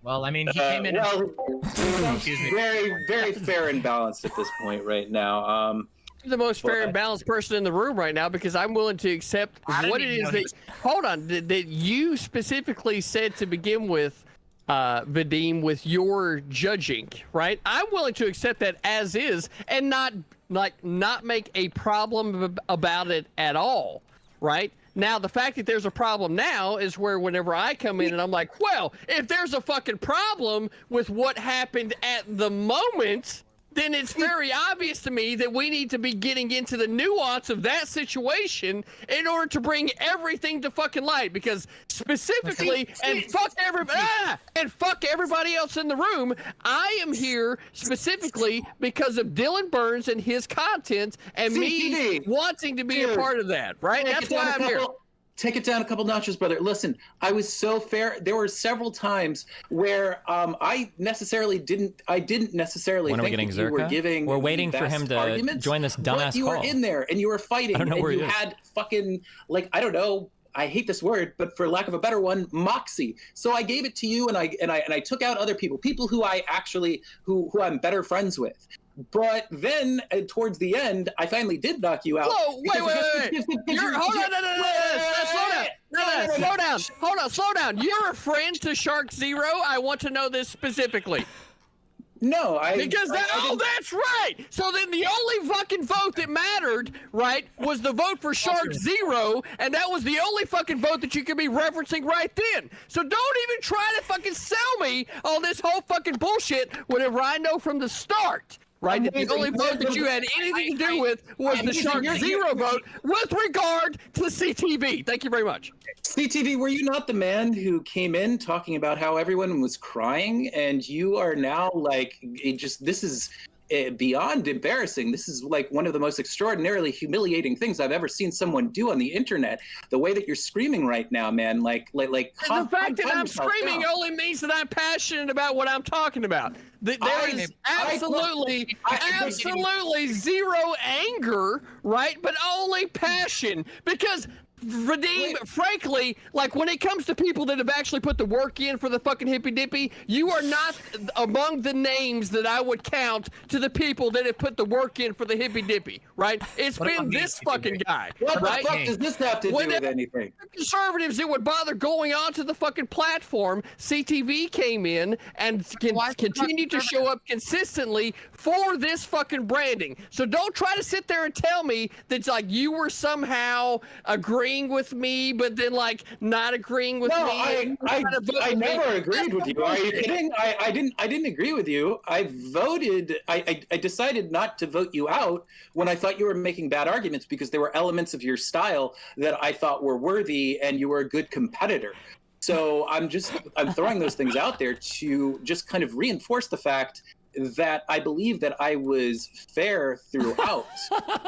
Well, I mean, he came in. Very, very fair and balanced at this point right now. The most fair and balanced person in the room right now, because I'm willing to accept what it is that. Hold on, that you specifically said to begin with, Vadim, with your judging, right? I'm willing to accept that as is and not make a problem about it at all, right? Now, the fact that there's a problem now is where whenever I come in and I'm like, well, if there's a fucking problem with what happened at the moment, then it's very obvious to me that we need to be getting into the nuance of that situation in order to bring everything to fucking light. Because specifically, and fuck everybody else in the room, I am here specifically because of Dylan Burns and his content and me wanting to be a part of that, right? That's why I'm here. Take it down a couple notches, brother. Listen, I was so fair. There were several times where I didn't necessarily think that you were giving. We're waiting for him to join this dumbass call. You were in there and you were fighting, and you had fucking, like, I don't know. I hate this word, but for lack of a better one, moxie. So I gave it to you, and I took out other people who I actually who I'm better friends with. But then, towards the end, I finally did knock you out. Whoa, wait. Hold on. Slow down. You're a friend to Shark Zero. I want to know this specifically. No, that's right. So then the only fucking vote that mattered, right, was the vote for Shark Zero, and that was the only fucking vote that you could be referencing right then. So don't even try to fucking sell me on this whole fucking bullshit whenever I know from the start. Right, the only vote that you had anything to do with was the Shark Zero vote with regard to CTV. Thank you very much. CTV, were you not the man who came in talking about how everyone was crying, and you are now like, this is beyond embarrassing. This is like one of the most extraordinarily humiliating things I've ever seen someone do on the internet. The way that you're screaming right now, man, the fact that I'm screaming only means that I'm passionate about what I'm talking about. There is absolutely zero anger, right? But only passion, because Vadim, frankly, like when it comes to people that have actually put the work in for the fucking hippy dippy, you are not among the names that I would count to the people that have put the work in for the hippy dippy, right? It's been this fucking guy. What the fuck does this have to do with anything? Conservatives that would bother going onto the fucking platform, CTV came in and continued to show up consistently for this fucking branding. So don't try to sit there and tell me that like you were somehow agreeing agreeing with me, but then like not agreeing with me. I never agreed with you. Are you kidding? I didn't agree with you. I decided not to vote you out when I thought you were making bad arguments because there were elements of your style that I thought were worthy and you were a good competitor. So I'm throwing those things out there to just kind of reinforce the fact that I believe that I was fair throughout.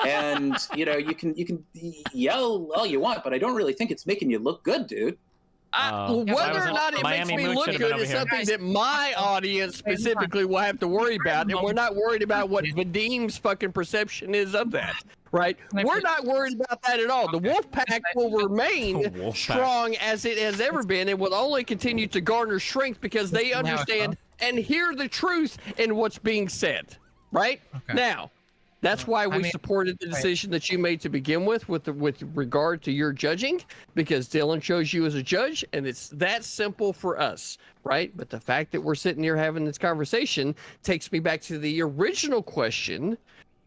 And you can yell all you want, but I don't really think it's making you look good, dude. Whether or not it makes me look good is something that my audience specifically will have to worry about, and we're not worried about what Vadim's fucking perception is of that, right? We're not worried about that at all. The Wolfpack will remain strong as it has ever been, and will only continue to garner strength because they understand and hear the truth in what's being said, right? Now, that's why we supported the decision that you made to begin with regard to your judging, because Dylan chose you as a judge, and it's that simple for us, right? But the fact that we're sitting here having this conversation takes me back to the original question,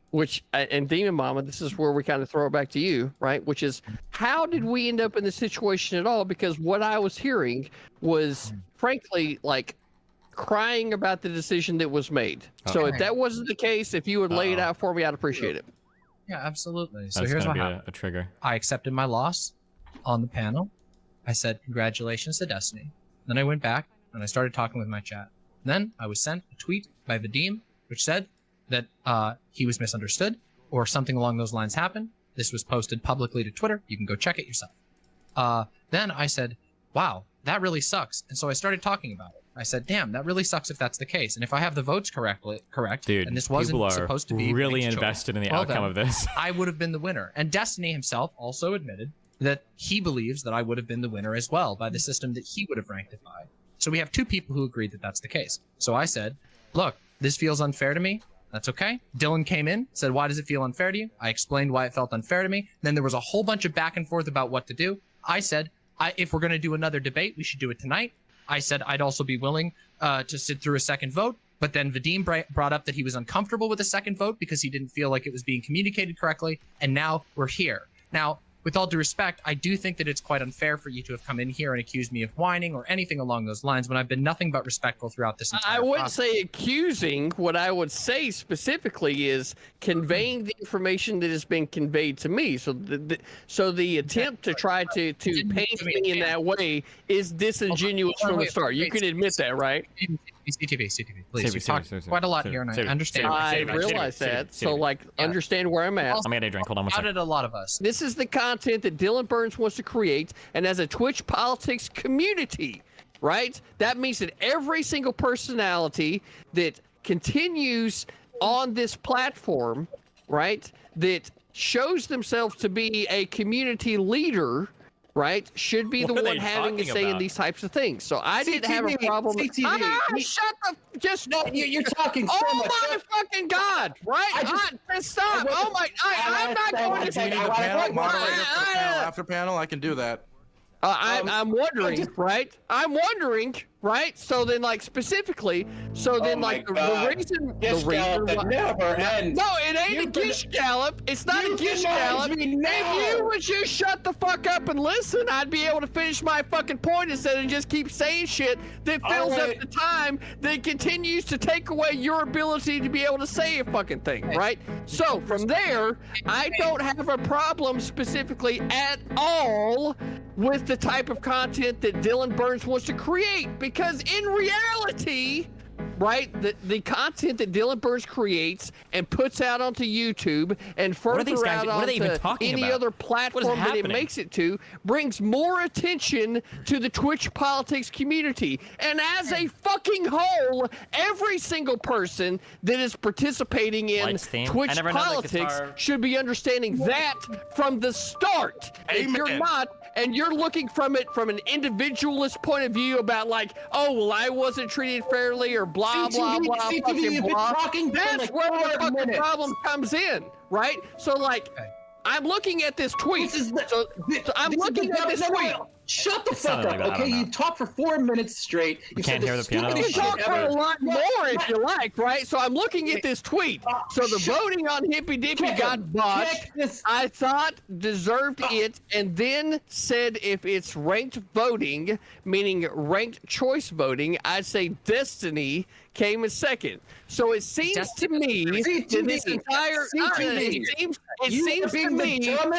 which, and Demon Mama, this is where we kind of throw it back to you, right? Which is, how did we end up in this situation at all? Because what I was hearing was, frankly, like, crying about the decision that was made. So if that wasn't the case, if you would lay it out for me, I'd appreciate it. Yeah, absolutely. So That's here's what gonna be happened. a trigger. I accepted my loss on the panel. I said, congratulations to Destiny. Then I went back and I started talking with my chat. Then I was sent a tweet by Vadim, which said that he was misunderstood or something along those lines happened. This was posted publicly to Twitter. You can go check it yourself. Then I said, wow, that really sucks. And so I started talking about it. I said, damn, that really sucks if that's the case. And if I have the votes correct, Dude, and this wasn't supposed to be really Rank's invested choice, in the outcome of this. I would have been the winner. And Destiny himself also admitted that he believes that I would have been the winner as well by the system that he would have ranked it by. So we have two people who agreed that that's the case. So I said, look, this feels unfair to me. That's okay. Dylan came in, said, why does it feel unfair to you? I explained why it felt unfair to me. Then there was a whole bunch of back and forth about what to do. I said, if we're going to do another debate, we should do it tonight. I said I'd also be willing to sit through a second vote, but then Vadim brought up that he was uncomfortable with a second vote because he didn't feel like it was being communicated correctly, and now we're here. Now, with all due respect, I do think that it's quite unfair for you to have come in here and accused me of whining or anything along those lines when I've been nothing but respectful throughout this entire process. I wouldn't say accusing. What I would say specifically is conveying the information that has been conveyed to me. So the attempt to try to paint me in that way is disingenuous from the start. You can admit that, right? CTV, please. You talked quite a lot here, and I understand. I realize that. So, like, understand where I'm at. I made a drink. Hold on one second. Outed a lot of us. This is the content that Dylan Burns wants to create, and as a Twitch politics community, right? That means that every single personality that continues on this platform, right, that shows themselves to be a community leader, right, should be the one having a say in these types of things. So I didn't have a problem. Shut the you're talking so oh much. My fucking God, right? Stop. Oh my, I'm not going to after panel, I can do that. I'm wondering, right? I'm wondering, right? So then, like, specifically, so then, like, the reason that never ends. No, it ain't a gish gallop. It's not a gish gallop. If you would just shut the fuck up and listen, I'd be able to finish my fucking point instead of just keep saying shit that fills up the time that continues to take away your ability to be able to say a fucking thing, right? So from there, I don't have a problem specifically at all with the type of content that Dylan Burns wants to create, because in reality, right, the content that Dylan Burns creates and puts out onto YouTube and further out onto any other platform that it makes it to brings more attention to the Twitch politics community. And as a fucking whole, every single person that is participating in Twitch politics should be understanding that from the start. If you're not, and you're looking from it from an individualist point of view about like, oh, well, I wasn't treated fairly or blah, blah, blah, fucking blah. That's where the fucking problem comes in, right? So, like, I'm looking at this tweet. I'm looking at this tweet. Shut the fuck sounded up, like that, I okay? don't You know. talked for 4 minutes straight. You can't said hear the piano? You can stupidest talk shit for a ever. lot more if you like, right? So I'm looking at this tweet. So the voting on Hippy Dippy got botched. I thought deserved it, and then said if it's ranked voting, meaning ranked choice voting, I'd say Destiny came in second. So it seems to me that this entire it seems to me now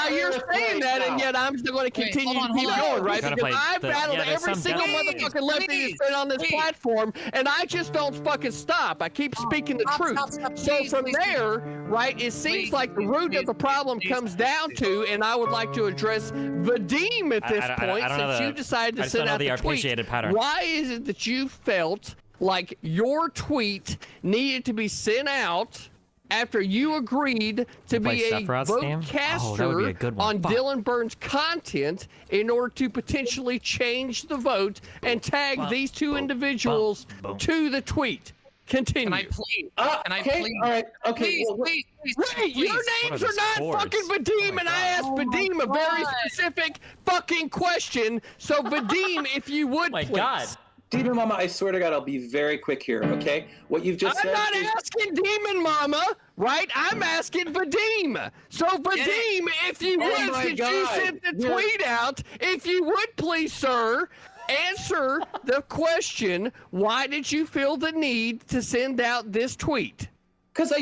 you're saying that, and yet I'm still going to continue to keep going, right? Because I've battled every single motherfucking lefty that's been on this platform, and I just don't fucking stop. I keep speaking the truth. So from there, right, it seems like the root of the problem comes down to, and I would like to address Vadim at this point, since you decided to send out the tweet. Why is it that you felt like your tweet needed to be sent out after you agreed to be a vote caster on Dylan Burns' content in order to potentially change the vote and tag these two individuals to the tweet? Continue. Can I please? All right. Okay. Please. Wait, your names are not fucking Vadim, and I asked Vadim a very specific fucking question. So Vadim, if you would, please. God. Demon Mama, I swear to God, I'll be very quick here, okay? What you've just said. I'm not asking Demon Mama, right? I'm asking Vadim. So Vadim, if you would, since you sent the tweet out, if you would please, sir, answer the question, why did you feel the need to send out this tweet? Because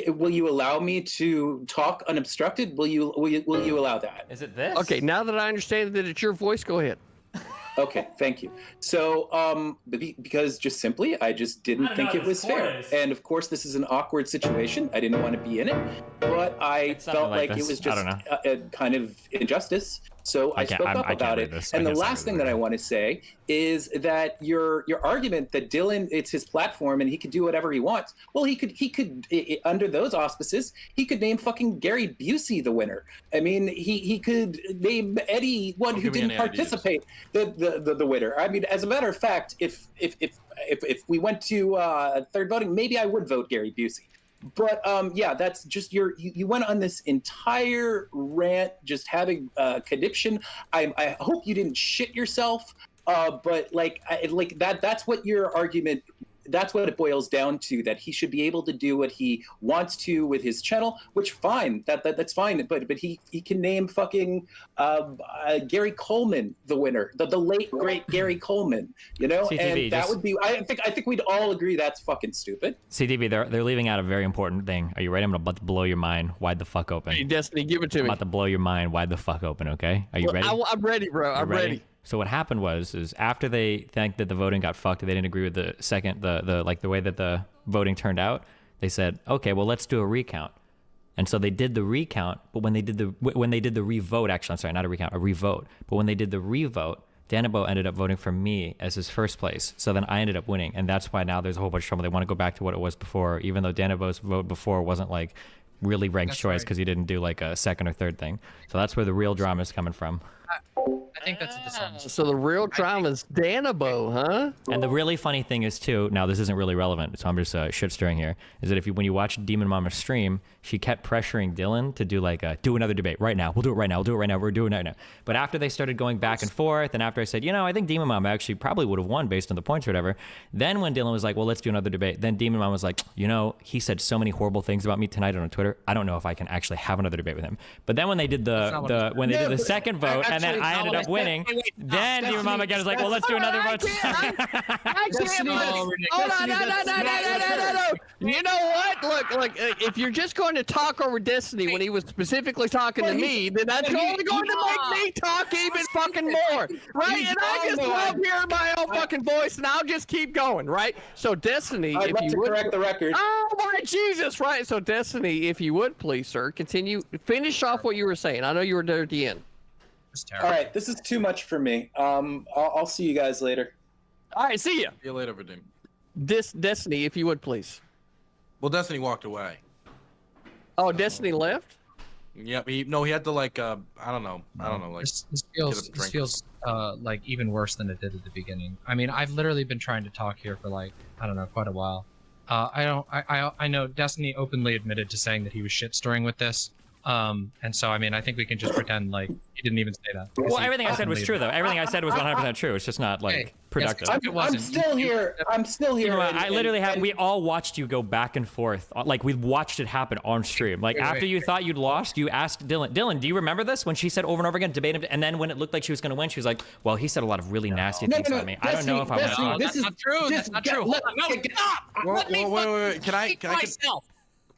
will you allow me to talk unobstructed? Will you allow that? Is it this? Okay, now that I understand that it's your voice, go ahead. Okay, thank you. So, because just simply, I just didn't think it was fair. And of course, this is an awkward situation. I didn't want to be in it, but I felt like it was just a kind of injustice. So I spoke up about it. And the last thing that I want to say is that your argument that Dylan, it's his platform and he could do whatever he wants. Well, he could under those auspices, he could name fucking Gary Busey the winner. I mean, he could name anyone who didn't participate the winner. I mean, as a matter of fact, if we went to third voting, maybe I would vote Gary Busey. But yeah, that's just you went on this entire rant, just having conniption. I hope you didn't shit yourself. But that's what your argument. That's what it boils down to. That he should be able to do what he wants to with his channel, which fine. That's fine. But he can name fucking Gary Coleman the winner, the late great Gary Coleman. You know, CTV, and that would be. I think we'd all agree that's fucking stupid. CTV, they're leaving out a very important thing. Are you ready? I'm about to blow your mind wide the fuck open. Hey, Destiny, give it to me. I'm about to blow your mind wide the fuck open. Okay? Are you ready? I'm ready, bro. I'm ready. So what happened is after they think that the voting got fucked, they didn't agree with the second the way that the voting turned out. They said, okay, well let's do a recount, and so they did the recount. But when they did the revote, actually, I'm sorry, not a recount, a revote. But when they did the revote, Danabo ended up voting for me as his first place. So then I ended up winning, and that's why now there's a whole bunch of trouble. They want to go back to what it was before, even though Danabo's vote before wasn't like really ranked choice because he didn't do like a second or third thing. So that's where the real drama is coming from. I think that's a dishonest. So the real drama is Danabo, huh? And the really funny thing is too, now this isn't really relevant, so I'm just shit stirring here, is that when you watch Demon Mama stream, she kept pressuring Dylan to do do another debate right now. We'll do it right now. We're doing it right now. But after they started going back and forth, and after I said, I think Demon Mama actually probably would have won based on the points or whatever, then when Dylan was like, well, let's do another debate, then Demon Mama was like, he said so many horrible things about me tonight on Twitter. I don't know if I can actually have another debate with him. But then when they did the second vote, and then I ended up winning, then Demon Mama again was like, well, let's do another vote. I can't. Hold on, no. You know what? Look, if you're just going to talk over Destiny when he was specifically talking to me, then that's only going to make me talk even fucking more, right? And I just love hearing my own fucking voice, and I'll just keep going, right? So Destiny, I'd like to correct the record. Oh my Jesus, right? So Destiny, if you would please, sir, finish off what you were saying. I know you were there at the end. All right, this is too much for me. I'll see you guys later. All right, see ya. See you later, Vadim. Destiny, if you would please. Well, Destiny walked away. Oh, Destiny left? Yep. He had to I don't know. This feels like even worse than it did at the beginning. I mean, I've literally been trying to talk here for I don't know, quite a while. I know Destiny openly admitted to saying that he was shit stirring with this. And so, I mean, I think we can just pretend like he didn't even say that. Well, everything I said was true, though. Everything I said was 100% true. It's just not like productive. I'm still here. I'm still here. You know, I literally have. We all watched you go back and forth. Like we watched it happen on stream. Like after you thought you'd lost, you asked Dylan. Dylan, do you remember this when she said over and over again, debate him, and then when it looked like she was going to win, she was like, "Well, he said a lot of really nasty things about me. I don't know if I want to." That's not true. That's not true. Hold on. No, stop. Let me wait. Can I myself.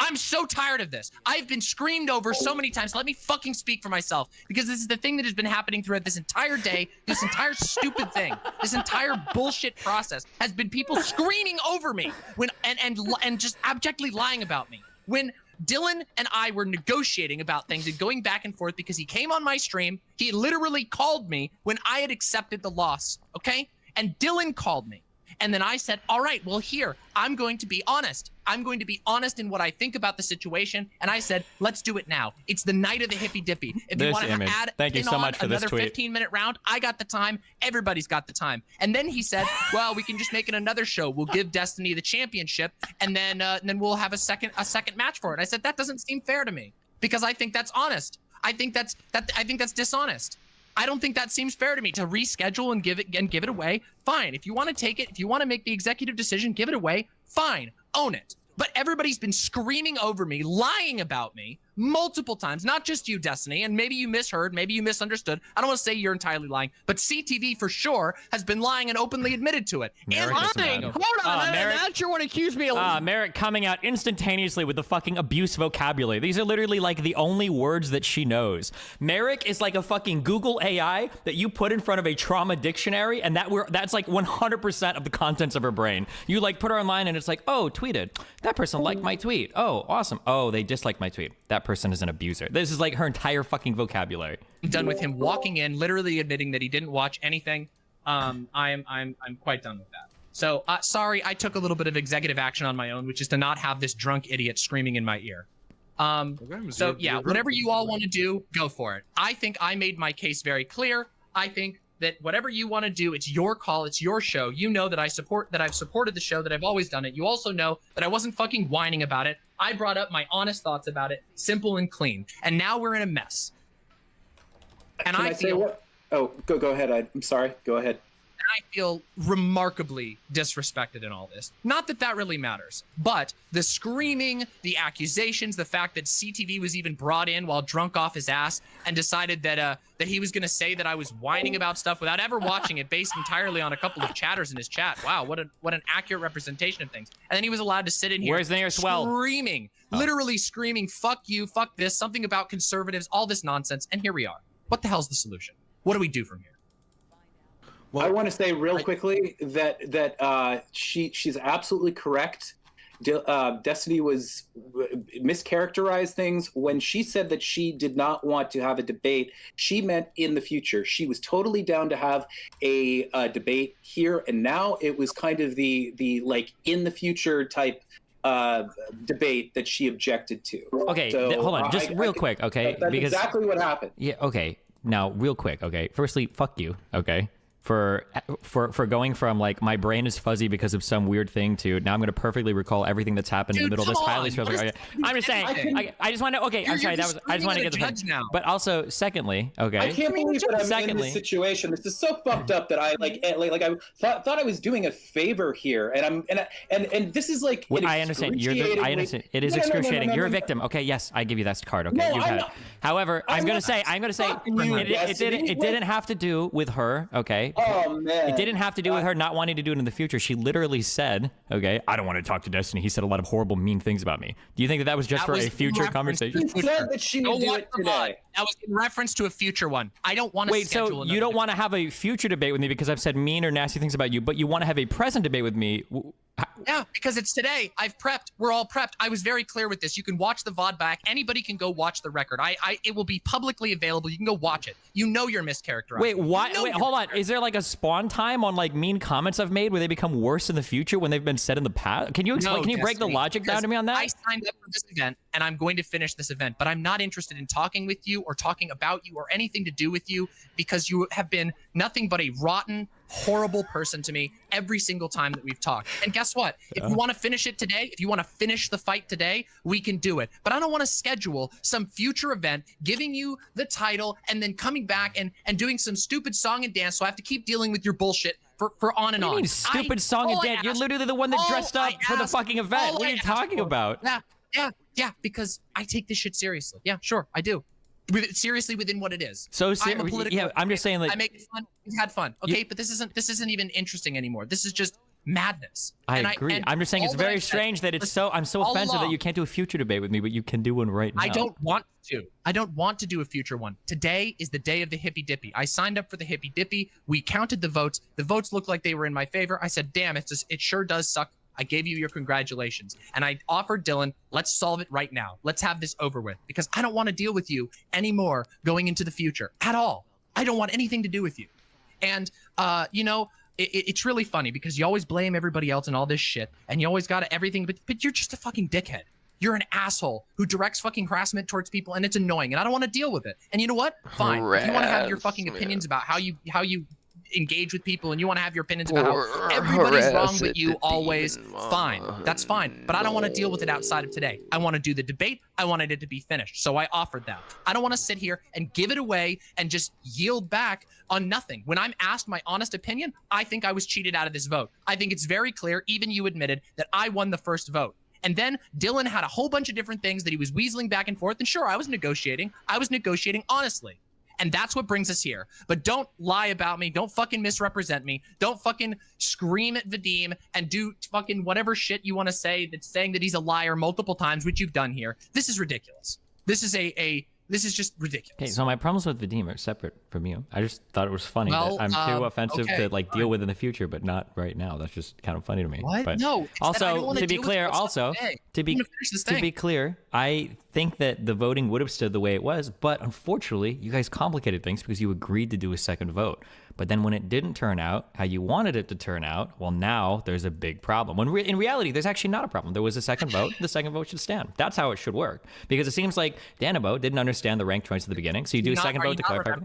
I'm so tired of this. I've been screamed over so many times. Let me fucking speak for myself, because this is the thing that has been happening throughout this entire day. This entire stupid thing, this entire bullshit process has been people screaming over me when and just abjectly lying about me. When Dylan and I were negotiating about things and going back and forth because he came on my stream, he literally called me when I had accepted the loss, okay? And Dylan called me. And then I said, all right, well, here, I'm going to be honest. I'm going to be honest in what I think about the situation. And I said, let's do it now. It's the night of the hippy dippy. If you want to add another 15-minute round, I got the time. Everybody's got the time. And then he said, well, we can just make it another show. We'll give Destiny the championship, and then we'll have a second match for it. I said, that doesn't seem fair to me, because I think that's honest. I think that's dishonest. I don't think that seems fair to me, to reschedule and give it away. Fine. If you want to take it, if you want to make the executive decision, give it away. Fine. Own it. But everybody's been screaming over me, lying about me multiple times, not just you, Destiny, and maybe you misheard, maybe you misunderstood. I don't want to say you're entirely lying, but CTV for sure has been lying and openly admitted to it. Merrick And Hold on, now you want to accuse me of... Merrick coming out instantaneously with the fucking abuse vocabulary. These are literally like the only words that she knows. Merrick is like a fucking Google AI that you put in front of a trauma dictionary, and that's like 100% of the contents of her brain. You like put her online and it's like, oh, tweeted. That person liked my tweet. Oh, awesome. Oh, they disliked my tweet. That person is an abuser. This is like her entire fucking vocabulary. I'm done with him walking in, literally admitting that he didn't watch anything. I'm quite done with that. So sorry, I took a little bit of executive action on my own, which is to not have this drunk idiot screaming in my ear. So yeah, whatever you all want to do, go for it. I think I made my case very clear. I think that whatever you want to do, it's your call, it's your show. You know that I've supported the show, that I've always done it. You also know that I wasn't fucking whining about it. I brought up my honest thoughts about it, simple and clean. And now we're in a mess. And Can I feel... Say what? Oh, go ahead. I'm sorry. Go ahead. I feel remarkably disrespected in all this. Not that that really matters, but the screaming, the accusations, the fact that CTV was even brought in while drunk off his ass and decided that he was going to say that I was whining about stuff without ever watching it, based entirely on a couple of chatters in his chat. Wow, what an accurate representation of things. And then he was allowed to sit in here screaming, literally screaming, fuck you, fuck this, something about conservatives, all this nonsense. And here we are. What the hell's the solution? What do we do from here? Well, I want to say real quickly that she's absolutely correct. Destiny was mischaracterized things when she said that she did not want to have a debate. She meant in the future. She was totally down to have a debate here and now. It was kind of the like in the future type debate that she objected to. Okay, so, hold on, just real quick, okay? That's because exactly what happened. Yeah, okay. Now, real quick, okay? Firstly, fuck you, okay? For going from like my brain is fuzzy because of some weird thing to now I'm going to perfectly recall everything that's happened in the middle of this highly stressful. I'm just saying. I just want to. Okay, I'm sorry. I just want to get the point. But also, secondly, okay. I can't believe that I'm in this situation. This is so fucked up that I I thought I was doing a favor here, and this is like. Well, I understand. I understand. It is excruciating. You're a victim. Okay. Yes, I give you that card. Okay, you've had it. However, I'm going to say it didn't have to do with her. Okay. Oh man! It didn't have to do with her not wanting to do it in the future. She literally said, "Okay, I don't want to talk to Destiny. He said a lot of horrible, mean things about me." Do you think that was just for a future conversation? She said that she would do it today. That was in reference to a future one. I don't want to. Wait, so you don't want to have a future debate with me because I've said mean or nasty things about you, but you want to have a present debate with me? Yeah, because it's today. I've prepped. We're all prepped. I was very clear with this. You can watch the VOD back. Anybody can go watch the record. It will be publicly available. You can go watch it. You know you're mischaracterized. Wait, why? Wait, hold on. Is there like a spawn time on like mean comments I've made where they become worse in the future when they've been said in the past? Can you explain? Can you break the logic down to me on that? I signed up for this event and I'm going to finish this event, but I'm not interested in talking with you or talking about you or anything to do with you because you have been nothing but a rotten, horrible person to me every single time that we've talked. And guess what? If you want to finish it today, if you want to finish the fight today, we can do it. But I don't want to schedule some future event, giving you the title, and then coming back and doing some stupid song and dance. So I have to keep dealing with your bullshit for on and What do on. you mean stupid song and dance? You're literally the one that dressed up for the fucking event. What are you talking about? Yeah, because I take this shit seriously. Yeah, sure, I do. Seriously within what it is. So I'm a political yeah, I'm just saying, like, I make it fun. We've had fun, okay? But this isn't even interesting anymore. This is just madness. I agree. I'm just saying it's very strange that it's I'm so offensive that you can't do a future debate with me, but you can do one right now. I don't want to. I don't want to do a future one. Today is the day of the hippy dippy. I signed up for the hippy dippy. We counted the votes. The votes looked like they were in my favor. I said, damn, it sure does suck. I gave you your congratulations. And I offered Dylan, let's solve it right now. Let's have this over with, because I don't want to deal with you anymore going into the future at all. I don't want anything to do with you. And, you know, it's really funny because you always blame everybody else and all this shit, and you always got everything, but you're just a fucking dickhead. You're an asshole who directs fucking harassment towards people, and it's annoying, and I don't want to deal with it. And you know what? Fine. If you want to have your fucking opinions about how you engage with people, and you want to have your opinions about how everybody's wrong but you always, fine. That's fine. But I don't want to deal with it outside of today. I want to do the debate. I wanted it to be finished. So I offered that. I don't want to sit here and give it away and just yield back on nothing. When I'm asked my honest opinion, I think I was cheated out of this vote. I think it's very clear, even you admitted, that I won the first vote. And then Dylan had a whole bunch of different things that he was weaseling back and forth. And sure, I was negotiating. I was negotiating honestly. And that's what brings us here. But don't lie about me. Don't fucking misrepresent me. Don't fucking scream at Vadim and do fucking whatever shit you want to say that's saying that he's a liar multiple times, which you've done here. This is ridiculous. This is this is just ridiculous. Okay, so my problems with Vadim are separate from you. I just thought it was funny that I'm too offensive to like deal with in the future, but not right now. That's just kind of funny to me. What? But no. Also, to be clear, to be clear, I think that the voting would have stood the way it was, but unfortunately, you guys complicated things because you agreed to do a second vote. But then when it didn't turn out how you wanted it to turn out, well, now there's a big problem. When in reality, there's actually not a problem. There was a second vote. The second vote should stand. That's how it should work. Because it seems like Danabo didn't understand the ranked choice at the beginning. So you do a second vote to clarify.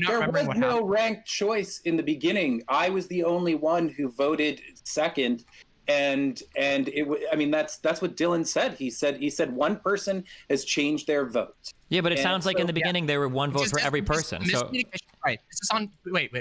There was no ranked choice in the beginning. I was the only one who voted second. And I mean, that's what Dylan said. He said one person has changed their vote. Yeah, but it sounds like in the beginning there were one vote for every person. So right. This is on. Wait.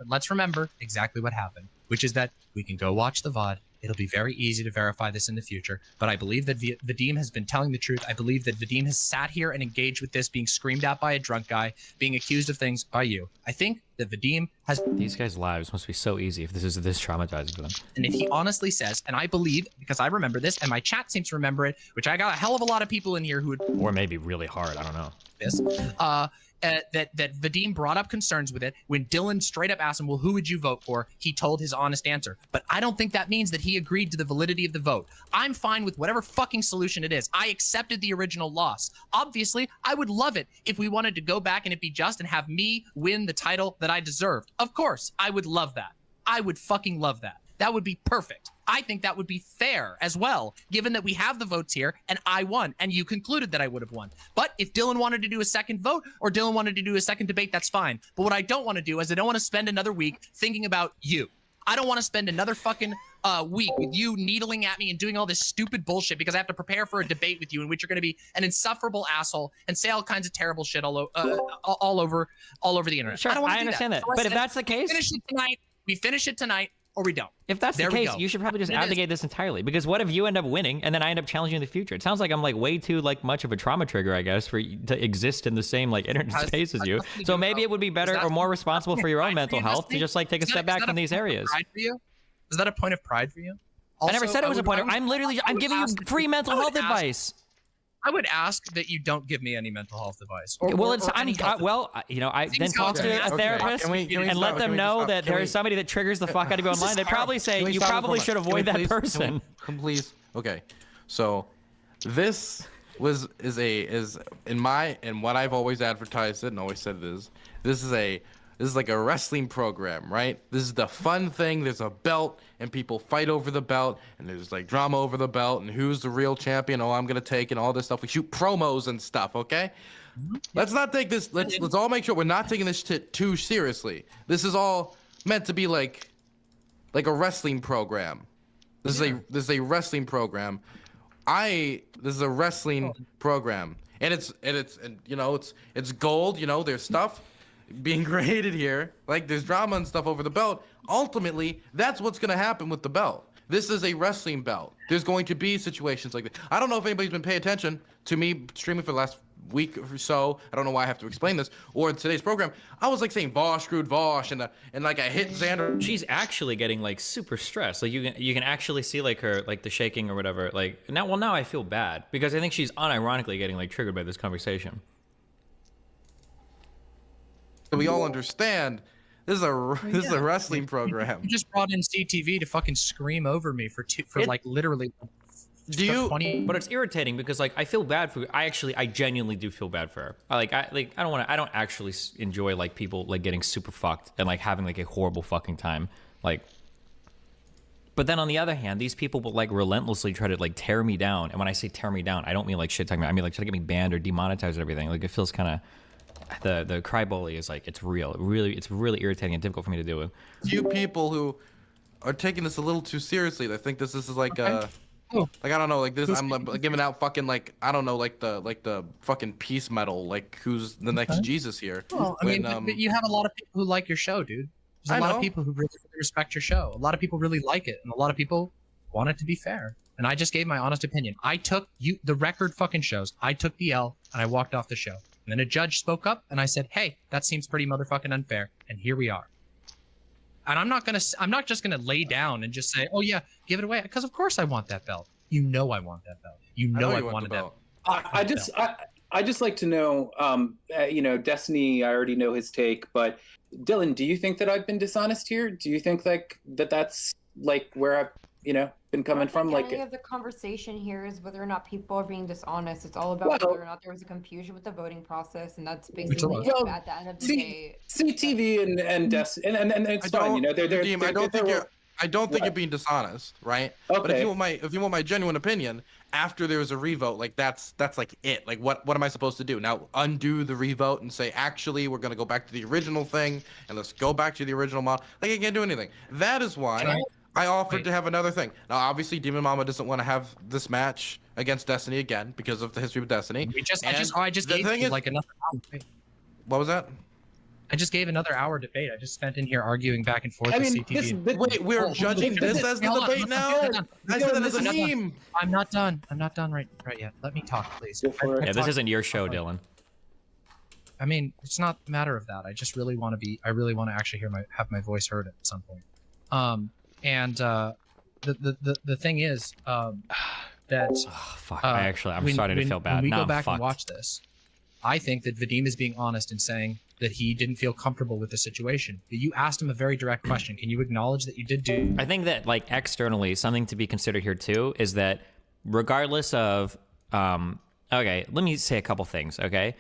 Let's remember exactly what happened, which is that we can go watch the VOD. It'll be very easy to verify this in the future. But I believe that Vadim has been telling the truth. I believe that Vadim has sat here and engaged with this, being screamed at by a drunk guy, being accused of things by you. I think that Vadim has... These guys' lives must be so easy if this is this traumatizing for them. And if he honestly says, and I believe, because I remember this, and my chat seems to remember it, which I got a hell of a lot of people in here who would... Or maybe really hard, I don't know. This, that Vadim brought up concerns with it. When Dylan straight up asked him, well, who would you vote for? He told his honest answer. But I don't think that means that he agreed to the validity of the vote. I'm fine with whatever fucking solution it is. I accepted the original loss. Obviously, I would love it if we wanted to go back and it be just and have me win the title that I deserved. Of course, I would love that. I would fucking love that. That would be perfect. I think that would be fair as well, given that we have the votes here and I won and you concluded that I would have won. But if Dylan wanted to do a second vote or Dylan wanted to do a second debate, that's fine. But what I don't want to do is I don't want to spend another week thinking about you. I don't want to spend another fucking week with you needling at me and doing all this stupid bullshit because I have to prepare for a debate with you in which you're going to be an insufferable asshole and say all kinds of terrible shit all over the internet. Sure, I understand that. But if that's the case, we finish it tonight. Or we don't. If that's the case, you should probably just abdicate this entirely. Because what if you end up winning and then I end up challenging in the future? It sounds like I'm like way too like much of a trauma trigger, I guess, for to exist in the same like internet space as you. So maybe it would be better or more responsible for your own mental health to just like take a step back from these areas. Is that a point of pride for you? I never said it was a point of. I'm giving you free mental health advice. I would ask that you don't give me any mental health advice. I then talk to a therapist and let them know that there is somebody that triggers the fuck out of you online. They probably say you probably should avoid that person. Please. Okay. So this is in what I've always advertised it and always said it is. This is like a wrestling program, right? This is the fun thing. There's a belt, and people fight over the belt, and there's like drama over the belt, and who's the real champion? Oh, I'm gonna take, and all this stuff. We shoot promos and stuff, okay? Let's not take this. Let's all make sure we're not taking this shit too seriously. This is all meant to be like a wrestling program. This is a wrestling program. This is a wrestling program, and it's you know it's gold. You know, there's stuff being created here. Like there's drama and stuff over the belt. Ultimately, that's what's gonna happen with the belt. This is a wrestling belt. There's going to be situations like this. I don't know if anybody's been paying attention to me streaming for the last week or so. I don't know why I have to explain this. Or in today's program, I was like saying Vosh screwed Vosh and like I hit Xander. She's actually getting like super stressed. Like you can actually see like her like the shaking or whatever. Like now I feel bad because I think she's unironically getting like triggered by this conversation. We all understand this is a wrestling program. You just brought in CTV to fucking scream over me for like literally. But it's irritating because like I feel bad for I genuinely do feel bad for her. I don't actually enjoy like people like getting super fucked and like having like a horrible fucking time. Like, but then on the other hand, these people will like relentlessly try to like tear me down. And when I say tear me down, I don't mean like shit talking. I mean like try to get me banned or demonetized or everything. Like it feels kind of. The cry bully is like it's real. It's really irritating and difficult for me to deal with. Few people who are taking this a little too seriously. They think this is like like I don't know, like this. I'm like, giving out fucking like I don't know, like the fucking peace medal. Like who's the next Jesus here? Well, I mean, but you have a lot of people who like your show, dude. There's a lot of people who really respect your show. A lot of people really like it, and a lot of people want it to be fair. And I just gave my honest opinion. I took the record fucking shows. I took the L and I walked off the show. And then a judge spoke up, and I said, "Hey, that seems pretty motherfucking unfair." And here we are. And I'm not just gonna lay down and just say, "Oh yeah, give it away," because of course I want that belt. You know I want that belt. You know I wanted that. I just like to know, you know, Destiny. I already know his take, but Dylan, do you think that I've been dishonest here? Do you think like that's like where I've been coming from? Like the conversation here is whether or not people are being dishonest. It's all about whether or not there was a confusion with the voting process, and that's basically it at the end of the day. CTV and it's fine. I don't think you're being dishonest, right? Okay. But if you want my genuine opinion, after there was a revote, like that's like it. Like what am I supposed to do now? Undo the revote and say actually we're gonna go back to the original thing and let's go back to the original model. Like I can't do anything. That is why I offered to have another thing. Now obviously Demon Mama doesn't want to have this match against Destiny again because of the history with Destiny. I just gave you like another hour debate. What was that? I just gave another hour debate. I just spent in here arguing back and forth with CTV. Wait, we're judging this as the debate now? I said that as a meme. I'm not done. I'm not done right yet. Let me talk, please. Yeah, this isn't your show, Dylan. I mean, it's not a matter of that. I just really want to actually have my voice heard at some point. The thing is that fuck. I'm starting to feel bad. When we go back and watch this, I think that Vadim is being honest in saying that he didn't feel comfortable with the situation. You asked him a very direct question. Can you acknowledge that you did do? I think that like externally, something to be considered here too is that regardless of, okay, let me say a couple things. Okay,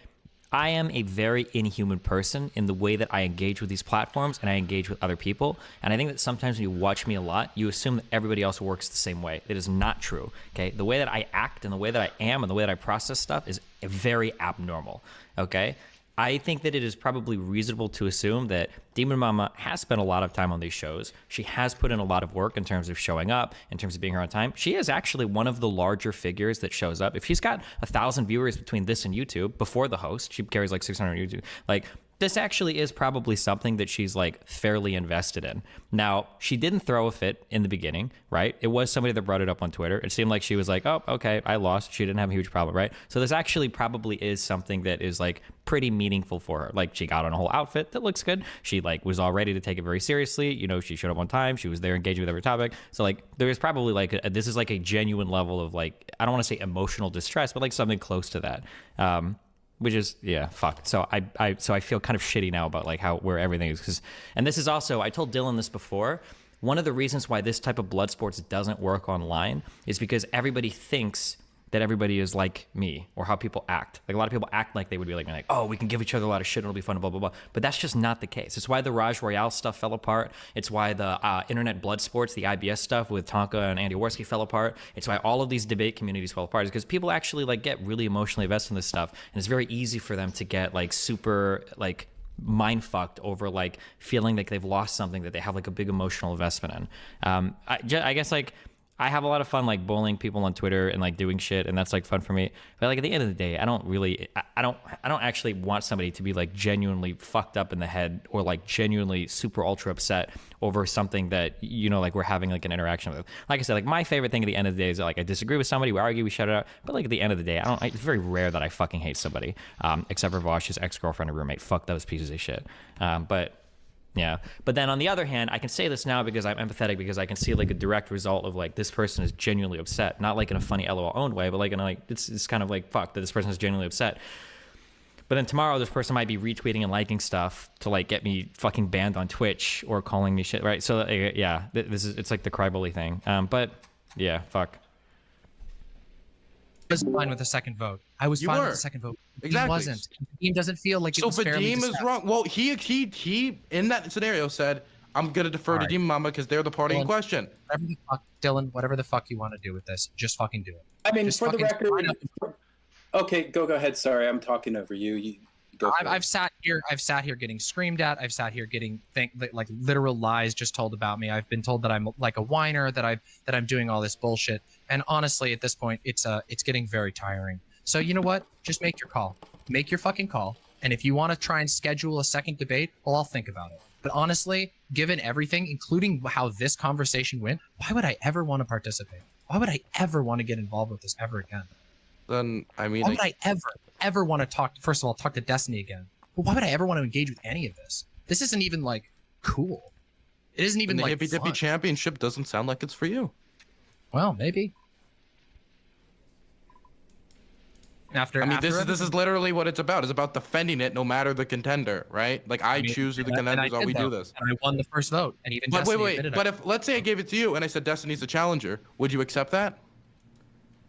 I am a very inhuman person in the way that I engage with these platforms and I engage with other people. And I think that sometimes when you watch me a lot, you assume that everybody else works the same way. It is not true. Okay, the way that I act and the way that I am and the way that I process stuff is very abnormal. Okay. I think that it is probably reasonable to assume that Demon Mama has spent a lot of time on these shows. She has put in a lot of work in terms of showing up, in terms of being here on time. She is actually one of the larger figures that shows up. If she's got 1,000 viewers between this and YouTube, before the host, she carries like 600 on YouTube. Like, this actually is probably something that she's like fairly invested in. Now, she didn't throw a fit in the beginning, right? It was somebody that brought it up on Twitter. It seemed like she was like, oh, okay, I lost. She didn't have a huge problem, right? So this actually probably is something that is like pretty meaningful for her. Like she got on a whole outfit that looks good. She like was all ready to take it very seriously. You know, she showed up on time. She was there engaging with every topic. So like there is probably like this is like a genuine level of like, I don't want to say emotional distress, but like something close to that. Which is, yeah, fuck. So I feel kind of shitty now about like where everything is. And this is also, I told Dylan this before, one of the reasons why this type of blood sports doesn't work online is because everybody thinks that everybody is like me or how people act. Like a lot of people act like they would be like, oh, we can give each other a lot of shit and it'll be fun, blah, blah, blah. But that's just not the case. It's why the Raj Royale stuff fell apart. It's why the internet blood sports, the IBS stuff with Tonka and Andy Worski fell apart. It's why all of these debate communities fell apart. Is because people actually like get really emotionally invested in this stuff. And it's very easy for them to get like super like mind fucked over like feeling like they've lost something that they have like a big emotional investment in. I guess like I have a lot of fun like bullying people on Twitter and like doing shit, and that's like fun for me. But like at the end of the day, I don't actually want somebody to be like genuinely fucked up in the head or like genuinely super ultra upset over something that, you know, like we're having like an interaction with. Like I said, like my favorite thing at the end of the day is like I disagree with somebody, we argue, we shut it out. But like at the end of the day, it's very rare that I fucking hate somebody, except for Vosh's ex-girlfriend or roommate. Fuck those pieces of shit. But yeah. But then on the other hand, I can say this now because I'm empathetic, because I can see like a direct result of like this person is genuinely upset, not like in a funny LOL owned way, but like in a, like it's kind of like fuck that this person is genuinely upset. But then tomorrow this person might be retweeting and liking stuff to like get me fucking banned on Twitch or calling me shit, right? So yeah, it's like the crybully thing. But yeah, fuck. I was fine with the second vote. I was fine with the second vote. Exactly. He wasn't. Vadim doesn't feel like it was fairly Vadim is discussed. wrong. Well, he in that scenario said, "I'm gonna defer to Demon Mama because they're the party in question." Whatever the fuck, Dylan, whatever the fuck you want to do with this, just fucking do it. I mean, Just for the fucking sign record. up. Okay, go ahead. Sorry, I'm talking over you. You go. for it. I've sat here getting screamed at. I've sat here getting like literal lies just told about me. I've been told that I'm like a whiner, that I'm doing all this bullshit. And honestly, at this point, it's getting very tiring. So you know what? Just make your call. Make your fucking call. And if you want to try and schedule a second debate, well, I'll think about it. But honestly, given everything, including how this conversation went, why would I ever want to participate? Why would I ever want to get involved with this ever again? Then I mean, why would I ever want to talk? First of all, talk to Destiny again. But why would I ever want to engage with any of this? This isn't even like cool. It isn't even the like Hippy Dippy fun. Championship doesn't sound like it's for you. Well, maybe. This is literally what it's about. It's about defending it, no matter the contender, right? Like I choose who the contenders are. We do this. And I won the first vote, and even. But Destiny wait. admitted But it. if let's say I gave it to you and I said Destiny's the challenger, would you accept that?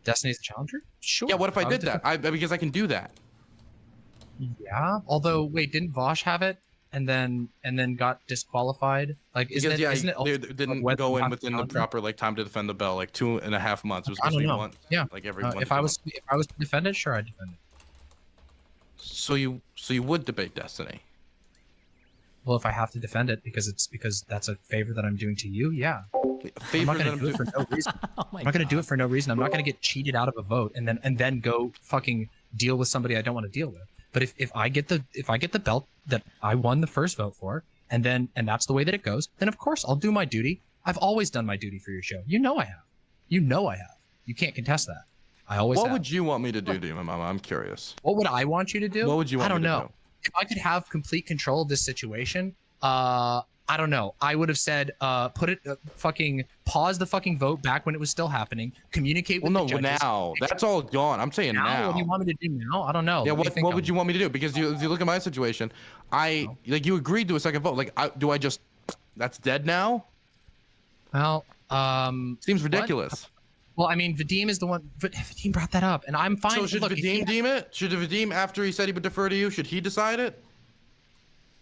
Destiny's the challenger? Sure. Yeah. What if I was did that? Because I can do that. Yeah. Although, wait, didn't Vosh have it and then isn't Because isn't it it didn't go in within the proper like time to defend the bell, like 2.5 months. It was I supposed to don't be know. one. Yeah. Like every if I was to defend it, sure, I'd defend it. So you would debate Destiny? Well, if I have to defend it because that's a favor that I'm doing to you, yeah. I'm not gonna do it for no reason. I'm not gonna do it for no reason. I'm not gonna get cheated out of a vote and then go fucking deal with somebody I don't want to deal with. But if I get the belt that I won the first vote for, and that's the way that it goes, then of course I'll do my duty. I've always done my duty for your show. You know I have. You can't contest that. I always What have. would you want me to do, Demon Mama? I'm curious. What would I want you to do? What would you want I don't me to know. If I could have complete control of this situation, I don't know. I would have said, fucking pause the fucking vote back when it was still happening. Communicate with the judges. Now that's all gone. I'm saying now. What do you want me to do now? I don't know. Yeah, what would you want me to do? Because if you look at my situation, you agreed to a second vote. That's dead now? Well, seems ridiculous. Well, I mean, Vadim is the one. Vadim brought that up, and I'm fine. So should Vadim deem it? Should Vadim, after he said he would defer to you, should he decide it?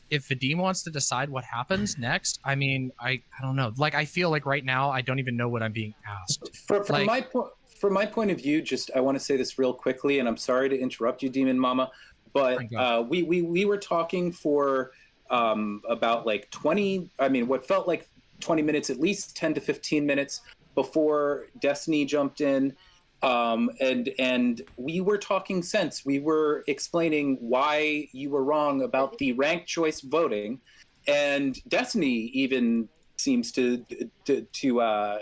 If Vadim wants to decide what happens next, I mean, I don't know. Like, I feel like right now, I don't even know what I'm being asked. From my point of view, just I want to say this real quickly, and I'm sorry to interrupt you, Demon Mama, but we were talking for about like 20. I mean, what felt like 20 minutes, at least 10 to 15 minutes before Destiny jumped in. And we were talking sense. We were explaining why you were wrong about the ranked choice voting, and Destiny even seems to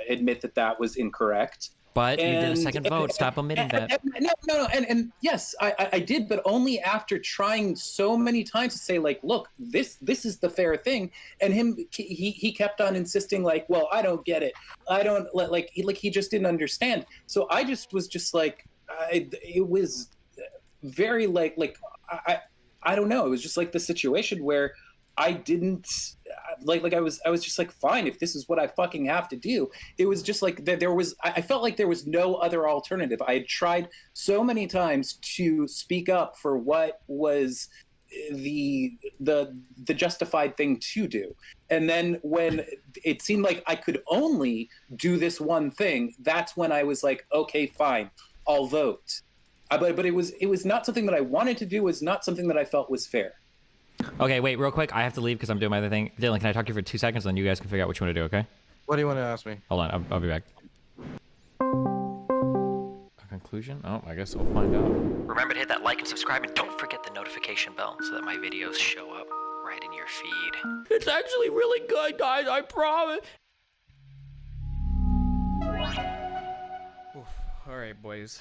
admit that was incorrect. But you did a second vote. Stop omitting that. No. And yes, I did, but only after trying so many times to say, like, look, this is the fair thing. And he kept on insisting, like, well, I don't get it. I don't he just didn't understand. So I just was just like, it was very I don't know. It was just like the situation where I didn't I was just like, fine, if this is what I fucking have to do. It was just like I felt like there was no other alternative. I had tried so many times to speak up for what was the justified thing to do. And then when it seemed like I could only do this one thing, that's when I was like, okay, fine, I'll vote. But it was not something that I wanted to do. It was not something that I felt was fair. Okay, wait, real quick. I have to leave because I'm doing my other thing. Dylan, can I talk to you for 2 seconds, and then you guys can figure out what you want to do, okay? What do you want to ask me? Hold on, I'll be back. A conclusion? Oh, I guess we'll find out. Remember to hit that like and subscribe, and don't forget the notification bell so that my videos show up right in your feed. It's actually really good, guys. I promise. Oof. All right, boys.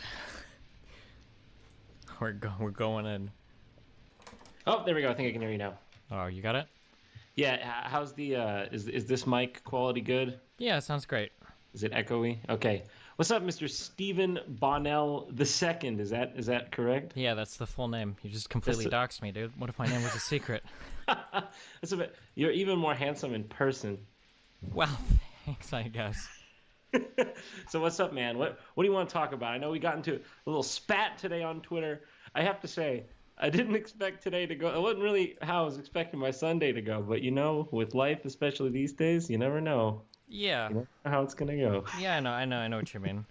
We're going in. Oh, there we go. I think I can hear you now. Oh, you got it? Yeah. How's the is this mic quality good? Yeah, it sounds great. Is it echoey? Okay. What's up, Mr. Stephen Bonnell II? Is that correct? Yeah, that's the full name. You just completely doxed me, dude. What if my name was a secret? That's a bit. You're even more handsome in person. Well, thanks, I guess. So what's up, man? What do you want to talk about? I know we got into a little spat today on Twitter. I have to say, I didn't expect today to go. It wasn't really how I was expecting my Sunday to go, but with life, especially these days, you never know. Yeah. You never know how it's gonna go. Yeah, I know what you mean.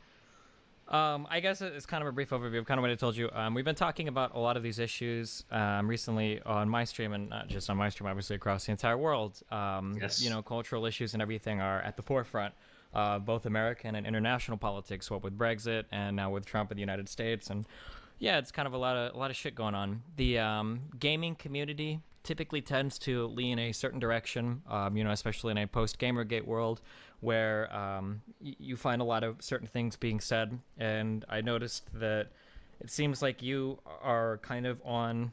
I guess it's kind of a brief overview of kind of what I told you. We've been talking about a lot of these issues recently on my stream, and not just on my stream, obviously across the entire world. Yes. Cultural issues and everything are at the forefront. Both American and international politics, what with Brexit and now with Trump in the United States, and yeah, it's kind of a lot of shit going on. The gaming community typically tends to lean a certain direction, especially in a post-Gamergate world, where you find a lot of certain things being said, and I noticed that it seems like you are kind of on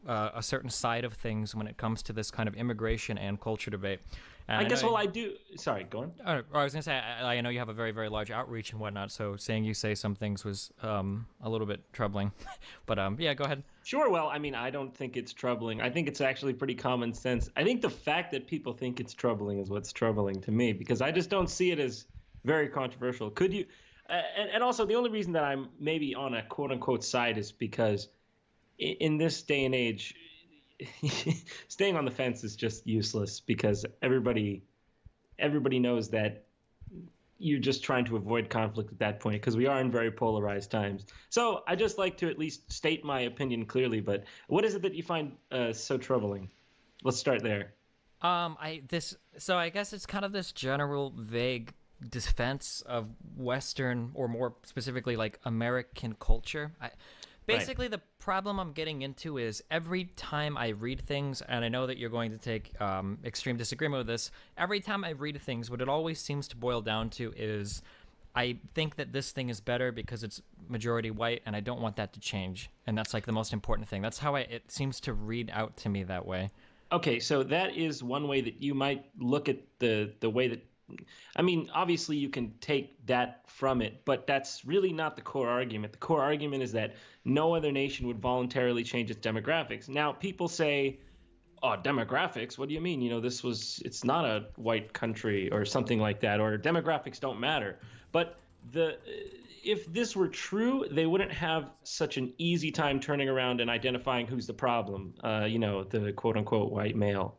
a certain side of things when it comes to this kind of immigration and culture debate. And I do. Sorry, go on. I was gonna say I know you have a very, very large outreach and whatnot, so saying you say some things was a little bit troubling, but yeah, go ahead. Sure. Well, I mean, I don't think it's troubling. I think it's actually pretty common sense. I think the fact that people think it's troubling is what's troubling to me, because I just don't see it as very controversial. Could you? And also, the only reason that I'm maybe on a quote unquote side is because in this day and age, staying on the fence is just useless, because everybody knows that you're just trying to avoid conflict at that point, because we are in very polarized times. So I just like to at least state my opinion clearly. But what is it that you find so troubling? Let's start there. I guess it's kind of this general vague defense of Western, or more specifically like American culture. Basically, the problem I'm getting into is every time I read things, and I know that you're going to take extreme disagreement with this, every time I read things, what it always seems to boil down to is I think that this thing is better because it's majority white, and I don't want that to change. And that's like the most important thing. That's how it seems to read out to me that way. Okay, so that is one way that you might look at the way that, I mean, obviously you can take that from it, but that's really not the core argument. The core argument is that no other nation would voluntarily change its demographics. Now, people say, oh, demographics? What do you mean? It's not a white country or something like that, or demographics don't matter. But if this were true, they wouldn't have such an easy time turning around and identifying who's the problem, the quote unquote white male.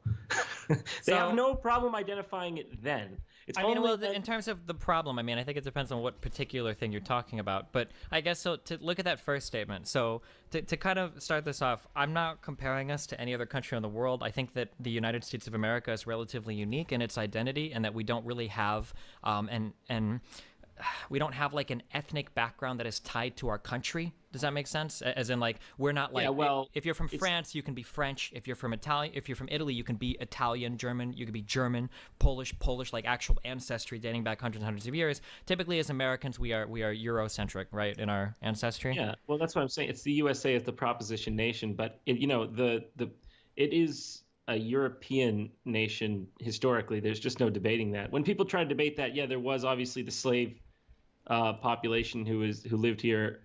They have no problem identifying it then. In terms of the problem, I think it depends on what particular thing you're talking about. But I guess, so to look at that first statement, so to kind of start this off, I'm not comparing us to any other country in the world. I think that the United States of America is relatively unique in its identity, and that we don't really have we don't have like an ethnic background that is tied to our country. Does that make sense? As in, like, we're not like, if you're from France, you can be French. If you're from Italy, you can be Italian, German. You can be German, Polish, like actual ancestry dating back hundreds and hundreds of years. Typically, as Americans, we are Eurocentric, right, in our ancestry. Yeah, well, that's what I'm saying. It's the USA as the proposition nation, but it is a European nation historically. There's just no debating that. When people try to debate that, yeah, there was obviously the slave population who lived here,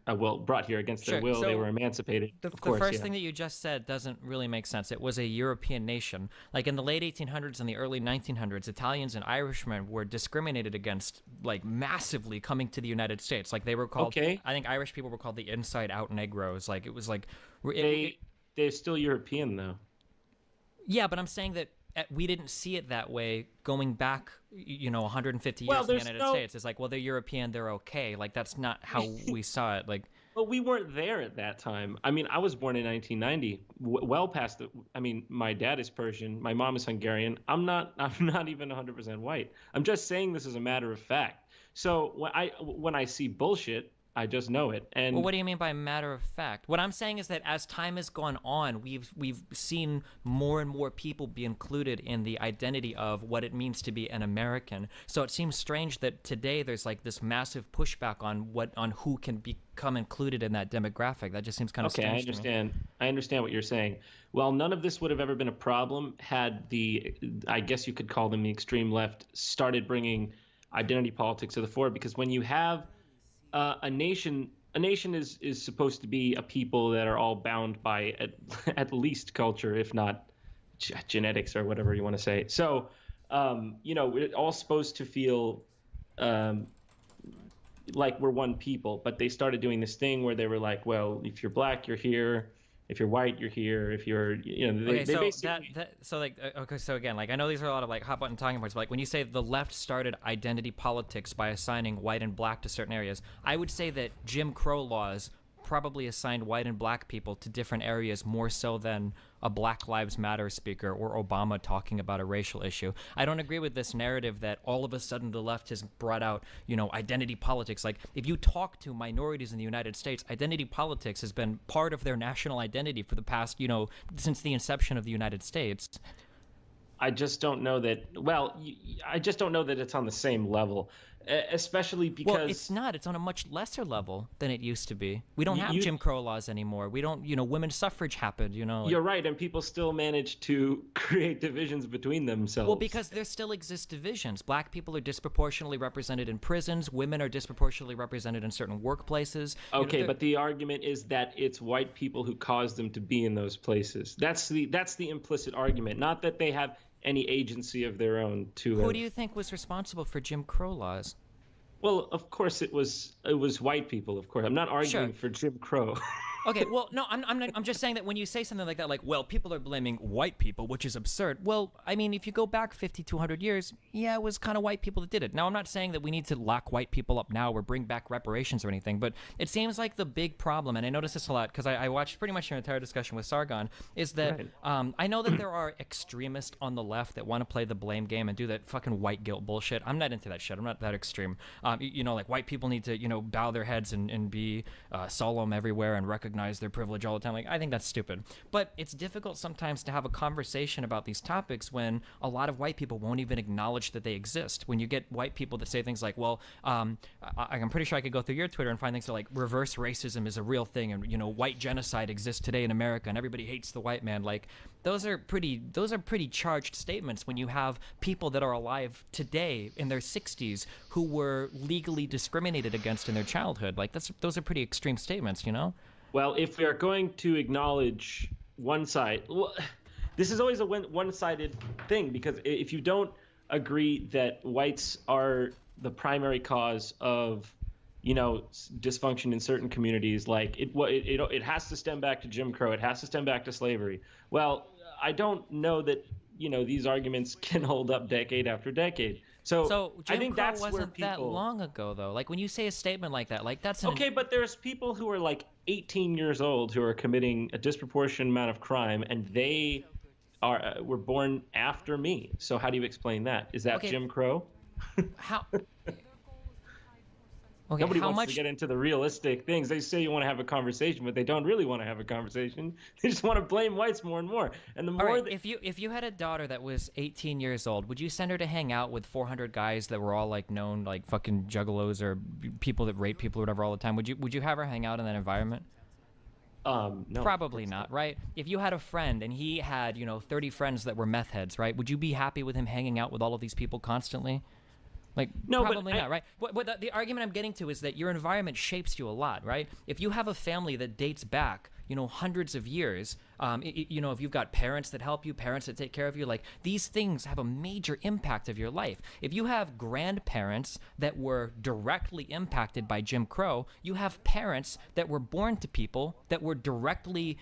brought here against their will. So they were emancipated. The first thing that you just said doesn't really make sense. It was a European nation. Like in the late 1800s and the early 1900s, Italians and Irishmen were discriminated against, like, massively coming to the United States. Like, they were called. Okay. I think Irish people were called the inside-out Negroes. Like, it was like. They're still European though. Yeah, but I'm saying that we didn't see it that way going back, 150 years in the United States. It's like, well, they're European, they're okay. Like, that's not how we saw it. Like, But we weren't there at that time. I mean, I was born in 1990, well past the. I mean, my dad is Persian, my mom is Hungarian. I'm not even 100% white. I'm just saying this as a matter of fact. So when I see bullshit, I just know it. And well, what do you mean by matter of fact? What I'm saying is that as time has gone on, we've seen more and more people be included in the identity of what it means to be an American. So it seems strange that today there's like this massive pushback on who can become included in that demographic. That just seems kind of strange. Okay, I understand. I understand what you're saying. Well, none of this would have ever been a problem had I guess you could call them the extreme left, started bringing identity politics to the fore, because when you have a nation is supposed to be a people that are all bound by at least culture, if not genetics or whatever you want to say. So, we're all supposed to feel like we're one people. But they started doing this thing where they were like, well, if you're black, you're here. If you're white, you're here. If you're, they basically... So again, like, I know these are a lot of like hot button talking points, but like when you say the left started identity politics by assigning white and black to certain areas, I would say that Jim Crow laws probably assigned white and black people to different areas more so than a Black Lives Matter speaker or Obama talking about a racial issue. I don't agree with this narrative that all of a sudden the left has brought out, identity politics. Like, if you talk to minorities in the United States, identity politics has been part of their national identity for the past, since the inception of the United States. I just don't know that. Well, I just don't know that it's on the same level, especially because. Well, it's not. It's on a much lesser level than it used to be. We don't have Jim Crow laws anymore. We don't. Women's suffrage happened. You're right, and people still manage to create divisions between themselves. Well, because there still exist divisions. Black people are disproportionately represented in prisons. Women are disproportionately represented in certain workplaces. Okay, but the argument is that it's white people who caused them to be in those places. That's the implicit argument, not that they have any agency of their own to. Who do you think was responsible for Jim Crow laws? Well, of course it was white people. Of course, I'm not arguing for Jim Crow. Okay, well, no, I'm just saying that when you say something like that, like, well, people are blaming white people, which is absurd. Well, I mean, if you go back 50, 200 years, yeah, it was kind of white people that did it. Now, I'm not saying that we need to lock white people up now or bring back reparations or anything, but it seems like the big problem, and I notice this a lot because I watched pretty much your entire discussion with Sargon, is that I know that there are extremists on the left that want to play the blame game and do that fucking white guilt bullshit. I'm not into that shit. I'm not that extreme. Like, white people need to, bow their heads and be solemn everywhere and recognize their privilege all the time. Like, I think that's stupid. But it's difficult sometimes to have a conversation about these topics when a lot of white people won't even acknowledge that they exist. When you get white people that say things like, well, I'm pretty sure I could go through your Twitter and find things like reverse racism is a real thing, and white genocide exists today in America and everybody hates the white man. Like, those are pretty charged statements when you have people that are alive today in their 60s who were legally discriminated against in their childhood. Like, those are pretty extreme statements, Well, if we are going to acknowledge one side, this is always a one-sided thing, because if you don't agree that whites are the primary cause of, dysfunction in certain communities, like it has to stem back to Jim Crow, it has to stem back to slavery. Well, I don't know that these arguments can hold up decade after decade. So Jim I think Crow that's where wasn't people... that long ago, though. Like, when you say a statement like that, like, that's okay. But there's people who are like 18 years old who are committing a disproportionate amount of crime, and they were born after me. So how do you explain that? Is that Jim Crow? How? Okay, nobody wants to get into the realistic things. They say you want to have a conversation, but they don't really want to have a conversation. They just want to blame whites more and more. And the more if you had a daughter that was 18 years old, would you send her to hang out with 400 guys that were all like known like fucking juggalos or people that rape people or whatever all the time? Would you have her hang out in that environment? No. Probably not, right? If you had a friend and he had 30 friends that were meth heads, right? Would you be happy with him hanging out with all of these people constantly? Like, no, probably not, right? But the argument I'm getting to is that your environment shapes you a lot, right? If you have a family that dates back, hundreds of years, if you've got parents that help you, parents that take care of you, like, these things have a major impact of your life. If you have grandparents that were directly impacted by Jim Crow, you have parents that were born to people that were directly,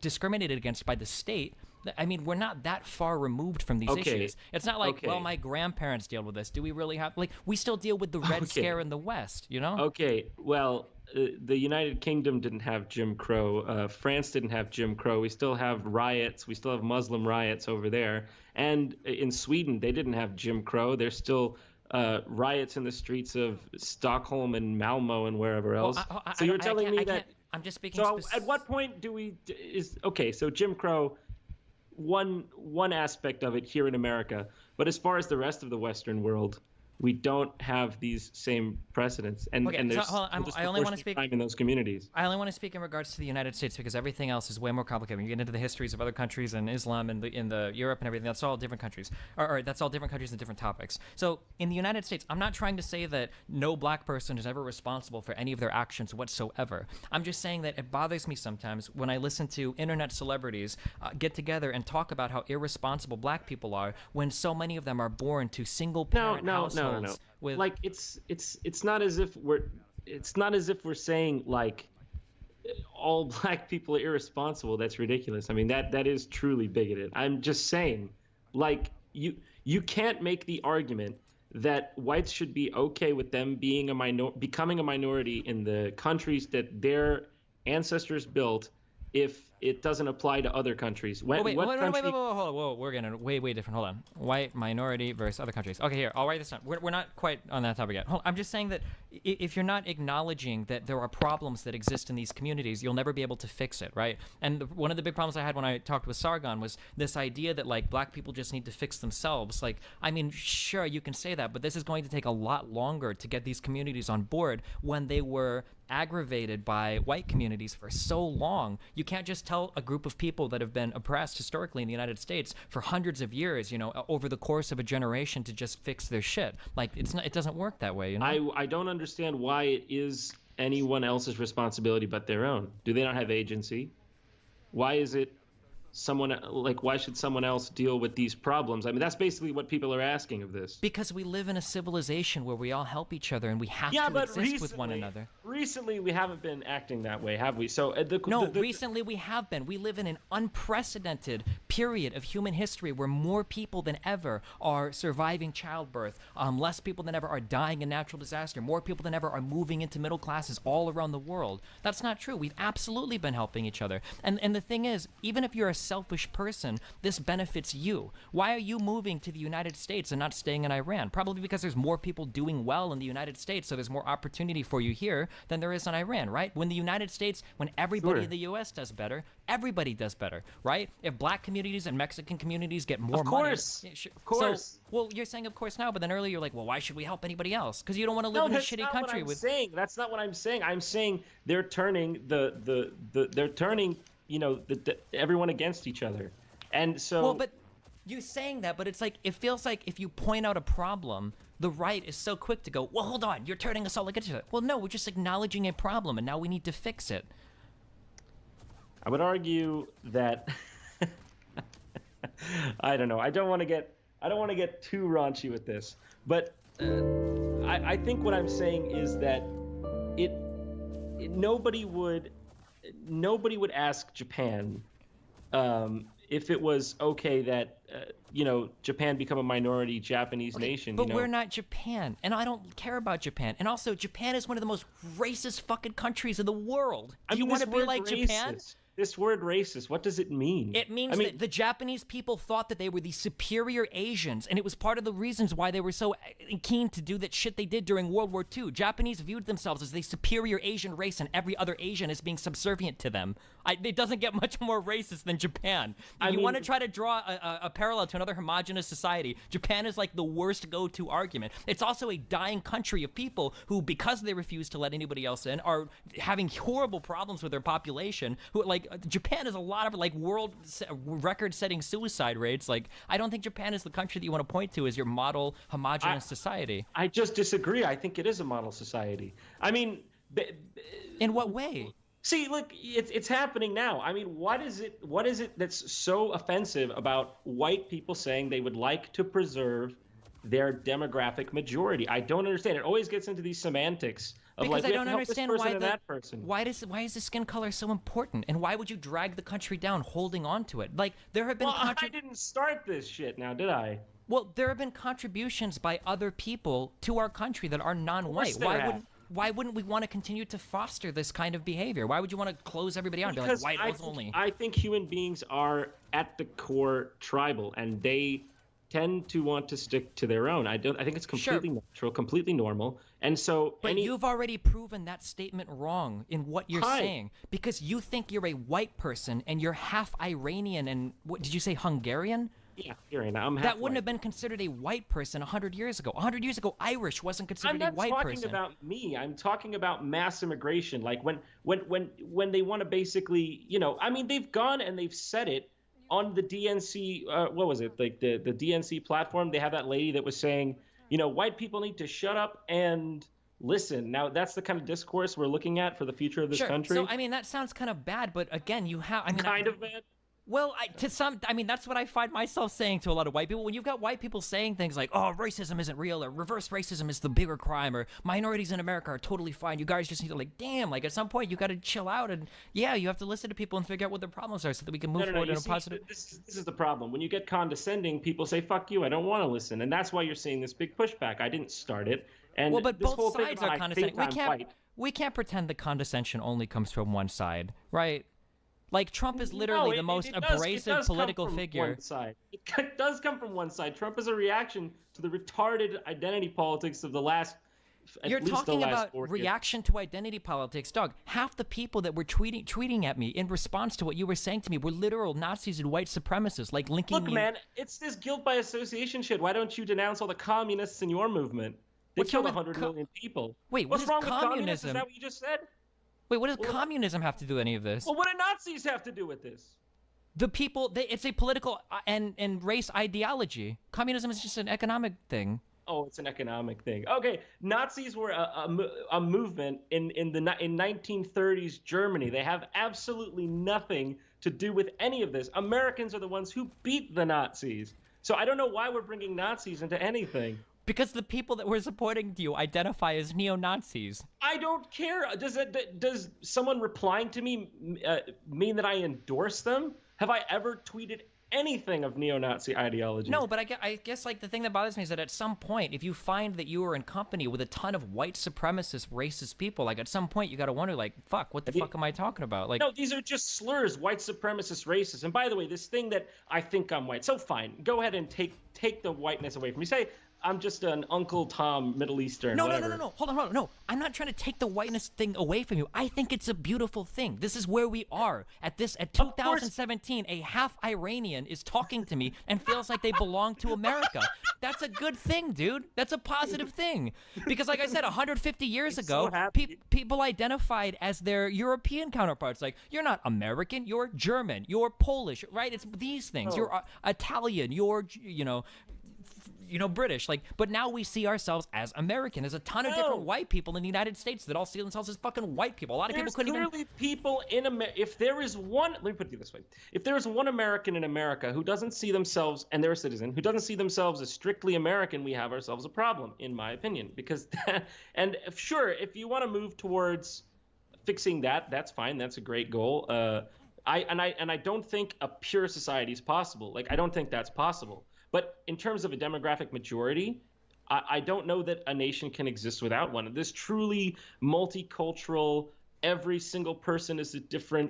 discriminated against by the state. I mean, we're not that far removed from these issues. It's not like, well, my grandparents deal with this. Do we really have, like, we still deal with the Red Scare in the West, Okay, well, the United Kingdom didn't have Jim Crow. France didn't have Jim Crow. We still have riots. We still have Muslim riots over there. And in Sweden, they didn't have Jim Crow. There's still riots in the streets of Stockholm and Malmo and wherever else. So you're telling me that... I'm just speaking... So at what point do we... Okay, so Jim Crow, one aspect of it here in America. But as far as the rest of the Western world... we don't have these same precedents, and there's I only want to speak time in those communities. I only want to speak in regards to the United States because everything else is way more complicated. When you get into the histories of other countries and Islam and in the Europe and everything, that's all different countries, or that's all different countries and different topics. So in the United States, I'm not trying to say that no black person is ever responsible for any of their actions whatsoever. I'm just saying that it bothers me sometimes when I listen to internet celebrities get together and talk about how irresponsible black people are when so many of them are born to single parent households. No. Like it's not as if we're saying like all black people are irresponsible. That's ridiculous. I mean that is truly bigoted. I'm just saying, like you can't make the argument that whites should be okay with them being becoming a minority in the countries that their ancestors built if it doesn't apply to other countries. Wait, hold on. Whoa, we're getting way different. Hold on. White minority versus other countries. Okay, here, I'll write this down. We're not quite on that topic yet. I'm just saying that if you're not acknowledging that there are problems that exist in these communities, you'll never be able to fix it, right? And one of the big problems I had when I talked with Sargon was this idea that, like, black people just need to fix themselves. Like, I mean, sure, you can say that, but this is going to take a lot longer to get these communities on board when they were aggravated by white communities for so long. You can't just tell a group of people that have been oppressed historically in the United States for hundreds of years, over the course of a generation to just fix their shit. Like, it doesn't work that way. I don't understand why it is anyone else's responsibility but their own. Do they not have agency? Why is it why should someone else deal with these problems? I mean, that's basically what people are asking of this. Because we live in a civilization where we all help each other and we have to exist with one another. Recently, we haven't been acting that way, have we? So recently we have been. We live in an unprecedented period of human history where more people than ever are surviving childbirth, less people than ever are dying in natural disaster, more people than ever are moving into middle classes all around the world. That's not true. We've absolutely been helping each other. And the thing is, even if you're a selfish person, this benefits you. Why are you moving to the United States and not staying in Iran? Probably because there's more people doing well in the United States, so there's more opportunity for you here than there is in Iran, right? When everybody in the U.S. does better, everybody does better, right? If black communities and Mexican communities get more money... Of course. So, well, you're saying of course now, but then earlier you're like, well, why should we help anybody else? Because you don't want to live in a shitty country with... That's not what I'm saying. I'm saying they're turning everyone against each other. And so... Well, but you're saying that, but it's like, it feels like if you point out a problem, the right is so quick to go, well, hold on, you're turning us all against each other. Well, no, we're just acknowledging a problem, and now we need to fix it. I would argue that... I don't know. I don't want to get too raunchy with this, but I think what I'm saying is that nobody would ask Japan if it was okay that Japan become a minority Japanese nation. But we're not Japan, and I don't care about Japan. And also, Japan is one of the most racist fucking countries in the world. Do you want to be like Japan? This word racist, what does it mean? It means that the Japanese people thought that they were the superior Asians, and it was part of the reasons why they were so keen to do that shit they did during World War II. Japanese viewed themselves as the superior Asian race, and every other Asian as being subservient to them. It doesn't get much more racist than Japan. You want to try to draw a parallel to another homogenous society, Japan is like the worst go-to argument. It's also a dying country of people who, because they refuse to let anybody else in, are having horrible problems with their population, who, like, Japan has a lot of, like, world record-setting suicide rates. Like, I don't think Japan is the country that you want to point to as your model homogenous society. I just disagree. I think it is a model society. I mean... In what way? See, look, it's happening now. I mean, what is it that's so offensive about white people saying they would like to preserve their demographic majority? I don't understand. It always gets into these semantics. Because I don't understand why is the skin color so important, and why would you drag the country down holding on to it? Like, there have been I didn't start this shit now, did I? Well, there have been contributions by other people to our country that are non-white. why wouldn't we want to continue to foster this kind of behavior? Why would you want to close everybody out and be like white only? I think human beings are at the core tribal, and they tend to want to stick to their own. I think it's completely natural, completely normal. And so But you've already proven that statement wrong in what you're saying, because you think you're a white person and you're half Iranian and what did you say, Hungarian? Yeah, Hungarian. I'm half that wouldn't white. have been considered a white person 100 years ago. 100 years ago, Irish wasn't considered a white person. I'm not talking about me. I'm talking about mass immigration. Like when they want to basically, I mean, they've gone and they've said it on the DNC, what was it? Like the DNC platform, they have that lady that was saying, white people need to shut up and listen. Now, that's the kind of discourse we're looking at for the future of this country. So, I mean, that sounds kind of bad, but again, you have, I mean, kind of bad. Well, I mean, that's what I find myself saying to a lot of white people. When you've got white people saying things like, oh, racism isn't real, or reverse racism is the bigger crime, or minorities in America are totally fine. You guys just need to, like, damn, like, at some point, you got to chill out. And, yeah, you have to listen to people and figure out what their problems are so that we can move forward in a positive... This is the problem. When you get condescending, people say, fuck you, I don't want to listen. And that's why you're seeing this big pushback. I didn't start it. And well, but this both whole thing sides about are I condescending. think We can't pretend the condescension only comes from one side, right? Like, Trump is literally the most abrasive political figure. One side. It does come from one side. Trump is a reaction to the retarded identity politics of the last. You're talking about reaction to identity politics, dog. Half the people that were tweeting at me in response to what you were saying to me were literal Nazis and white supremacists, like linking. Look, man, it's this guilt by association shit. Why don't you denounce all the communists in your movement? They killed 100 million people. Wait, what's wrong with communism? communism? Is that what you just said? Wait, what does communism have to do with any of this? Well, what do Nazis have to do with this? The people, it's a political and race ideology. Communism is just an economic thing. Oh, it's an economic thing. Okay, Nazis were a movement in 1930s Germany. They have absolutely nothing to do with any of this. Americans are the ones who beat the Nazis. So I don't know why we're bringing Nazis into anything. Because the people that were supporting you identify as neo-Nazis. I don't care. Does someone replying to me mean that I endorse them? Have I ever tweeted anything of neo-Nazi ideology? No, but I guess like the thing that bothers me is that at some point, if you find that you are in company with a ton of white supremacist, racist people, like at some point you got to wonder, like, fuck, what the fuck am I talking about? Like, no, these are just slurs, white supremacist, racist. And by the way, this thing that I think I'm white, so fine, go ahead and take the whiteness away from me. Say, I'm just an Uncle Tom Middle Eastern. No, whatever. no. Hold on. No, I'm not trying to take the whiteness thing away from you. I think it's a beautiful thing. This is where we are at 2017. A half Iranian is talking to me and feels like they belong to America. That's a good thing, dude. That's a positive thing. Because like I said, 150 years ago, people identified as their European counterparts. Like, you're not American, you're German, you're Polish, right? It's these things. You're Italian, you're, British, like, but now we see ourselves as American. There's a ton of different white people in the United States that all see themselves as fucking white people. A lot of people couldn't even. Clearly people in America. If there is one, let me put it this way: if there is one American in America who doesn't see themselves, and they're a citizen who doesn't see themselves as strictly American, we have ourselves a problem, in my opinion. Because, sure, if you want to move towards fixing that, that's fine. That's a great goal. I don't think a pure society is possible. Like, I don't think that's possible. But in terms of a demographic majority, I don't know that a nation can exist without one. This truly multicultural, every single person is a different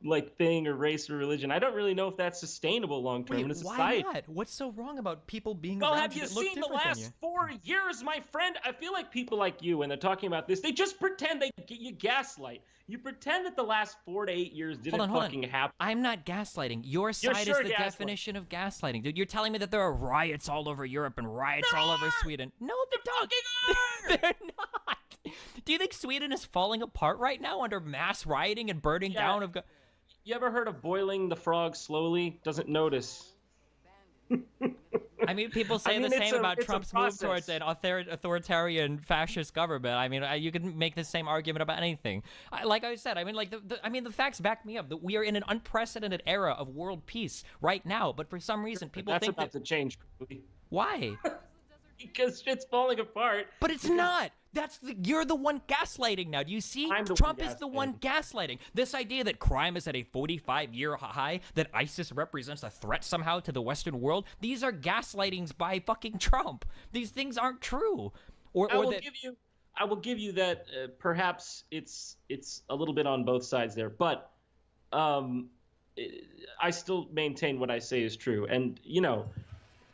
like thing or race or religion. I don't really know if that's sustainable long term in a society. Why not? What's so wrong about people being well, around have you seen the last last 4 years, my friend? I feel like people like you, when they're talking about this, they just pretend you gaslight. You pretend that the last 4 to 8 years didn't fucking happen. I'm not gaslighting. Your side is the definition of gaslighting, dude. You're telling me that there are riots all over Europe and riots all over Sweden. No, they're not. Do you think Sweden is falling apart right now under mass rioting and burning down of? You ever heard of boiling the frog slowly? Doesn't notice. I mean, people say the same about Trump's move towards an authoritarian fascist government. I mean, you can make the same argument about anything. Like I said, I mean, like the facts back me up that we are in an unprecedented era of world peace right now. But for some reason, people think that's about to change. Why? Because shit's falling apart. But it's not. You're the one gaslighting now. Do you see? Trump is the one gaslighting. This idea that crime is at a 45-year high, that ISIS represents a threat somehow to the Western world, these are gaslightings by fucking Trump. These things aren't true. I will give you I will give you that. Perhaps it's a little bit on both sides there, but I still maintain what I say is true. And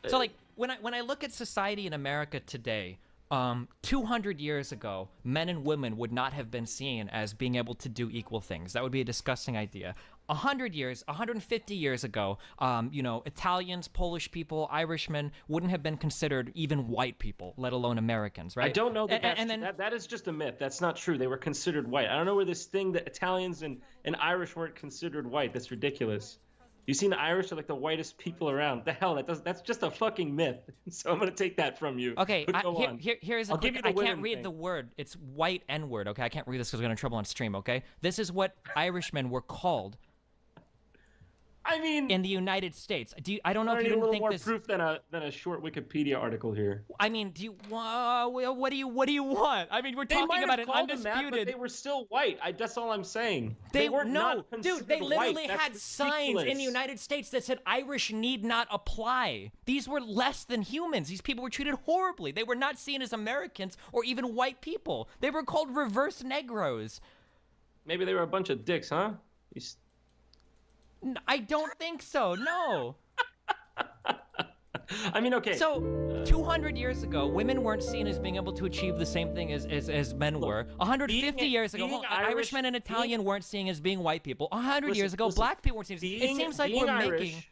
so like when I look at society in America today, 200 years ago, men and women would not have been seen as being able to do equal things. That would be a disgusting idea. 150 years ago, Italians, Polish people, Irishmen wouldn't have been considered even white people, let alone Americans, right? I don't know that that is just a myth. That's not true. They were considered white. I don't know where this thing that Italians and Irish weren't considered white. That's ridiculous. You seen the Irish are like the whitest people around. The hell, that's just a fucking myth. So I'm gonna take that from you. Okay, here's a quick. I can't read thing. the word. It's white N-word. Okay, I can't read this because we're gonna trouble on stream. Okay, this is what Irishmen were called. I mean, in the United States. I don't know if you need a little think more this proof than a short Wikipedia article here. I mean, what do you want? I mean, we're talking about an undisputed. But they were still white. That's all I'm saying. They weren't dude. They literally white. had signs in the United States that said Irish need not apply. These were less than humans. These people were treated horribly. They were not seen as Americans or even white people. They were called reverse Negros. Maybe they were a bunch of dicks, huh? I don't think so. No. I mean, okay. So, 200 years ago, women weren't seen as being able to achieve the same thing as men were. 150 years ago, Irishmen and Italian weren't seen as being white people. 100 years ago, black people weren't seen as... It seems like we're making...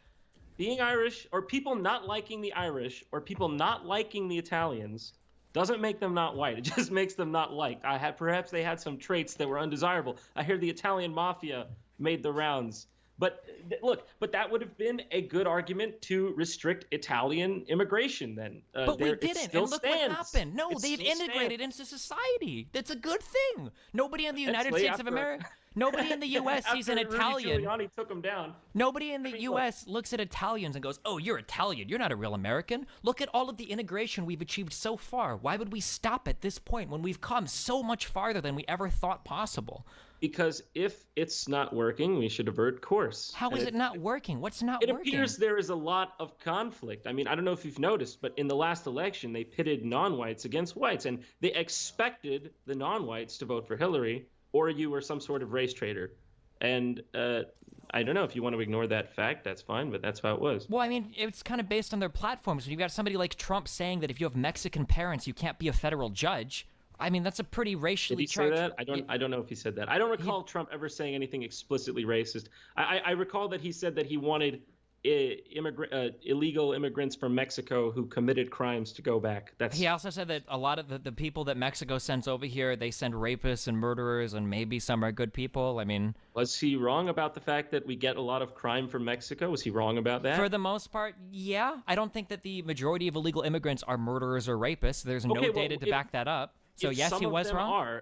Being Irish, or people not liking the Irish, or people not liking the Italians, doesn't make them not white. It just makes them not liked. Perhaps they had some traits that were undesirable. I hear the Italian mafia made the rounds. But look, that would have been a good argument to restrict Italian immigration then. But we didn't, and look what happened. No, they've integrated into society. That's a good thing. Nobody in the United States of America... Nobody in the U.S. sees an Italian. Giuliani took him down. Nobody in the U.S. looks at Italians and goes, "Oh, you're Italian. You're not a real American." Look at all of the integration we've achieved so far. Why would we stop at this point when we've come so much farther than we ever thought possible? Because if it's not working, we should avert course. How is it not working? What's not working? It appears there is a lot of conflict. I mean, I don't know if you've noticed, but in the last election, they pitted non-whites against whites, and they expected the non-whites to vote for Hillary, or you were some sort of race traitor. And I don't know if you want to ignore that fact, that's fine, but that's how it was. Well, I mean, it's kind of based on their platforms. When you've got somebody like Trump saying that if you have Mexican parents, you can't be a federal judge. I mean, that's a pretty racially charged... Did he say that? I don't know if he said that. I don't recall Trump ever saying anything explicitly racist. I recall that he said that he wanted illegal immigrants from Mexico who committed crimes to go back. He also said that a lot of the people that Mexico sends over here, they send rapists and murderers, and maybe some are good people. I mean... Was he wrong about the fact that we get a lot of crime from Mexico? Was he wrong about that? For the most part, yeah. I don't think that the majority of illegal immigrants are murderers or rapists. There's no data to back that up. So yes, he was wrong.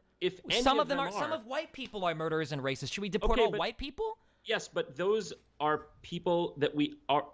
Some of them are. Some of white people are murderers and racists. Should we deport all white people? Yes, but those are people that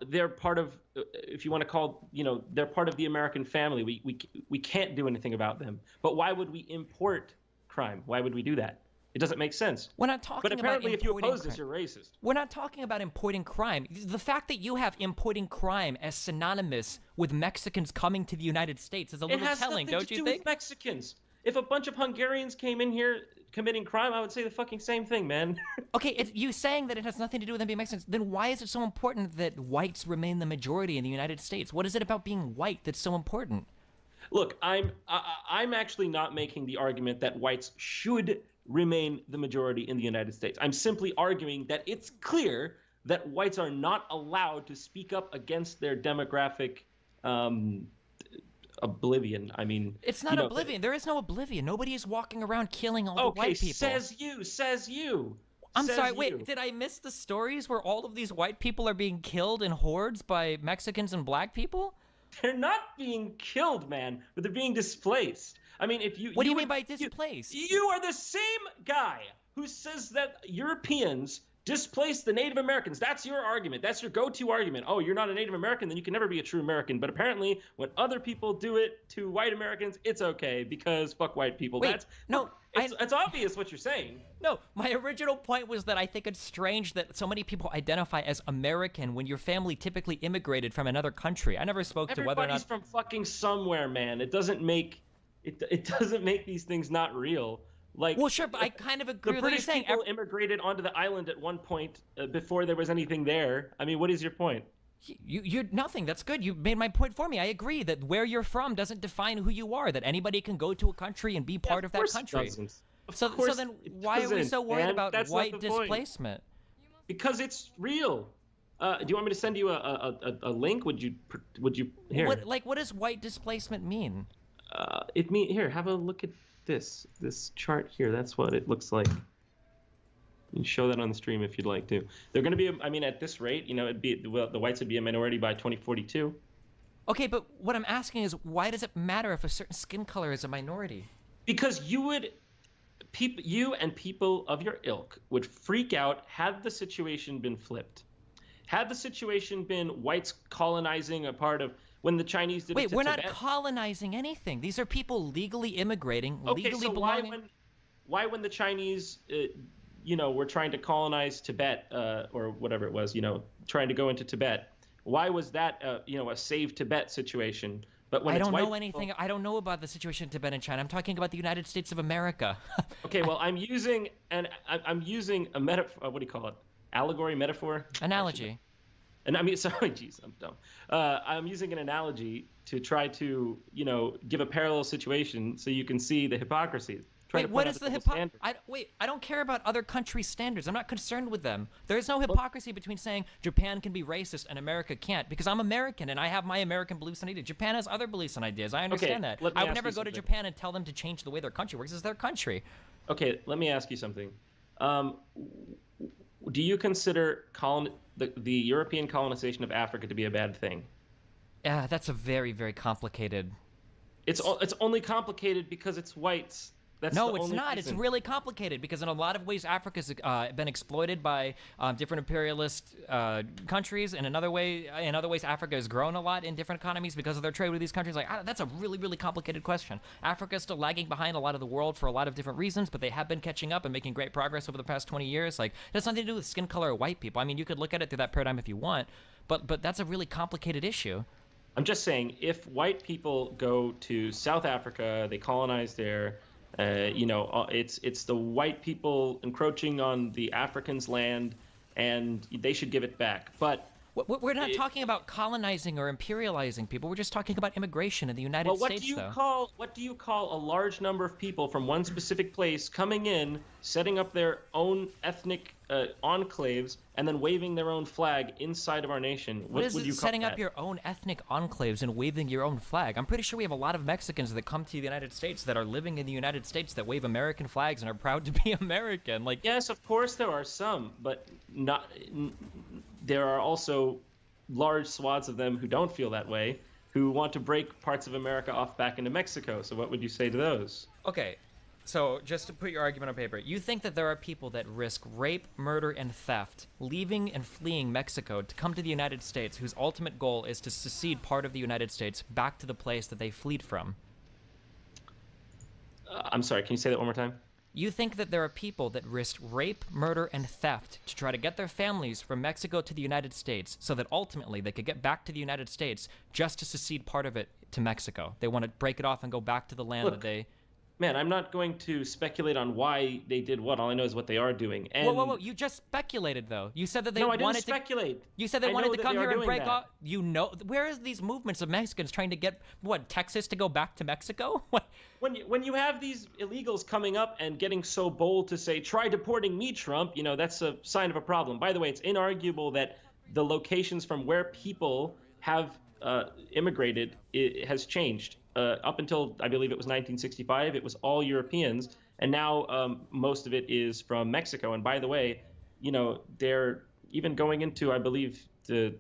they're part of, if you want to call, they're part of the American family. We can't do anything about them. But why would we import crime? Why would we do that? It doesn't make sense. We're not talking but apparently, about if you oppose this, you're racist. We're not talking about importing crime. The fact that you have importing crime as synonymous with Mexicans coming to the United States is a little telling, don't you think? It has nothing to do with Mexicans. If a bunch of Hungarians came in here committing crime, I would say the fucking same thing, man. Okay, you saying that it has nothing to do with them being Mexicans, then why is it so important that whites remain the majority in the United States? What is it about being white that's so important? Look, I'm actually not making the argument that whites should remain the majority in the United States. I'm simply arguing that it's clear that whites are not allowed to speak up against their demographic oblivion. I mean, it's not oblivion. There is no oblivion. Nobody is walking around killing all the white people. Says you. I'm sorry, wait, did I miss the stories where all of these white people are being killed in hordes by Mexicans and black people? They're not being killed, man, but they're being displaced. I mean, if you... What do you mean by displaced? You are the same guy who says that Europeans displace the Native Americans. That's your argument. That's your go-to argument. Oh, you're not a Native American, then you can never be a true American. But apparently, when other people do it to white Americans, it's okay because fuck white people. Wait, it's obvious what you're saying. No, my original point was that I think it's strange that so many people identify as American when your family typically immigrated from another country. I never spoke to whether or not... Everybody's from fucking somewhere, man. It doesn't make it doesn't make these things not real. Like, well, sure, but I kind of agree the with what you're British saying. people immigrated onto the island at one point before there was anything there. I mean, what is your point? You're nothing. That's good. You made my point for me. I agree that where you're from doesn't define who you are. That anybody can go to a country and be part of that country. So then, why are we so worried about white displacement? Because it's real. Do you want me to send you a link? Would you here? What does white displacement mean? Here, have a look at this chart here. That's what it looks like. You can show that on the stream if you'd like to. They're going to be, I mean, at this rate, you know, the whites would be a minority by 2042. Okay, but what I'm asking is, why does it matter if a certain skin color is a minority? Because you and people of your ilk would freak out had the situation been flipped. Had the situation been whites colonizing a part of when the Chinese did it to Tibet. Wait, we're not colonizing anything. These are people legally immigrating, legally belonging. Why when the Chinese, you know, were trying to colonize Tibet or whatever it was, you know, trying to go into Tibet, why was that, you know, a save Tibet situation? But when I don't know anything. I don't know about the situation in Tibet and China. I'm talking about the United States of America. Okay, well, I'm using a metaphor. What do you call it? Allegory, metaphor? Analogy. And I mean, sorry, geez, I'm dumb. I'm using an analogy to try to, you know, give a parallel situation so you can see the hypocrisy. Wait, what is the hypocrisy? Wait, I don't care about other countries' standards. I'm not concerned with them. There's no hypocrisy between saying Japan can be racist and America can't, because I'm American and I have my American beliefs and ideas. Japan has other beliefs and ideas. I understand that. I would never go to Japan and tell them to change the way their country works. It's their country. Okay, let me ask you something. Do you consider the European colonization of Africa to be a bad thing? Yeah, that's a very, very complicated. It's only complicated because it's whites. No, it's not. It's really complicated because in a lot of ways Africa's been exploited by different imperialist countries, and in other ways Africa has grown a lot in different economies because of their trade with these countries. Like, that's a really, really complicated question. Africa is still lagging behind a lot of the world for a lot of different reasons, but they have been catching up and making great progress over the past 20 years. Like, it has nothing to do with skin color or white people. I mean, you could look at it through that paradigm if you want, but that's a really complicated issue. I'm just saying, if white people go to South Africa, they colonize there. You know, it's the white people encroaching on the Africans' land, and they should give it back. But we're not talking about colonizing or imperializing people. We're just talking about immigration in the United States, though. What do you call a large number of people from one specific place coming in, setting up their own ethnic enclaves, and then waving their own flag inside of our nation? What is would you it, setting call up your own ethnic enclaves and waving your own flag? I'm pretty sure we have a lot of Mexicans that come to the United States that are living in the United States that wave American flags and are proud to be American. Like, yes, of course there are some, but not. There are also large swaths of them who don't feel that way, who want to break parts of America off back into Mexico. So what would you say to those? Okay, so just to put your argument on paper, you think that there are people that risk rape, murder, and theft, leaving and fleeing Mexico to come to the United States, whose ultimate goal is to secede part of the United States back to the place that they fled from? I'm sorry, can you say that one more time? You think that there are people that risk rape, murder, and theft to try to get their families from Mexico to the United States so that ultimately they could get back to the United States just to secede part of it to Mexico. They want to break it off and go back to the land that they... Man, I'm not going to speculate on why they did what. All I know is what they are doing. And... Whoa. You just speculated, though. You said that they wanted to... No, I didn't speculate. You said they wanted to come here and break off... You know... Where is these movements of Mexicans trying to get, what, Texas to go back to Mexico? What? When you have these illegals coming up and getting so bold to say, try deporting me, Trump, you know, that's a sign of a problem. By the way, it's inarguable that the locations from where people have immigrated has changed. Up until, I believe it was 1965, it was all Europeans, and now most of it is from Mexico. And by the way, you know, they're even going into, I believe, the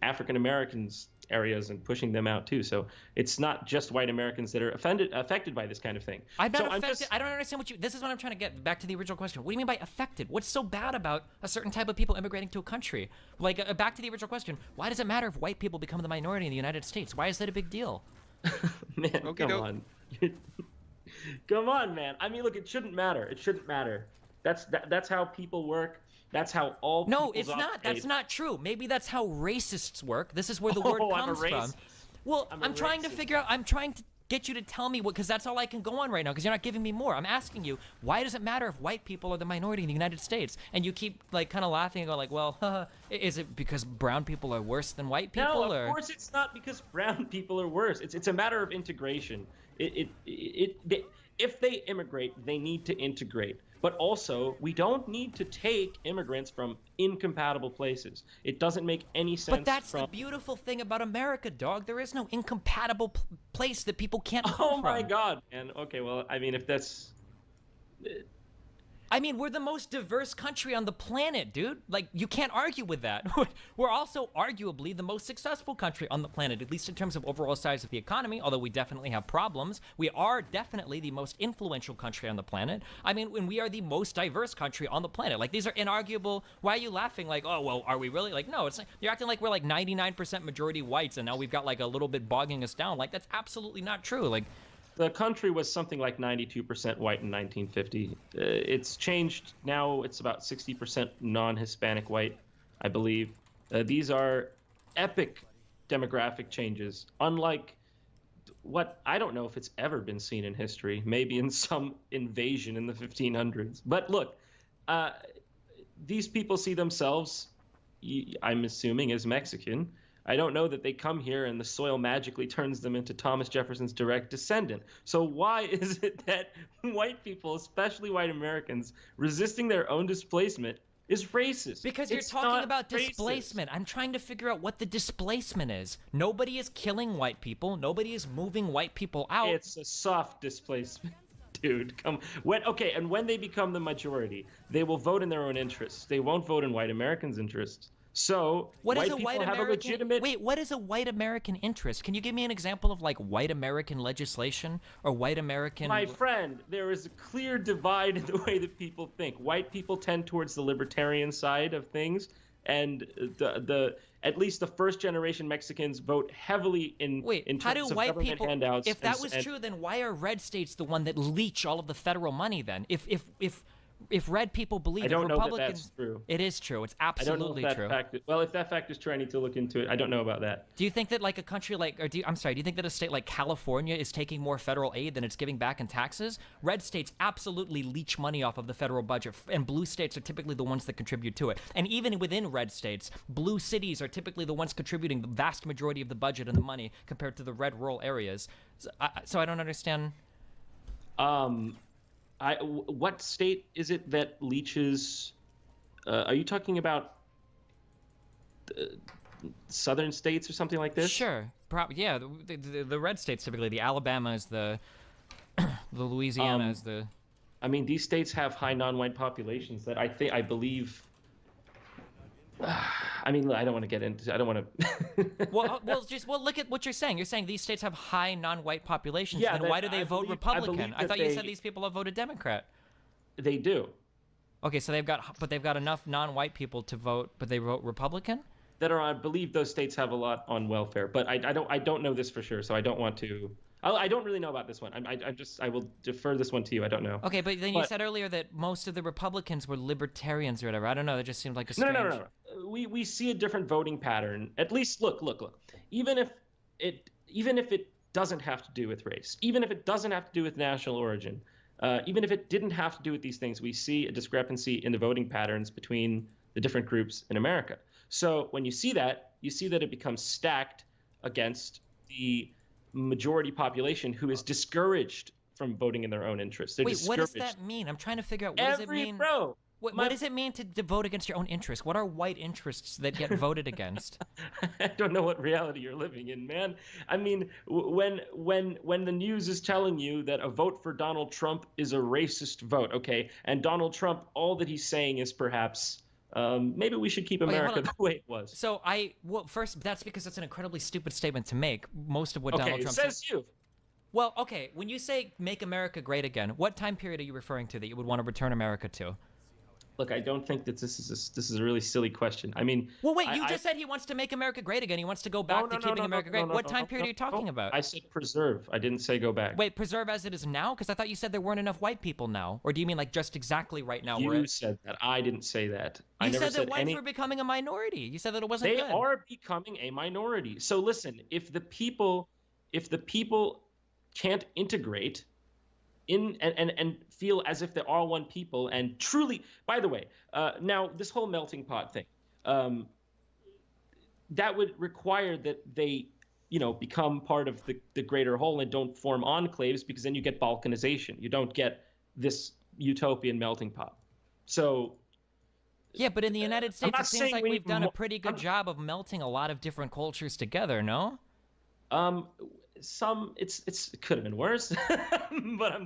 African Americans areas and pushing them out too. So it's not just white Americans that are affected by this kind of thing. I'm not affected. I don't understand what you... This is what I'm trying to get back to the original question. What do you mean by affected? What's so bad about a certain type of people immigrating to a country? Like, back to the original question, why does it matter if white people become the minority in the United States? Why is that a big deal? Man, come on. Come on, man. I mean, look, it shouldn't matter. It shouldn't matter. That's how people work. That's how all No, it's not. That's not true. Maybe that's how racists work. This is where the word comes from. Well, I'm trying to figure out... I'm trying to get you to tell me what, because that's all I can go on right now, because you're not giving me more. I'm asking you, why does it matter if white people are the minority in the United States? And you keep like kind of laughing and go like, well, is it because brown people are worse than white people? No, of course it's not because brown people are worse. It's a matter of integration. If they immigrate, they need to integrate. But also, we don't need to take immigrants from incompatible places. It doesn't make any sense. But that's the beautiful thing about America, dog. There is no incompatible place that people can't come from. Oh my God, man. Okay, well, I mean, if that's... I mean, we're the most diverse country on the planet, dude. Like, you can't argue with that. We're also arguably the most successful country on the planet, at least in terms of overall size of the economy, although we definitely have problems. We are definitely the most influential country on the planet. I mean, when we are the most diverse country on the planet. Like, these are inarguable. Why are you laughing? Like, oh, well, are we really? Like, no, it's like, you're acting like we're like 99% majority whites, and now we've got like a little bit bogging us down. Like, that's absolutely not true. Like, the country was something like 92% white in 1950. It's changed now. It's about 60% non-Hispanic white, I believe. These are epic demographic changes, unlike what I don't know if it's ever been seen in history, maybe in some invasion in the 1500s. But look, these people see themselves, I'm assuming, as Mexican. I don't know that they come here and the soil magically turns them into Thomas Jefferson's direct descendant. So why is it that white people, especially white Americans, resisting their own displacement is racist? Because you're talking about displacement. I'm trying to figure out what the displacement is. Nobody is killing white people. Nobody is moving white people out. It's a soft displacement. Dude, okay, and when they become the majority, they will vote in their own interests. They won't vote in white Americans' interests. So what white is a people white have American? a legitimate... Wait, what is a white American interest? Can you give me an example of like white American legislation or white American? My friend, there is a clear divide in the way that people think. White people tend towards the libertarian side of things, and at least the first generation Mexicans vote heavily in terms of government handouts. If that was true, then why are red states the one that leech all of the federal money? Then, if red people believe I don't that Republicans, know that that's true. It is true. It's absolutely true. Well, if that fact is true, I need to look into it. I don't know about that. Do you think that like a country like, do you think that a state like California is taking more federal aid than it's giving back in taxes? Red states absolutely leech money off of the federal budget, and blue states are typically the ones that contribute to it. And even within red states, blue cities are typically the ones contributing the vast majority of the budget and the money compared to the red rural areas. So I don't understand. What state is it that leeches? Are you talking about southern states or something like this? Sure. Yeah, the red states typically. The Alabama is the Louisiana is the. I mean, these states have high non-white populations that I believe. I mean, I don't want to get into. I don't want to. well, look at what you're saying. You're saying these states have high non-white populations. Yeah. Then why do they vote Republican? I thought you said these people have voted Democrat. They do. Okay, so they've got enough non-white people to vote, but they vote Republican. I believe those states have a lot on welfare, but I don't know this for sure, so I don't want to. I don't really know about this one. I will defer this one to you. I don't know. Okay, but then you said earlier that most of the Republicans were libertarians or whatever. I don't know. That just seemed like a strange... No. We see a different voting pattern. At least look. Even if it doesn't have to do with race, even if it doesn't have to do with national origin, even if it didn't have to do with these things, we see a discrepancy in the voting patterns between the different groups in America. So when you see that it becomes stacked against the majority population who is discouraged from voting in their own interests. They're Wait, what does that mean? I'm trying to figure out what does it mean. What does it mean to vote against your own interests? What are white interests that get voted against? I don't know what reality you're living in, man. I mean, when the news is telling you that a vote for Donald Trump is a racist vote, okay, and Donald Trump, all that he's saying is perhaps maybe we should keep America the way it was. So first, that's because it's an incredibly stupid statement to make. Most of what Donald Trump says you. Well, okay, when you say make America great again, what time period are you referring to that you would want to return America to? Look, I don't think that this is a really silly question. I mean, well, wait, you just said he wants to make America great again. He wants to go back to keeping America great. What time period are you talking about? I said preserve. I didn't say go back. Wait, preserve as it is now? Because I thought you said there weren't enough white people now. Or do you mean like just exactly right now? You said that. I didn't say that. You said that whites were becoming a minority. You said that it wasn't good. They are becoming a minority. So listen, if the people can't integrate in and feel as if they're all one people and truly. By the way, now this whole melting pot thing, that would require that they, become part of the greater whole and don't form enclaves, because then you get balkanization. You don't get this utopian melting pot. So. Yeah, but in the United States, it seems like we've done a pretty good job of melting a lot of different cultures together, no? It could have been worse, but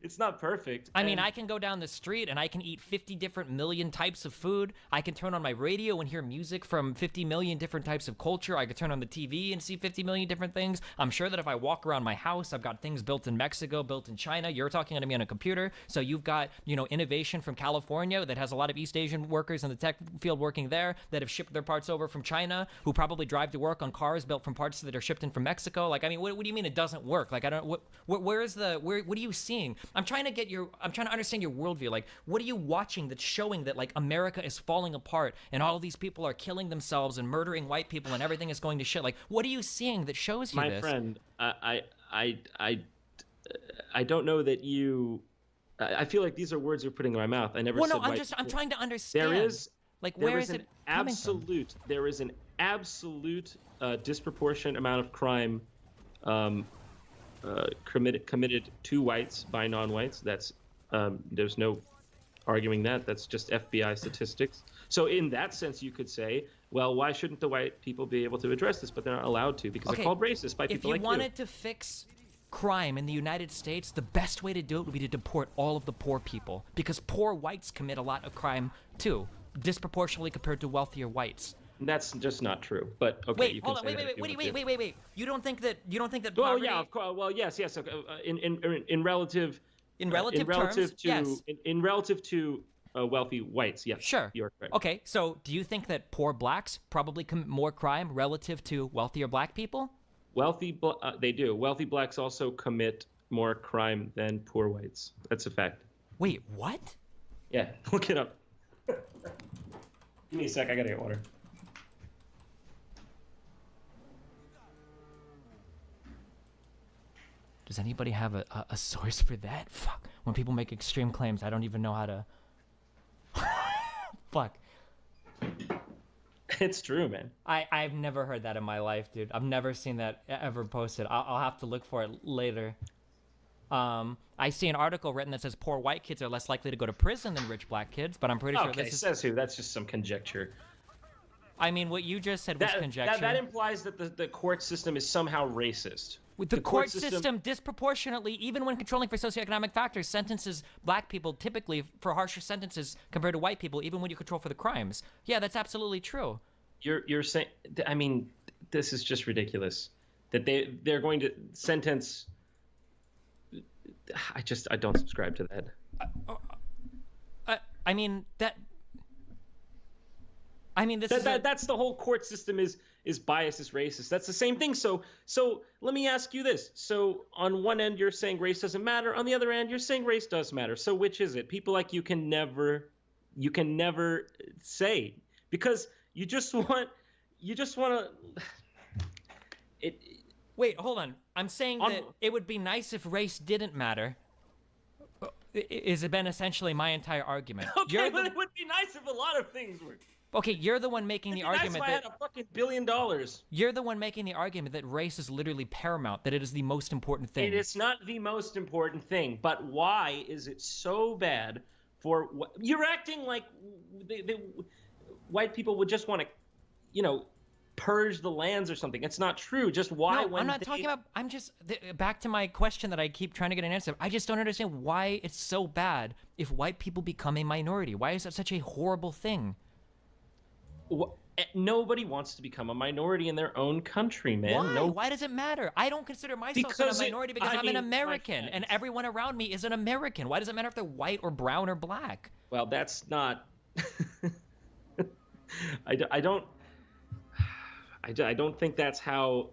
it's not perfect. I mean, I can go down the street and I can eat 50 different million types of food. I can turn on my radio and hear music from 50 million different types of culture. I could turn on the TV and see 50 million different things. I'm sure that if I walk around my house, I've got things built in Mexico, built in China. You're talking to me on a computer. So you've got, innovation from California that has a lot of East Asian workers in the tech field working there that have shipped their parts over from China, who probably drive to work on cars built from parts that are shipped in from Mexico. Like, I mean, what do you mean it doesn't work? Like, I don't. What are you seeing? I'm trying to understand your worldview. Like, what are you watching that's showing that like America is falling apart and all of these people are killing themselves and murdering white people and everything is going to shit? Like, what are you seeing that shows you this? My friend, I don't know that you. I feel like these are words you're putting in my mouth. I never. Well, said no, I'm trying to understand. There is like where is an it coming absolute. from? There is an absolute disproportionate amount of crime committed to whites by non-whites. That's there's no arguing that. That's just FBI statistics. So in that sense, you could say, well, why shouldn't the white people be able to address this? But they're not allowed to because they're called racist by people like you. If you wanted to fix crime in the United States, the best way to do it would be to deport all of the poor people, because poor whites commit a lot of crime too, disproportionately compared to wealthier whites. That's just not true. But okay, wait, you can hold on, say wait. You don't think that Well, poverty... yeah, of course. Well, yes. Okay. In relative terms, yes. In relative to wealthy whites, yes. Sure. You're correct. Okay, so do you think that poor blacks probably commit more crime relative to wealthier black people? They do. Wealthy blacks also commit more crime than poor whites. That's a fact. Wait, what? Yeah, look it up. Give me a sec. I gotta get water. Does anybody have a source for that? Fuck. When people make extreme claims, I don't even know how to... Fuck. It's true, man. I've never heard that in my life, dude. I've never seen that ever posted. I'll have to look for it later. I see an article written that says poor white kids are less likely to go to prison than rich black kids, but I'm pretty sure this is... says who? That's just some conjecture. I mean, what you just said was conjecture. That implies that the court system is somehow racist. With the court system disproportionately, even when controlling for socioeconomic factors, sentences black people typically for harsher sentences compared to white people, even when you control for the crimes. Yeah, that's absolutely true. You're saying, I mean, this is just ridiculous. That they're going to sentence. I don't subscribe to that. I mean that. I mean, that's the whole court system is biased, is racist. That's the same thing. So let me ask you this. So on one end, you're saying race doesn't matter. On the other end, you're saying race does matter. So which is it? People like you can never say, because you just want to. Wait, hold on. I'm saying that it would be nice if race didn't matter. Is it been essentially my entire argument? Okay, but it would be nice if a lot of things were. Okay, you're the one making the argument that I had a fucking $1 billion. You're the one making the argument that race is literally paramount, that it is the most important thing. It is not the most important thing, but why is it so bad for you're acting like the white people would just want to, purge the lands or something. It's not true. Just why? No, I'm not talking about. I'm just back to my question that I keep trying to get an answer. I just don't understand why it's so bad if white people become a minority. Why is that such a horrible thing? Nobody wants to become a minority in their own country, man. Why? Why does it matter? I don't consider myself a minority because I'm an American, and everyone around me is an American. Why does it matter if they're white or brown or black? Well, that's not. I don't think that's how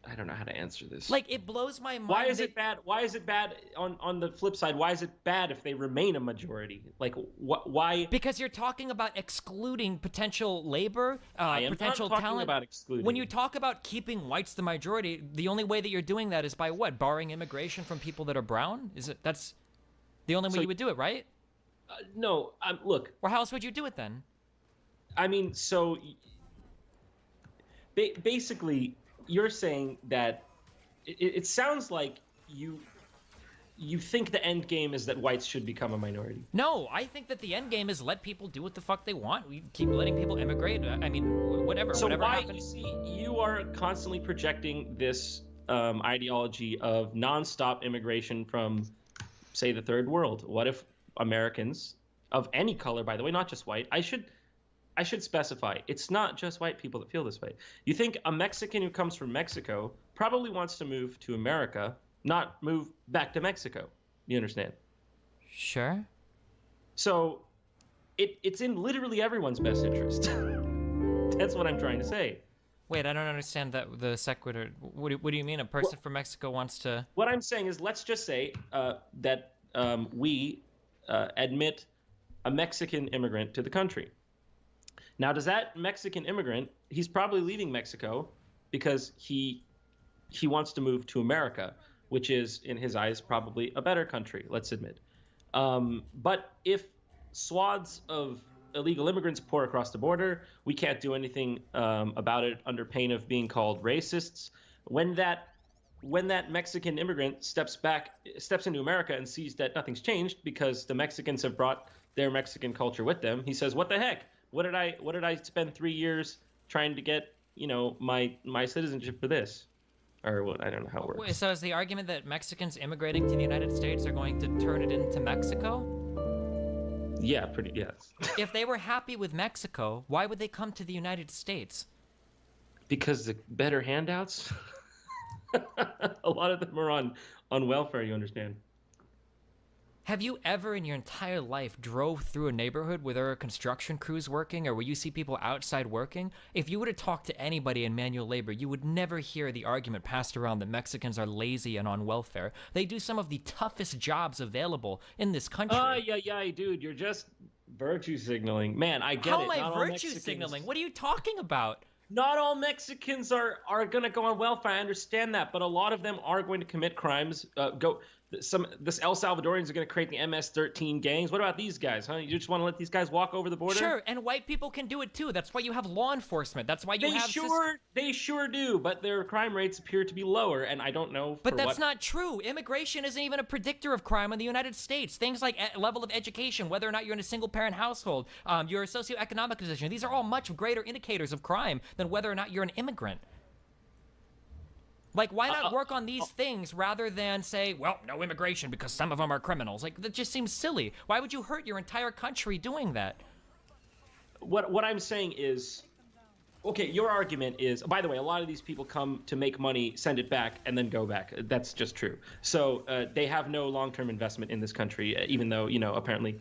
I don't know how to answer this. Like, it blows my mind. Why is it bad? Why is it bad on the flip side? Why is it bad if they remain a majority? Like, why? Because you're talking about excluding potential labor, potential not talking talent. about excluding. When you talk about keeping whites the majority, the only way that you're doing that is by what? Barring immigration from people that are brown? That's the only way you would do it, right? No, look. Or how else would you do it then? I mean, so basically, you're saying that it sounds like you think the end game is that whites should become a minority. No, I think that the end game is let people do what the fuck they want. We keep letting people immigrate. I mean, whatever. So whatever why? happens. You see, you are constantly projecting this ideology of nonstop immigration from, say, the third world. What if Americans of any color, by the way, not just white? I should specify, it's not just white people that feel this way. You think a Mexican who comes from Mexico probably wants to move to America, not move back to Mexico. You understand? Sure. So it's in literally everyone's best interest. That's what I'm trying to say. Wait, I don't understand that the sequitur. What do you mean? A person from Mexico wants to... What I'm saying is, let's just say that we admit a Mexican immigrant to the country. Now, does that Mexican immigrant, he's probably leaving Mexico because he wants to move to America, which is, in his eyes, probably a better country, let's admit. But if swaths of illegal immigrants pour across the border, we can't do anything about it under pain of being called racists. When that Mexican immigrant steps into America and sees that nothing's changed because the Mexicans have brought their Mexican culture with them, he says, "What the heck? What did I spend 3 years trying to get, my citizenship for this?" Or what? I don't know how it works. Wait, so is the argument that Mexicans immigrating to the United States are going to turn it into Mexico? Yeah, yes. If they were happy with Mexico, why would they come to the United States? Because the better handouts. A lot of them are on welfare, you understand. Have you ever in your entire life drove through a neighborhood where there are construction crews working or where you see people outside working? If you were to talk to anybody in manual labor, you would never hear the argument passed around that Mexicans are lazy and on welfare. They do some of the toughest jobs available in this country. Yeah, dude, you're just virtue signaling. Man, I get How it. am I Not all virtue Mexicans- signaling? What are you talking about? Not all Mexicans are going to go on welfare. I understand that, but a lot of them are going to commit crimes. This El Salvadorians are going to create the MS-13 gangs. What about these guys, huh? You just want to let these guys walk over the border? Sure, and white people can do it too. That's why you have law enforcement. That's why you They sure do, but their crime rates appear to be lower, and I don't know. But that's not true. Immigration isn't even a predictor of crime in the United States. Things like level of education, whether or not you're in a single-parent household, your socioeconomic position, these are all much greater indicators of crime than whether or not you're an immigrant. Like, why not work on these things rather than say, well, no immigration because some of them are criminals? Like, that just seems silly. Why would you hurt your entire country doing that? What I'm saying is, okay, your argument is, by the way, a lot of these people come to make money, send it back, and then go back. That's just true. So they have no long-term investment in this country, even though, apparently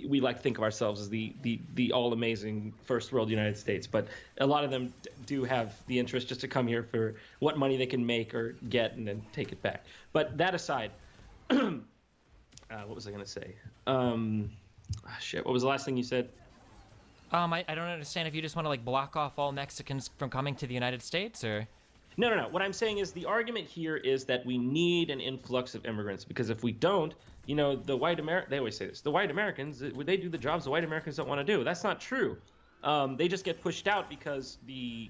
we like to think of ourselves as the all-amazing first world United States. But a lot of them do have the interest just to come here for what money they can make or get and then take it back. But that aside, what was I going to say? Shit, what was the last thing you said? I don't understand if you just want to, like, block off all Mexicans from coming to the United States, or... No. What I'm saying is the argument here is that we need an influx of immigrants, because if we don't, the white they always say this, the white Americans, they do the jobs the white Americans don't want to do. That's not true. They just get pushed out because they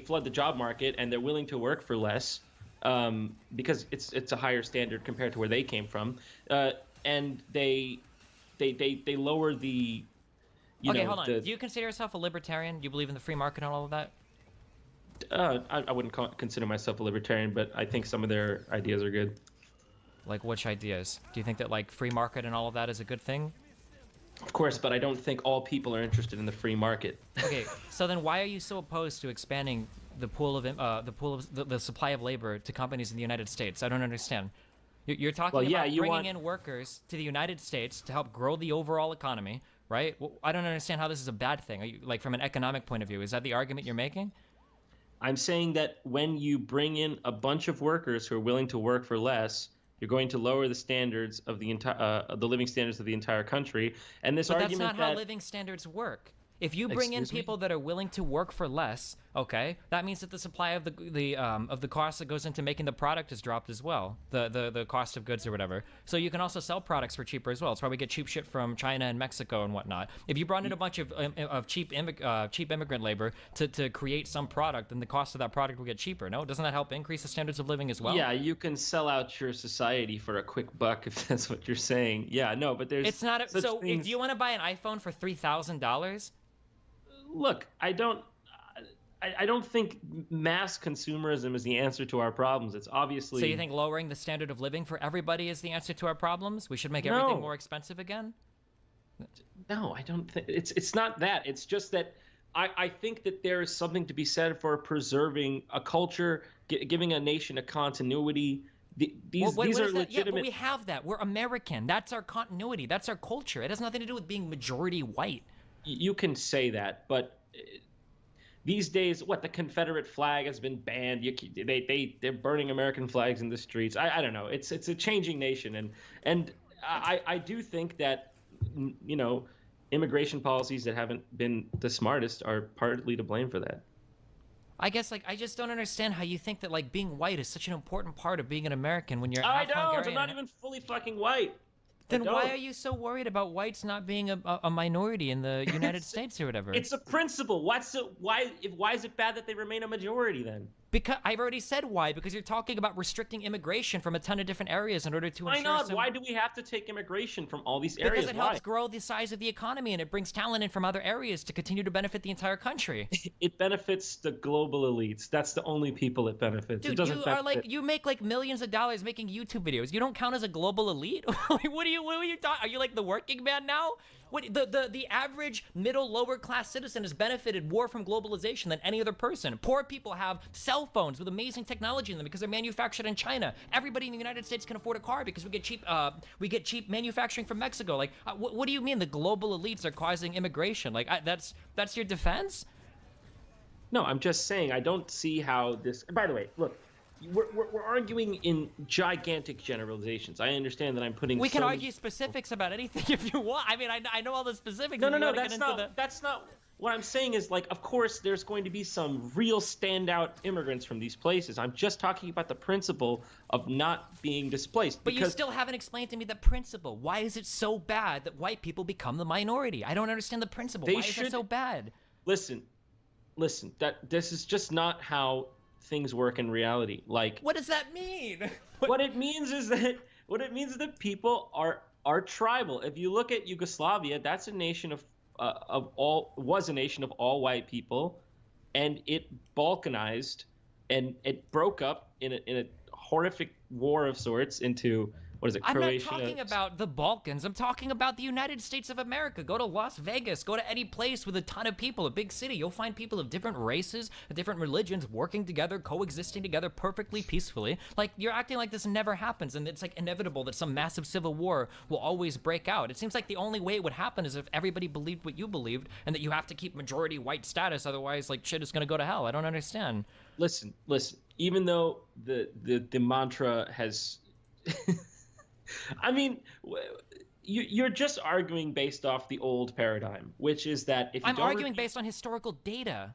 flood the job market and they're willing to work for less because it's a higher standard compared to where they came from, and they lower the. Okay, hold on. Do you consider yourself a libertarian? Do you believe in the free market and all of that? I wouldn't consider myself a libertarian, but I think some of their ideas are good. Like which ideas? Do you think that like free market and all of that is a good thing? Of course, but I don't think all people are interested in the free market. Okay, so then why are you so opposed to expanding the pool of the supply of labor to companies in the United States? I don't understand. You're talking about bringing in workers to the United States to help grow the overall economy, right? Well, I don't understand how this is a bad thing. Are you, like, from an economic point of view, is that the argument you're making? I'm saying that when you bring in a bunch of workers who are willing to work for less, you're going to lower the standards of the the living standards of the entire country. And this But argument that's not how living standards work. If you bring in people that are willing to work for less, okay, that means that the supply of the cost that goes into making the product has dropped as well, the cost of goods or whatever. So you can also sell products for cheaper as well. It's why we get cheap shit from China and Mexico and whatnot. If you brought in a bunch of cheap immigrant labor to create some product, then the cost of that product will get cheaper. No, doesn't that help increase the standards of living as well? Yeah, you can sell out your society for a quick buck if that's what you're saying. Yeah, no, but there's it's not. So if you want to buy an iPhone for $3,000. Look, I don't think mass consumerism is the answer to our problems. It's obviously. So you think lowering the standard of living for everybody is the answer to our problems? We should make everything more expensive again? No, I don't think it's not that. It's just that I think that there is something to be said for preserving a culture, giving a nation a continuity. These are legitimate. Yeah, but we have that. We're American. That's our continuity. That's our culture. It has nothing to do with being majority white. You can say that, but these days, the Confederate flag has been banned. They're burning American flags in the streets. I don't know. It's a changing nation, and I do think that immigration policies that haven't been the smartest are partly to blame for that. I guess I just don't understand how you think that being white is such an important part of being an American when you're. I don't. I'm not even fully fucking white. Then why are you so worried about whites not being a minority in the United States or whatever? It's a principle. Why is it bad that they remain a majority then? Because I've already said why. Because you're talking about restricting immigration from a ton of different areas in order to Why not? Why do we have to take immigration from all these areas? Because it helps grow the size of the economy and it brings talent in from other areas to continue to benefit the entire country. It benefits the global elites. That's the only people it benefits. Dude, it doesn't you make millions of dollars making YouTube videos. You don't count as a global elite? What are you talking? Are you like the working man now? What the average middle lower class citizen has benefited more from globalization than any other person. Poor people have cell phones with amazing technology in them because they're manufactured in China. Everybody in the United States can afford a car because we get cheap manufacturing from Mexico. What do you mean the global elites are causing immigration? That's your defense? No, I'm just saying I don't see how this. By the way, look. We're arguing in gigantic generalizations. I understand that I'm putting. We can argue specifics about anything if you want. I mean, I know all the specifics. No. That's not. What I'm saying is, of course, there's going to be some real standout immigrants from these places. I'm just talking about the principle of not being displaced. But you still haven't explained to me the principle. Why is it so bad that white people become the minority? I don't understand the principle. Why is it so bad? Listen. That this is just not how things work in reality. What does that mean? What it means is that people are tribal. If you look at Yugoslavia, that's a nation of all white people, and it balkanized, and it broke up in a horrific war of sorts into. What is it, Croatia? I'm not talking about the Balkans. I'm talking about the United States of America. Go to Las Vegas. Go to any place with a ton of people, a big city. You'll find people of different races, different religions, working together, coexisting together perfectly peacefully. You're acting like this never happens, and it's inevitable that some massive civil war will always break out. It seems like the only way it would happen is if everybody believed what you believed, and that you have to keep majority white status, otherwise, shit is gonna go to hell. I don't understand. Listen. Even though the mantra has. I mean, you're just arguing based off the old paradigm, which is that if you I'm arguing based on historical data.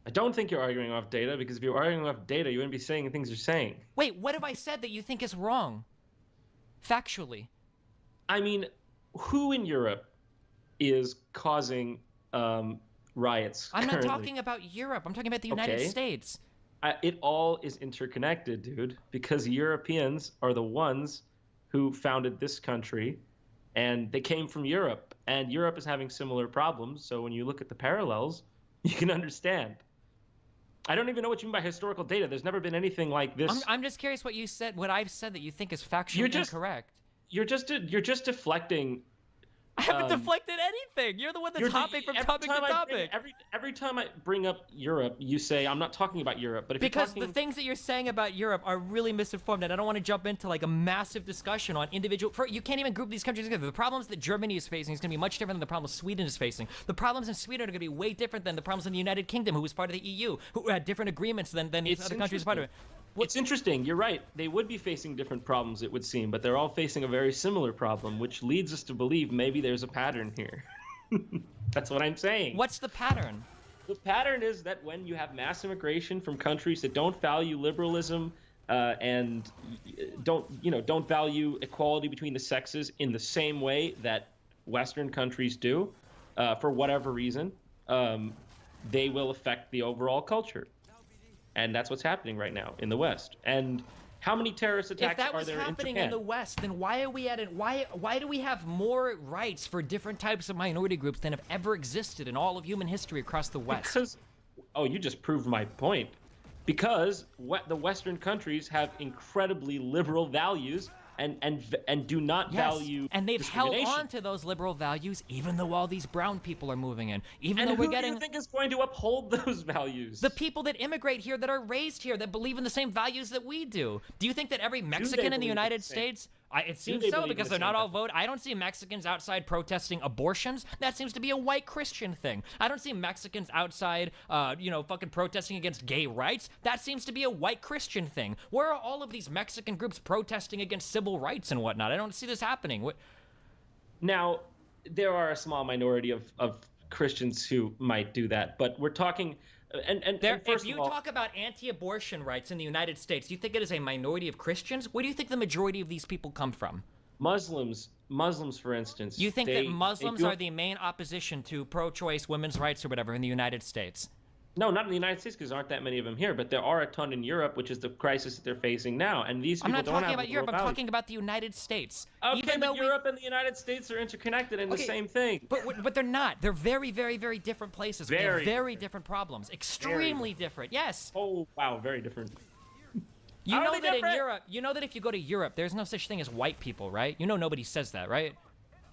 I don't think you're arguing off data, because if you're arguing off data, you wouldn't be saying the things you're saying. Wait, what have I said that you think is wrong? Factually. I mean, who in Europe is causing riots I'm currently? not talking about Europe. I'm talking about the United States. It all is interconnected, dude, because Europeans are the ones who founded this country, and they came from Europe, and Europe is having similar problems. So when you look at the parallels, you can understand. I don't even know what you mean by historical data. There's never been anything like this. I'm just curious what I've said that you think is factually incorrect. You're just deflecting. I haven't deflected anything. You're the one that's hopping from topic to topic. Every time I bring up Europe, you say I'm not talking about Europe. But if because you're talking... the things that you're saying about Europe are really misinformed, and I don't want to jump into like a massive discussion on individual. You can't even group these countries together. The problems that Germany is facing is going to be much different than the problems Sweden is facing. The problems in Sweden are going to be way different than the problems in the United Kingdom, who was part of the EU, who had different agreements than these other countries part of it. It's interesting. You're right. They would be facing different problems, it would seem, but they're all facing a very similar problem, which leads us to believe maybe there's a pattern here. That's what I'm saying. What's the pattern? The pattern is that when you have mass immigration from countries that don't value liberalism and don't value equality between the sexes in the same way that Western countries do, for whatever reason, they will affect the overall culture. And that's what's happening right now in the West. And how many terrorist attacks are there in Japan? If that was happening in the West, then why are we at it? Why do we have more rights for different types of minority groups than have ever existed in all of human history across the West? Because, you just proved my point. Because the Western countries have incredibly liberal values and do not value and they've held discrimination. on to those liberal values even though all these brown people are moving in. Even And though who we're getting do you think is going to uphold those values? the people that immigrate here, that are raised here, that believe in the same values that we do. Do you think that every Mexican in the United States? It seems so because they're not all vote. I don't see Mexicans outside protesting abortions. That seems to be a white Christian thing. I don't see Mexicans outside, fucking protesting against gay rights. That seems to be a white Christian thing. Where are all of these Mexican groups protesting against civil rights and whatnot? I don't see this happening. Now, there are a small minority of Christians who might do that, but we're talking. If you talk about anti-abortion rights in the United States, do you think it is a minority of Christians? Where do you think the majority of these people come from? Muslims, for instance. You think that Muslims are the main opposition to pro-choice women's rights or whatever in the United States? No, not in the United States, because there aren't that many of them here. But there are a ton in Europe, which is the crisis that they're facing now. And these people I'm not don't talking have about Europe. I'm talking about the United States. Okay, but Europe and the United States are interconnected in the same thing. But they're not. They're very, very, very different places. Very different problems. Extremely different. Yes. Oh wow, very different. You know that in Europe, if you go to Europe, there's no such thing as white people, right? You know nobody says that, right?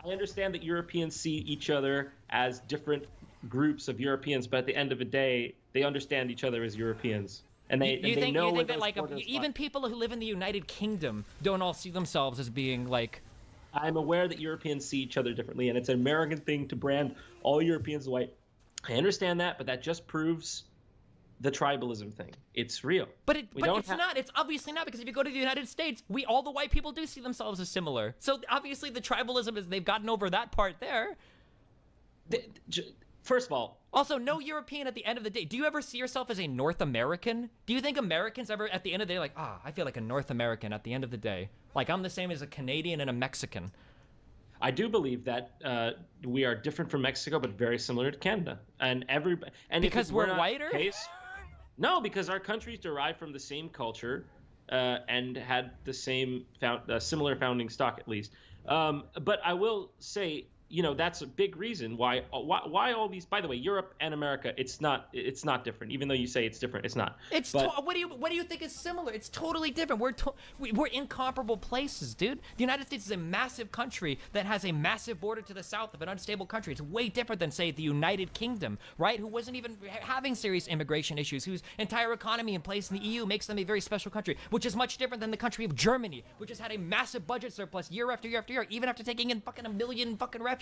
I understand that Europeans see each other as different groups of Europeans, but at the end of the day, they understand each other as Europeans, and they know where those borders lie. Even people who live in the United Kingdom don't all see themselves as being like. I'm aware that Europeans see each other differently, and it's an American thing to brand all Europeans white. I understand that, but that just proves the tribalism thing. It's real. But it's not. It's obviously not, because if you go to the United States, all the white people do see themselves as similar. So obviously the tribalism is they've gotten over that part there. First of all, also, no European at the end of the day. Do you ever see yourself as a North American? Do you think Americans ever, at the end of the day, like, I feel like a North American at the end of the day? Like, I'm the same as a Canadian and a Mexican. I do believe that we are different from Mexico, but very similar to Canada. Because we're whiter? No, because our countries derive from the same culture and had the same similar founding stock, at least. But I will say, that's a big reason why all these. By the way, Europe and America, it's not different. Even though you say it's different, it's not. What do you think is similar? It's totally different. We're incomparable places, dude. The United States is a massive country that has a massive border to the south of an unstable country. It's way different than, say, the United Kingdom, right? Who wasn't even having serious immigration issues, whose entire economy in place in the EU makes them a very special country, which is much different than the country of Germany, which has had a massive budget surplus year after year after year, even after taking in fucking 1 million fucking refugees,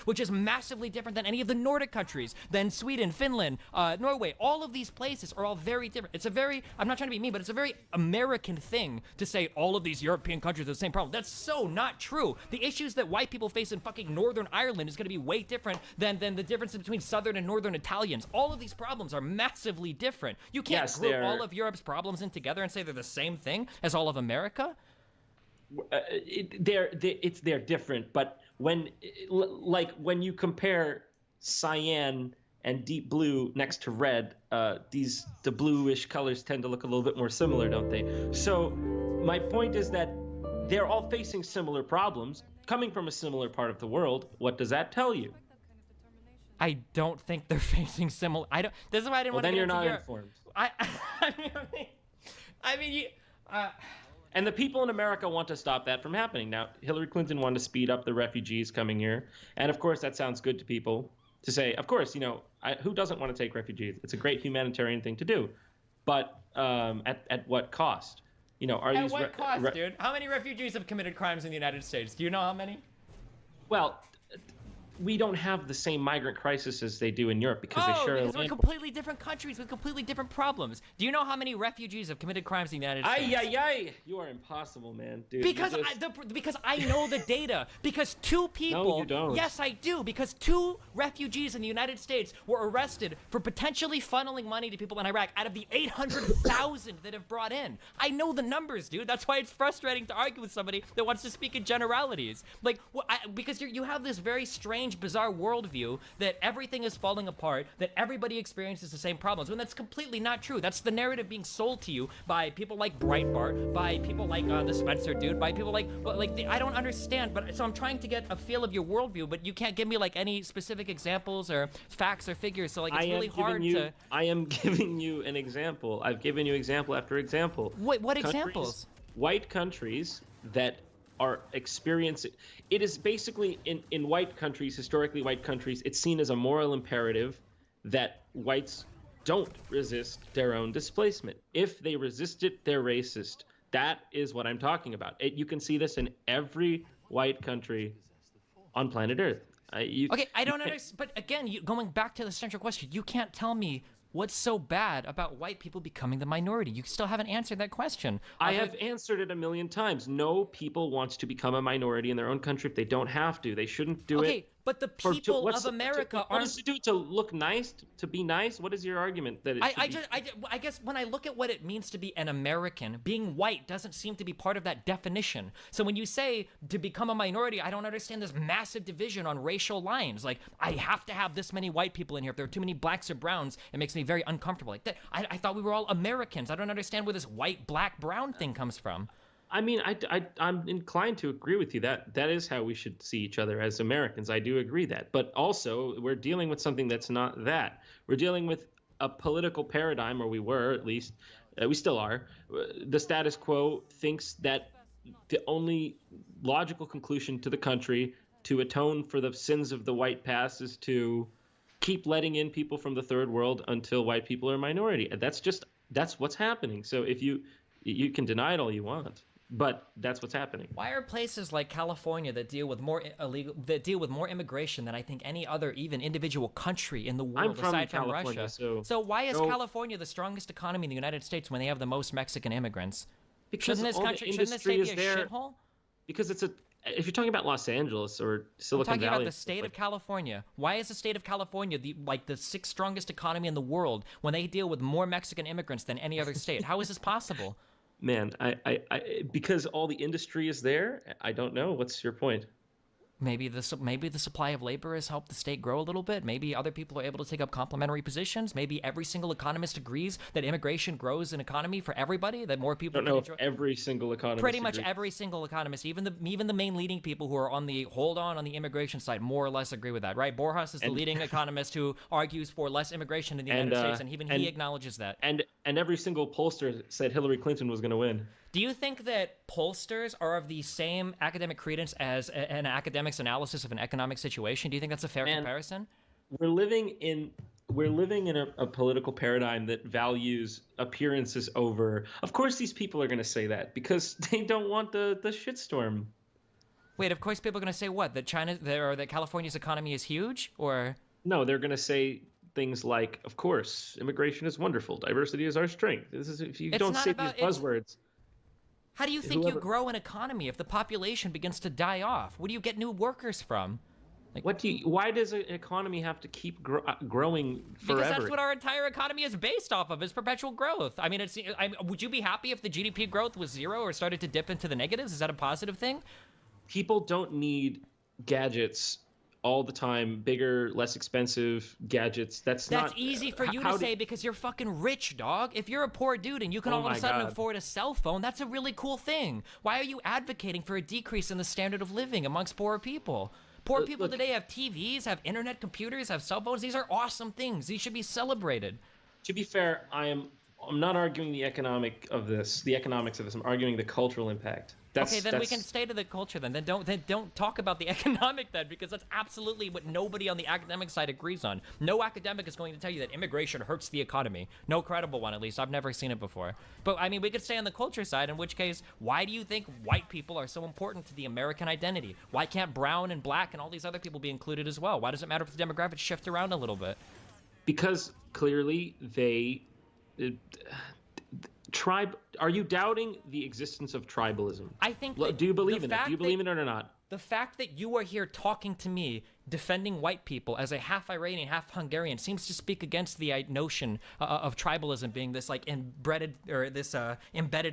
which is massively different than any of the Nordic countries, than Sweden, Finland, Norway. All of these places are all very different. It's a very, I'm not trying to be mean, but it's a very American thing to say all of these European countries have the same problem. That's so not true. The issues that white people face in fucking Northern Ireland is going to be way different than the difference between Southern and Northern Italians. All of these problems are massively different. You can't group all of Europe's problems in together and say they're the same thing as all of America. They're different, but when you compare cyan and deep blue next to red, the bluish colors tend to look a little bit more similar, don't they? So my point is that they're all facing similar problems, coming from a similar part of the world. What does that tell you? I don't think they're facing similar. This is why I didn't want to. Then you're not informed. And the people in America want to stop that from happening. Now, Hillary Clinton wanted to speed up the refugees coming here. And of course, that sounds good to people to say, of course, who doesn't want to take refugees? It's a great humanitarian thing to do. But at what cost? At what cost, dude? How many refugees have committed crimes in the United States? Do you know how many? Well, we don't have the same migrant crisis as they do in Europe because they share because we're completely different countries with completely different problems. Do you know how many refugees have committed crimes in the United States? Ay. You are impossible, man, dude. Because I know the data. Because 2 people. No, you don't. Yes, I do. Because 2 refugees in the United States were arrested for potentially funneling money to people in Iraq out of the 800,000 that have brought in. I know the numbers, dude. That's why it's frustrating to argue with somebody that wants to speak in generalities. Because you have this very strange, bizarre worldview that everything is falling apart, that everybody experiences the same problems, when that's completely not true. That's the narrative being sold to you by people like Breitbart, by people like the Spencer dude, by people I don't understand. But so I'm trying to get a feel of your worldview, but you can't give me any specific examples or facts or figures. So it's really hard to. I am giving you an example. I've given you example after example. What examples? White countries that are experiencing it is basically in white countries, historically white countries, it's seen as a moral imperative that whites don't resist their own displacement. If they resist it, they're racist. That is what I'm talking about. You can see this in every white country on planet Earth. I don't understand. But again, going back to the central question, you can't tell me what's so bad about white people becoming the minority. You still haven't answered that question. I have answered it a million times. No people wants to become a minority in their own country if they don't have to. They shouldn't do it. Okay, but the people of America aren't. What does it do to look nice, to be nice? What is your argument that I guess when I look at what it means to be an American, being white doesn't seem to be part of that definition. So when you say to become a minority, I don't understand this massive division on racial lines. I have to have this many white people in here. If there are too many blacks or browns, it makes me very uncomfortable. I thought we were all Americans. I don't understand where this white, black, brown thing comes from. I mean, I'm inclined to agree with you. That is how we should see each other as Americans. I do agree that. But also, we're dealing with something that's not that. We're dealing with a political paradigm, or we were at least. We still are. The status quo thinks that the only logical conclusion to the country to atone for the sins of the white past is to keep letting in people from the third world until white people are a minority. That's what's happening. So if you can deny it all you want, but that's what's happening. Why are places like California that deal with more immigration than I think any other even individual country in the world aside from Russia? So why is California the strongest economy in the United States when they have the most Mexican immigrants? Because shouldn't this state be a shithole? Because if you're talking about Los Angeles or Silicon Valley, I'm talking about the state of California. Why is the state of California the 6th strongest economy in the world when they deal with more Mexican immigrants than any other state? How is this possible? Man, because all the industry is there. I don't know. What's your point? Maybe the supply of labor has helped the state grow a little bit. Maybe other people are able to take up complementary positions. Maybe every single economist agrees that immigration grows an economy for everybody. That more people. I don't know if every single economist. Pretty much every single economist, even the main leading people who are on the immigration side, more or less agree with that, right? Borjas is the leading economist who argues for less immigration in the United States, and even he acknowledges that. And every single pollster said Hillary Clinton was going to win. Do you think that pollsters are of the same academic credence as an academic's analysis of an economic situation? Do you think that's a fair comparison? We're living in a political paradigm that values appearances over. Of course, these people are going to say that because they don't want the shitstorm. Wait, of course, people are going to say what? That that California's economy is huge, or no? They're going to say things like, "Of course, immigration is wonderful. Diversity is our strength." This is if you don't say these buzzwords. How do you think you grow an economy if the population begins to die off? Where do you get new workers from? Why does an economy have to keep growing forever? Because that's what our entire economy is based off of, is perpetual growth. I mean, would you be happy if the GDP growth was 0 or started to dip into the negatives? Is that a positive thing? People don't need gadgets all the time, bigger, less expensive gadgets. That's easy for you to say because you're fucking rich, dog. If you're a poor dude and you can all of a sudden afford a cell phone, that's a really cool thing. Why are you advocating for a decrease in the standard of living amongst poor people? Poor people today have TVs, have internet computers, have cell phones. These are awesome things. These should be celebrated. To be fair, I am I'm not arguing the economics of this. I'm arguing the cultural impact. Okay, then we can stay to the culture then. Then don't talk about the economic then, because that's absolutely what nobody on the academic side agrees on. No academic is going to tell you that immigration hurts the economy. No credible one, at least. I've never seen it before. But I mean, we could stay on the culture side, in which case, why do you think white people are so important to the American identity? Why can't brown and black and all these other people be included as well? Why does it matter if the demographics shift around a little bit? Because clearly they... Are you doubting the existence of tribalism? I think. Do you believe in it? Do you believe in it or not? The fact that you are here talking to me, defending white people as a half Iranian, half Hungarian, seems to speak against the notion of tribalism being this like embedded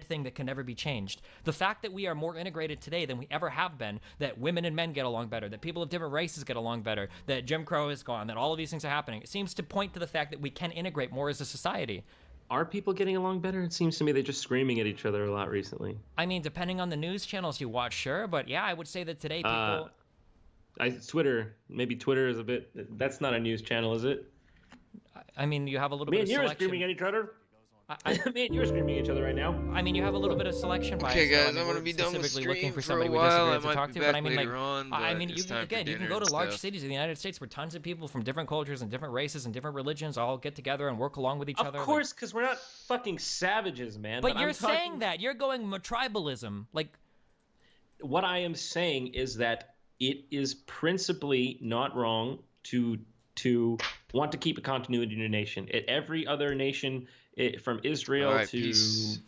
thing that can never be changed. The fact that we are more integrated today than we ever have been, that women and men get along better, that people of different races get along better, that Jim Crow is gone, that all of these things are happening, it seems to point to the fact that we can integrate more as a society. Are people getting along better? It seems to me they're just screaming at each other a lot recently. I mean, depending on the news channels you watch, sure, but yeah, I would say that today people... Twitter. Maybe Twitter is a bit... That's not a news channel, is it? I mean, you have a little bit of selection. Me and you are screaming at each other. Me and you are screaming at each other right now. I mean, you have a little bit of selection bias. Okay, guys, so, I mean, I'm gonna be done with stream looking for for somebody a we while. disagree I to talk might to, be but back I mean, later on, I mean, it's you time for can dinner go to and large stuff. cities in the United States where tons of people from different cultures and different races and different religions all get together and work along with each other. Of course, because we're not fucking savages, man. But you're saying that. You're going tribalism. Like, what I am saying is that it is principally not wrong to want to keep a continuity in your nation. Every other nation, from Israel to peace.